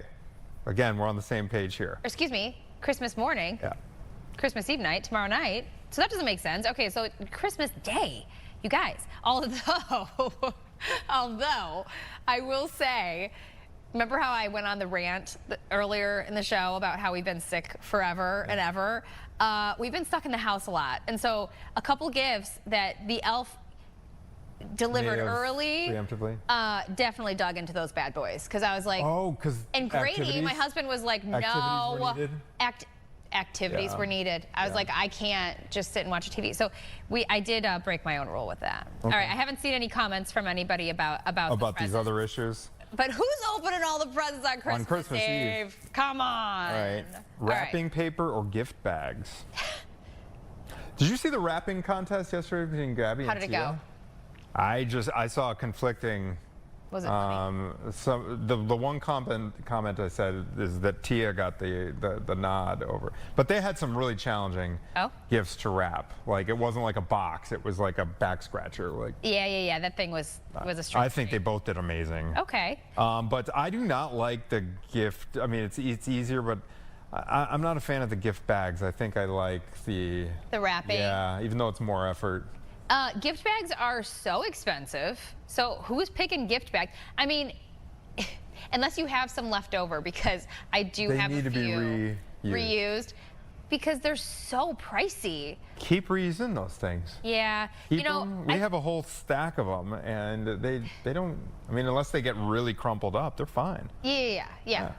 again, we're on the same page here. Or, excuse me, Christmas morning. Yeah. Christmas Eve night, tomorrow night. So that doesn't make sense. Okay, so Christmas Day, you guys. Although I will say, remember how I went on the rant earlier in the show about how we've been sick forever and ever? We've been stuck in the house a lot. And so a couple gifts that the elf delivered May have early, preemptively? definitely dug into those bad boys because I was like, oh, because and Grady, my husband was like, no, activities Yeah. were needed. I was like, I can't just sit and watch TV. So I did break my own rule with that. All right, I haven't seen any comments from anybody about these other issues. But who's opening all the presents on Christmas Eve? Come on. All right. Wrapping paper or gift bags? Did you see the wrapping contest yesterday between Gabby How and did it Tia? go? I saw conflicting. Was it funny? The one comment I said is that Tia got the nod over, but they had some really challenging gifts to wrap. Like it wasn't like a box; it was like a back scratcher. Like Yeah. That thing was a straight. I think they both did amazing. Okay. But I do not like the gift. I mean, it's easier, but I'm not a fan of the gift bags. I think I like the wrapping. Yeah, even though it's more effort. Gift bags are so expensive. So who's picking gift bags? I mean, unless you have some left over, because I do have a few reused, because they're so pricey. Keep reusing those things. Yeah, we have a whole stack of them, and they don't. I mean, unless they get really crumpled up, they're fine. Yeah.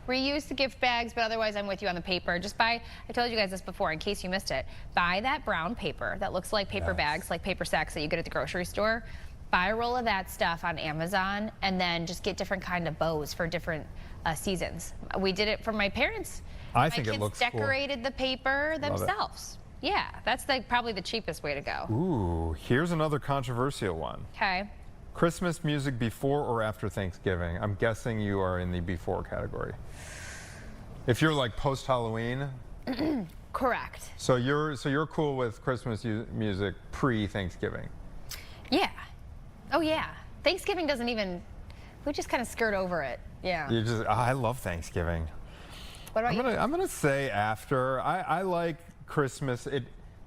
Reuse the gift bags, but otherwise, I'm with you on the paper. Just buy. I told you guys this before, in case you missed it. Buy that brown paper that looks like paper bags, like paper sacks that you get at the grocery store. Buy a roll of that stuff on Amazon, and then just get different kind of bows for different seasons. We did it for my parents. I think it looks cool. My kids decorated the paper themselves. Yeah, that's probably the cheapest way to go. Ooh, here's another controversial one. Okay. Christmas music before or after Thanksgiving? I'm guessing you are in the before category. If you're like post-Halloween? Correct. So you're cool with Christmas music pre-Thanksgiving? Yeah. Oh yeah. Thanksgiving doesn't even, we just kind of skirt over it. Yeah. I love Thanksgiving. What about you? I'm gonna say after. I like Christmas.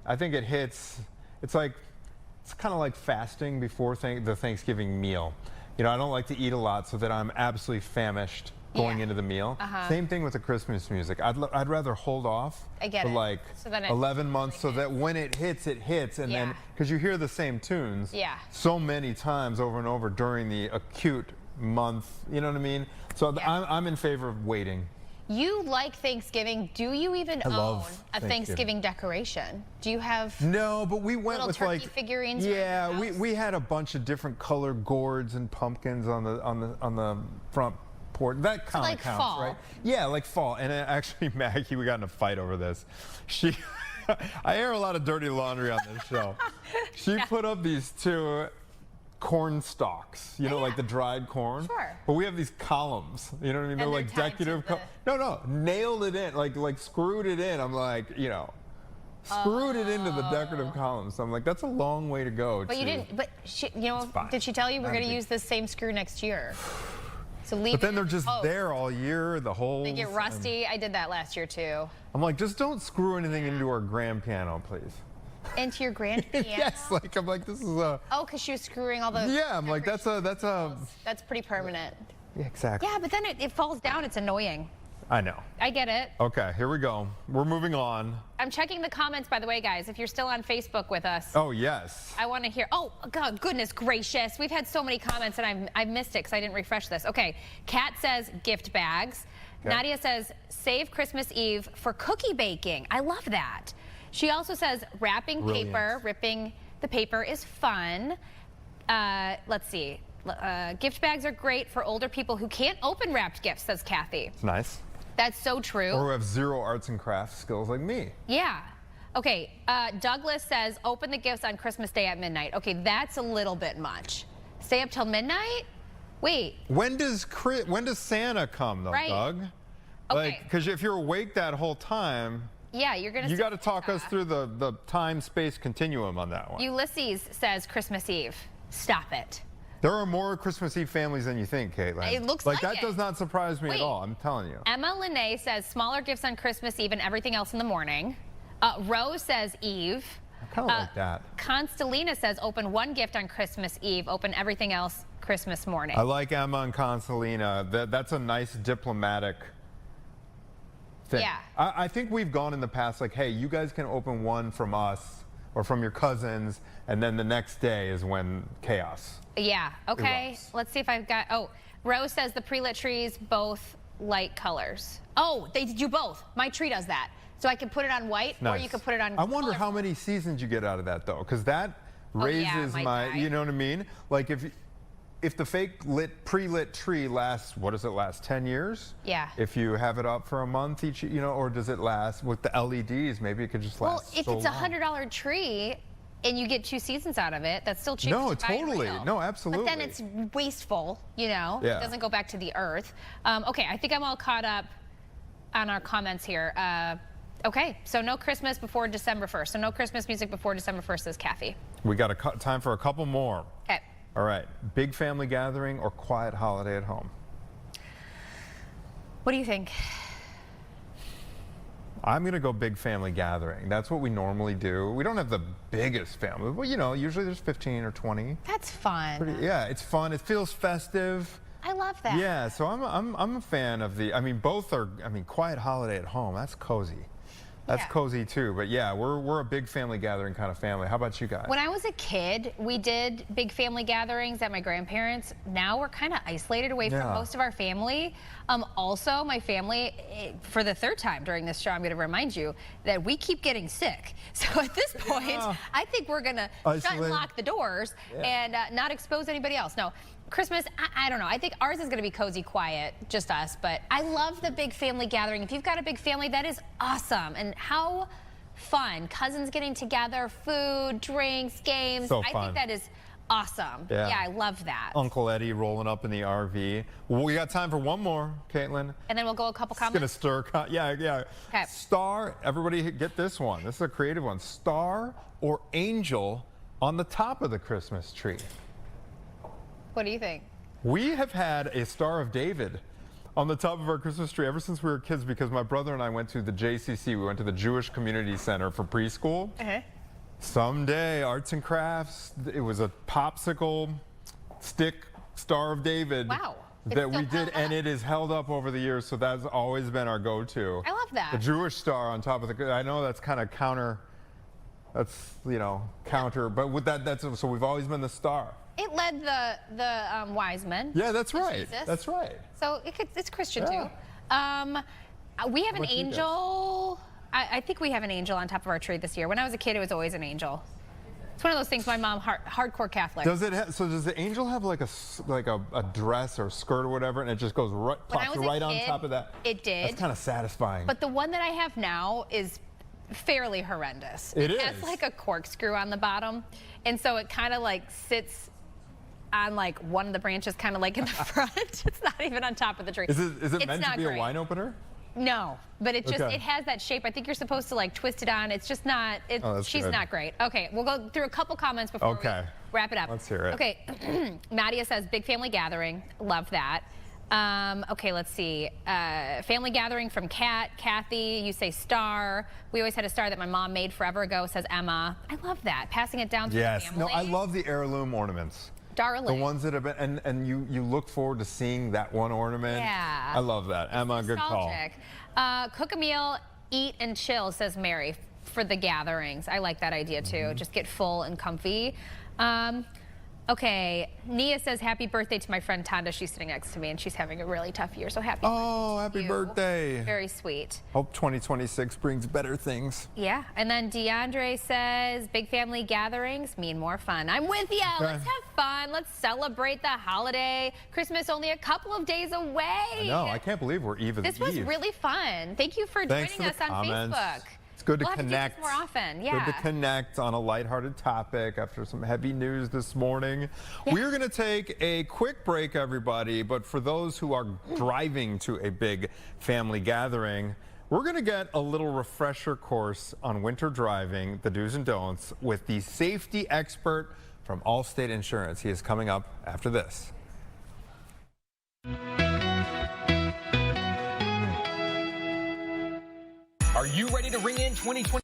I think it hits. It's kind of like fasting before the Thanksgiving meal. You know, I don't like to eat a lot so that I'm absolutely famished going into the meal. Same thing with the Christmas music. I'd rather hold off for like 11 months so that when it hits, and then because you hear the same tunes so many times over and over during the acute month. You know what I mean? So I'm in favor of waiting. You like Thanksgiving. Do you even own a Thanksgiving decoration? Do you have No, but we went little with turkey like figurines? Yeah, we had a bunch of different colored gourds and pumpkins on the front porch. That kind of like counts, fall. right? Yeah, like fall. And actually, Maggie, we got in a fight over this. I air a lot of dirty laundry on this show. She put up these two corn stalks, you know, like the dried corn. Sure. But we have these columns, you know what I mean? They're like decorative. No, nailed it in, like screwed it in. I'm like, screwed it into the decorative columns. So I'm like, that's a long way to go. But you didn't. But did she tell you we're going to use this same screw next year? So leave. But then they're just there all year. The whole. They get rusty. I did that last year too. I'm like, just don't screw anything into our grand piano, please. Into your grand piano? Yes, I'm like, this is a. Oh, because she was screwing all the. Yeah, I'm like, that's a. That's pretty permanent. Yeah, exactly. Yeah, but then it falls down. It's annoying. I know. I get it. Okay, here we go. We're moving on. I'm checking the comments, by the way, guys. If you're still on Facebook with us. Oh, yes. I want to hear. Oh, God, goodness gracious. We've had so many comments, and I missed it because I didn't refresh this. Okay, Kat says gift bags. Okay. Nadia says save Christmas Eve for cookie baking. I love that. She also says wrapping paper, ripping the paper is fun. Let's see. Gift bags are great for older people who can't open wrapped gifts, says Kathy. It's nice. That's so true. Or who have zero arts and crafts skills like me. Yeah. Okay, Douglas says open the gifts on Christmas Day at midnight. Okay, that's a little bit much. Stay up till midnight? Wait. When does Santa come, though, right. Doug? Okay. Because if you're awake that whole time, yeah, you're gonna. You got to talk us through the time-space continuum on that one. Ulysses says Christmas Eve. Stop it. There are more Christmas Eve families than you think, Caitlin. It looks like that it. does not surprise me at all. I'm telling you. Emma Lene says smaller gifts on Christmas Eve and everything else in the morning. Rose says Eve. I kind of like that. Constellina says open one gift on Christmas Eve, open everything else Christmas morning. I like Emma and Constellina. That's a nice diplomatic thing. Yeah. I think we've gone in the past like, hey, you guys can open one from us or from your cousins, and then the next day is when chaos. Yeah, okay. erupts. Let's see if I've got, oh, Rose says the pre-lit trees, both light colors. Oh, they do both. My tree does that. So I can put it on white, or you can put it on I wonder how colorful. many seasons you get out of that, though, because that raises might my, die. you know what I mean? Like if the fake pre-lit tree lasts, what does it last, 10 years? Yeah. If you have it up for a month each, you know, or does it last with the LEDs? Maybe it could just Well, last if so it's a long. $100 tree and you get 2 seasons out of it, that's still cheaper. No, to buy it totally. real. No, absolutely. But then it's wasteful, you know? Yeah. It doesn't go back to the earth. Okay, I think I'm all caught up on our comments here. Okay, so no Christmas before December 1st. So no Christmas music before December 1st, says Kathy. We got time for a couple more. Okay. All right, big family gathering or quiet holiday at home? What do you think? I'm going to go big family gathering. That's what we normally do. We don't have the biggest family, but you know, usually there's 15 or 20. That's fun. Yeah, it's fun. It feels festive. I love that. Yeah, so I'm a fan of the, I mean, both are, I mean, quiet holiday at home, that's cozy. That's cozy too, but yeah, we're a big family gathering kind of family. How about you guys? When I was a kid, we did big family gatherings at my grandparents'. Now we're kind of isolated away from most of our family. Also, my family, for the 3rd time during this show, I'm going to remind you that we keep getting sick. So at this point, I think we're going to shut and lock the doors and not expose anybody else. No. Christmas, I don't know. I think ours is going to be cozy, quiet, just us. But I love the big family gathering. If you've got a big family, that is awesome. And how fun. Cousins getting together, food, drinks, games. So I fun. think that is awesome. Yeah. I love that. Uncle Eddie rolling up in the RV. Well, we got time for one more, Caitlin. And then we'll go a couple It's going to comments. stir, yeah. Okay. Star, everybody get this one. This is a creative one. Star or angel on the top of the Christmas tree? What do you think? We have had a Star of David on the top of our Christmas tree ever since we were kids because my brother and I went to the JCC. We went to the Jewish Community Center for preschool. Someday, arts and crafts, it was a popsicle stick Star of David. Wow. That we did, and it is held up over the years, so that's always been our go-to. I love that. The Jewish star on top of the, I know that's kind of counter, that's, you know, counter, but with that, so we've always been the star. It led the wise men. Yeah, that's right. Jesus. That's right. So it's Christian too. We have an angel. I think we have an angel on top of our tree this year. When I was a kid, it was always an angel. It's one of those things. My mom, hardcore Catholic. Does it? So does the angel have like a dress or skirt or whatever, and it just goes right, plops right on top of that? It did. That's kind of satisfying. But the one that I have now is fairly horrendous. It has like a corkscrew on the bottom, and so it kind of like sits on like one of the branches, kind of like in the front. It's not even on top of the tree. Is it It's meant to not be great. a wine opener? No, but it just it has that shape. I think you're supposed to like twist it on. It's just not. She's good. not great. Okay, we'll go through a couple comments before we wrap it up. Let's hear it. Okay, Madia says big family gathering. Love that. Okay, let's see. Family gathering from Kat. Kathy, you say star. We always had a star that my mom made forever ago, says Emma. I love that. Passing it down to the family. No, I love the heirloom ornaments. Darling. The ones that have been, and you look forward to seeing that one ornament. Yeah. I love that. Emma, good call. Nostalgic. Cook a meal, eat and chill, says Mary, for the gatherings. I like that idea too. Just get full and comfy. Okay, Nia says happy birthday to my friend Tonda. She's sitting next to me and she's having a really tough year, so happy birthday. Oh, happy birthday. Very sweet. Hope 2026 brings better things. Yeah, and then DeAndre says big family gatherings mean more fun. I'm with you. Let's have fun. Let's celebrate the holiday. Christmas only a couple of days away. I know, I can't believe we're even. This was really fun. Thank you for joining us on Facebook. It's good to We'll have connect. to do this more often. Yeah. Good to connect on a lighthearted topic after some heavy news this morning. We're going to take a quick break, everybody, but for those who are driving to a big family gathering, we're going to get a little refresher course on winter driving, the do's and don'ts, with the safety expert from Allstate Insurance. He is coming up after this. Are you ready to ring in 2020?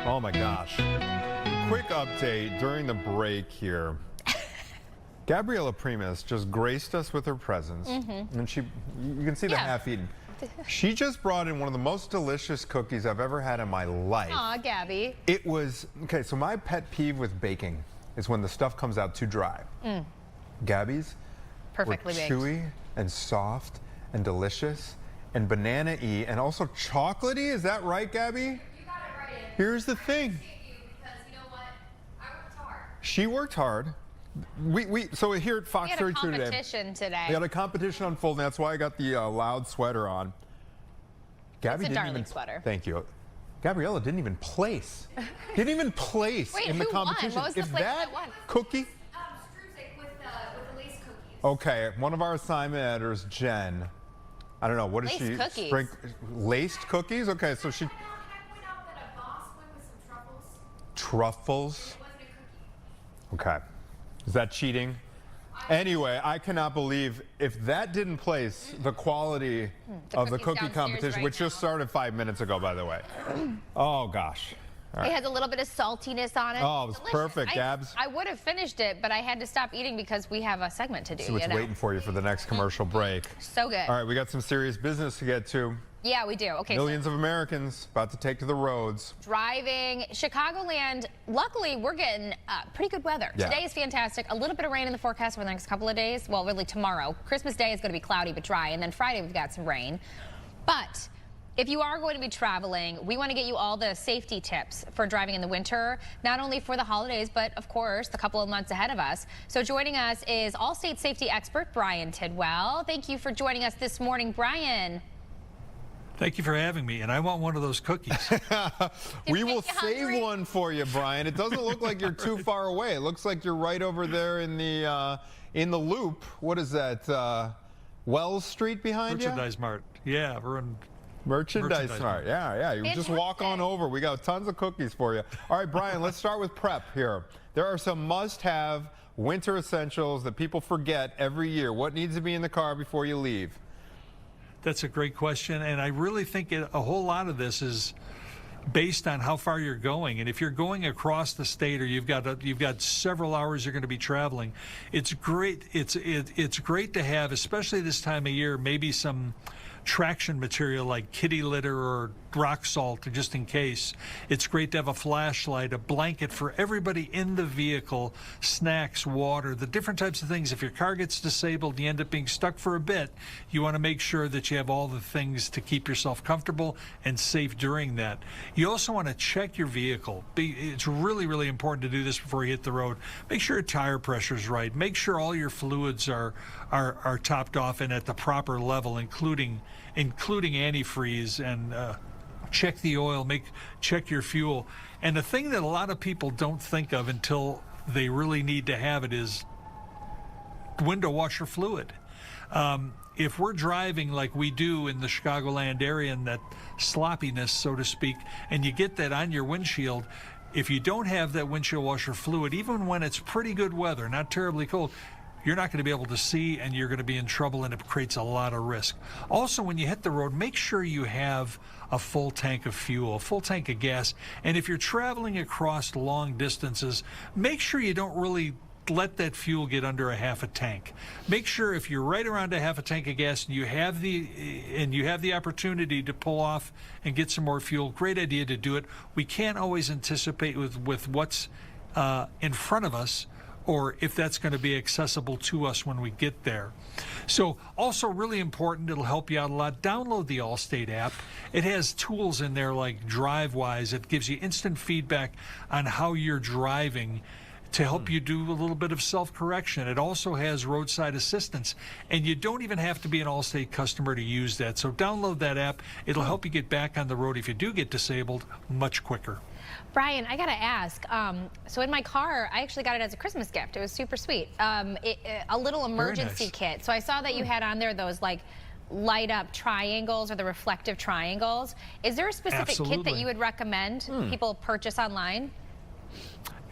Oh my gosh. Quick update during the break here. Gabriella Primus just graced us with her presence. And you can see the half-eaten. She just brought in one of the most delicious cookies I've ever had in my life. Aw, Gabby. It was, okay, so my pet peeve with baking is when the stuff comes out too dry. Gabby's Perfectly were baked. chewy and soft and delicious and banana-y and also chocolatey. Is that right, Gabby? You got it right. Here's the thing. Because you know what? I worked hard. She worked hard. So here at Fox 32 We had a competition today. we had a competition unfolding. That's why I got the loud sweater on. Gabby It's a didn't darling even sweater. Thank you. Gabriella didn't even place. Didn't even place Wait, in the who won? competition. What was the If flavor that that won? cookie. With the lace cookies. Okay, one of our assignment editors, Jen. I don't know what is Laced she? cookies. Laced cookies. Okay, so she. Truffles. Okay. Is that cheating? Anyway, I cannot believe if that didn't place the quality of the cookie downstairs competition, right which just started 5 minutes ago, by the way. Oh, gosh. All It right. has a little bit of saltiness on it. Oh, it was Delicious. perfect, Gabs. I would have finished it, but I had to stop eating because we have a segment to do. See what's you know? waiting for you for the next commercial break. So good. All right, we got some serious business to get to. Yeah, we do. Okay. Millions of Americans about to take to the roads. Driving. Chicagoland, luckily, we're getting pretty good weather. Yeah. Today is fantastic. A little bit of rain in the forecast for the next couple of days. Well, really tomorrow. Christmas Day is going to be cloudy but dry. And then Friday, we've got some rain. But if you are going to be traveling, we want to get you all the safety tips for driving in the winter, not only for the holidays, but of course, the couple of months ahead of us. So joining us is Allstate safety expert Brian Tidwell. Thank you for joining us this morning, Brian. Thank you for having me, and I want one of those cookies. We will save one for you, Brian. It doesn't look like you're too far away. It looks like you're right over there in the loop. What is that? Wells Street behind you? Merchandise Mart. Yeah, we're in Merchandise Mart. Yeah. You just walk on over. We got tons of cookies for you. All right, Brian, let's start with prep here. There are some must-have winter essentials that people forget every year. What needs to be in the car before you leave? That's a great question, and I really think a whole lot of this is based on how far you're going. And if you're going across the state, or you've got several hours you're going to be traveling, it's great. It's great to have, especially this time of year, maybe some traction material like kitty litter or rock salt, just in case. It's great to have a flashlight, a blanket for everybody in the vehicle, snacks, water, the different types of things. If your car gets disabled, you end up being stuck for a bit, you want to make sure that you have all the things to keep yourself comfortable and safe during that. You also want to check your vehicle. It's really, really important to do this before you hit the road. Make sure your tire pressure is right. Make sure all your fluids are topped off and at the proper level, including antifreeze, and check the oil, check your fuel. And the thing that a lot of people don't think of until they really need to have it is window washer fluid. If we're driving like we do in the Chicagoland area, and that sloppiness, so to speak, and you get that on your windshield, if you don't have that windshield washer fluid, even when it's pretty good weather, not terribly cold, you're not going to be able to see, and you're going to be in trouble, and it creates a lot of risk. Also, when you hit the road, make sure you have a full tank of fuel, a full tank of gas. And if you're traveling across long distances, make sure you don't really let that fuel get under a half a tank. Make sure if you're right around a half a tank of gas and you have the opportunity to pull off and get some more fuel, great idea to do it. We can't always anticipate with what's in front of us, or if that's going to be accessible to us when we get there. So also really important, it'll help you out a lot, download the Allstate app. It has tools in there like DriveWise. It gives you instant feedback on how you're driving to help you do a little bit of self-correction. It also has roadside assistance, and you don't even have to be an Allstate customer to use that. So download that app. It'll help you get back on the road if you do get disabled much quicker. Brian, I got to ask, so in my car, I actually got it as a Christmas gift. It was super sweet. A little emergency kit. So I saw that you had on there those like light up triangles, or the reflective triangles. Is there a specific kit that you would recommend people purchase online?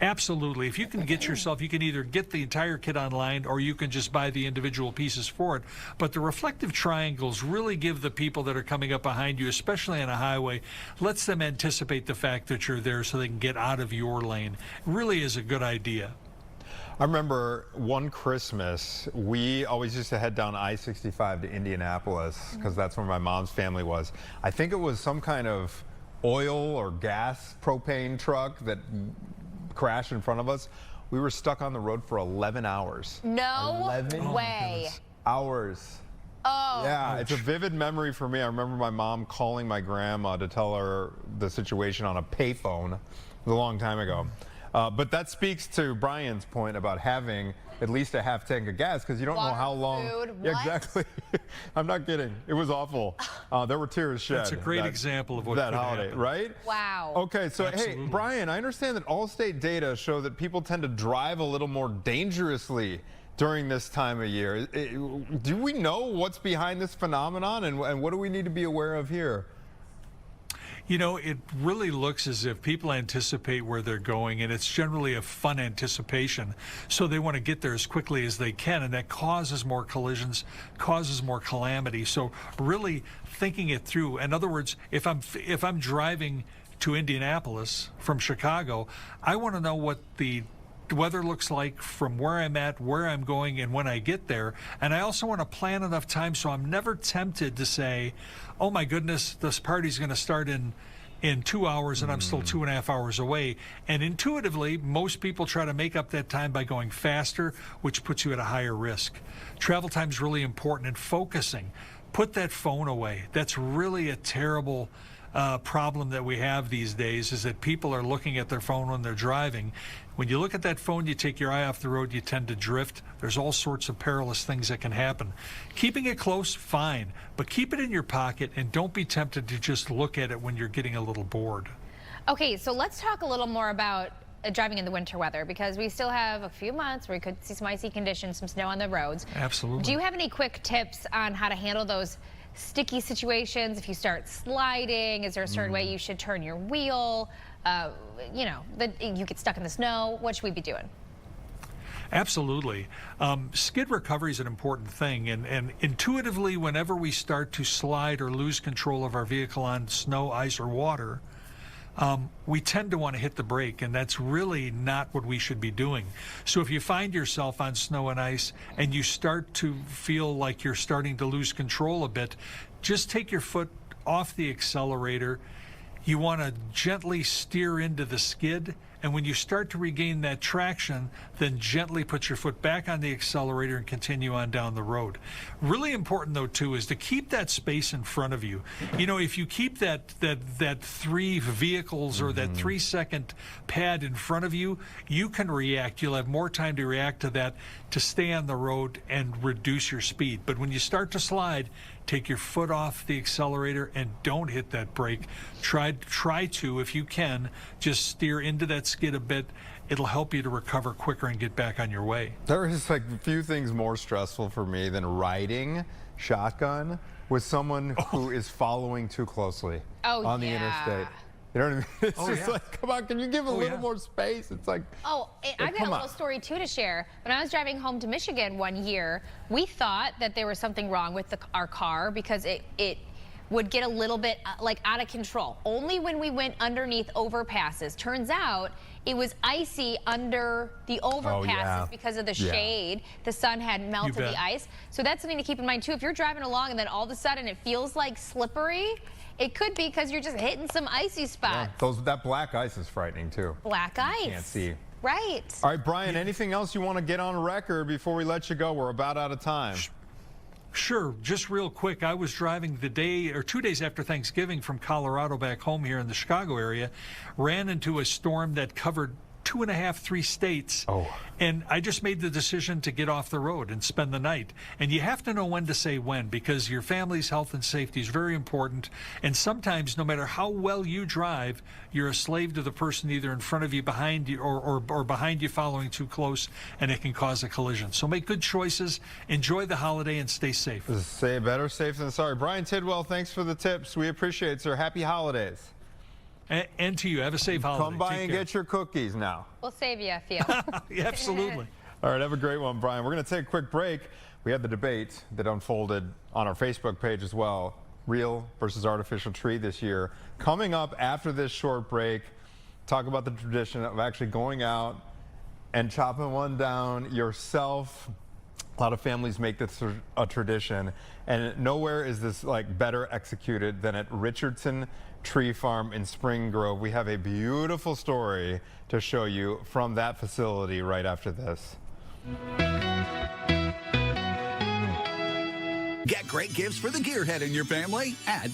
Absolutely. If you can get yourself, you can either get the entire kit online or you can just buy the individual pieces for it. But the reflective triangles really give the people that are coming up behind you, especially on a highway, lets them anticipate the fact that you're there so they can get out of your lane. It really is a good idea. I remember one Christmas, we always used to head down I-65 to Indianapolis because that's where my mom's family was. I think it was some kind of oil or gas propane truck that crashed in front of us. We were stuck on the road for 11 hours. No 11 way. Hours. Oh. Yeah, it's a vivid memory for me. I remember my mom calling my grandma to tell her the situation on a payphone. It was a long time ago. But that speaks to Brian's point about having at least a half tank of gas because you don't know how long. Food, yeah, exactly. I'm not kidding. It was awful. There were tears shed. That's a great example of what that could holiday, happen. right? Wow. Okay, so Absolutely. hey, Brian, I understand that Allstate data show that people tend to drive a little more dangerously during this time of year. Do we know what's behind this phenomenon and what do we need to be aware of here? You know, it really looks as if people anticipate where they're going, and it's generally a fun anticipation. So they want to get there as quickly as they can, and that causes more collisions, causes more calamity. So really thinking it through. In other words, if I'm driving to Indianapolis from Chicago, I want to know what the weather looks like from where I'm at, where I'm going, and when I get there. And I also want to plan enough time so I'm never tempted to say, oh my goodness, this party's going to start in 2 hours and I'm still 2.5 hours away. And intuitively, most people try to make up that time by going faster, which puts you at a higher risk. Travel time is really important, and focusing. Put that phone away. That's really a terrible problem that we have these days, is that people are looking at their phone when they're driving. When you look at that phone, you take your eye off the road, you tend to drift. There's all sorts of perilous things that can happen. Keeping it close, fine, but keep it in your pocket and don't be tempted to just look at it when you're getting a little bored. Okay, so let's talk a little more about driving in the winter weather, because we still have a few months where we could see some icy conditions, some snow on the roads. Absolutely. Do you have any quick tips on how to handle those sticky situations? If you start sliding, is there a certain way you should turn your wheel? You know, you get stuck in the snow. What should we be doing? Absolutely. Skid recovery is an important thing, and intuitively, whenever we start to slide or lose control of our vehicle on snow, ice, or water, we tend to want to hit the brake, and that's really not what we should be doing. So if you find yourself on snow and ice and you start to feel like you're starting to lose control a bit, just take your foot off the accelerator. You want to gently steer into the skid, and when you start to regain that traction, then gently put your foot back on the accelerator and continue on down the road. Really important, though, too, is to keep that space in front of you. You know, if you keep that 3 vehicles or that 3-second pad in front of you, you can react. You'll have more time to react to that, to stay on the road and reduce your speed. But when you start to slide, take your foot off the accelerator and don't hit that brake. Try to, if you can, just steer into that skid a bit. It'll help you to recover quicker and get back on your way. There is like a few things more stressful for me than riding shotgun with someone who is following too closely on the interstate. You know what I mean? It's just like, come on, can you give a little more space? It's like, I've got a little story too to share. When I was driving home to Michigan one year, we thought that there was something wrong with our car because it would get a little bit like out of control. Only when we went underneath overpasses. Turns out it was icy under the overpasses because of the shade. The sun had melted the ice. So that's something to keep in mind too. If you're driving along and then all of a sudden it feels like slippery, it could be because you're just hitting some icy spots. yeah, that black ice is frightening too. Black ice. You can't see. Right. All right, Brian, anything else you want to get on record before we let you go? We're about out of time. Sure. Just real quick, I was driving the day or 2 days after Thanksgiving from Colorado back home here in the Chicago area, ran into a storm that covered 2.5, 3 states. And I just made the decision to get off the road and spend the night. And you have to know when to say when, because your family's health and safety is very important. And sometimes, no matter how well you drive, you're a slave to the person either in front of you, behind you, or behind you following too close, and it can cause a collision. So make good choices, enjoy the holiday, and stay safe. Say better safe than sorry. Brian Tidwell, thanks for the tips. We appreciate it, sir. Happy holidays. And to you, have a safe holiday. Come by Take and care. get your cookies now. We'll save you a few. Yeah, absolutely. All right, have a great one, Brian. We're going to take a quick break. We had the debate that unfolded on our Facebook page as well. Real versus artificial tree this year. Coming up after this short break, talk about the tradition of actually going out and chopping one down yourself. A lot of families make this a tradition, and nowhere is this like better executed than at Richardson Tree Farm in Spring Grove. We have a beautiful story to show you from that facility right after this. Get great gifts for the gearhead in your family at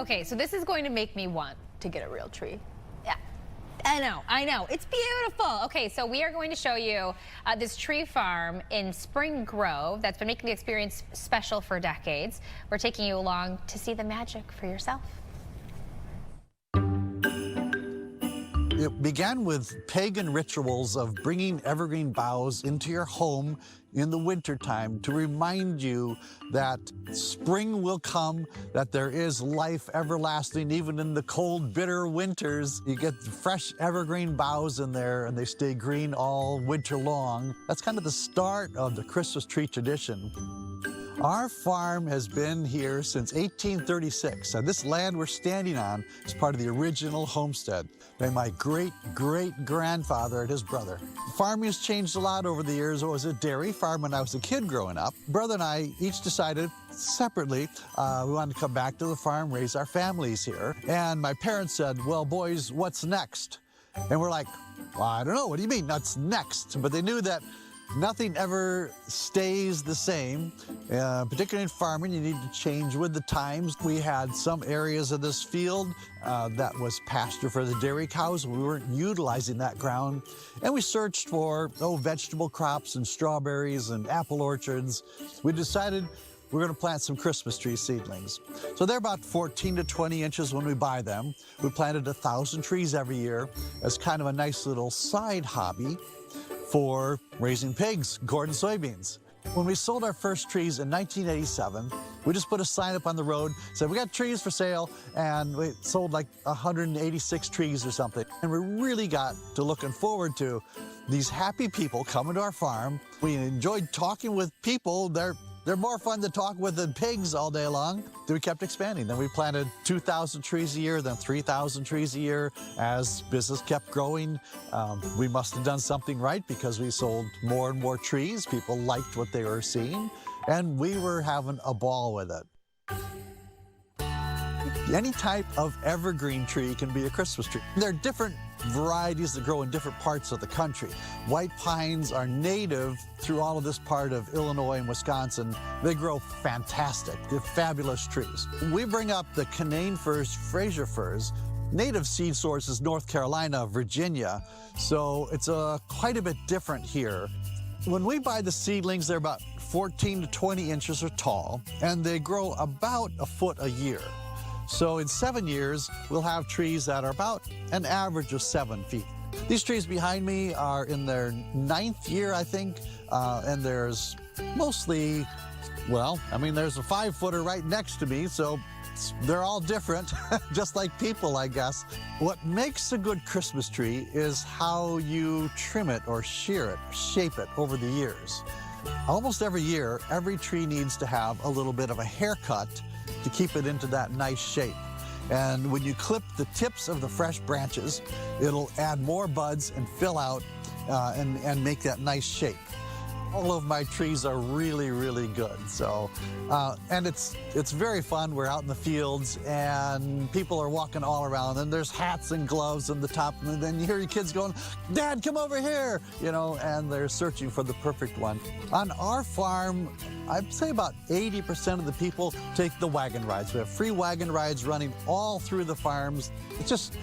Okay, so this is going to make me want to get a real tree. Yeah, I know. It's beautiful. Okay, so we are going to show you this tree farm in Spring Grove that's been making the experience special for decades. We're taking you along to see the magic for yourself. It began with pagan rituals of bringing evergreen boughs into your home in the wintertime to remind you that spring will come, that there is life everlasting even in the cold, bitter winters. You get fresh evergreen boughs in there and they stay green all winter long. That's kind of the start of the Christmas tree tradition. Our farm has been here since 1836, and this land we're standing on is part of the original homestead by my great-great-grandfather and his brother. Farming has changed a lot over the years. It was a dairy farm when I was a kid growing up. Brother and I each decided separately we wanted to come back to the farm, raise our families here. And my parents said, well, boys, what's next? And we're like, well, I don't know. What do you mean, what's next? But they knew that nothing ever stays the same, particularly in farming. You need to change with the times. We had some areas of this field that was pasture for the dairy cows. We weren't utilizing that ground. And we searched for, vegetable crops and strawberries and apple orchards. We decided we're going to plant some Christmas tree seedlings. So they're about 14 to 20 inches when we buy them. We planted 1,000 trees every year as kind of a nice little side hobby for raising pigs, corn, and soybeans. When we sold our first trees in 1987, we just put a sign up on the road, said we got trees for sale, and we sold like 186 trees or something. And we really got to looking forward to these happy people coming to our farm. We enjoyed talking with people. They're more fun to talk with than pigs all day long. Then we kept expanding. Then we planted 2,000 trees a year, then 3,000 trees a year. As business kept growing, we must have done something right because we sold more and more trees. People liked what they were seeing, and we were having a ball with it. Any type of evergreen tree can be a Christmas tree. There are different varieties that grow in different parts of the country. White pines are native through all of this part of Illinois and Wisconsin. They grow fantastic. They're fabulous trees. We bring up the Canaan firs, Fraser firs. Native seed source is North Carolina, Virginia, so it's quite a bit different here. When we buy the seedlings, they're about 14 to 20 inches tall, and they grow about a foot a year. So in 7 years, we'll have trees that are about an average of 7 feet. These trees behind me are in their 9th year, I think, and there's mostly, well, I mean, there's a 5-footer right next to me, so they're all different, just like people, I guess. What makes a good Christmas tree is how you trim it or shear it, shape it over the years. Almost every year, every tree needs to have a little bit of a haircut to keep it into that nice shape. And when you clip the tips of the fresh branches, it'll add more buds and fill out and make that nice shape. All of my trees are really, really good. So, and it's very fun. We're out in the fields and people are walking all around and there's hats and gloves on the top. And then you hear your kids going, "Dad, come over here," you know, and they're searching for the perfect one. On our farm, I'd say about 80% of the people take the wagon rides. We have free wagon rides running all through the farms. It's just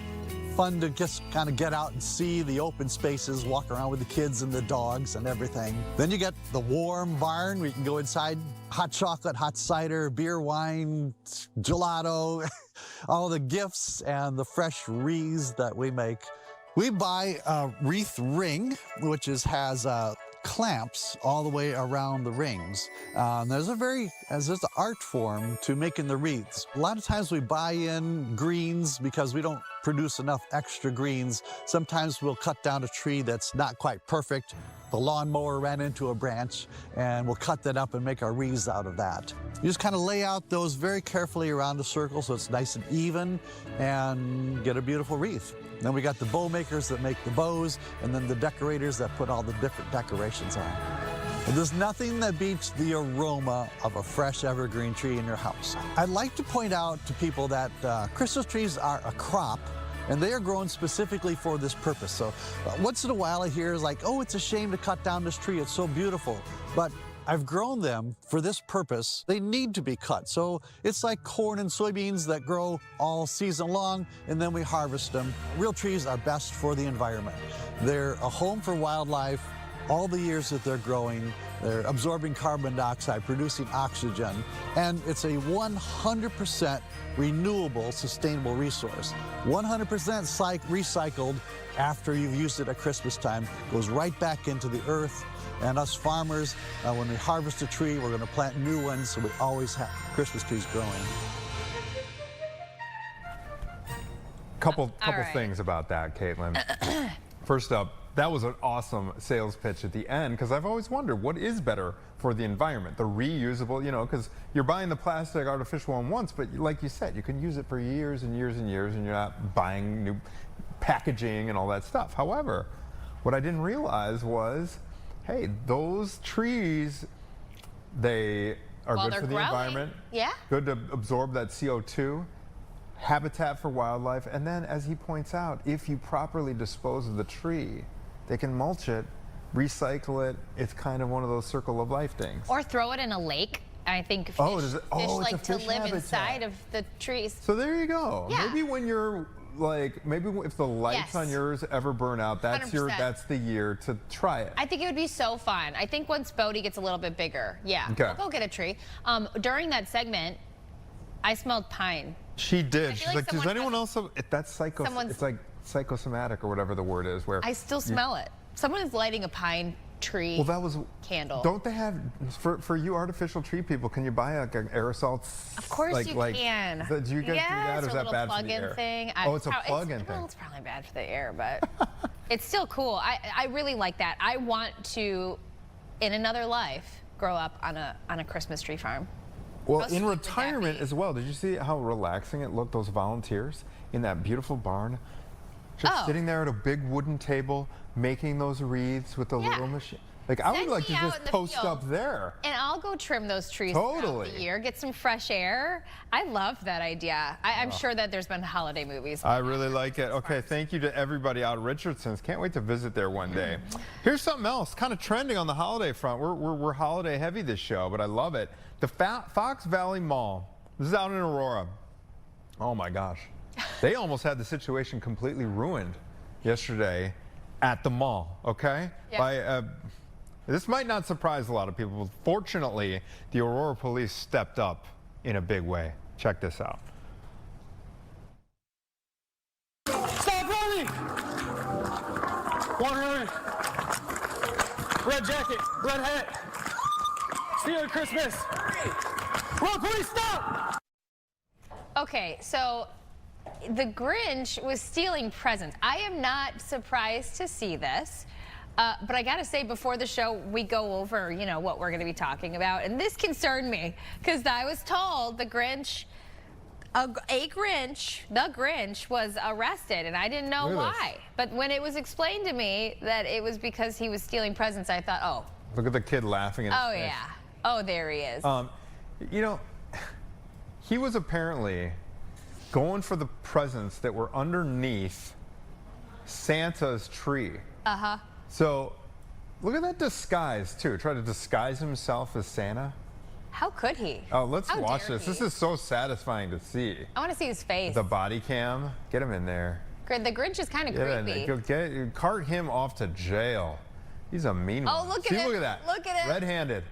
fun to just kind of get out and see the open spaces, walk around with the kids and the dogs and everything. Then you get the warm barn where you can go inside, hot chocolate, hot cider, beer, wine, gelato, all the gifts and the fresh wreaths that we make. We buy a wreath ring, which has clamps all the way around the rings. There's an art form to making the wreaths. A lot of times we buy in greens because we don't produce enough extra greens. Sometimes we'll cut down a tree that's not quite perfect. The lawnmower ran into a branch, and we'll cut that up and make our wreaths out of that. You just kind of lay out those very carefully around a circle so it's nice and even, and get a beautiful wreath. Then we got the bow makers that make the bows, and then the decorators that put all the different decorations on. And there's nothing that beats the aroma of a fresh evergreen tree in your house. I'd like to point out to people that Christmas trees are a crop, and they are grown specifically for this purpose. So once in a while I hear like, "Oh, it's a shame to cut down this tree, it's so beautiful." But I've grown them for this purpose. They need to be cut. So it's like corn and soybeans that grow all season long, and then we harvest them. Real trees are best for the environment. They're a home for wildlife all the years that they're growing. They're absorbing carbon dioxide, producing oxygen, and it's a 100% renewable, sustainable resource. 100% recycled after you've used it at Christmas time, goes right back into the earth. And us farmers, when we harvest a tree, we're going to plant new ones, so we always have Christmas trees growing. Couple things about that, Caitlin. First up, that was an awesome sales pitch at the end, because I've always wondered what is better for the environment, the reusable, you know, because you're buying the plastic artificial one once, but like you said, you can use it for years and years and years, and you're not buying new packaging and all that stuff. However, what I didn't realize was, hey, those trees, they are good for the environment. Yeah. Good to absorb that CO2. Habitat for wildlife. And then, as he points out, if you properly dispose of the tree, they can mulch it, recycle it. It's kind of one of those circle of life things. Or throw it in a lake. I think fish, like to live inside of the trees. So there you go. Yeah. Maybe when you're like, maybe if the lights on yours ever burn out, that's 100%. that's the year to try it. I think it would be so fun. I think once Bodie gets a little bit bigger, we'll go get a tree. During that segment, I smelled pine. She did. She's like, does anyone else have, that's psycho, Someone's- it's like psychosomatic or whatever the word is, where I still smell it. Someone is lighting a pine tree well, that was candle. Don't they have for you artificial tree people? Can you buy like an aerosol? Of course you can. Do you guys do that, or is that bad for the plug-in air? thing. Oh, it's a plug-in thing. Well, it's probably bad for the air, but it's still cool. I really like that. I want to, in another life, grow up on a Christmas tree farm. Well, in retirement as well. Did you see how relaxing it looked? Those volunteers in that beautiful barn, just sitting there at a big wooden table, making those wreaths with the little machine. Like, I would Send like to me out just in the post field. up there. And I'll go trim those trees Totally. throughout the year, get some fresh air. I love that idea. I'm sure that there's been holiday movies. I really like it. Okay, thank you to everybody out at Richardson's. Can't wait to visit there one day. Here's something else, kind of trending on the holiday front. We're holiday heavy this show, but I love it. The Fox Valley Mall. This is out in Aurora. Oh my gosh. They almost had the situation completely ruined yesterday at the mall, okay? Yeah. By this might not surprise a lot of people, but fortunately, the Aurora police stepped up in a big way. Check this out. Stop running! 100. Red jacket, red hat. Stealing Christmas. Run, please stop! Okay, so the Grinch was stealing presents. I am not surprised to see this. But I gotta say, before the show, we go over, you know, what we're gonna be talking about. And this concerned me, because I was told the Grinch was arrested, and I didn't know why. But when it was explained to me that it was because he was stealing presents, I thought, oh. Look at the kid laughing at his face. Yeah. Oh, there he is. You know, he was apparently going for the presents that were underneath Santa's tree. Uh-huh. So, look at that disguise, too. Try to disguise himself as Santa. How could he? Oh, let's How watch dare this. he? This is so satisfying to see. I want to see his face. The body cam. Get him in there. The Grinch is kind of Get in creepy. there. Cart him off to jail. He's a mean one. Oh, look See, at him. look at that. Look at him. Red-handed.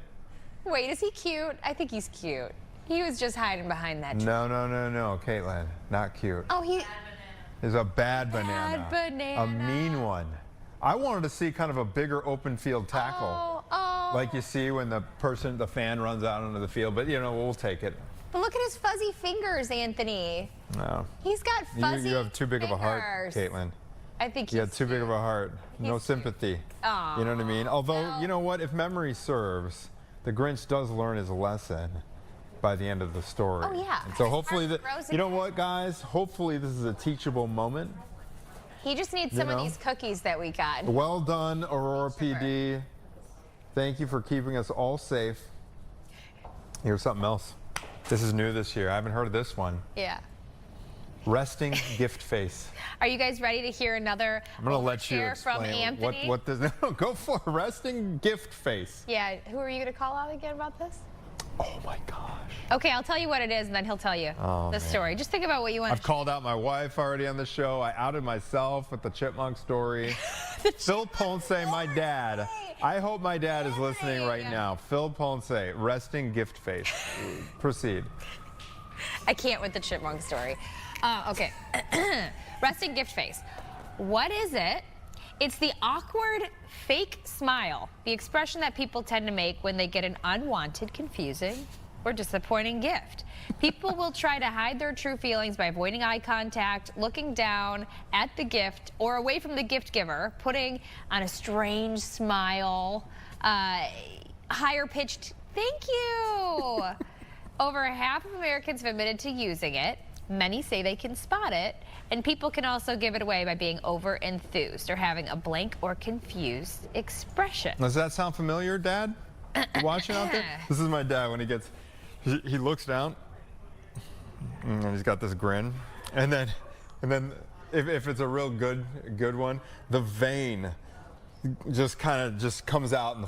Wait, is he cute? I think he's cute. He was just hiding behind that tree. No, Caitlin. Not cute. Oh, he... Is a bad banana. Bad banana. A mean one. I wanted to see kind of a bigger open field tackle. Oh. Like you see when the fan runs out onto the field, but you know, we'll take it. But look at his fuzzy fingers, Anthony. No. He's got fuzzy You have too big of a heart, fingers. Caitlin. I think You have too big of a heart. No sympathy. Aw. You know what I mean? Although, you know what? If memory serves, the Grinch does learn his lesson by the end of the story. Oh, yeah. And so hopefully, grows you know what, guys? Hopefully this is a teachable moment. He just needs some of these cookies that we got. Well done, Aurora PD. Thank you for keeping us all safe. Here's something else. This is new this year. I haven't heard of this one. Yeah. Resting gift face. Are you guys ready to hear another I'm going to let you overshare from explain Anthony? what this. No, go for it. Resting gift face. Yeah, who are you going to call out again about this? Oh my gosh. Okay, I'll tell you what it is, and then he'll tell you the story. Just think about what you want I've called out my wife already on the show. I outed myself with the chipmunk story. Phil Ponce, my dad. I hope my dad is listening right now. Phil Ponce, resting gift face. Proceed. I can't with the chipmunk story. Okay. Resting gift face. What is it? It's the awkward fake smile, the expression that people tend to make when they get an unwanted, confusing, or disappointing gift. People will try to hide their true feelings by avoiding eye contact, looking down at the gift or away from the gift giver, putting on a strange smile, higher pitched thank you. Over half of Americans have admitted to using it. Many say they can spot it, and people can also give it away by being over-enthused or having a blank or confused expression. Does that sound familiar, Dad? You watching out there? This is my dad when he looks down, and he's got this grin, and then if it's a real good one, the vein just kind of comes out in the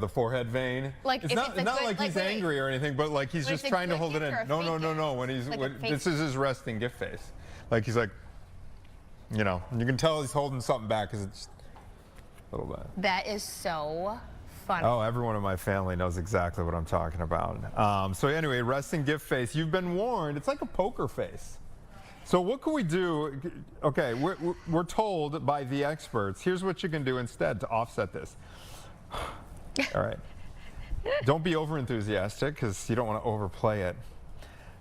forehead vein. Like it's not like he's angry or anything, but like he's just trying to hold it in. No. When this is his resting gift face. Like he's like, you know, you can tell he's holding something back because it's a little bit. That is so funny. Oh, everyone in my family knows exactly what I'm talking about. So anyway, resting gift face. You've been warned. It's like a poker face. So what can we do? Okay, we're told by the experts, here's what you can do instead to offset this. All right. Don't be over-enthusiastic because you don't want to overplay it.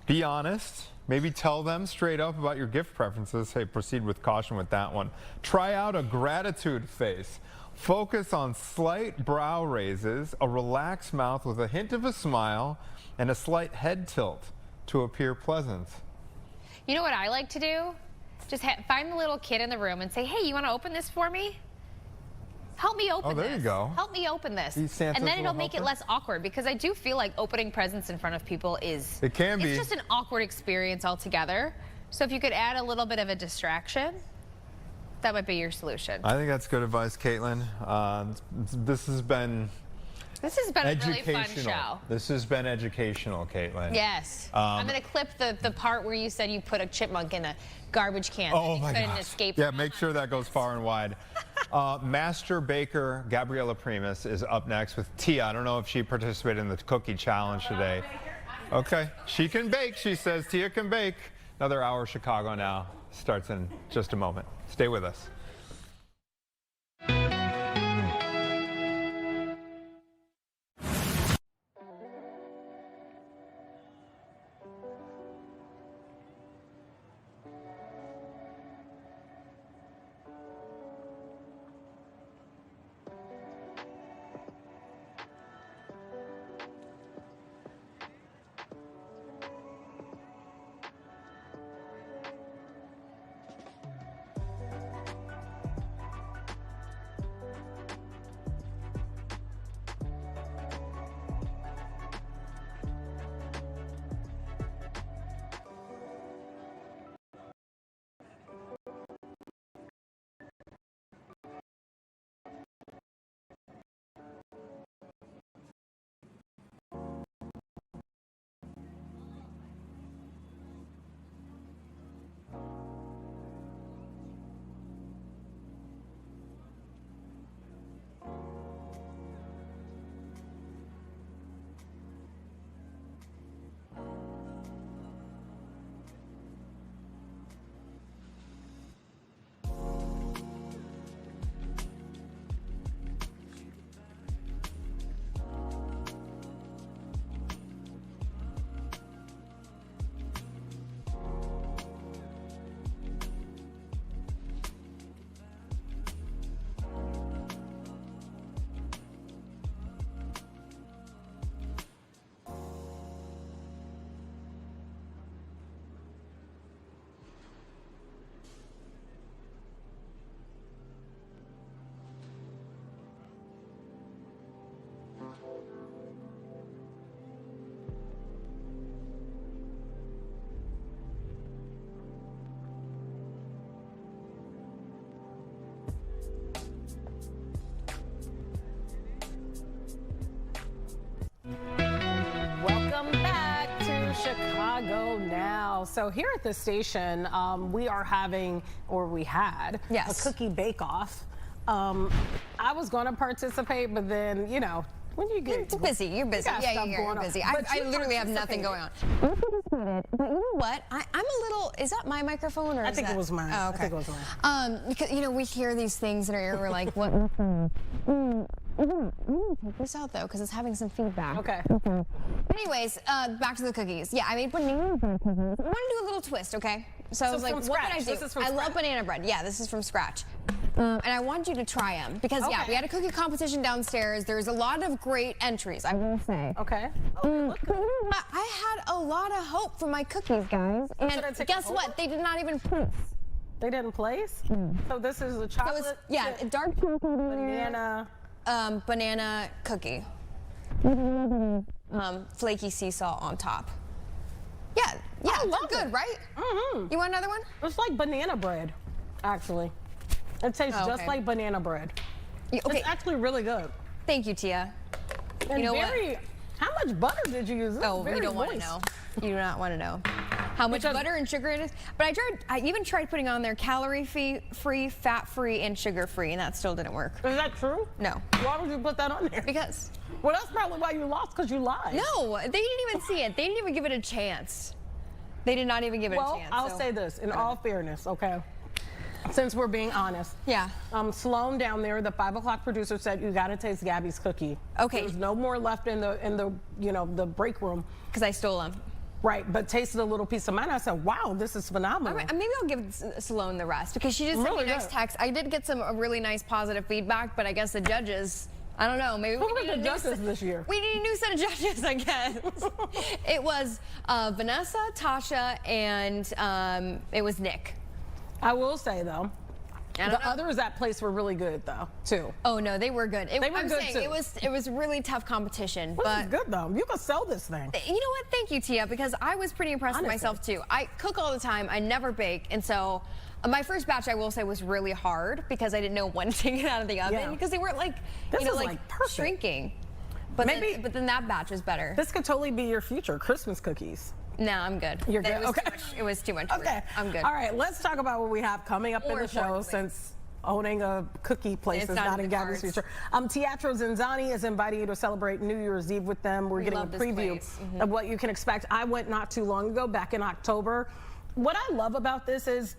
Be honest. Maybe tell them straight up about your gift preferences. Hey, proceed with caution with that one. Try out a gratitude face. Focus on slight brow raises, a relaxed mouth with a hint of a smile, and a slight head tilt to appear pleasant. You know what I like to do? Just find the little kid in the room and say, hey, you want to open this for me? Help me open this. Oh, there you go. Help me open this. Be Santa's And then it'll little make it helper. less awkward, because I do feel like opening presents in front of people is... It can be. It's just an awkward experience altogether. So if you could add a little bit of a distraction, that might be your solution. I think that's good advice, Caitlin. This has been a really fun show. This has been educational, Caitlin. Yes. I'm going to clip the part where you said you put a chipmunk in a garbage can. Oh and my couldn't gosh. escape. Yeah, make sure that goes far and wide. Master baker Gabriella Primus is up next with Tia. I don't know if she participated in the cookie challenge today. Okay, she can bake, she says. Tia can bake. Another hour of Chicago Now starts in just a moment. Stay with us. Welcome back to Chicago Now. So here at the station, we are having, or we had, a cookie bake-off. I was going to participate, but then, you know, when you get busy, you're busy. Yeah, you're busy. I literally have nothing going on. You participated, but you know what? I'm a little. Is that my microphone or? I think it was mine. Oh, okay. I think it was mine. Because you know we hear these things in our ear. We're like, what? I'm gonna take this out though because it's having some feedback. Okay. Anyways, back to the cookies. Yeah, I made banana bread cookies. I want to do a little twist, okay? So I was like, what can I do? This is from I love banana bread. Yeah, this is from scratch. And I want you to try them because yeah, we had a cookie competition downstairs. There's a lot of great entries, I will say. Okay. But you know what? I had a lot of hope for my cookies, guys. And guess what? They did not even place. They didn't place? So this is a chocolate? So yeah, dark chocolate banana. Banana cookie. Flaky sea salt on top. Yeah, they're good, right? Mm-hmm. You want another one? It's like banana bread, actually. It tastes just like banana bread. Okay. It's actually really good. Thank you, Tia. And you know very, what? How much butter did you use? We don't want to know. You do not want to know how much butter and sugar it is. But I even tried putting on there calorie-free, fat-free, and sugar-free, and that still didn't work. Is that true? No. Why would you put that on there? Because. Well, that's probably why you lost, because you lied. No, they didn't even see it. They didn't even give it a chance. They did not even give it a chance. Well, I'll say this, in all fairness, okay? Since we're being honest. Yeah. Sloan down there, the 5 o'clock producer said you got to taste Gabby's cookie. Okay. There's no more left in the the break room. Because I stole them. Right, but tasted a little piece of mine. I said, wow, this is phenomenal. Maybe I'll give Sloan the rest because she just sent me a nice text. I did get some really nice positive feedback, but I guess the judges, I don't know. Maybe Who were the judges this year? We need a new set of judges, I guess. It was Vanessa, Tasha, and it was Nick. I will say, though, The others at Place were really good, though, too. Oh, no, they were good. They were I'm good, saying too. it was really tough competition. This but is good, though. You can sell this thing. You know what? Thank you, Tia, because I was pretty impressed with myself, too. I cook all the time. I never bake. And so my first batch, I will say, was really hard because I didn't know when to take it out of the oven because they weren't like, This you know, is, like perfect. shrinking. But but then that batch was better. This could totally be your future Christmas cookies. No, I'm good. You're good? It was Okay. too much. It was too much. Okay. I'm good. All right, let's talk about what we have coming up in More the show importantly. since owning a cookie place It's is not not in in the Gabby's cards. future. Teatro Zanzani is inviting you to celebrate New Year's Eve with them. We're We getting a love this preview place. of what you can expect. I went not too long ago, back in October. What I love about this is,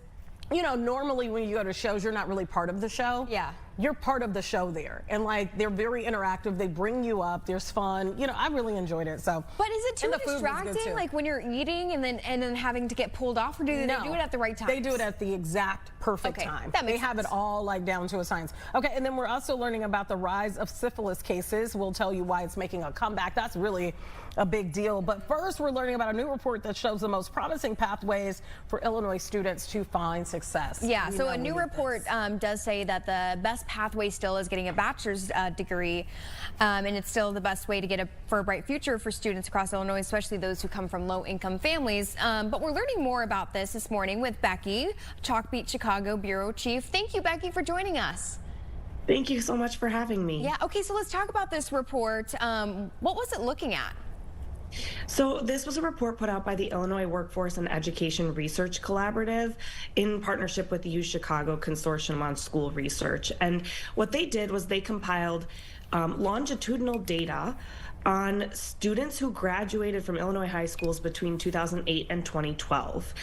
you know, normally when you go to shows, you're not really part of the show. Yeah. You're part of the show there. And like, they're very interactive. They bring you up. There's fun. You know, I really enjoyed it. So. But is it too And the food was good, distracting, too. like when you're eating and then having to get pulled off, or do they do it at the right time? They do it at the exact perfect Okay, time. that They makes have it all like down to a science. Okay, and then we're also learning about the rise of syphilis cases. We'll tell you why it's making a comeback. That's really a big deal. But first, we're learning about a new report that shows the most promising pathways for Illinois students to find success. Yeah, We so know a we new need report does say that the best pathway still is getting a bachelor's degree, and it's still the best way to get for a bright future for students across Illinois, especially those who come from low-income families. But we're learning more about this morning with Becky, Chalkbeat Chicago Bureau Chief. Thank you, Becky, for joining us. Thank you so much for having me. Yeah, okay, so let's talk about this report. What was it looking at? So this was a report put out by the Illinois Workforce and Education Research Collaborative in partnership with the U Chicago Consortium on School Research. And what they did was they compiled longitudinal data on students who graduated from Illinois high schools between 2008 and 2012.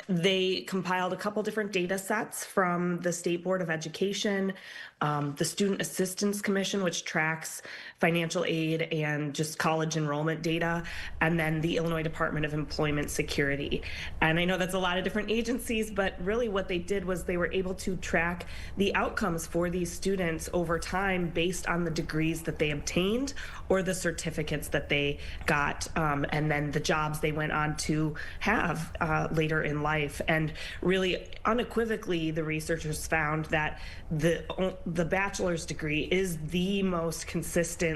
They compiled a couple different data sets from the State Board of Education, the Student Assistance Commission, which tracks financial aid and just college enrollment data, and then the Illinois Department of Employment Security. And I know that's a lot of different agencies, but really what they did was they were able to track the outcomes for these students over time based on the degrees that they obtained or the certificates that they got, and then the jobs they went on to have later in life. And really unequivocally, the researchers found that the bachelor's degree is the most consistently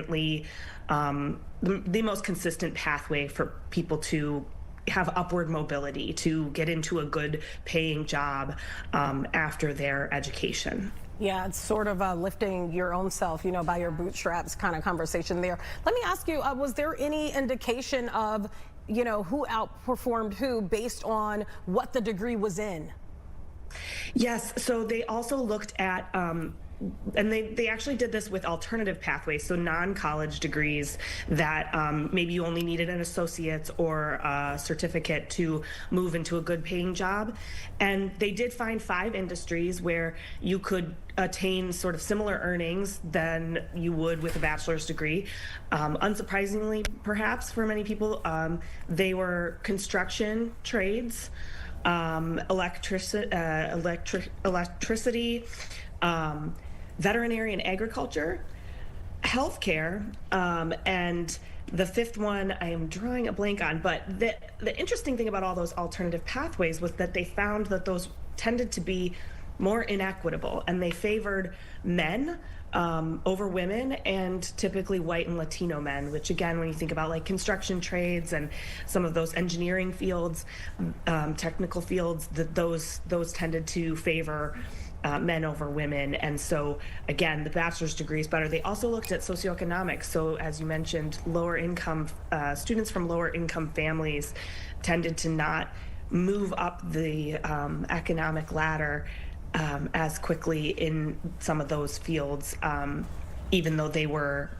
the most consistent pathway for people to have upward mobility, to get into a good paying job after their education. Yeah, it's sort of lifting your own self, you know, by your bootstraps kind of conversation there. Let me ask you, was there any indication of, you know, who outperformed who based on what the degree was in? Yes, so they also looked at and they actually did this with alternative pathways, so non-college degrees that maybe you only needed an associate's or a certificate to move into a good paying job. And they did find 5 industries where you could attain sort of similar earnings than you would with a bachelor's degree. Unsurprisingly, perhaps for many people, they were construction trades, electricity, veterinary and agriculture, healthcare, and the 5th one I am drawing a blank on. But the interesting thing about all those alternative pathways was that they found that those tended to be more inequitable, and they favored men over women, and typically white and Latino men, which again, when you think about like construction trades and some of those engineering fields, technical fields, those tended to favor men over women. And so again, the bachelor's degree is better. They also looked at socioeconomics. So as you mentioned, lower income students from lower income families tended to not move up the economic ladder as quickly in some of those fields, even though they were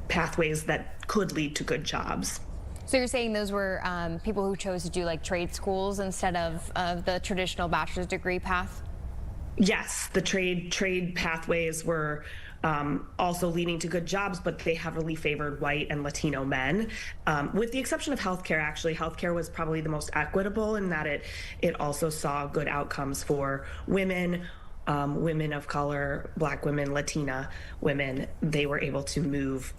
pathways that could lead to good jobs. So you're saying those were people who chose to do like trade schools instead of the traditional bachelor's degree path? Yes, the trade pathways were also leading to good jobs, but they heavily favored white and Latino men. With the exception of healthcare, actually, healthcare was probably the most equitable in that it also saw good outcomes for women, women of color, Black women, Latina women. They were able to move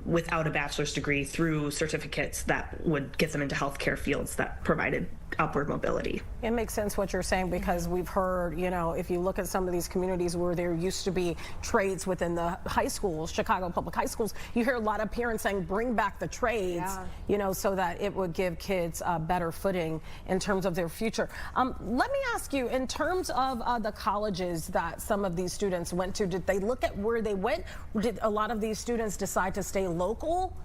without a bachelor's degree through certificates that would get them into healthcare fields that provided upward mobility. It makes sense what you're saying, because we've heard, you know, if you look at some of these communities where there used to be trades within the high schools, Chicago public high schools, you hear a lot of parents saying bring back the trades, you know, so that it would give kids a better footing in terms of their future. Let me ask you, in terms of the colleges that some of these students went to, did they look at where they went? Did a lot of these students decide to stay local?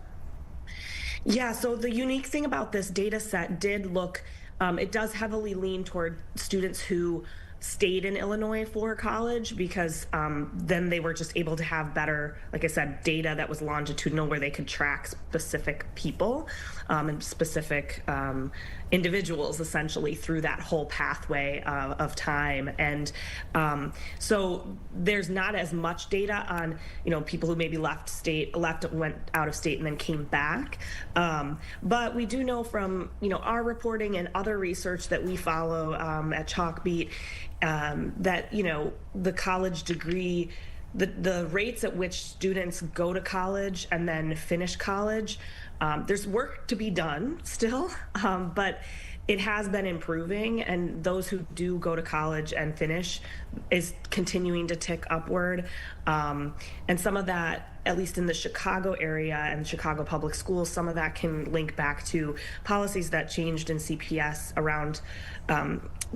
Yeah, so the unique thing about this data set did look, it does heavily lean toward students who stayed in Illinois for college, because then they were just able to have better, like I said, data that was longitudinal, where they could track specific people and specific individuals essentially through that whole pathway of time. And so there's not as much data on, you know, people who maybe went out of state and then came back. But we do know from, you know, our reporting and other research that we follow at Chalkbeat, that, you know, the college degree, the rates at which students go to college and then finish college, there's work to be done still, but it has been improving, and those who do go to college and finish is continuing to tick upward. And some of that, at least in the Chicago area and Chicago public schools, some of that can link back to policies that changed in CPS around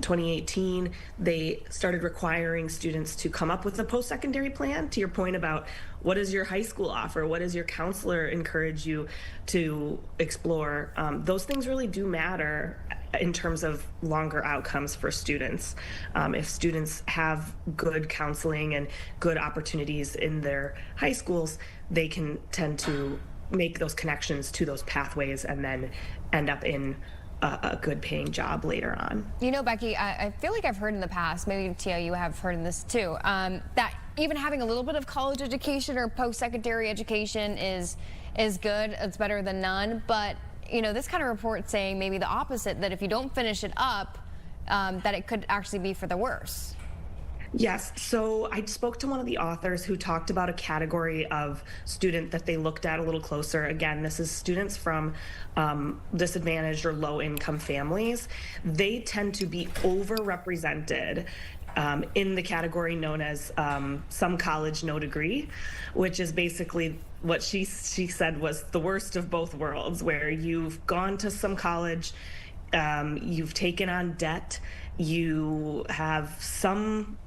2018. They started requiring students to come up with a post-secondary plan. To your point about what does your high school offer, what does your counselor encourage you to explore, those things really do matter in terms of longer outcomes for students. If students have good counseling and good opportunities in their high schools, they can tend to make those connections to those pathways and then end up in a good paying job later on. You know, Becky, I feel like I've heard in the past, maybe Tia, you have heard in this too, that even having a little bit of college education or post-secondary education is good. It's better than none. But, you know, this kind of report saying maybe the opposite, that if you don't finish it up, that it could actually be for the worse. Yes, so I spoke to one of the authors who talked about a category of student that they looked at a little closer. Again, this is students from disadvantaged or low-income families. They tend to be overrepresented in the category known as some college, no degree, which is basically what she said was the worst of both worlds, where you've gone to some college, you've taken on debt, you have some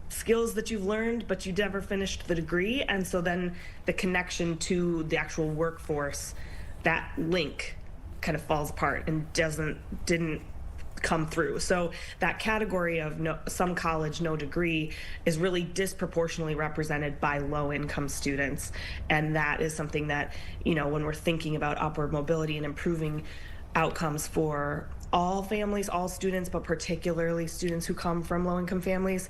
skills that you've learned, but you never finished the degree. And so then the connection to the actual workforce, that link kind of falls apart and didn't come through. So that category of some college, no degree is really disproportionately represented by low income students. And that is something that, you know, when we're thinking about upward mobility and improving outcomes for all families, all students, but particularly students who come from low-income families,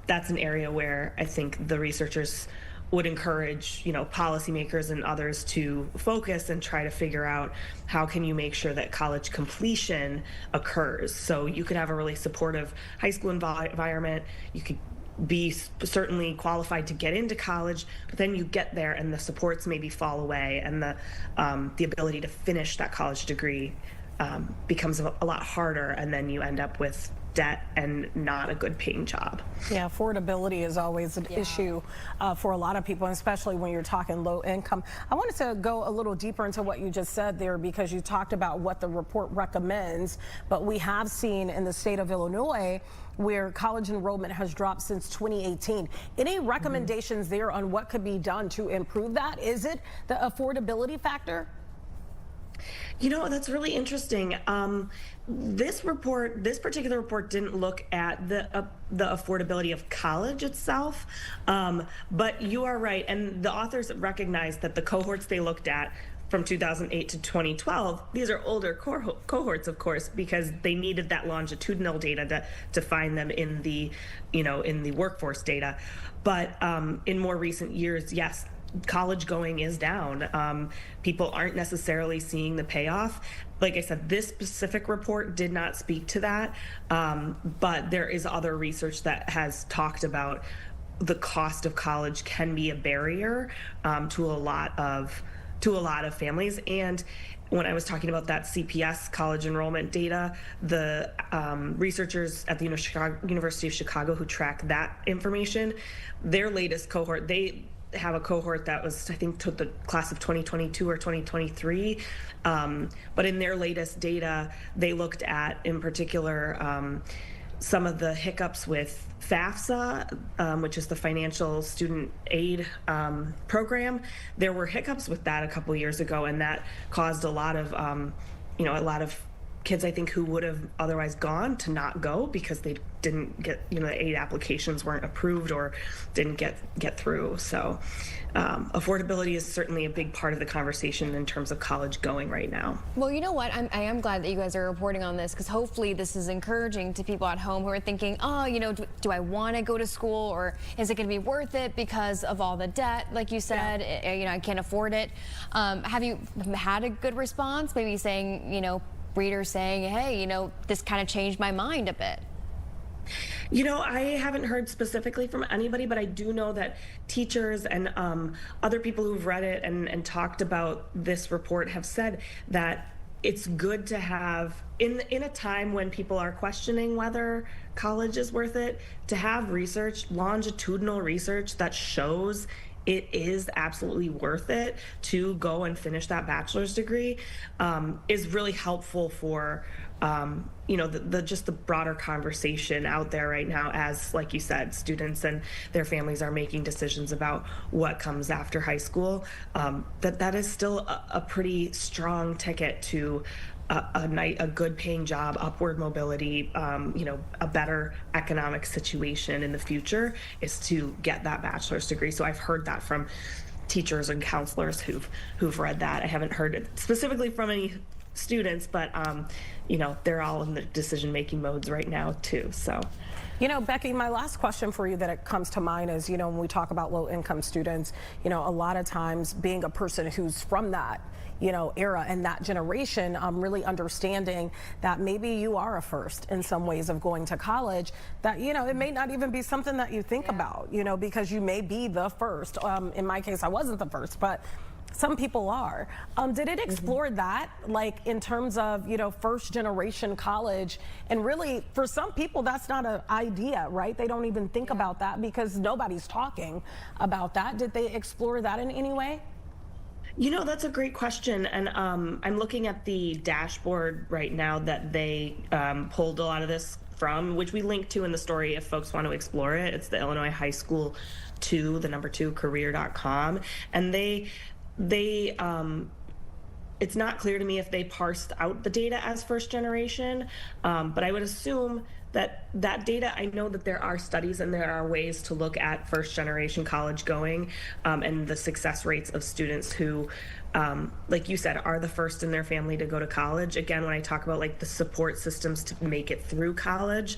that's an area where I think the researchers would encourage, you know, policymakers and others to focus and try to figure out how can you make sure that college completion occurs. So you could have a really supportive high school environment, you could be certainly qualified to get into college, but then you get there and the supports maybe fall away, and the ability to finish that college degree becomes a lot harder, and then you end up with debt and not a good paying job. Yeah, affordability is always an issue for a lot of people, and especially when you're talking low income. I wanted to go a little deeper into what you just said there, because you talked about what the report recommends, but we have seen in the state of Illinois where college enrollment has dropped since 2018. Any recommendations there on what could be done to improve that? Is it the affordability factor? You know, that's really interesting. This particular report didn't look at the affordability of college itself, but you are right. And the authors recognized that the cohorts they looked at from 2008 to 2012, these are older cohorts, of course, because they needed that longitudinal data to find them in the, you know, in the workforce data. But in more recent years, yes, college going is down. People aren't necessarily seeing the payoff. Like I said, this specific report did not speak to that, but there is other research that has talked about the cost of college can be a barrier to a lot of families. And when I was talking about that CPS college enrollment data, the researchers at the University of Chicago who track that information, their latest cohort, they have a cohort that was, I think, took the class of 2022 or 2023. But in their latest data, they looked at, in particular, some of the hiccups with FAFSA, which is the Financial Student Aid program. There were hiccups with that a couple years ago, and that caused a lot of kids, I think, who would have otherwise gone to not go because they didn't get, the aid applications weren't approved or didn't get through. So affordability is certainly a big part of the conversation in terms of college going right now. Well, you know what? I am glad that you guys are reporting on this, because hopefully this is encouraging to people at home who are thinking, oh, do I want to go to school, or is it going to be worth it because of all the debt? Like you said, I can't afford it. Have you had a good response? Maybe saying, readers saying, hey, this kind of changed my mind a bit? I haven't heard specifically from anybody, but I do know that teachers and other people who've read it and talked about this report have said that it's good to have, in a time when people are questioning whether college is worth it, to have research, longitudinal research that shows it is absolutely worth it to go and finish that bachelor's degree, is really helpful for just the broader conversation out there right now, as, like you said, students and their families are making decisions about what comes after high school. That is still a pretty strong ticket to a good paying job, upward mobility, a better economic situation in the future, is to get that bachelor's degree. So I've heard that from teachers and counselors who've read that. I haven't heard it specifically from any students, but they're all in the decision-making modes right now too. So, Becky, my last question for you that it comes to mind is, when we talk about low-income students, a lot of times being a person who's from that era and that generation, really understanding that maybe you are a first in some ways of going to college, that, it may not even be something that you think about, because you may be the first. In my case, I wasn't the first, but some people are. Did it explore that, like in terms of, first generation college? And really, for some people, that's not an idea, right? They don't even think about that because nobody's talking about that. Did they explore that in any way? That's a great question. And I'm looking at the dashboard right now that they pulled a lot of this from, which we link to in the story if folks want to explore it. It's the Illinois High School 2, the number 2, career.com. And it's not clear to me if they parsed out the data as first generation, but I would assume that data, I know that there are studies and there are ways to look at first generation college going and the success rates of students who, like you said, are the first in their family to go to college. Again, when I talk about like the support systems to make it through college,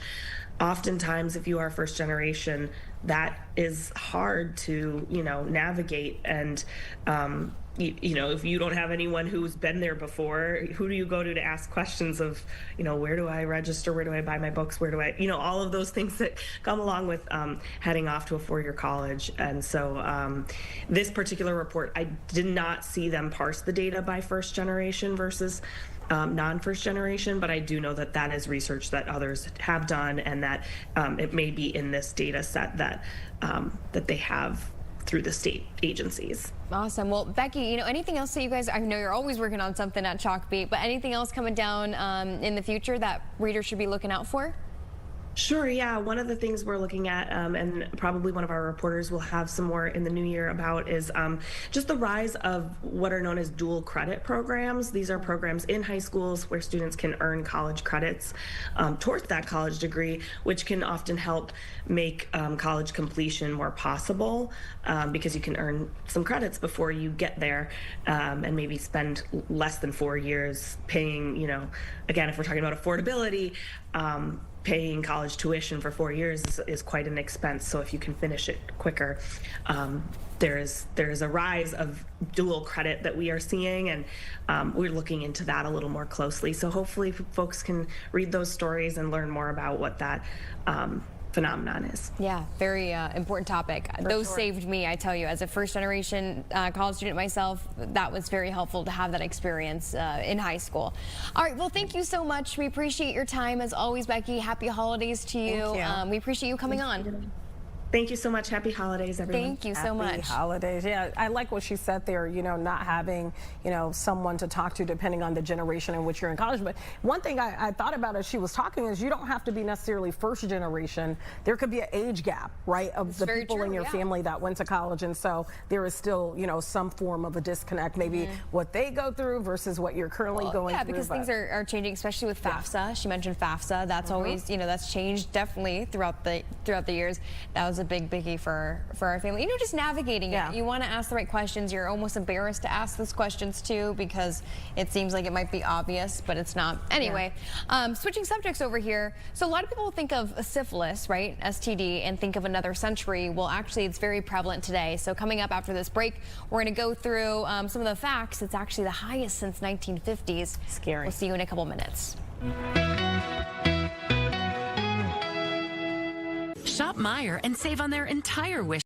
oftentimes if you are first generation, that is hard to navigate. And if you don't have anyone who's been there before, who do you go to ask questions of, where do I register, where do I buy my books, where do I, all of those things that come along with heading off to a four-year college. And so this particular report, I did not see them parse the data by first generation versus non-first generation, but I do know that that is research that others have done, and that it may be in this data set that they have through the state agencies. Awesome. Well, Becky, anything else that you guys, I know you're always working on something at Chalkbeat, but anything else coming down in the future that readers should be looking out for? Sure, yeah. One of the things we're looking at, and probably one of our reporters will have some more in the new year about, is just the rise of what are known as dual credit programs. These are programs in high schools where students can earn college credits towards that college degree, which can often help make college completion more possible because you can earn some credits before you get there and maybe spend less than 4 years paying, again, if we're talking about affordability, paying college tuition for 4 years is quite an expense. So if you can finish it quicker, there is a rise of dual credit that we are seeing, and we're looking into that a little more closely. So hopefully folks can read those stories and learn more about what that phenomenon is. Yeah, very important topic. Those saved me, I tell you, as a first-generation college student myself. That was very helpful to have that experience in high school. All right, well, thank you so much. We appreciate your time as always, Becky. Happy holidays to you. We appreciate you coming on. Thank you so much. Happy holidays, everyone. Thank you so much. Happy holidays. Yeah, I like what she said there, you know, not having, you know, someone to talk to depending on the generation in which you're in college. But one thing I thought about as she was talking is you don't have to be necessarily first generation. There could be an age gap, right, of the people in your family that went to college. And so there is still, you know, some form of a disconnect, maybe what they go through versus what you're currently going through. Yeah, because things are changing, especially with FAFSA. She mentioned FAFSA. That's always, you know, that's changed definitely throughout the years. That was a big biggie for our family. You know, just navigating it. You want to ask the right questions. You're almost embarrassed to ask those questions too because it seems like it might be obvious, but it's not. Anyway, switching subjects over here. So a lot of people think of syphilis, right, STD, and think of another century. Well, actually, it's very prevalent today. So coming up after this break, we're going to go through some of the facts. It's actually the highest since 1950s. Scary. We'll see you in a couple minutes. Shop Meijer and save on their entire wish.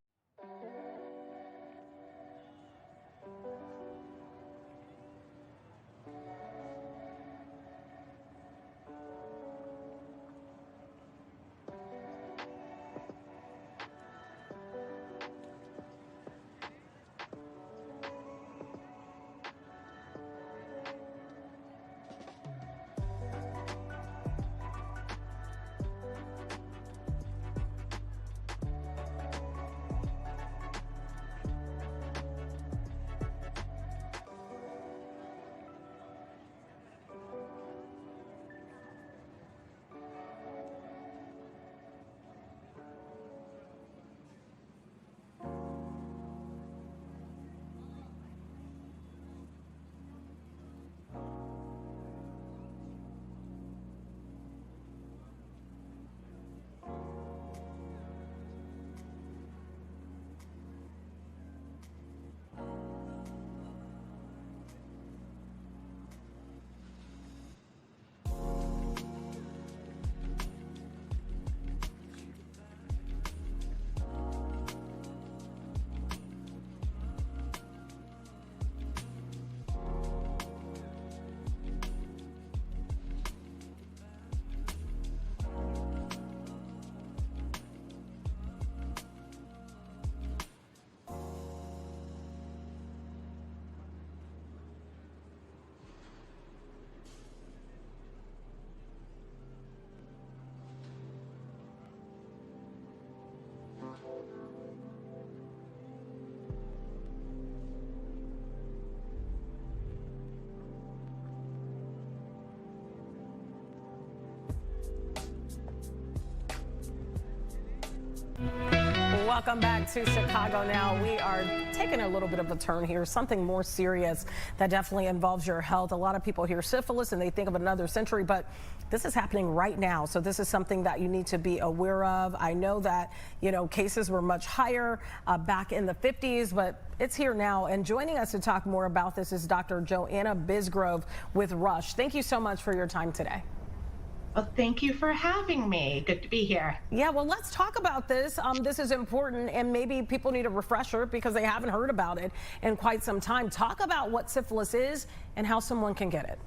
Welcome back to Chicago Now. We are taking a little bit of a turn here, something more serious that definitely involves your health. A lot of people hear syphilis and they think of another century, but this is happening right now. So this is something that you need to be aware of. I know that, you know, cases were much higher back in the 50s, but it's here now. And joining us to talk more about this is Dr. Joanna Bisgrove with Rush. Thank you so much for your time today. Well, thank you for having me. Good to be here. Yeah, well, let's talk about this. This is important, and maybe people need a refresher because they haven't heard about it in quite some time. Talk about what syphilis is and how someone can get it.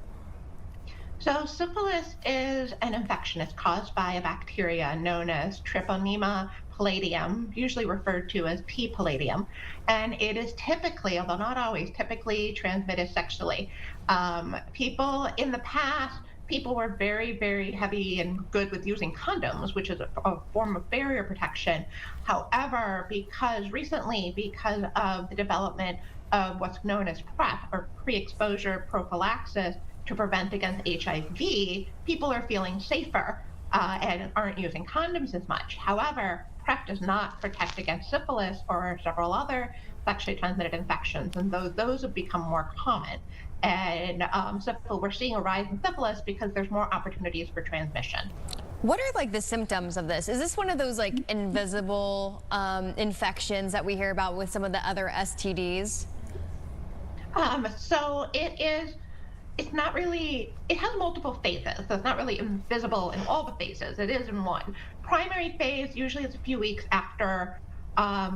So syphilis is an infection. It's caused by a bacteria known as Treponema palladium, usually referred to as P. palladium. And it is typically, although not always, typically transmitted sexually. People in the past, people were very, very heavy and good with using condoms, which is a form of barrier protection. However, because of the development of what's known as PrEP, or pre-exposure prophylaxis, to prevent against HIV, people are feeling safer and aren't using condoms as much. However, PrEP does not protect against syphilis or several other sexually transmitted infections, and those have become more common. And we're seeing a rise in syphilis because there's more opportunities for transmission. What are like the symptoms of this? Is this one of those like invisible infections that we hear about with some of the other STDs? So it is it's not really, it has multiple phases, so it's not really invisible in all the phases. It is in one. Primary phase usually is a few weeks after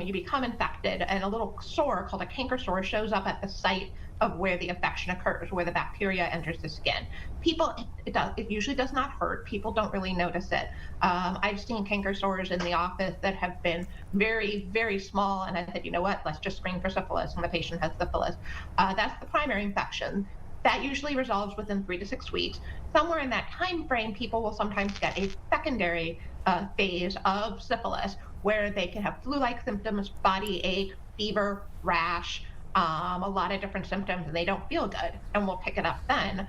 you become infected, and a little sore called a canker sore shows up at the site of where the infection occurs, where the bacteria enters the skin. People, it usually does not hurt. People don't really notice it. I've seen canker sores in the office that have been very, very small, and I said, you know what, let's just screen for syphilis, and the patient has syphilis. That's the primary infection. That usually resolves within 3 to 6 weeks. Somewhere in that time frame, people will sometimes get a secondary phase of syphilis, where they can have flu-like symptoms, body ache, fever, rash, a lot of different symptoms, and they don't feel good, and we'll pick it up then.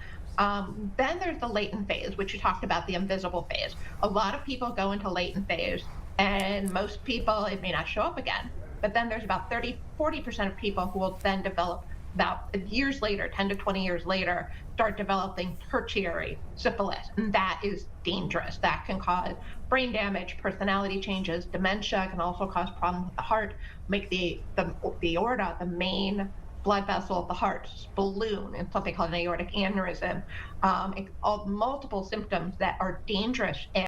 Then there's the latent phase, which you talked about, the invisible phase. A lot of people go into latent phase, and most people, it may not show up again. But then there's about 40% of people who will then develop, about years later, 10 to 20 years later, start developing tertiary syphilis. And that is dangerous. That can cause brain damage, personality changes, dementia, can also cause problems with the heart, make the aorta, the main blood vessel of the heart, balloon, and something called an aortic aneurysm. Multiple symptoms that are dangerous.